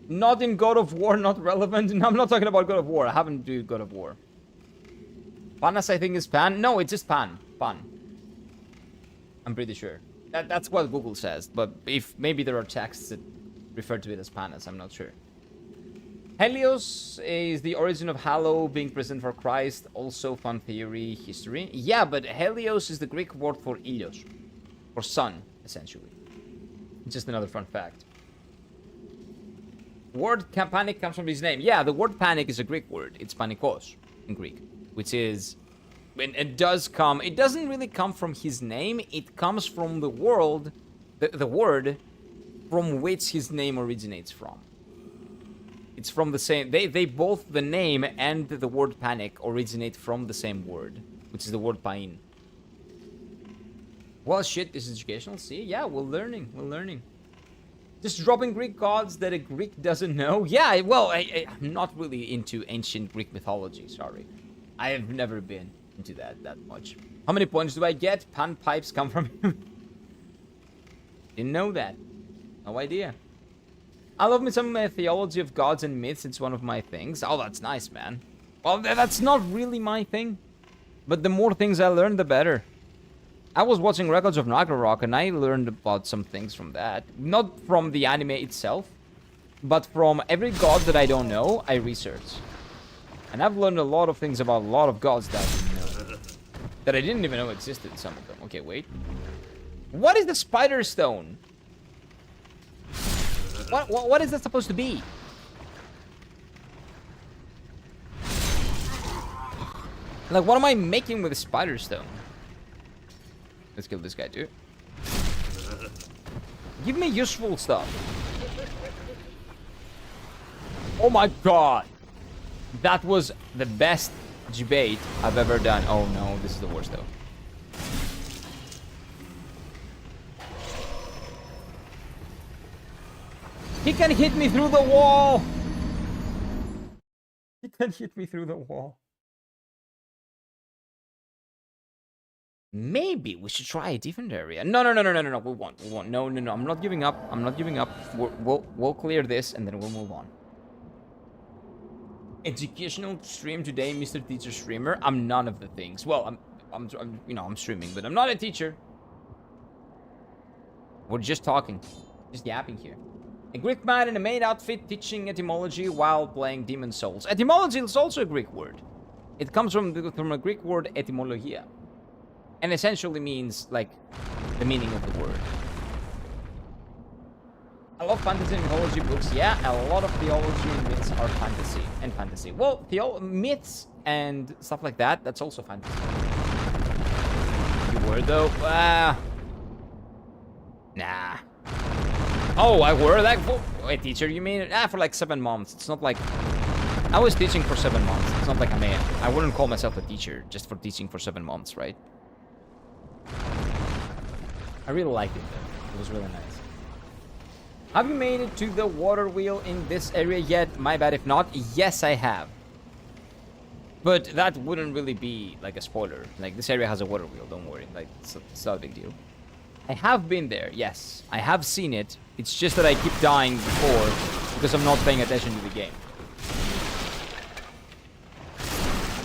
Not in God of War, not relevant. No, I'm not talking about God of War. I haven't do God of War. Panas, I think, is Pan. No, it's just Pan. Pan. I'm pretty sure. That's what Google says, but if maybe there are texts that refer to it as Panas, I'm not sure. Helios is the origin of Halo being present for Christ, also fun theory, history. Yeah, but Helios is the Greek word for Ilios, or sun, essentially. Just another fun fact. Word panic comes from his name. Yeah, the word panic is a Greek word. It's panikos in Greek, which is, and it does come, it doesn't really come from his name, it comes from the word from which his name originates from. It's from the same, they both, the name and the word panic originate from the same word, which is the word pain. Well, shit, this is educational. See, yeah, we're learning. Just dropping Greek gods that a Greek doesn't know. Yeah, well, I'm not really into ancient Greek mythology, sorry. I have never been into that much. How many points do I get? Pan pipes come from him. Didn't know that. No idea. I love me some theology of gods and myths. It's one of my things. Oh, that's nice, man. Well, that's not really my thing. But the more things I learn, the better. I was watching Records of Ragnarok and I learned about some things from that. Not from the anime itself, But from every god that I don't know, I research. And I've learned a lot of things about a lot of gods that I didn't know. That I didn't even know existed, some of them. Okay, wait. What is the spider stone? What is that supposed to be? Like, what am I making with a spider stone? Let's kill this guy too. Give me useful stuff. Oh my god. That was the best debate I've ever done. Oh no, this is the worst though. He can hit me through the wall. He can hit me through the wall. Maybe we should try a different area. No. We won't. No. I'm not giving up. I'm not giving up. We'll clear this and then we'll move on. Educational stream today, Mr. Teacher Streamer. I'm none of the things. Well, I'm streaming, but I'm not a teacher. We're just talking, just yapping here. A Greek man in a maid outfit teaching etymology while playing Demon Souls. Etymology is also a Greek word. It comes from a Greek word etymologia. And essentially means, like, the meaning of the word. I love fantasy and mythology books. Yeah, a lot of theology and myths are fantasy. Well, myths and stuff like that, that's also fantasy. You were, though? Nah. Oh, I were that? A teacher, you mean? For like 7 months. It's not like... I was teaching for 7 months. It's not like I wouldn't call myself a teacher just for teaching for 7 months, right? I really liked it though. It was really nice. Have you made it to the water wheel in this area yet? My bad if not. Yes, I have. But that wouldn't really be like a spoiler. Like, this area has a water wheel, don't worry. Like, it's not a big deal. I have been there, yes. I have seen it. It's just that I keep dying before because I'm not paying attention to the game.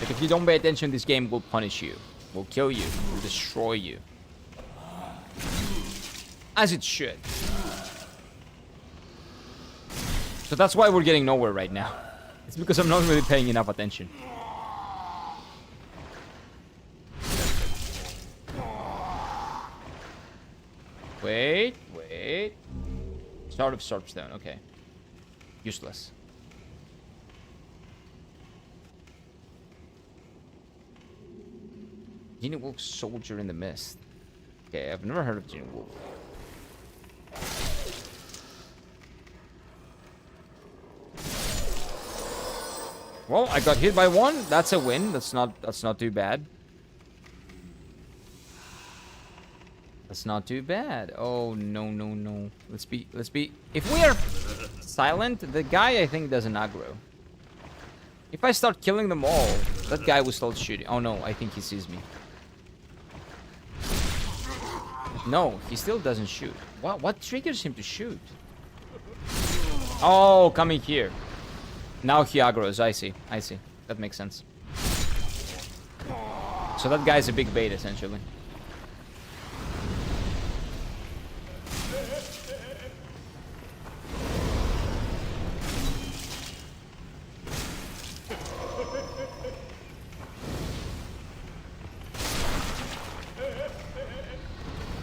Like, if you don't pay attention, this game will punish you. Will kill you. Will destroy you. As it should. So that's why we're getting nowhere right now. It's because I'm not really paying enough attention. Wait. Start of Sharpstone, okay. Useless. Genie Wolf Soldier in the Mist. Okay, I've never heard of Genie Wolf. Well, I got hit by one. That's a win. That's not too bad. That's not too bad. Oh no. Let's be if we are silent, the guy I think doesn't aggro. If I start killing them all, that guy will start shooting. Oh no, I think he sees me. No, he still doesn't shoot. What triggers him to shoot? Oh, coming here. Now he aggroes. I see. That makes sense. So that guy's a big bait, essentially.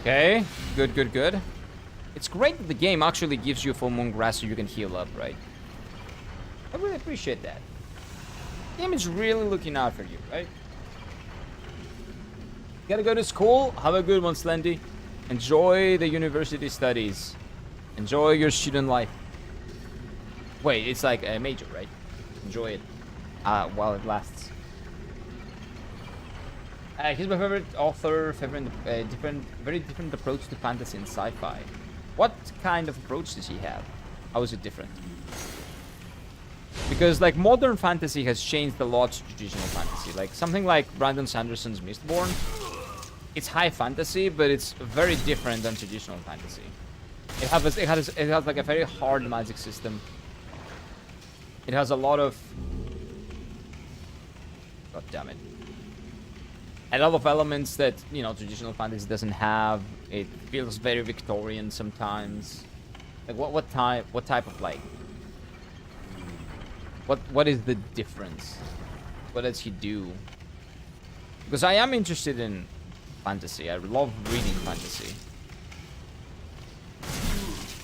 Okay, good. It's great that the game actually gives you full moon grass so you can heal up, right? I really appreciate that. The game is really looking out for you, right? You gotta go to school? Have a good one, Slendy. Enjoy the university studies. Enjoy your student life. Wait, it's like a major, right? Enjoy it while it lasts. He's my favorite author, very different approach to fantasy and sci-fi. What kind of approach does he have? How is it different? Because like modern fantasy has changed a lot to traditional fantasy. Like something like Brandon Sanderson's Mistborn, it's high fantasy, but it's very different than traditional fantasy. It has like a very hard magic system. It has a lot of... God damn it. A lot of elements that, you know, traditional fantasy doesn't have. It feels very Victorian sometimes. Like what type of like What is the difference? What does he do? Because I am interested in fantasy. I love reading fantasy.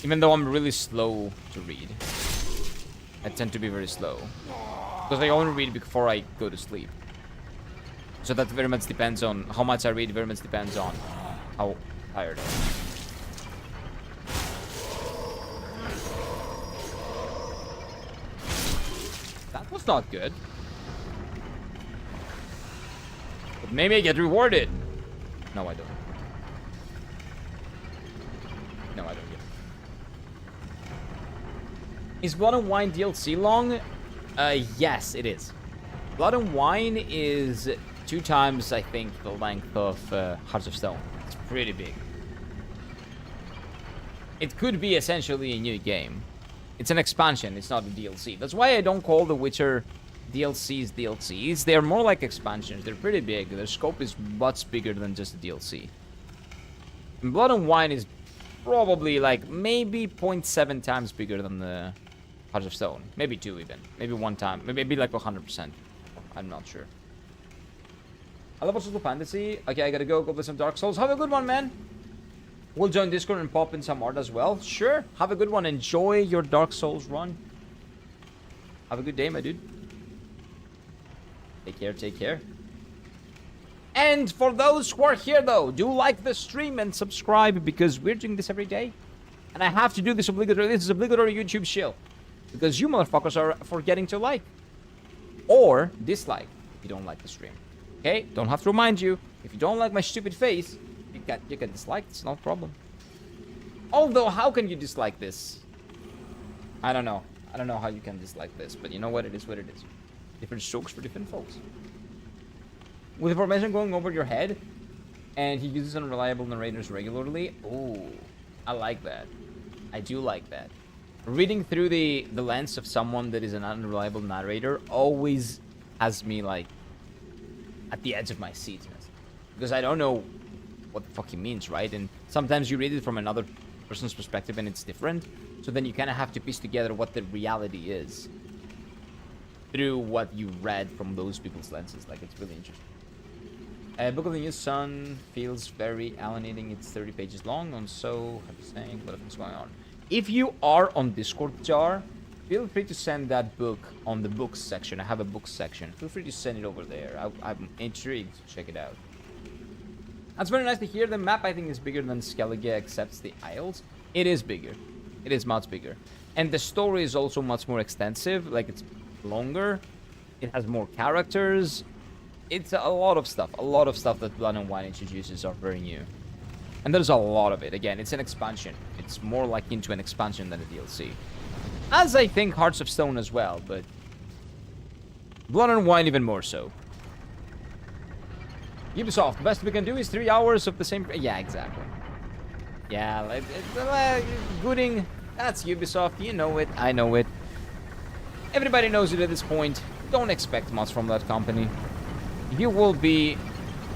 Even though I'm really slow to read. I tend to be very slow. Because I only read before I go to sleep. So that very much depends on how much I read, very much depends on how tired I am. That was not good. But maybe I get rewarded. No, I don't. No, I don't get it. Is Blood and Wine DLC long? Yes, it is. Blood and Wine is 2 times, I think, the length of Hearts of Stone. It's pretty big. It could be essentially a new game. It's an expansion, it's not a DLC. That's why I don't call The Witcher DLCs. They're more like expansions. They're pretty big. Their scope is much bigger than just a DLC. And Blood and Wine is probably like maybe 0.7 times bigger than the Hearts of Stone. Maybe 2 even. Maybe 1 time. Maybe like 100%. I'm not sure. I love Social Fantasy. Okay, I gotta go play some Dark Souls. Have a good one, man. We'll join Discord and pop in some art as well. Sure. Have a good one. Enjoy your Dark Souls run. Have a good day, my dude. Take care, take care. And for those who are here, though, do like the stream and subscribe because we're doing this every day. And I have to do this obligatory. This is obligatory YouTube shill. Because you motherfuckers are forgetting to like. Or dislike if you don't like the stream. Okay? Don't have to remind you. If you don't like my stupid face, you can dislike. It's no problem. Although, how can you dislike this? I don't know. I don't know how you can dislike this. But you know what? It is what it is. Different strokes for different folks. With information going over your head, and he uses unreliable narrators regularly. Oh, I like that. I do like that. Reading through the lens of someone that is an unreliable narrator always has me, like, at the edge of my seat. Because I don't know what the fuck he means, right? And sometimes you read it from another person's perspective and it's different. So then you kind of have to piece together what the reality is through what you read from those people's lenses. Like, it's really interesting. Book of the New Sun feels very alienating. It's 30 pages long, and so I'm saying what is going on. If you are on Discord, Jar, feel free to send that book on the books section. I have a books section. Feel free to send it over there. I'm intrigued to check it out. That's very nice to hear. The map, I think, is bigger than Skellige accepts the Isles. It is bigger. It is much bigger. And the story is also much more extensive. Like, it's longer. It has more characters. It's a lot of stuff. A lot of stuff that Blood and Wine introduces are very new. And there's a lot of it. Again, it's an expansion. It's more like into an expansion than a DLC. As I think Hearts of Stone as well, but Blood and Wine even more so. Ubisoft, the best we can do is 3 hours of the same... Yeah, exactly. Yeah, like, gooding, that's Ubisoft. You know it. I know it. Everybody knows it at this point. Don't expect much from that company. You will be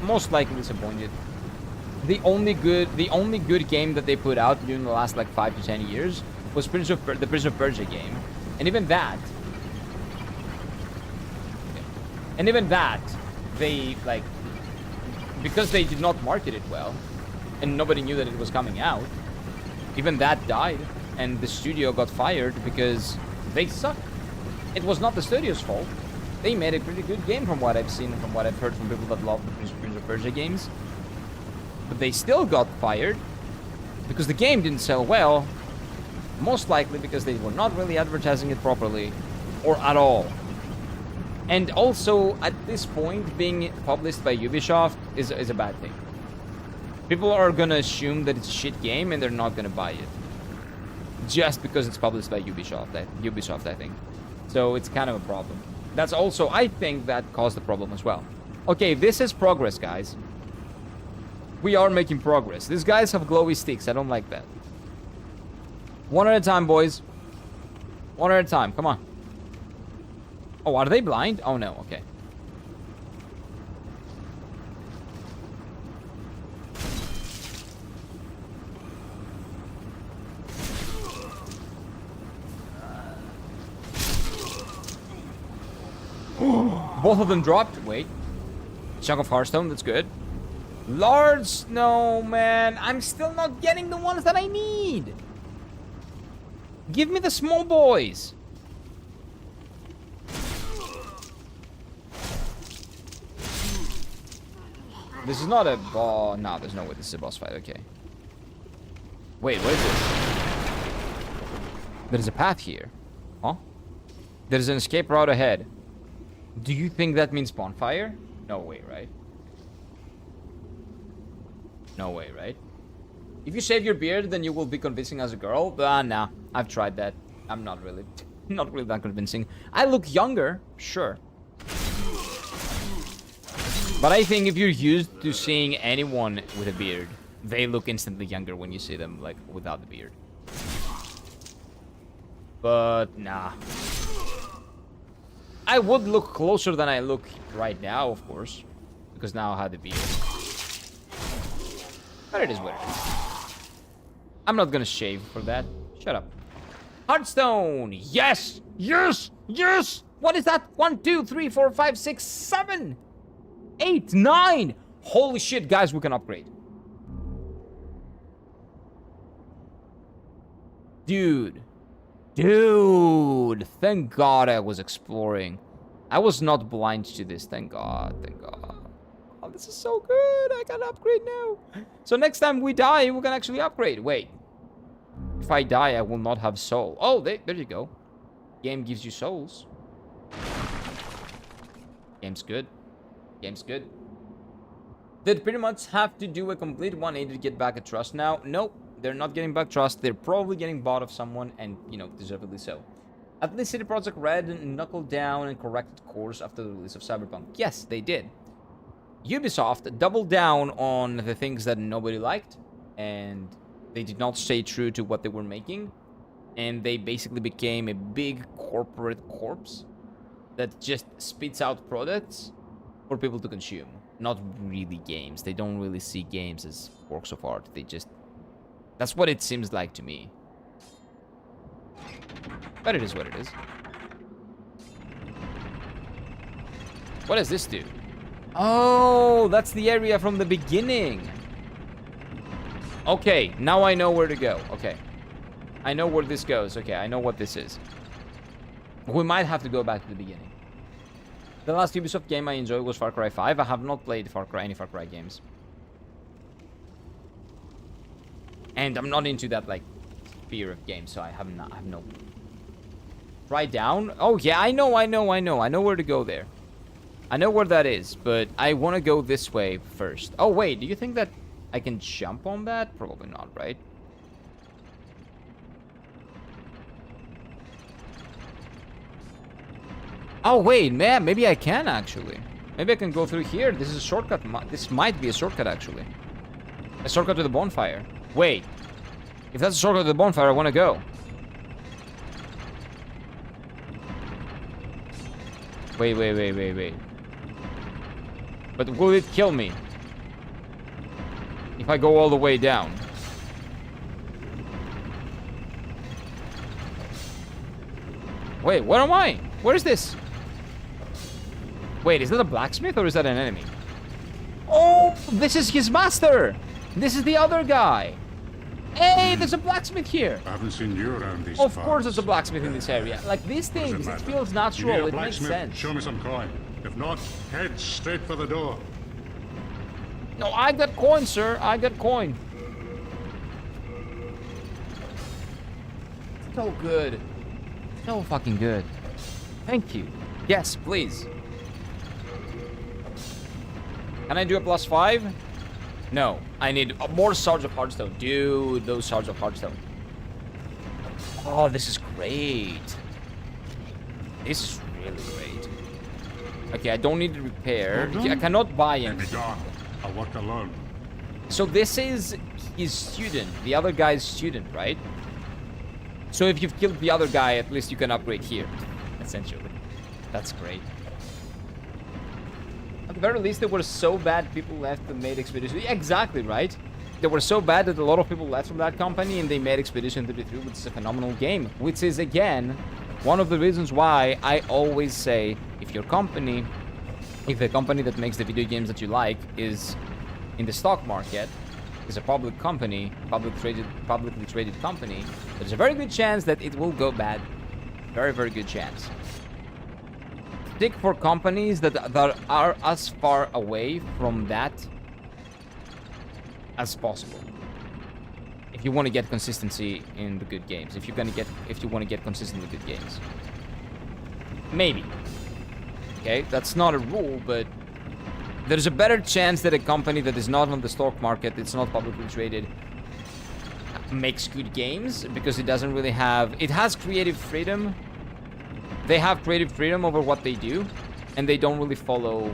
most likely disappointed. The only good game that they put out during the last like 5 to 10 years was the Prince of Persia game, and even that, they like, because they did not market it well, and nobody knew that it was coming out. Even that died, and the studio got fired because they suck. It was not the studio's fault. They made a pretty good game from what I've seen and from what I've heard from people that love the Prince of Persia games. But they still got fired because the game didn't sell well, most likely because they were not really advertising it properly or at all. And also, at this point, being published by Ubisoft is a bad thing. People are gonna assume that it's a shit game and they're not gonna buy it. Just because it's published by Ubisoft, I think. So it's kind of a problem. That's also, I think, that caused the problem as well. Okay, this is progress, guys. We are making progress. These guys have glowy sticks. I don't like that. One at a time, boys. One at a time. Come on. Oh, are they blind? Oh, no. Okay. Both of them dropped. Wait. Chunk of Hearthstone, that's good. Large, no, man. I'm still not getting the ones that I need. Give me the small boys. This is not a ball. No, there's no way this is a boss fight. Okay. Wait, what is this? There's a path here. Huh? There's an escape route ahead. Do you think that means bonfire? No way, right? No way, right? If you shave your beard, then you will be convincing as a girl. Nah, I've tried that. I'm not really that convincing. I look younger, sure. But I think if you're used to seeing anyone with a beard, they look instantly younger when you see them, like, without the beard. But, nah. I would look closer than I look right now, of course. Because now I have the beard. But it is what it is. I'm not gonna shave for that. Shut up. Hearthstone! Yes! Yes! Yes! What is that? 1, 2, 3, 4, 5, 6, 7! 8, 9! Holy shit, guys, we can upgrade. Dude. Dude! Thank God I was exploring. I was not blind to this. Thank God. Thank God. Oh, this is so good. I can upgrade now. So next time we die, we can actually upgrade. Wait. If I die, I will not have soul. Oh, there you go. Game gives you souls. Game's good. Game's good. Did pretty much have to do a complete 180 to get back a trust now? Nope. They're not getting back trust. They're probably getting bought of someone, and, you know, deservedly so. At least CD Projekt Red knuckled down and corrected course after the release of Cyberpunk. Yes, they did. Ubisoft doubled down on the things that nobody liked, and they did not stay true to what they were making, and they basically became a big corporate corpse that just spits out products for people to consume. Not really games. They don't really see games as works of art. They just... That's what it seems like to me. But it is what it is. What does this do? Oh, that's the area from the beginning. Okay, now I know where to go. Okay. I know where this goes. Okay, I know what this is. We might have to go back to the beginning. The last Ubisoft game I enjoyed was Far Cry 5. I have not played any Far Cry games. And I'm not into that, like, fear of games, so I have no... Try down? Oh, yeah, I know. I know where to go there. I know where that is, but I want to go this way first. Oh, wait, do you think that I can jump on that? Probably not, right? Oh, wait, man, maybe I can, actually. Maybe I can go through here. This is a shortcut. This might be a shortcut, actually. A shortcut to the bonfire. Wait. If that's a shortcut to the bonfire, I want to go. Wait. But will it kill me? If I go all the way down. Wait, where am I? Where is this? Wait, is that a blacksmith or is that an enemy? Oh, this is his master! This is the other guy! Hey, there's a blacksmith here! I haven't seen you around these Of parts. course there's a blacksmith in this area. Like, these things, it Doesn't feels matter. You need natural, a it makes blacksmith? sense. Show me some coin. If not, head straight for the door. No, I got coin, sir. I got coin. So good. So fucking good. Thank you. Yes, please. Can I do a +5? No. I need more Shards of Hearthstone. Dude, those Shards of Hearthstone. Oh, this is great. This is really great. Okay, I don't need to repair. Well done. I cannot buy Let him. me gone. I'll work alone. So this is his student, the other guy's student, right? So if you've killed the other guy, at least you can upgrade here, essentially. That's great. At the very least, they were so bad people left and made Expedition. Yeah, exactly, right? They were so bad that a lot of people left from that company and they made Expedition 33, which is a phenomenal game. Which is, again, One of the reasons why I always say, if the company that makes the video games that you like is in the stock market, is a public company, publicly traded company, there's a very good chance that it will go bad. Very, very good chance. Stick for companies that are as far away from that as possible. If you want to get consistency in the good games, if you want to get consistent in the good games, maybe. Okay, that's not a rule, but there's a better chance that a company that is not on the stock market, it's not publicly traded, makes good games because it doesn't really have. It has creative freedom. They have creative freedom over what they do, and they don't really follow.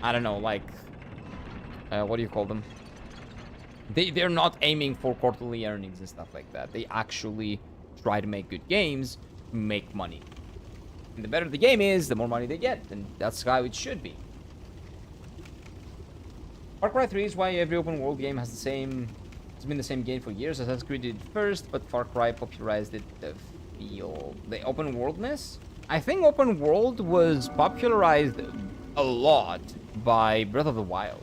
I don't know, like, what do you call them? They're not aiming for quarterly earnings and stuff like that. They actually try to make good games, make money. And the better the game is, the more money they get, and that's how it should be. Far Cry 3 is why every open world game has the same. It's been the same game for years. Assassin's Creed did it first, but Far Cry popularized it. The open worldness. I think open world was popularized a lot by Breath of the Wild.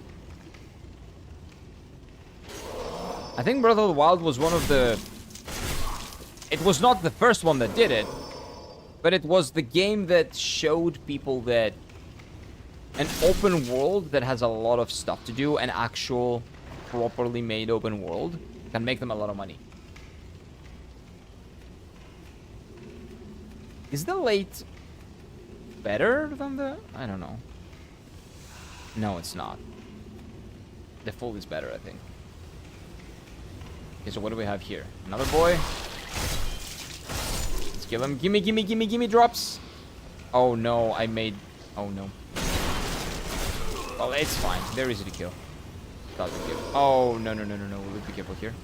I think Breath of the Wild was one of the. It was not the first one that did it, but it was the game that showed people that an open world that has a lot of stuff to do, an actual properly made open world, can make them a lot of money. Is the late better than the... I don't know. No, it's not. The full is better, I think. Okay, so what do we have here? Another boy. Let's kill him. Gimme, gimme, gimme, gimme drops. Oh no, I made... Oh no. Oh, it's fine. They're easy to kill. Oh, no, no, no, no, no. We'll be careful here.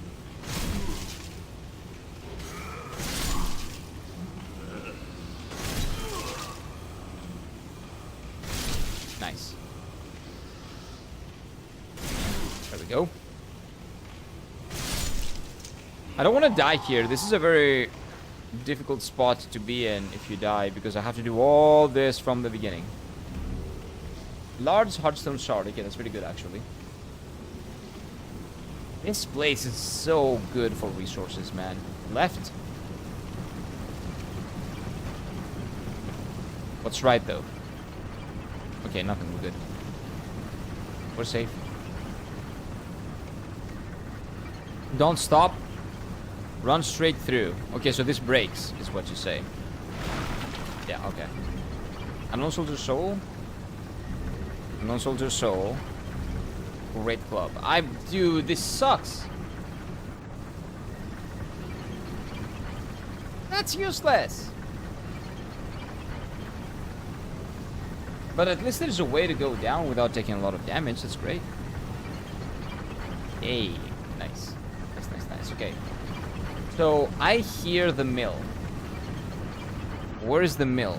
Nice. There we go. I don't want to die here. This is a very difficult spot to be in if you die, because I have to do all this from the beginning. Large Heartstone Shard. Okay, that's pretty good, actually. This place is so good for resources, man. Left. What's right, though? Okay, nothing. We're good. We're safe. Don't stop. Run straight through. Okay, so this breaks, is what you say. Yeah, okay. Unknown Soldier Soul. Unknown Soldier Soul. Great club. Dude, this sucks. That's useless. But at least there's a way to go down without taking a lot of damage. That's great. Hey, nice. Nice, nice, nice. Okay. So, I hear the mill. Where is the mill?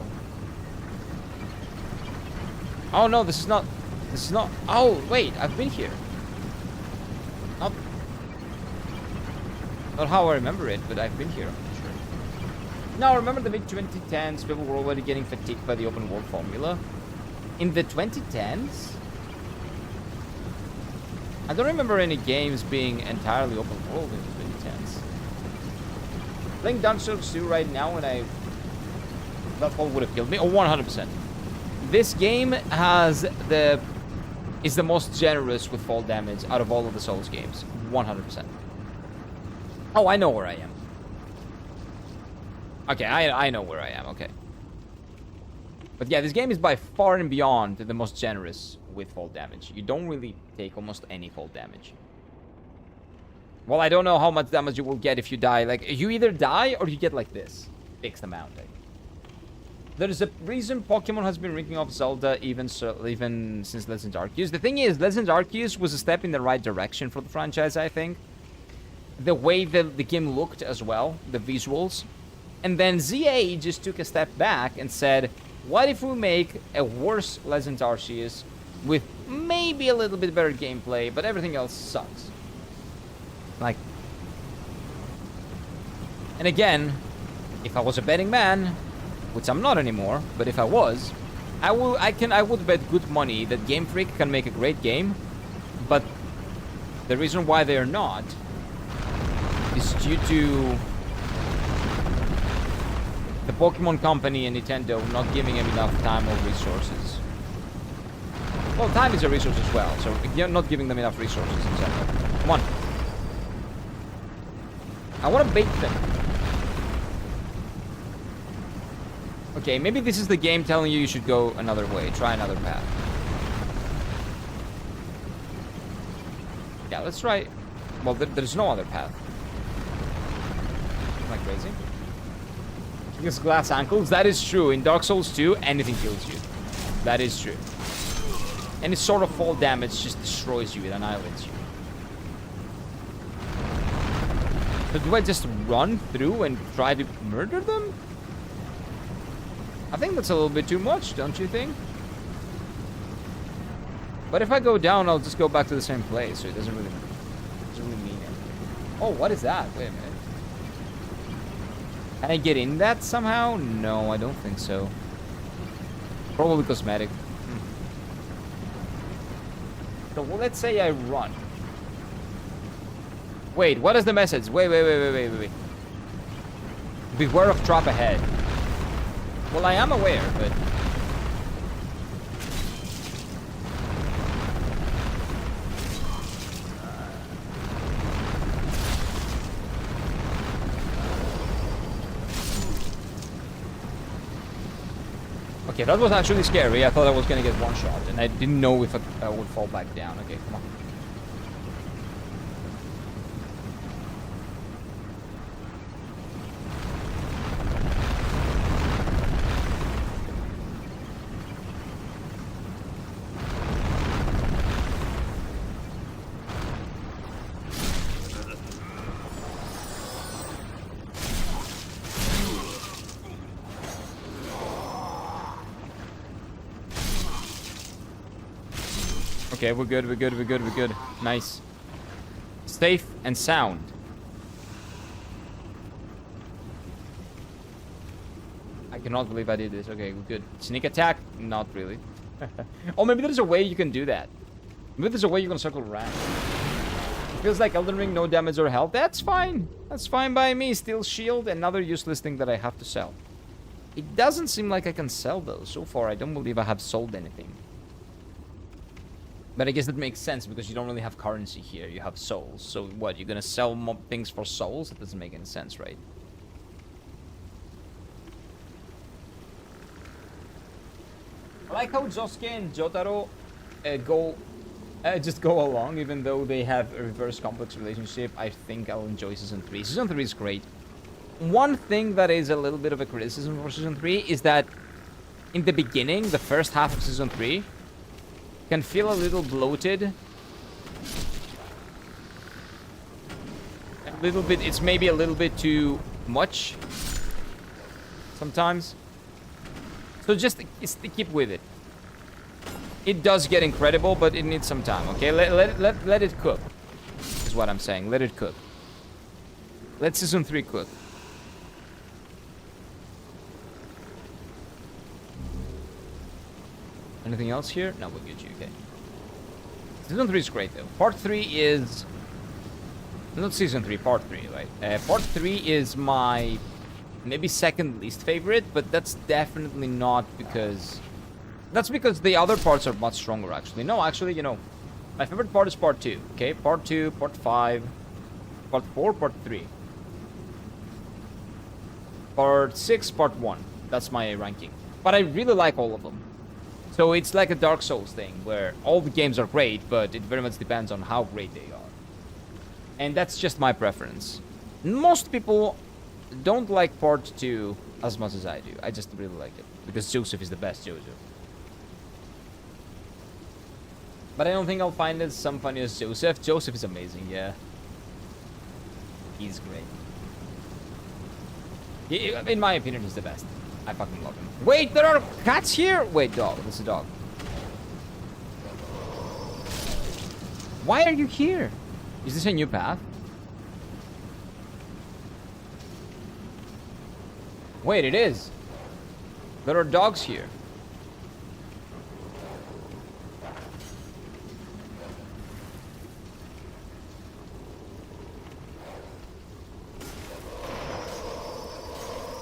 Oh no, this is not... This is not... Oh, wait, I've been here. Not how I remember it, but I've been here, I'm sure. Now, remember the mid-2010s, people were already getting fatigued by the open world formula. In the 2010s? I don't remember any games being entirely open world in the 2010s. Playing Dark Souls 2 right now, and that probably would have killed me. Oh, 100%. This game is the most generous with fall damage out of all of the Souls games. 100%. Oh, I know where I am. Okay, I know where I am, okay. But yeah, this game is by far and beyond the most generous with fall damage. You don't really take almost any fall damage. Well, I don't know how much damage you will get if you die. Like, you either die or you get like this. Fixed amount, There's a reason Pokemon has been rinking off Zelda even since Legends Arceus. The thing is, Legends Arceus was a step in the right direction for the franchise, I think. The way the game looked as well, the visuals. And then ZA just took a step back and said, what if we make a worse Legends Arceus with maybe a little bit better gameplay, but everything else sucks. Like... And again... If I was a betting man, which I'm not anymore, but if I was, I would bet good money that Game Freak can make a great game, but the reason why they are not is due to the Pokemon Company and Nintendo not giving him enough time or resources. Well, time is a resource as well, so you're not giving them enough resources in general. Come on. I want to bait them. Okay, maybe this is the game telling you should go another way. Try another path. Yeah, let's try... Well, there's no other path. Am I crazy? Because glass ankles, that is true. In Dark Souls 2, anything kills you. That is true. Any sort of fall damage just destroys you, it annihilates you. So do I just run through and try to murder them? I think that's a little bit too much, don't you think? But if I go down, I'll just go back to the same place, so it doesn't really mean anything. Oh, what is that? Wait a minute. Can I get in that somehow? No, I don't think so. Probably cosmetic. So well, let's say I run. Wait, what is the message? Wait. Beware of trap ahead. Well, I am aware, but... Okay, that was actually scary. I thought I was gonna get one shot, and I didn't know if I would fall back down. Okay, come on. Okay, we're good. Nice. Safe and sound. I cannot believe I did this. Okay, we're good. Sneak attack? Not really. Oh, maybe there's a way you can do that. Maybe there's a way you can circle around. Feels like Elden Ring, no damage or health. That's fine. That's fine by me. Steel shield, another useless thing that I have to sell. It doesn't seem like I can sell those. So far, I don't believe I have sold anything. But I guess that makes sense because you don't really have currency here. You have souls. So what? You're gonna sell more things for souls? It doesn't make any sense, right? I like how Josuke and Jotaro just go along, even though they have a reverse complex relationship. I think I'll enjoy Season 3. Season 3 is great. One thing that is a little bit of a criticism for Season 3 is that in the beginning, the first half of Season 3, can feel a little bloated. A little bit, it's maybe a little bit too much sometimes. So just keep with it. It does get incredible, but it needs some time, okay? Let it cook, is what I'm saying. Let it cook. Let Season 3 cook. Anything else here? No, we're good, okay. Season 3 is great, though. Part 3 is... Not Season 3, Part 3, right? Part 3 is my... maybe second least favorite, but that's definitely not because... That's because the other parts are much stronger, actually. No, actually, you know, my favorite part is Part 2, okay? Part 2, Part 5, Part 4, Part 3. Part 6, Part 1. That's my ranking. But I really like all of them. So it's like a Dark Souls thing, where all the games are great, but it very much depends on how great they are. And that's just my preference. Most people don't like Part 2 as much as I do. I just really like it, because Joseph is the best Joseph. But I don't think I'll find it some funny as Joseph. Joseph is amazing, yeah. He's great. In my opinion, he's the best. I fucking love him. Wait, there are cats here? Wait, dog. This is a dog. Why are you here? Is this a new path? Wait, it is. There are dogs here.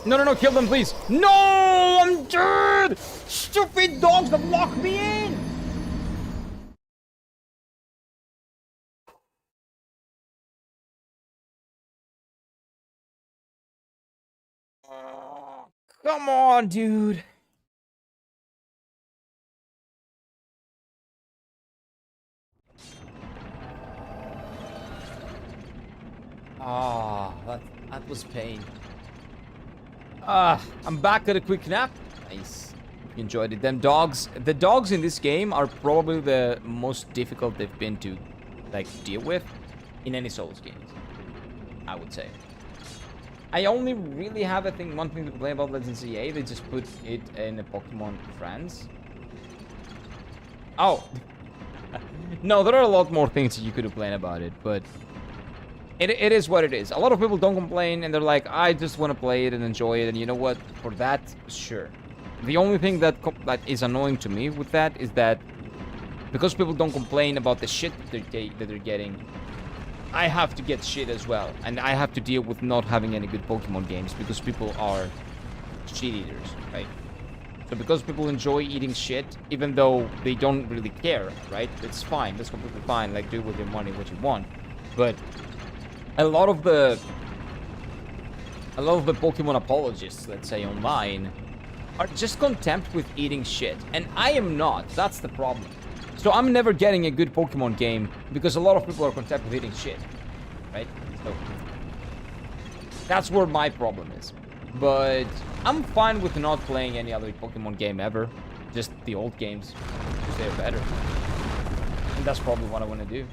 No, no, no, kill them, please. No, I'm dead. Stupid dogs that lock me in. Come on, dude. Ah, that was pain. I'm back at a quick nap. Nice. Enjoyed it. Them dogs. The dogs in this game are probably the most difficult they've been to, like, deal with in any Souls games, I would say. I only really have one thing to complain about Legends EA. They just put it in a Pokemon France. Oh. No, there are a lot more things that you could complain about it, but it is what it is. A lot of people don't complain, and they're like, I just want to play it and enjoy it, and you know what? For that, sure. The only thing that is annoying to me with that is that because people don't complain about the shit that they're getting, I have to get shit as well, and I have to deal with not having any good Pokemon games because people are shit eaters, right? So because people enjoy eating shit, even though they don't really care, right? It's fine. That's completely fine. Like, do with your money what you want. But a lot of the Pokemon apologists, let's say online, are just content with eating shit, and I am not. That's the problem. So I'm never getting a good Pokemon game because a lot of people are content with eating shit, right? So that's where my problem is. But I'm fine with not playing any other Pokemon game ever. Just the old games, because they're better. And that's probably what I want to do.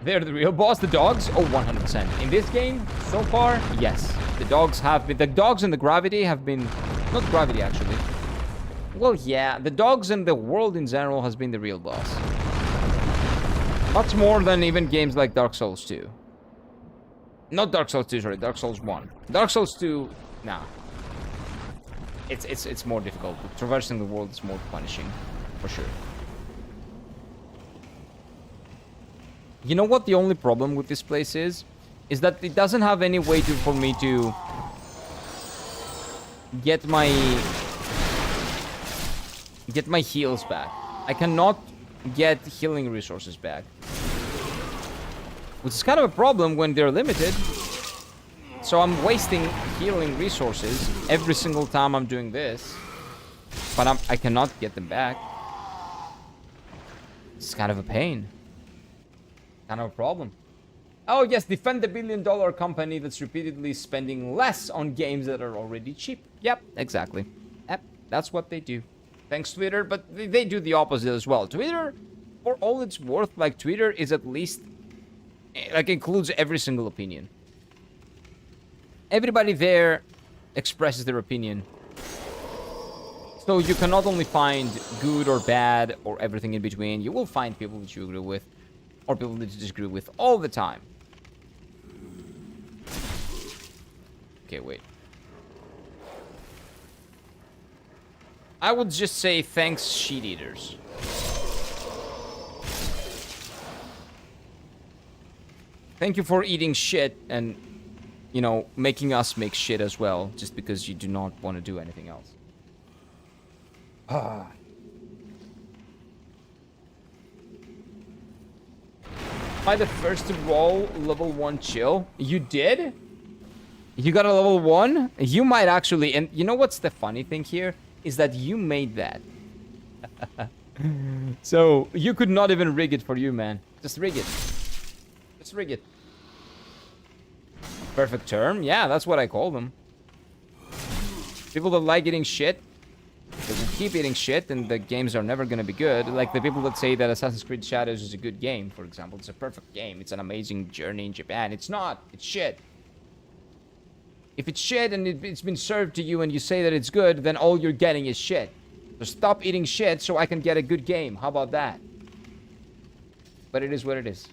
They're the real boss, the dogs? Oh, 100%. In this game, so far, yes. The dogs and the gravity have been... Not gravity, actually. Well, yeah, the dogs and the world in general has been the real boss. Much more than even games like Dark Souls 2. Not Dark Souls 2, sorry, Dark Souls 1. Dark Souls 2, nah. It's more difficult. Traversing the world is more punishing, for sure. You know what the only problem with this place is? Is that it doesn't have any way for me to get my heals back. I cannot get healing resources back. Which is kind of a problem when they're limited. So I'm wasting healing resources every single time I'm doing this. But I cannot get them back. It's kind of a pain. Kind of a problem. Oh yes, defend the billion-dollar company that's repeatedly spending less on games that are already cheap. Yep, exactly. Yep, that's what they do. Thanks, Twitter, but they do the opposite as well. Twitter, for all it's worth, like, Twitter is at least, like, includes every single opinion. Everybody there expresses their opinion. So you can not only find good or bad or everything in between, you will find people that you agree with or people that you disagree with all the time. Okay, wait. I would just say thanks, sheet eaters. Thank you for eating shit and, you know, making us make shit as well, just because you do not want to do anything else. Ah. By the first roll, level 1 chill. You did? You got a level 1? You might actually, and you know what's the funny thing here? Is that you made that. So, you could not even rig it for you, man. Just rig it. Just rig it. Perfect term? Yeah, that's what I call them. People that like eating shit, they will keep eating shit, and the games are never gonna be good. Like the people that say that Assassin's Creed Shadows is a good game, for example. It's a perfect game. It's an amazing journey in Japan. It's not. It's shit. If it's shit and it's been served to you and you say that it's good, then all you're getting is shit. So stop eating shit so I can get a good game. How about that? But it is what it is.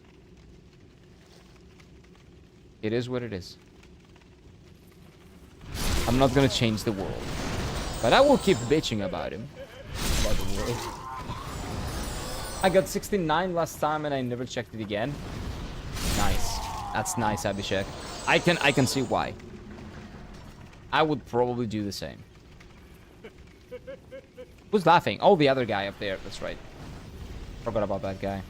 It is what it is. I'm not gonna change the world. But I will keep bitching about him. About the world. I got 69 last time and I never checked it again. Nice. That's nice, Abhishek. I can see why. I would probably do the same. Who's laughing? Oh, the other guy up there. That's right. Forgot about that guy.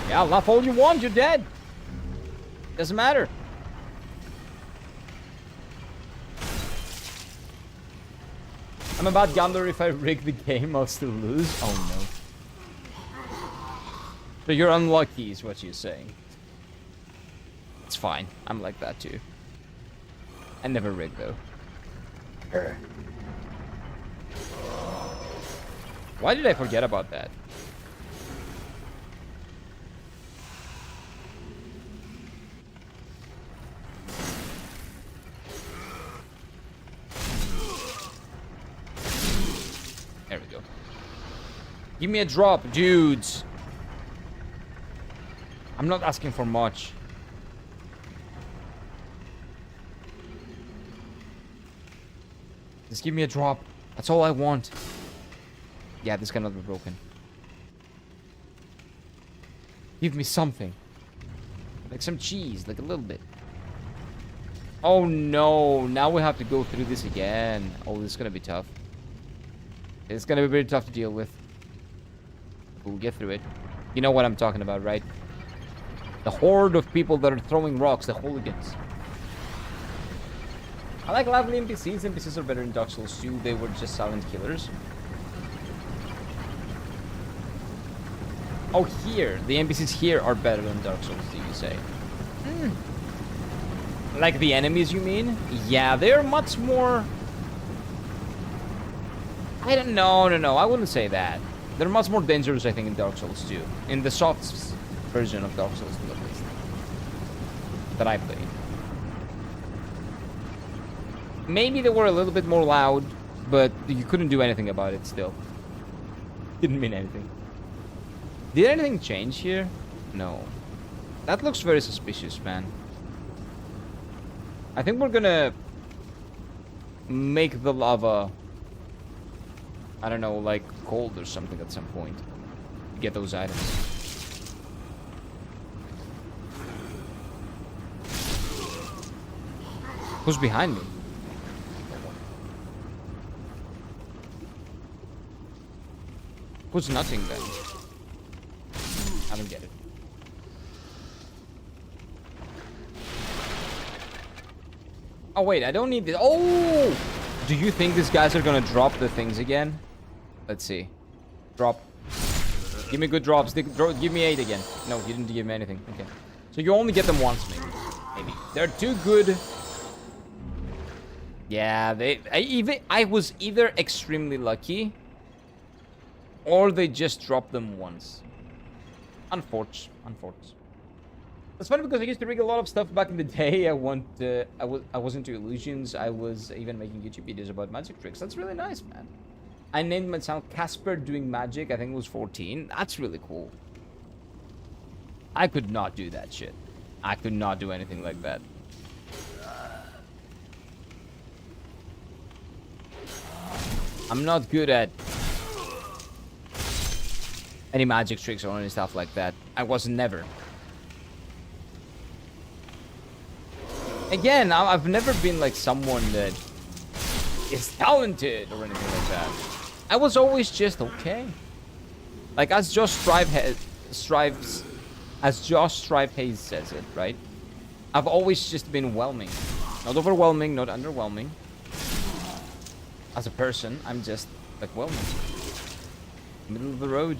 Yeah, laugh all you want. You're dead. Doesn't matter. I'm a bad gambler. If I rig the game, I'll still lose. Oh no. So you're unlucky is what you're saying. It's fine. I'm like that too. I never rig though. Why did I forget about that? There we go. Give me a drop, dudes. I'm not asking for much. Just give me a drop. That's all I want. Yeah, this cannot be broken. Give me something. Like some cheese, like a little bit. Oh no, now we have to go through this again. Oh, this is gonna be tough. It's gonna be very tough to deal with. We'll get through it. You know what I'm talking about, right? The horde of people that are throwing rocks, the hooligans. I like lively NPCs. NPCs are better in Dark Souls 2. They were just silent killers. Oh, here. The NPCs here are better than Dark Souls, do you say? Like the enemies, you mean? Yeah, they're much more... I don't know, no, I wouldn't say that. They're much more dangerous, I think, in Dark Souls 2. In the soft version of Dark Souls 2, at least. That I played. Maybe they were a little bit more loud, but you couldn't do anything about it still. Didn't mean anything. Did anything change here? No. That looks very suspicious, man. I think we're gonna make the lava, I don't know, like cold or something at some point. To get those items. Who's behind me? Who's nothing then? I don't get it. Oh wait, I don't need this. Oh! Do you think these guys are gonna drop the things again? Let's see. Drop. Give me good drops. Give me 8 again. No, you didn't give me anything. Okay. So you only get them once, maybe. Maybe. They're too good. Yeah, I was either extremely lucky or they just dropped them once. Unfortunate. That's funny because I used to rig a lot of stuff back in the day. I was into illusions. I was even making YouTube videos about magic tricks. That's really nice, man. I named myself Casper doing magic. I think it was 14. That's really cool. I could not do that shit. I could not do anything like that. I'm not good at any magic tricks or any stuff like that. I was never. Again, I've never been like someone that is talented or anything like that. I was always just okay. Like as Josh Strive Hayes says it, right? I've always just been whelming. Not overwhelming, not underwhelming. As a person, I'm just like whelming. Middle of the road.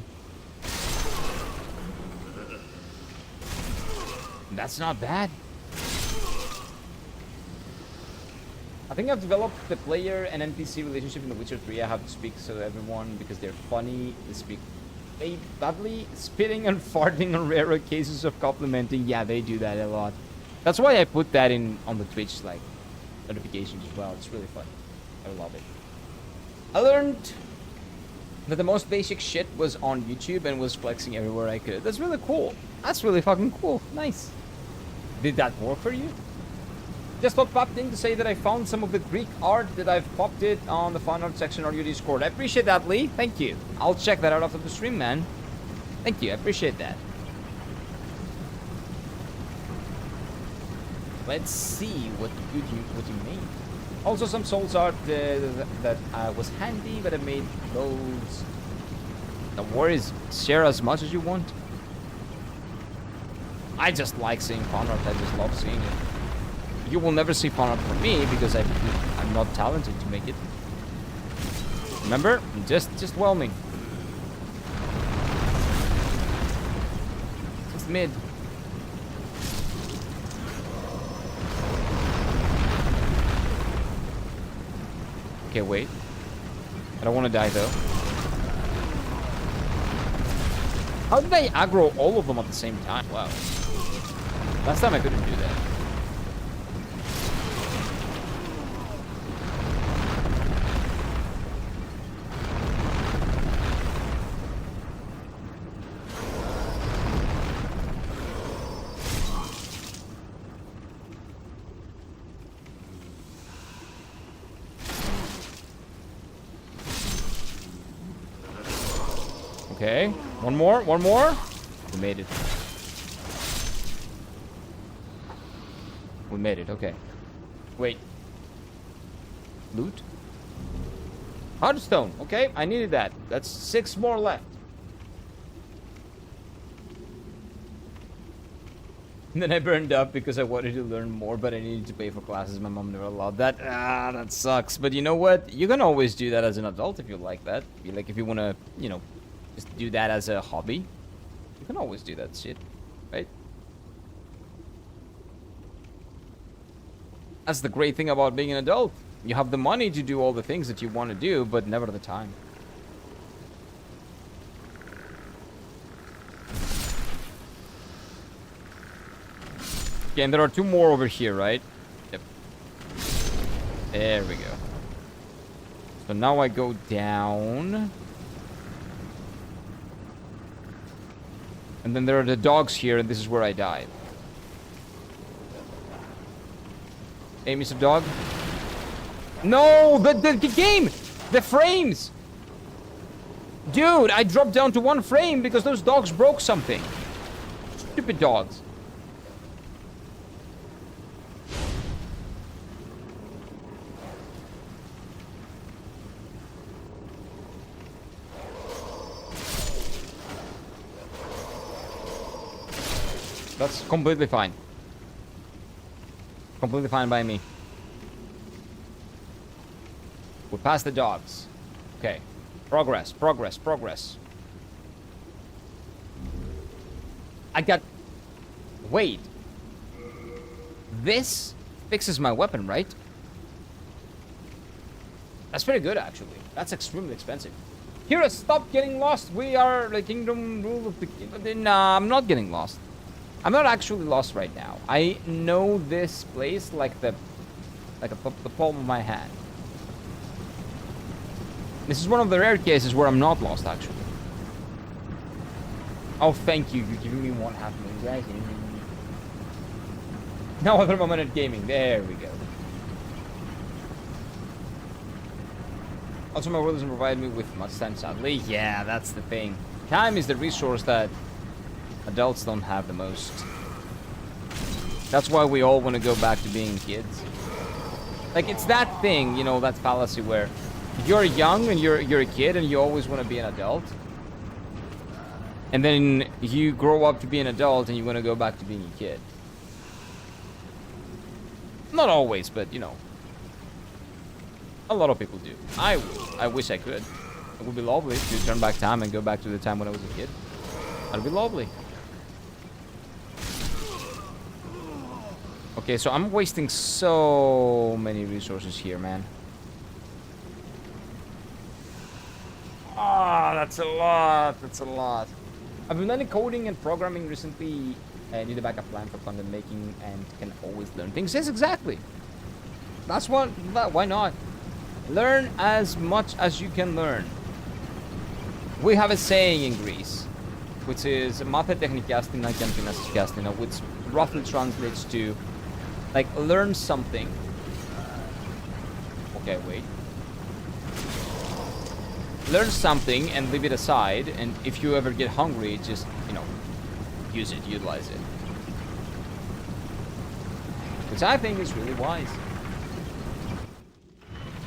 That's not bad. I think I've developed the player and NPC relationship in The Witcher 3. I have to speak to everyone because they're funny. They speak badly, spitting and farting on rare cases of complimenting. Yeah, they do that a lot. That's why I put that in on the Twitch like notifications as well. It's really fun. I love it. I learned that the most basic shit was on YouTube and was flexing everywhere I could. That's really cool. That's really fucking cool. Nice. Did that work for you? Just popped in to say that I found some of the Greek art that I've popped it on the fan art section of your Discord. I appreciate that, Lee. Thank you. I'll check that out after the stream, man. Thank you. I appreciate that. Let's see what you made. Also, some Souls art that was handy, but I made those. No worries. Share as much as you want. I just like seeing fan art. I just love seeing it. You will never see fan art from me because I'm not talented to make it. Remember? Just whelming. Just mid. Okay, wait. I don't want to die though. How did I aggro all of them at the same time? Wow. Last time I couldn't do that. Okay, one more. We made it. We made it, okay. Wait. Loot? Hearthstone, okay, I needed that. That's 6 more left. And then I burned up because I wanted to learn more, but I needed to pay for classes. My mom never allowed that. Ah, that sucks. But you know what? You can always do that as an adult if you like that. If you want to, you know, just do that as a hobby. You can always do that shit, right? That's the great thing about being an adult. You have the money to do all the things that you want to do, but never the time. Okay, and there are 2 more over here, right? Yep. There we go. So now I go down. And then there are the dogs here, and this is where I died. Hey, Mr. Dog. No, the game! The frames! Dude, I dropped down to 1 frame because those dogs broke something. Stupid dogs. That's completely fine. Completely fine by me. We're past the dogs. Okay. Progress. I got... Wait. This fixes my weapon, right? That's pretty good, actually. That's extremely expensive. Kira, stop getting lost. We are the kingdom rule of the... Nah, I'm not getting lost. I'm not actually lost right now. I know this place like the palm of my hand. This is one of the rare cases where I'm not lost, actually. Oh, thank you. You're giving me 1/2 million, guys. No other moment at gaming. There we go. Also, my world doesn't provide me with much time, sadly. Yeah, that's the thing. Time is the resource that adults don't have the most. That's why we all want to go back to being kids. Like, it's that thing, you know, that fallacy where you're young and you're a kid and you always want to be an adult. And then you grow up to be an adult and you want to go back to being a kid. Not always, but, you know. A lot of people do. I wish I could. It would be lovely to turn back time and go back to the time when I was a kid. That'd be lovely. Okay, so I'm wasting so many resources here, man. Ah, that's a lot. That's a lot. I've been learning coding and programming recently. I need a backup plan for content making and can always learn things. Yes, exactly. That's what. Why not? Learn as much as you can learn. We have a saying in Greece, which is "Mate technikastina και αντιναστικastina," which roughly translates to, like, learn something. Okay, wait. Learn something and leave it aside, and if you ever get hungry, just, you know, use it, utilize it. Which I think is really wise.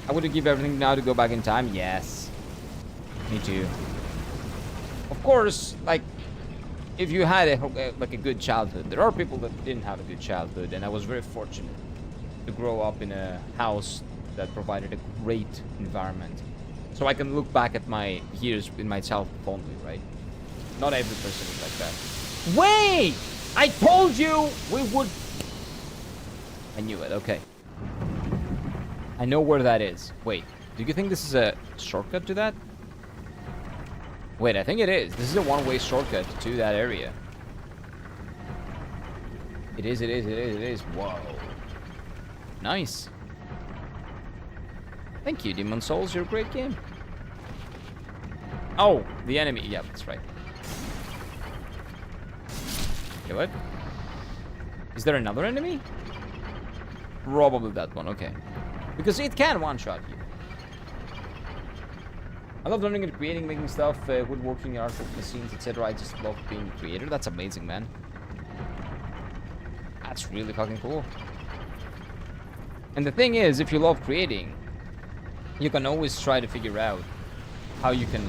I would give everything now to go back in time. Yes. Me too. Of course, like, if you had a good childhood, there are people that didn't have a good childhood, and I was very fortunate to grow up in a house that provided a great environment. So I can look back at my years in my childhood fondly, right? Not every person is like that. Wait! I told you we would... I knew it, okay. I know where that is. Wait, do you think this is a shortcut to that? Wait, I think it is. This is a one-way shortcut to that area. It is, it is, it is, it is. Whoa. Nice. Thank you, Demon Souls. You're a great game. Oh, the enemy. Yeah, that's right. Okay, what? Is there another enemy? Probably that one, okay. Because it can one-shot you. I love learning and creating, making stuff, woodworking, art, scenes, etc. I just love being a creator. That's amazing, man. That's really fucking cool. And the thing is, if you love creating, you can always try to figure out how you can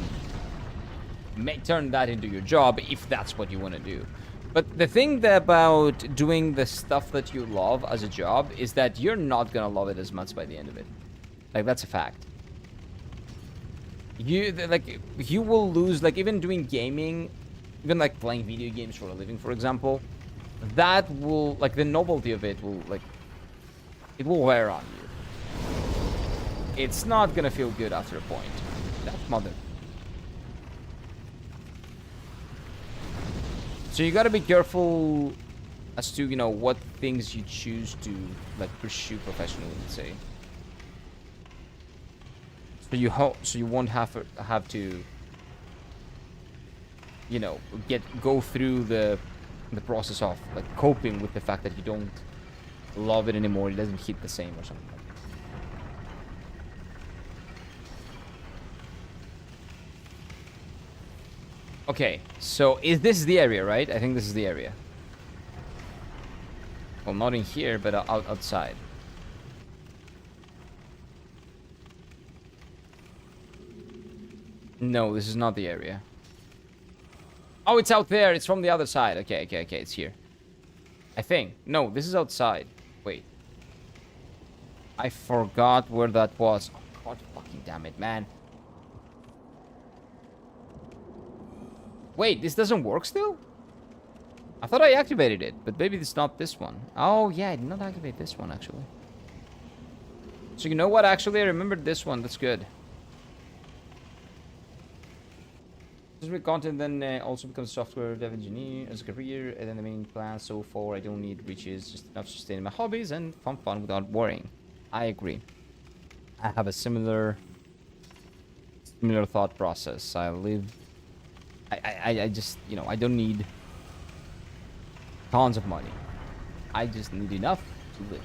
turn that into your job if that's what you want to do. But the thing about doing the stuff that you love as a job is that you're not gonna love it as much by the end of it. Like, that's a fact. You will lose, like, even doing gaming, even like playing video games for a living, for example, that will, like, the novelty of it will, like, it will wear on you. It's not gonna feel good after a point. That mother. So you gotta be careful as to, you know, what things you choose to, like, pursue professionally, let's say. So you won't have to, you know, go through the process of, like, coping with the fact that you don't love it anymore. It doesn't hit the same or something like that. Okay, so this is the area, right? I think this is the area. Well, not in here, but outside. No, this is not the area. Oh, it's out there. It's from the other side. Okay, okay, okay. It's here. I think. No, this is outside. Wait. I forgot where that was. Oh, God fucking damn it, man. Wait, this doesn't work still? I thought I activated it, but maybe it's not this one. Oh, yeah, I did not activate this one, actually. So you know what? Actually, I remembered this one. That's good. With content, then also become a software dev engineer as a career, and then the main plan so far, I don't need riches, just enough to sustain my hobbies and fun without worrying. I agree. I have a similar thought process. I just, you know, I don't need tons of money. I just need enough to live.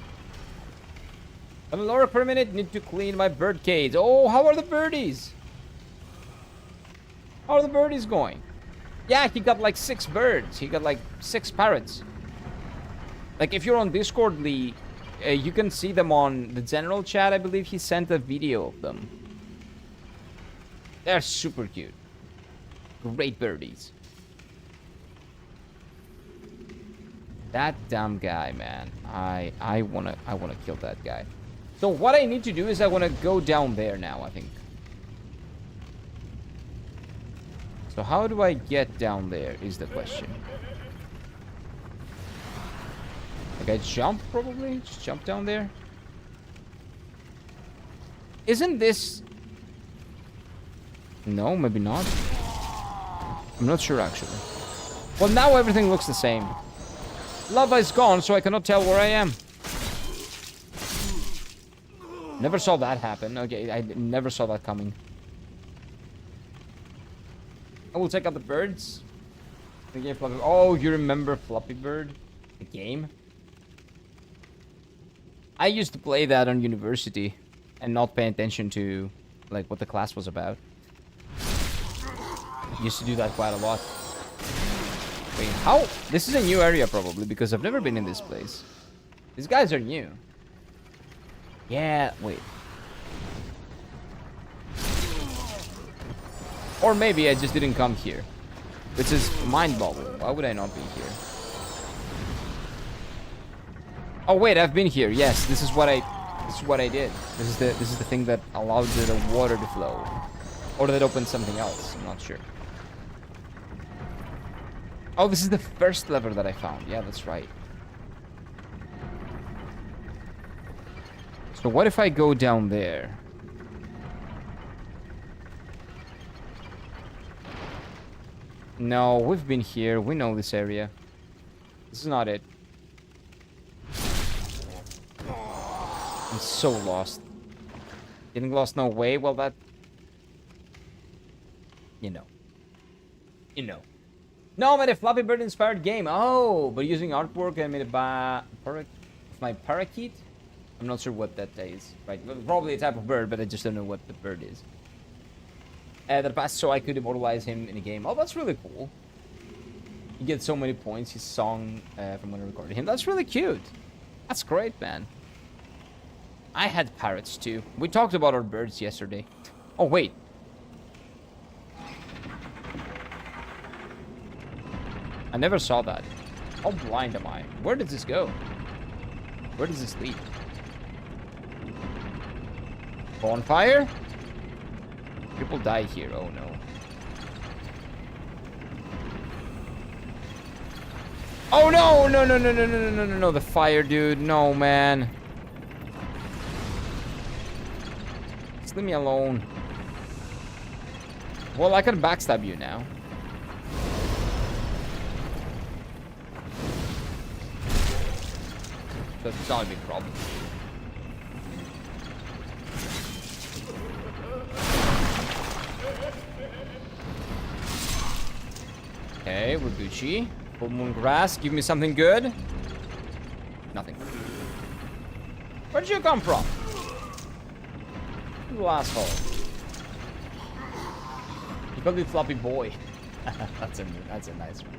I'm lower per minute, need to clean my bird cage. Oh, how are the birdies? How are the birdies going? Yeah, he got like 6 birds. He got like 6 parrots. Like, if you're on Discord, Lee, you can see them on the general chat. I believe he sent a video of them. They're super cute. Great birdies. That damn guy, man. I wanna kill that guy. So what I need to do is I wanna go down there now, I think. So how do I get down there is the question. Like, I jump probably? Just jump down there? Isn't this... No, maybe not. I'm not sure, actually. Well, now everything looks the same. Lava is gone, so I cannot tell where I am. Never saw that happen. Okay, I never saw that coming. I will check out the birds. The game Flappy. Oh, you remember Flappy Bird? The game? I used to play that on university and not pay attention to like what the class was about. Used to do that quite a lot. Wait, how? This is a new area probably because I've never been in this place. These guys are new. Yeah, wait. Or maybe I just didn't come here. Which is mind-boggling. Why would I not be here? Oh wait, I've been here. Yes, this is what I did. This is the thing that allowed the water to flow. Or that opened something else. I'm not sure. Oh, this is the first lever that I found. Yeah, that's right. So what if I go down there? No, we've been here. We know this area. This is not it. I'm so lost. Getting lost no way? Well, that... You know. You know. No, I made a Flappy Bird inspired game. Oh, but using artwork I made it by... my parakeet? I'm not sure what that is. Right, well, probably a type of bird, but I just don't know what the bird is. That passed so I could immortalize him in a game. Oh, that's really cool. You get so many points. His song from when I recorded him. That's really cute. That's great, man. I had parrots too. We talked about our birds yesterday. Oh, wait. I never saw that. How blind am I? Where does this go? Where does this lead? Bonfire? People die here. Oh no. Oh no! No, no, no, no, no, no, no, no. The fire, dude. No, man. Just leave me alone. Well, I can backstab you now. That's not a big problem. Okay, we're Gucci. Full moon grass, give me something good. Nothing. Where did you come from? You asshole. You called me Floppy Boy. That's a nice one.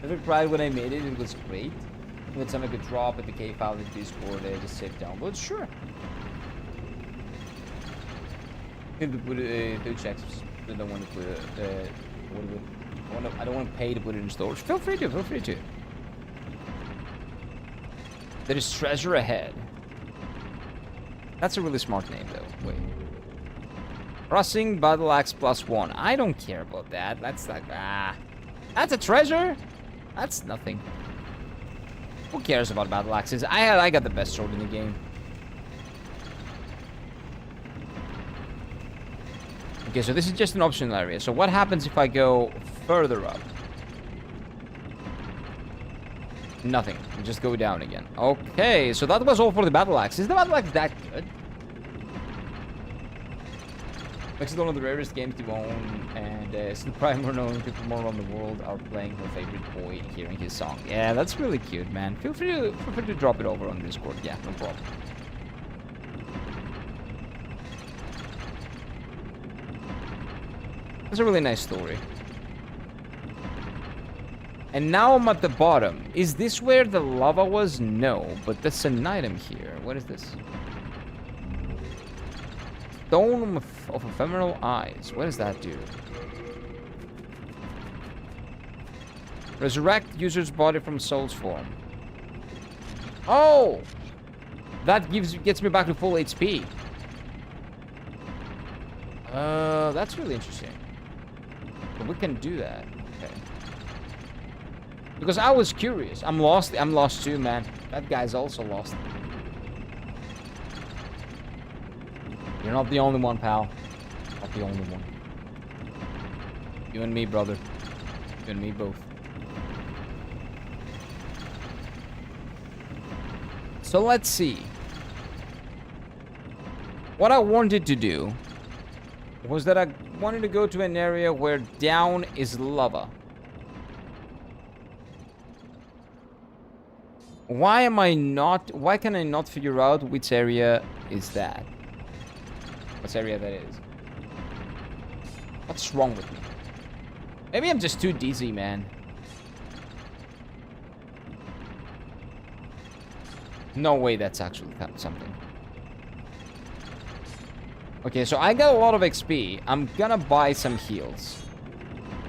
Never cried when I made it, it was great. When time I could drop at the K file in Discord, just save download. Sure. Put two checks. I don't want to put I don't want to pay to put it in storage. Feel free to. Feel free to. There is treasure ahead. That's a really smart name, though. Wait. Rustling Battle Axe +1. I don't care about that. That's like that's a treasure. That's nothing. Who cares about battle axes? I got the best sword in the game. Okay, so this is just an optional area. So what happens if I go further up? Nothing. We just go down again. Okay, so that was all for the battle axe. Is the battle axe that good? Makes it one of the rarest games to own, and still probably more known people more around the world are playing her favorite boy and hearing his song. Yeah, that's really cute, man. Feel free to drop it over on Discord. Yeah, no problem. That's a really nice story. And now I'm at the bottom. Is this where the lava was? No, but there's an item here. What is this? Stone of Ephemeral Eyes. What does that do? Resurrect user's body from soul's form. Oh! That gets me back to full HP. That's really interesting. But we can do that. Okay. Because I was curious. I'm lost too, man. That guy's also lost. You're not the only one, pal. Not the only one. You and me, brother. You and me both. So let's see. What I wanted to do was that I wanted to go to an area where down is lava. Why can I not figure out which area is that? Which area that is? What's wrong with me? Maybe I'm just too dizzy, man. No way that's actually something. Okay, so I got a lot of XP. I'm gonna buy some heals.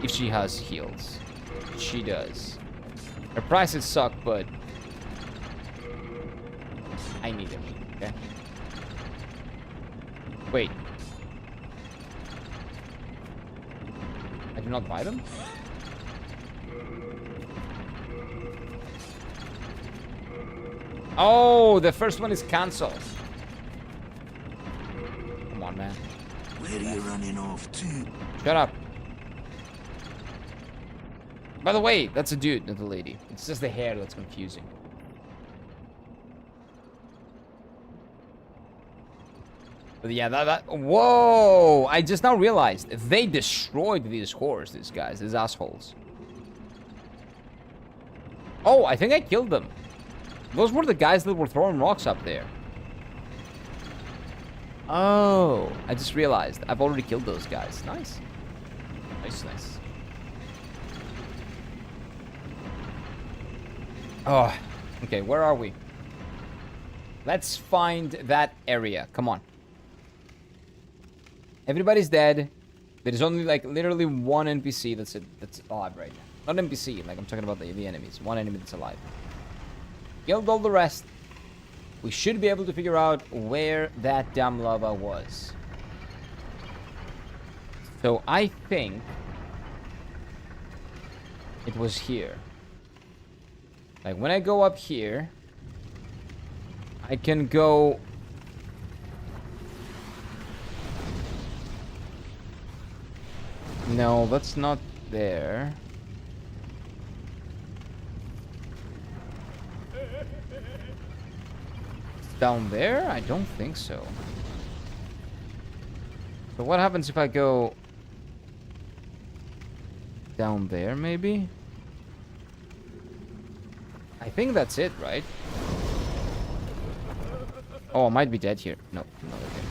If she has heals. She does. Her prices suck, but I need them. Okay. Wait. I do not buy them? Oh, the first one is cancelled. Come on, man. Where are you running off to? Shut up. By the way, that's a dude, not a lady. It's just the hair that's confusing. But yeah, whoa! I just now realized they destroyed these whores, these guys, these assholes. Oh, I think I killed them. Those were the guys that were throwing rocks up there. Oh, I just realized I've already killed those guys. Nice. Nice, nice. Oh, okay, where are we? Let's find that area. Come on. Everybody's dead. There's only like literally one NPC that's alive right now. Not NPC, like I'm talking about the enemies. One enemy that's alive. Killed all the rest. We should be able to figure out where that damn lava was. So I think it was here. Like when I go up here, I can go. No, that's not there. It's down there? I don't think so. So what happens if I go down there, maybe? I think that's it, right? Oh, I might be dead here. No, not okay.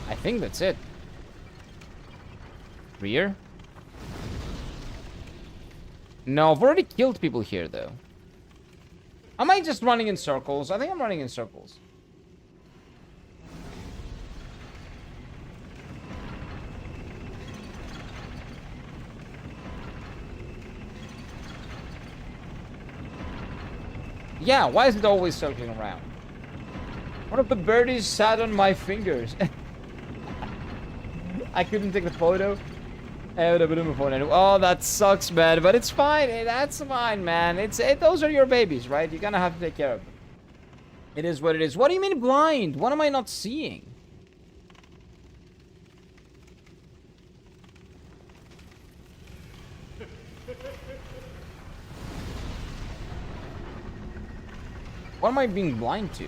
I think that's it. Rear? No, I've already killed people here, though. Am I just running in circles? I think I'm running in circles. Yeah, why is it always circling around? One of the birdies sat on my fingers. I couldn't take the photo. I would have put in my phone anyway. Oh, that sucks, man. But it's fine. Hey, that's fine, man. Those are your babies, right? You're gonna have to take care of them. It is what it is. What do you mean blind? What am I not seeing? What am I being blind to?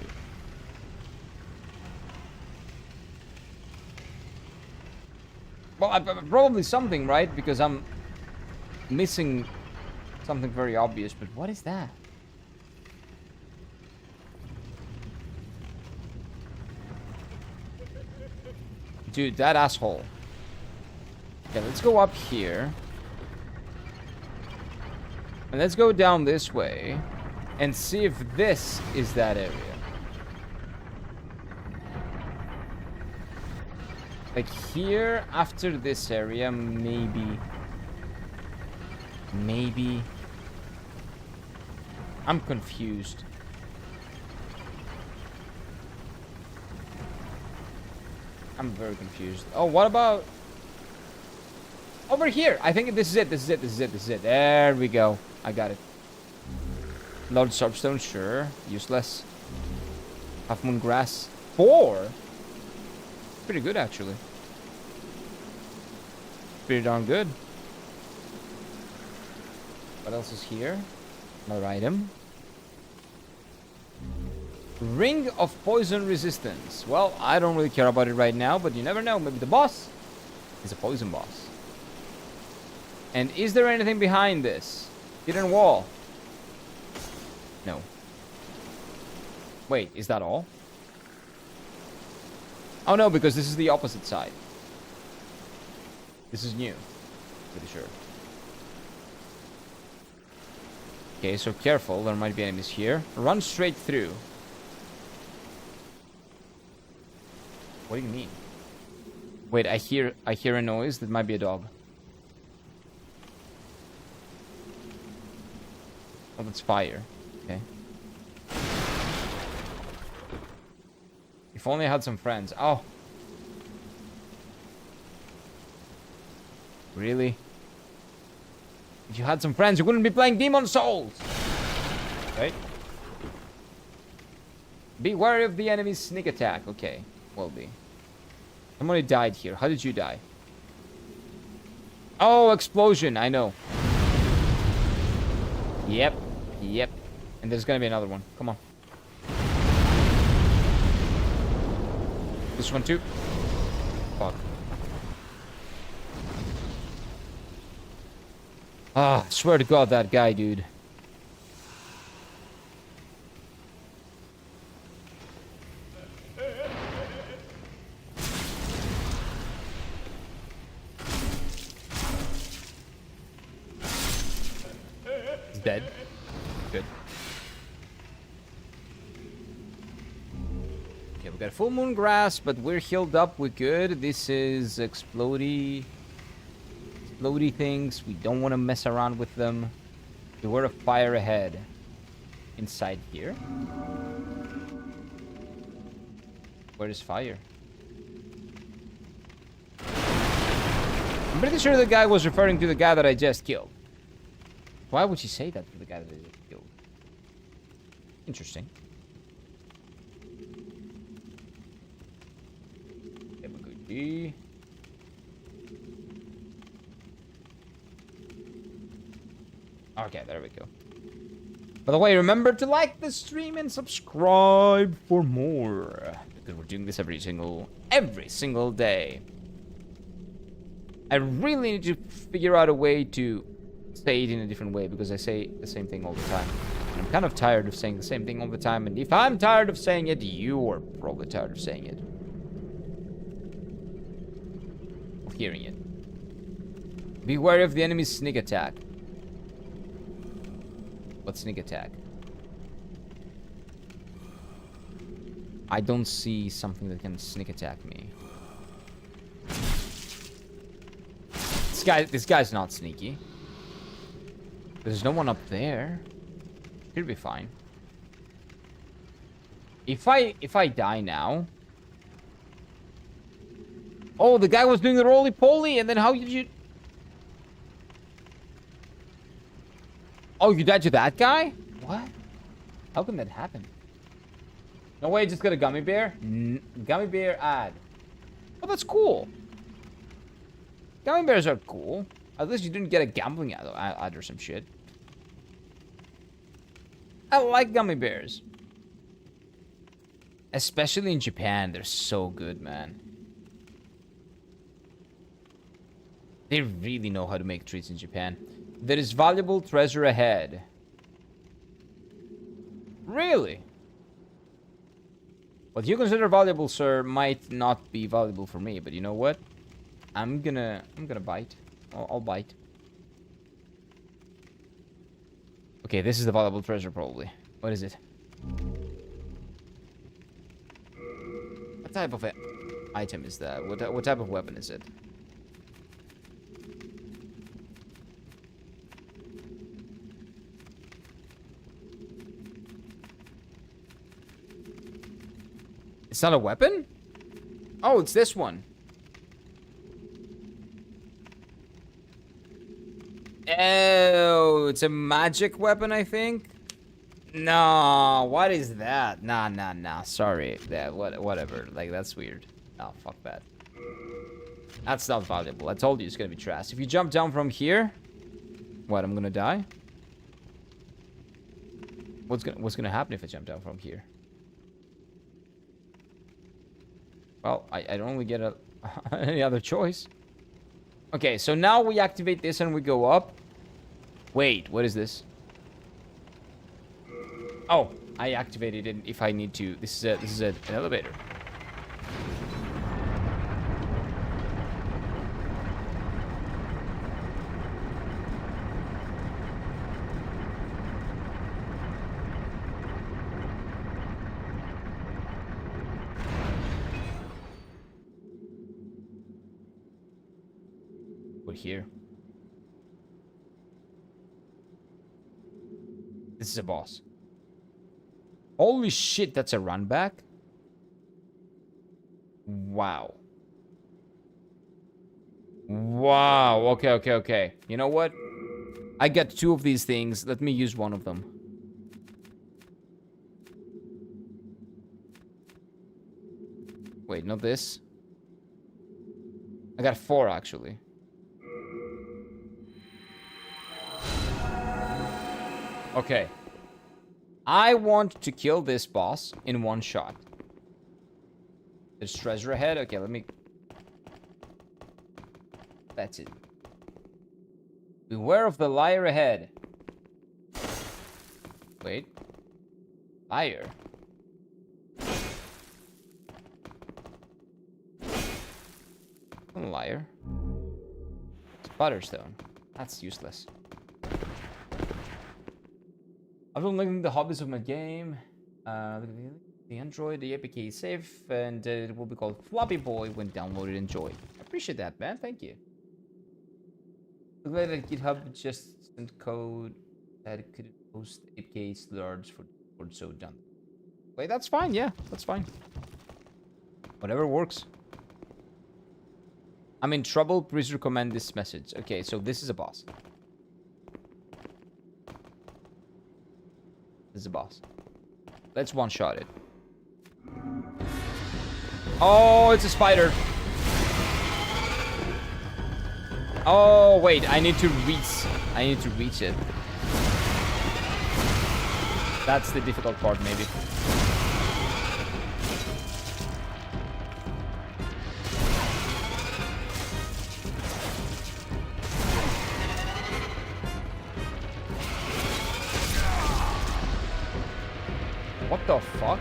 Well, probably something, right? Because I'm missing something very obvious. But what is that? Dude, that asshole. Okay, let's go up here. And let's go down this way. And see if this is that area. Like here, after this area, maybe. Maybe. I'm confused. I'm very confused. Oh, what about over here? I think this is it. This is it. This is it. This is it. There we go. I got it. Lord Soapstone, sure. Useless. Half Moon Grass. 4? Pretty good, actually. Pretty darn good. What else is here? Another item. Ring of poison resistance. Well, I don't really care about it right now, but you never know. Maybe the boss is a poison boss. And is there anything behind this? Hidden wall. No. Wait, is that all? Oh no, because this is the opposite side. This is new. Pretty sure. Okay, so careful. There might be enemies here. Run straight through. What do you mean? Wait, I hear a noise. That might be a dog. Oh, that's fire. Okay. If only I had some friends. Oh. Really? If you had some friends, you wouldn't be playing Demon Souls. Okay. Be wary of the enemy's sneak attack. Okay. Will be. Somebody died here. How did you die? Oh, explosion. I know. Yep. Yep. And there's gonna be another one. Come on. This one too. Fuck. Ah, swear to God, that guy, dude. He's dead. Good. Okay, we got full moon grass, but we're healed up. We're good. This is explodey things. We don't want to mess around with them. There were a fire ahead. Inside here. Where is fire? I'm pretty sure the guy was referring to the guy that I just killed. Why would she say that to the guy that I just killed? Interesting. Yamaguchi. Okay, there we go. By the way, remember to like the stream and subscribe for more. Because we're doing this every single day. I really need to figure out a way to say it in a different way, because I say the same thing all the time. And I'm kind of tired of saying the same thing all the time, and if I'm tired of saying it, you are probably tired of saying it. Of hearing it. Be wary of the enemy's sneak attack. What sneak attack? I don't see something that can sneak attack me. This guy's not sneaky. There's no one up there. He'll be fine. If I die now. Oh, the guy was doing the roly-poly, and then how did you? Oh, you died to that guy? What? How can that happen? No way, just got a gummy bear? Gummy bear ad. Oh, that's cool. Gummy bears are cool. At least you didn't get a gambling ad or some shit. I like gummy bears. Especially in Japan, they're so good, man. They really know how to make treats in Japan. There is valuable treasure ahead. Really? What you consider valuable, sir, might not be valuable for me, but you know what? I'm gonna bite. I'll bite. Okay, this is the valuable treasure, probably. What is it? What type of item is that? What type of weapon is it? It's not a weapon? Oh, it's this one. Oh, it's a magic weapon, I think. No, what is that? Nah. Sorry, whatever. Like, that's weird. Oh, fuck that. That's not valuable. I told you it's gonna be trash. If you jump down from here, what? I'm gonna die. What's gonna happen if I jump down from here? Well, I don't really get any other choice. Okay, so now we activate this and we go up. Wait, what is this? Oh, I activated it if I need to. This is an elevator. We're here. This is a boss. Holy shit, that's a run back? Wow. Wow, okay. You know what? I got 2 of these things. Let me use one of them. Wait, not this. I got 4, actually. Okay. I want to kill this boss in 1 shot. There's treasure ahead. Okay, let me... That's it. Beware of the liar ahead. Wait. Liar? I'm a liar. It's Butterstone. That's useless. I've been looking at the hobbies of my game. The Android, the APK is safe, and it will be called Floppy Boy when downloaded. Enjoy. I appreciate that, man. Thank you. I'm glad that GitHub just sent code that could post APK slurs for so done. Wait, that's fine. Yeah, that's fine. Whatever works. I'm in trouble. Please recommend this message. Okay, so this is a boss. This is a boss. Let's one-shot it. Oh, it's a spider. Oh, wait. I need to reach it. That's the difficult part, maybe. What the fuck?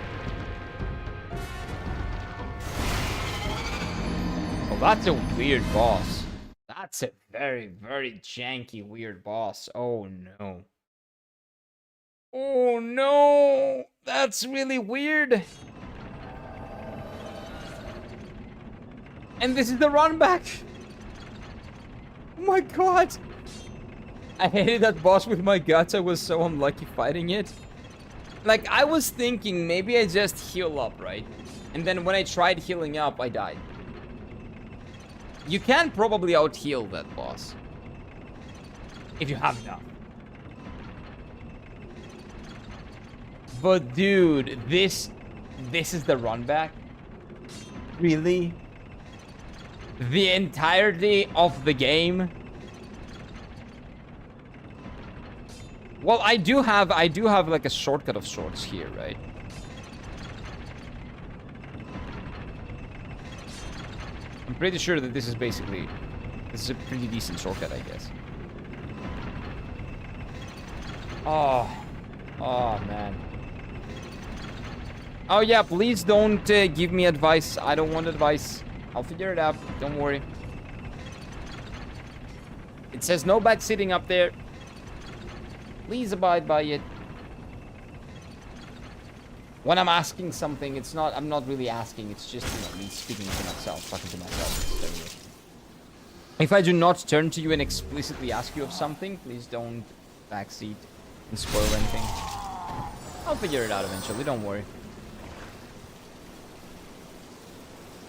Oh, that's a weird boss. That's a very, very janky, weird boss. Oh, no. Oh, no. That's really weird. And this is the run back. Oh, my God. I hated that boss with my guts. I was so unlucky fighting it. Like, I was thinking maybe I just heal up, right? And then when I tried healing up, I died. You can probably out-heal that boss. If you have enough. But dude, this is the run back? Really? The entirety of the game? Well, I do have like a shortcut of sorts here, right? I'm pretty sure that this is a pretty decent shortcut, I guess. Oh man. Oh yeah, please don't give me advice. I don't want advice. I'll figure it out. Don't worry. It says no backseating up there. Please abide by it. When I'm asking something, I'm not really asking. It's just, me speaking to myself, talking to myself. If I do not turn to you and explicitly ask you of something, please don't backseat and spoil anything. I'll figure it out eventually, don't worry.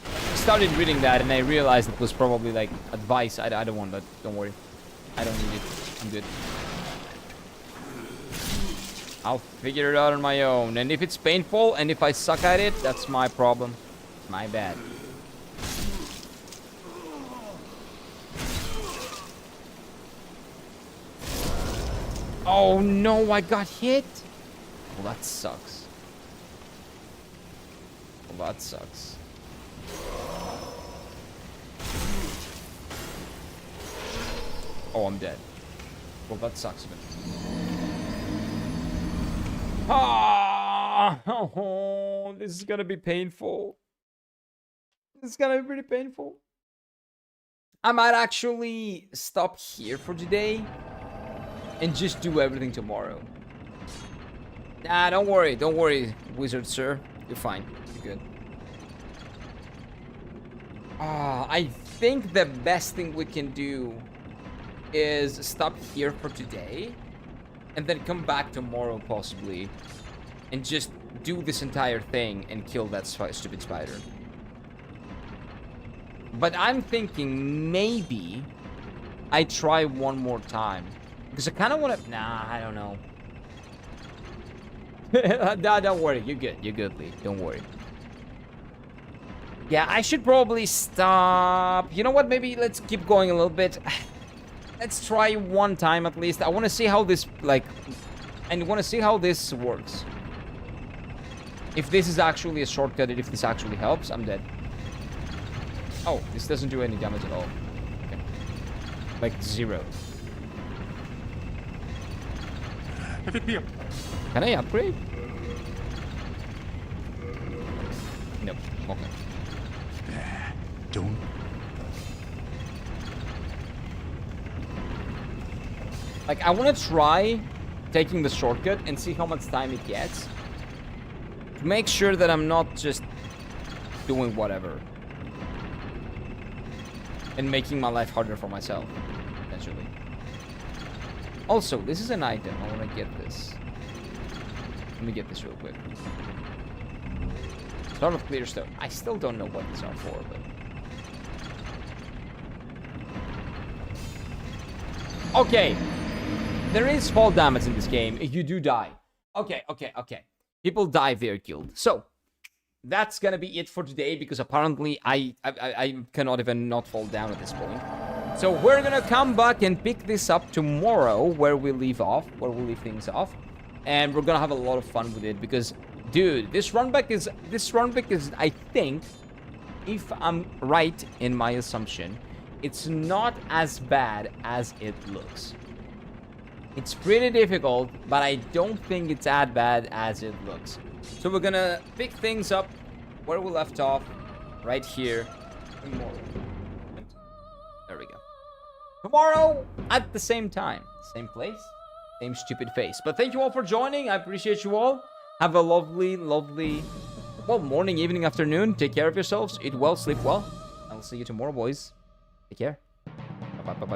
I started reading that and I realized it was probably like advice. I don't want that. Don't worry. I don't need it. I'm good. I'll figure it out on my own. And if it's painful and if I suck at it, that's my problem. My bad. Oh no, I got hit. Well, that sucks. Well, that sucks. Oh, I'm dead. Well, that sucks a bit. Ah! Oh, this is gonna be painful. This is gonna be pretty painful. I might actually stop here for today and just do everything tomorrow. Nah, don't worry, wizard sir. You're fine. You're good. I think the best thing we can do is stop here for today and then come back tomorrow possibly and just do this entire thing and kill that stupid spider. But I'm thinking maybe I try one more time because I kind of want to. Nah, I don't know. Nah, don't worry. You're good, Lee. Don't worry. Yeah, I should probably stop. You know what? Maybe let's keep going a little bit. Let's try one time at least. I want to see how this, like, I want to see how this works. If this is actually a shortcut, and if this actually helps, I'm dead. Oh, this doesn't do any damage at all. Okay. Like 0. Can I upgrade? Nope. Okay. Don't. Like, I want to try taking the shortcut and see how much time it gets. To make sure that I'm not just doing whatever. And making my life harder for myself, essentially. Also, this is an item. I want to get this. Let me get this real quick. Sort of clear stone. I still don't know what these are for, but... Okay. There is fall damage in this game. You do die. Okay. People die if they're killed. So, that's gonna be it for today, because apparently I cannot even not fall down at this point. So we're gonna come back and pick this up tomorrow where we leave things off. And we're gonna have a lot of fun with it because, dude, this run back is, I think, if I'm right in my assumption, it's not as bad as it looks. It's pretty difficult, but I don't think it's as bad as it looks. So we're gonna pick things up where we left off, right here, tomorrow. There we go. Tomorrow at the same time, same place, same stupid face. But thank you all for joining. I appreciate you all. Have a lovely, well, morning, evening, afternoon. Take care of yourselves. Eat well, sleep well. I'll see you tomorrow, boys. Take care. Bye-bye.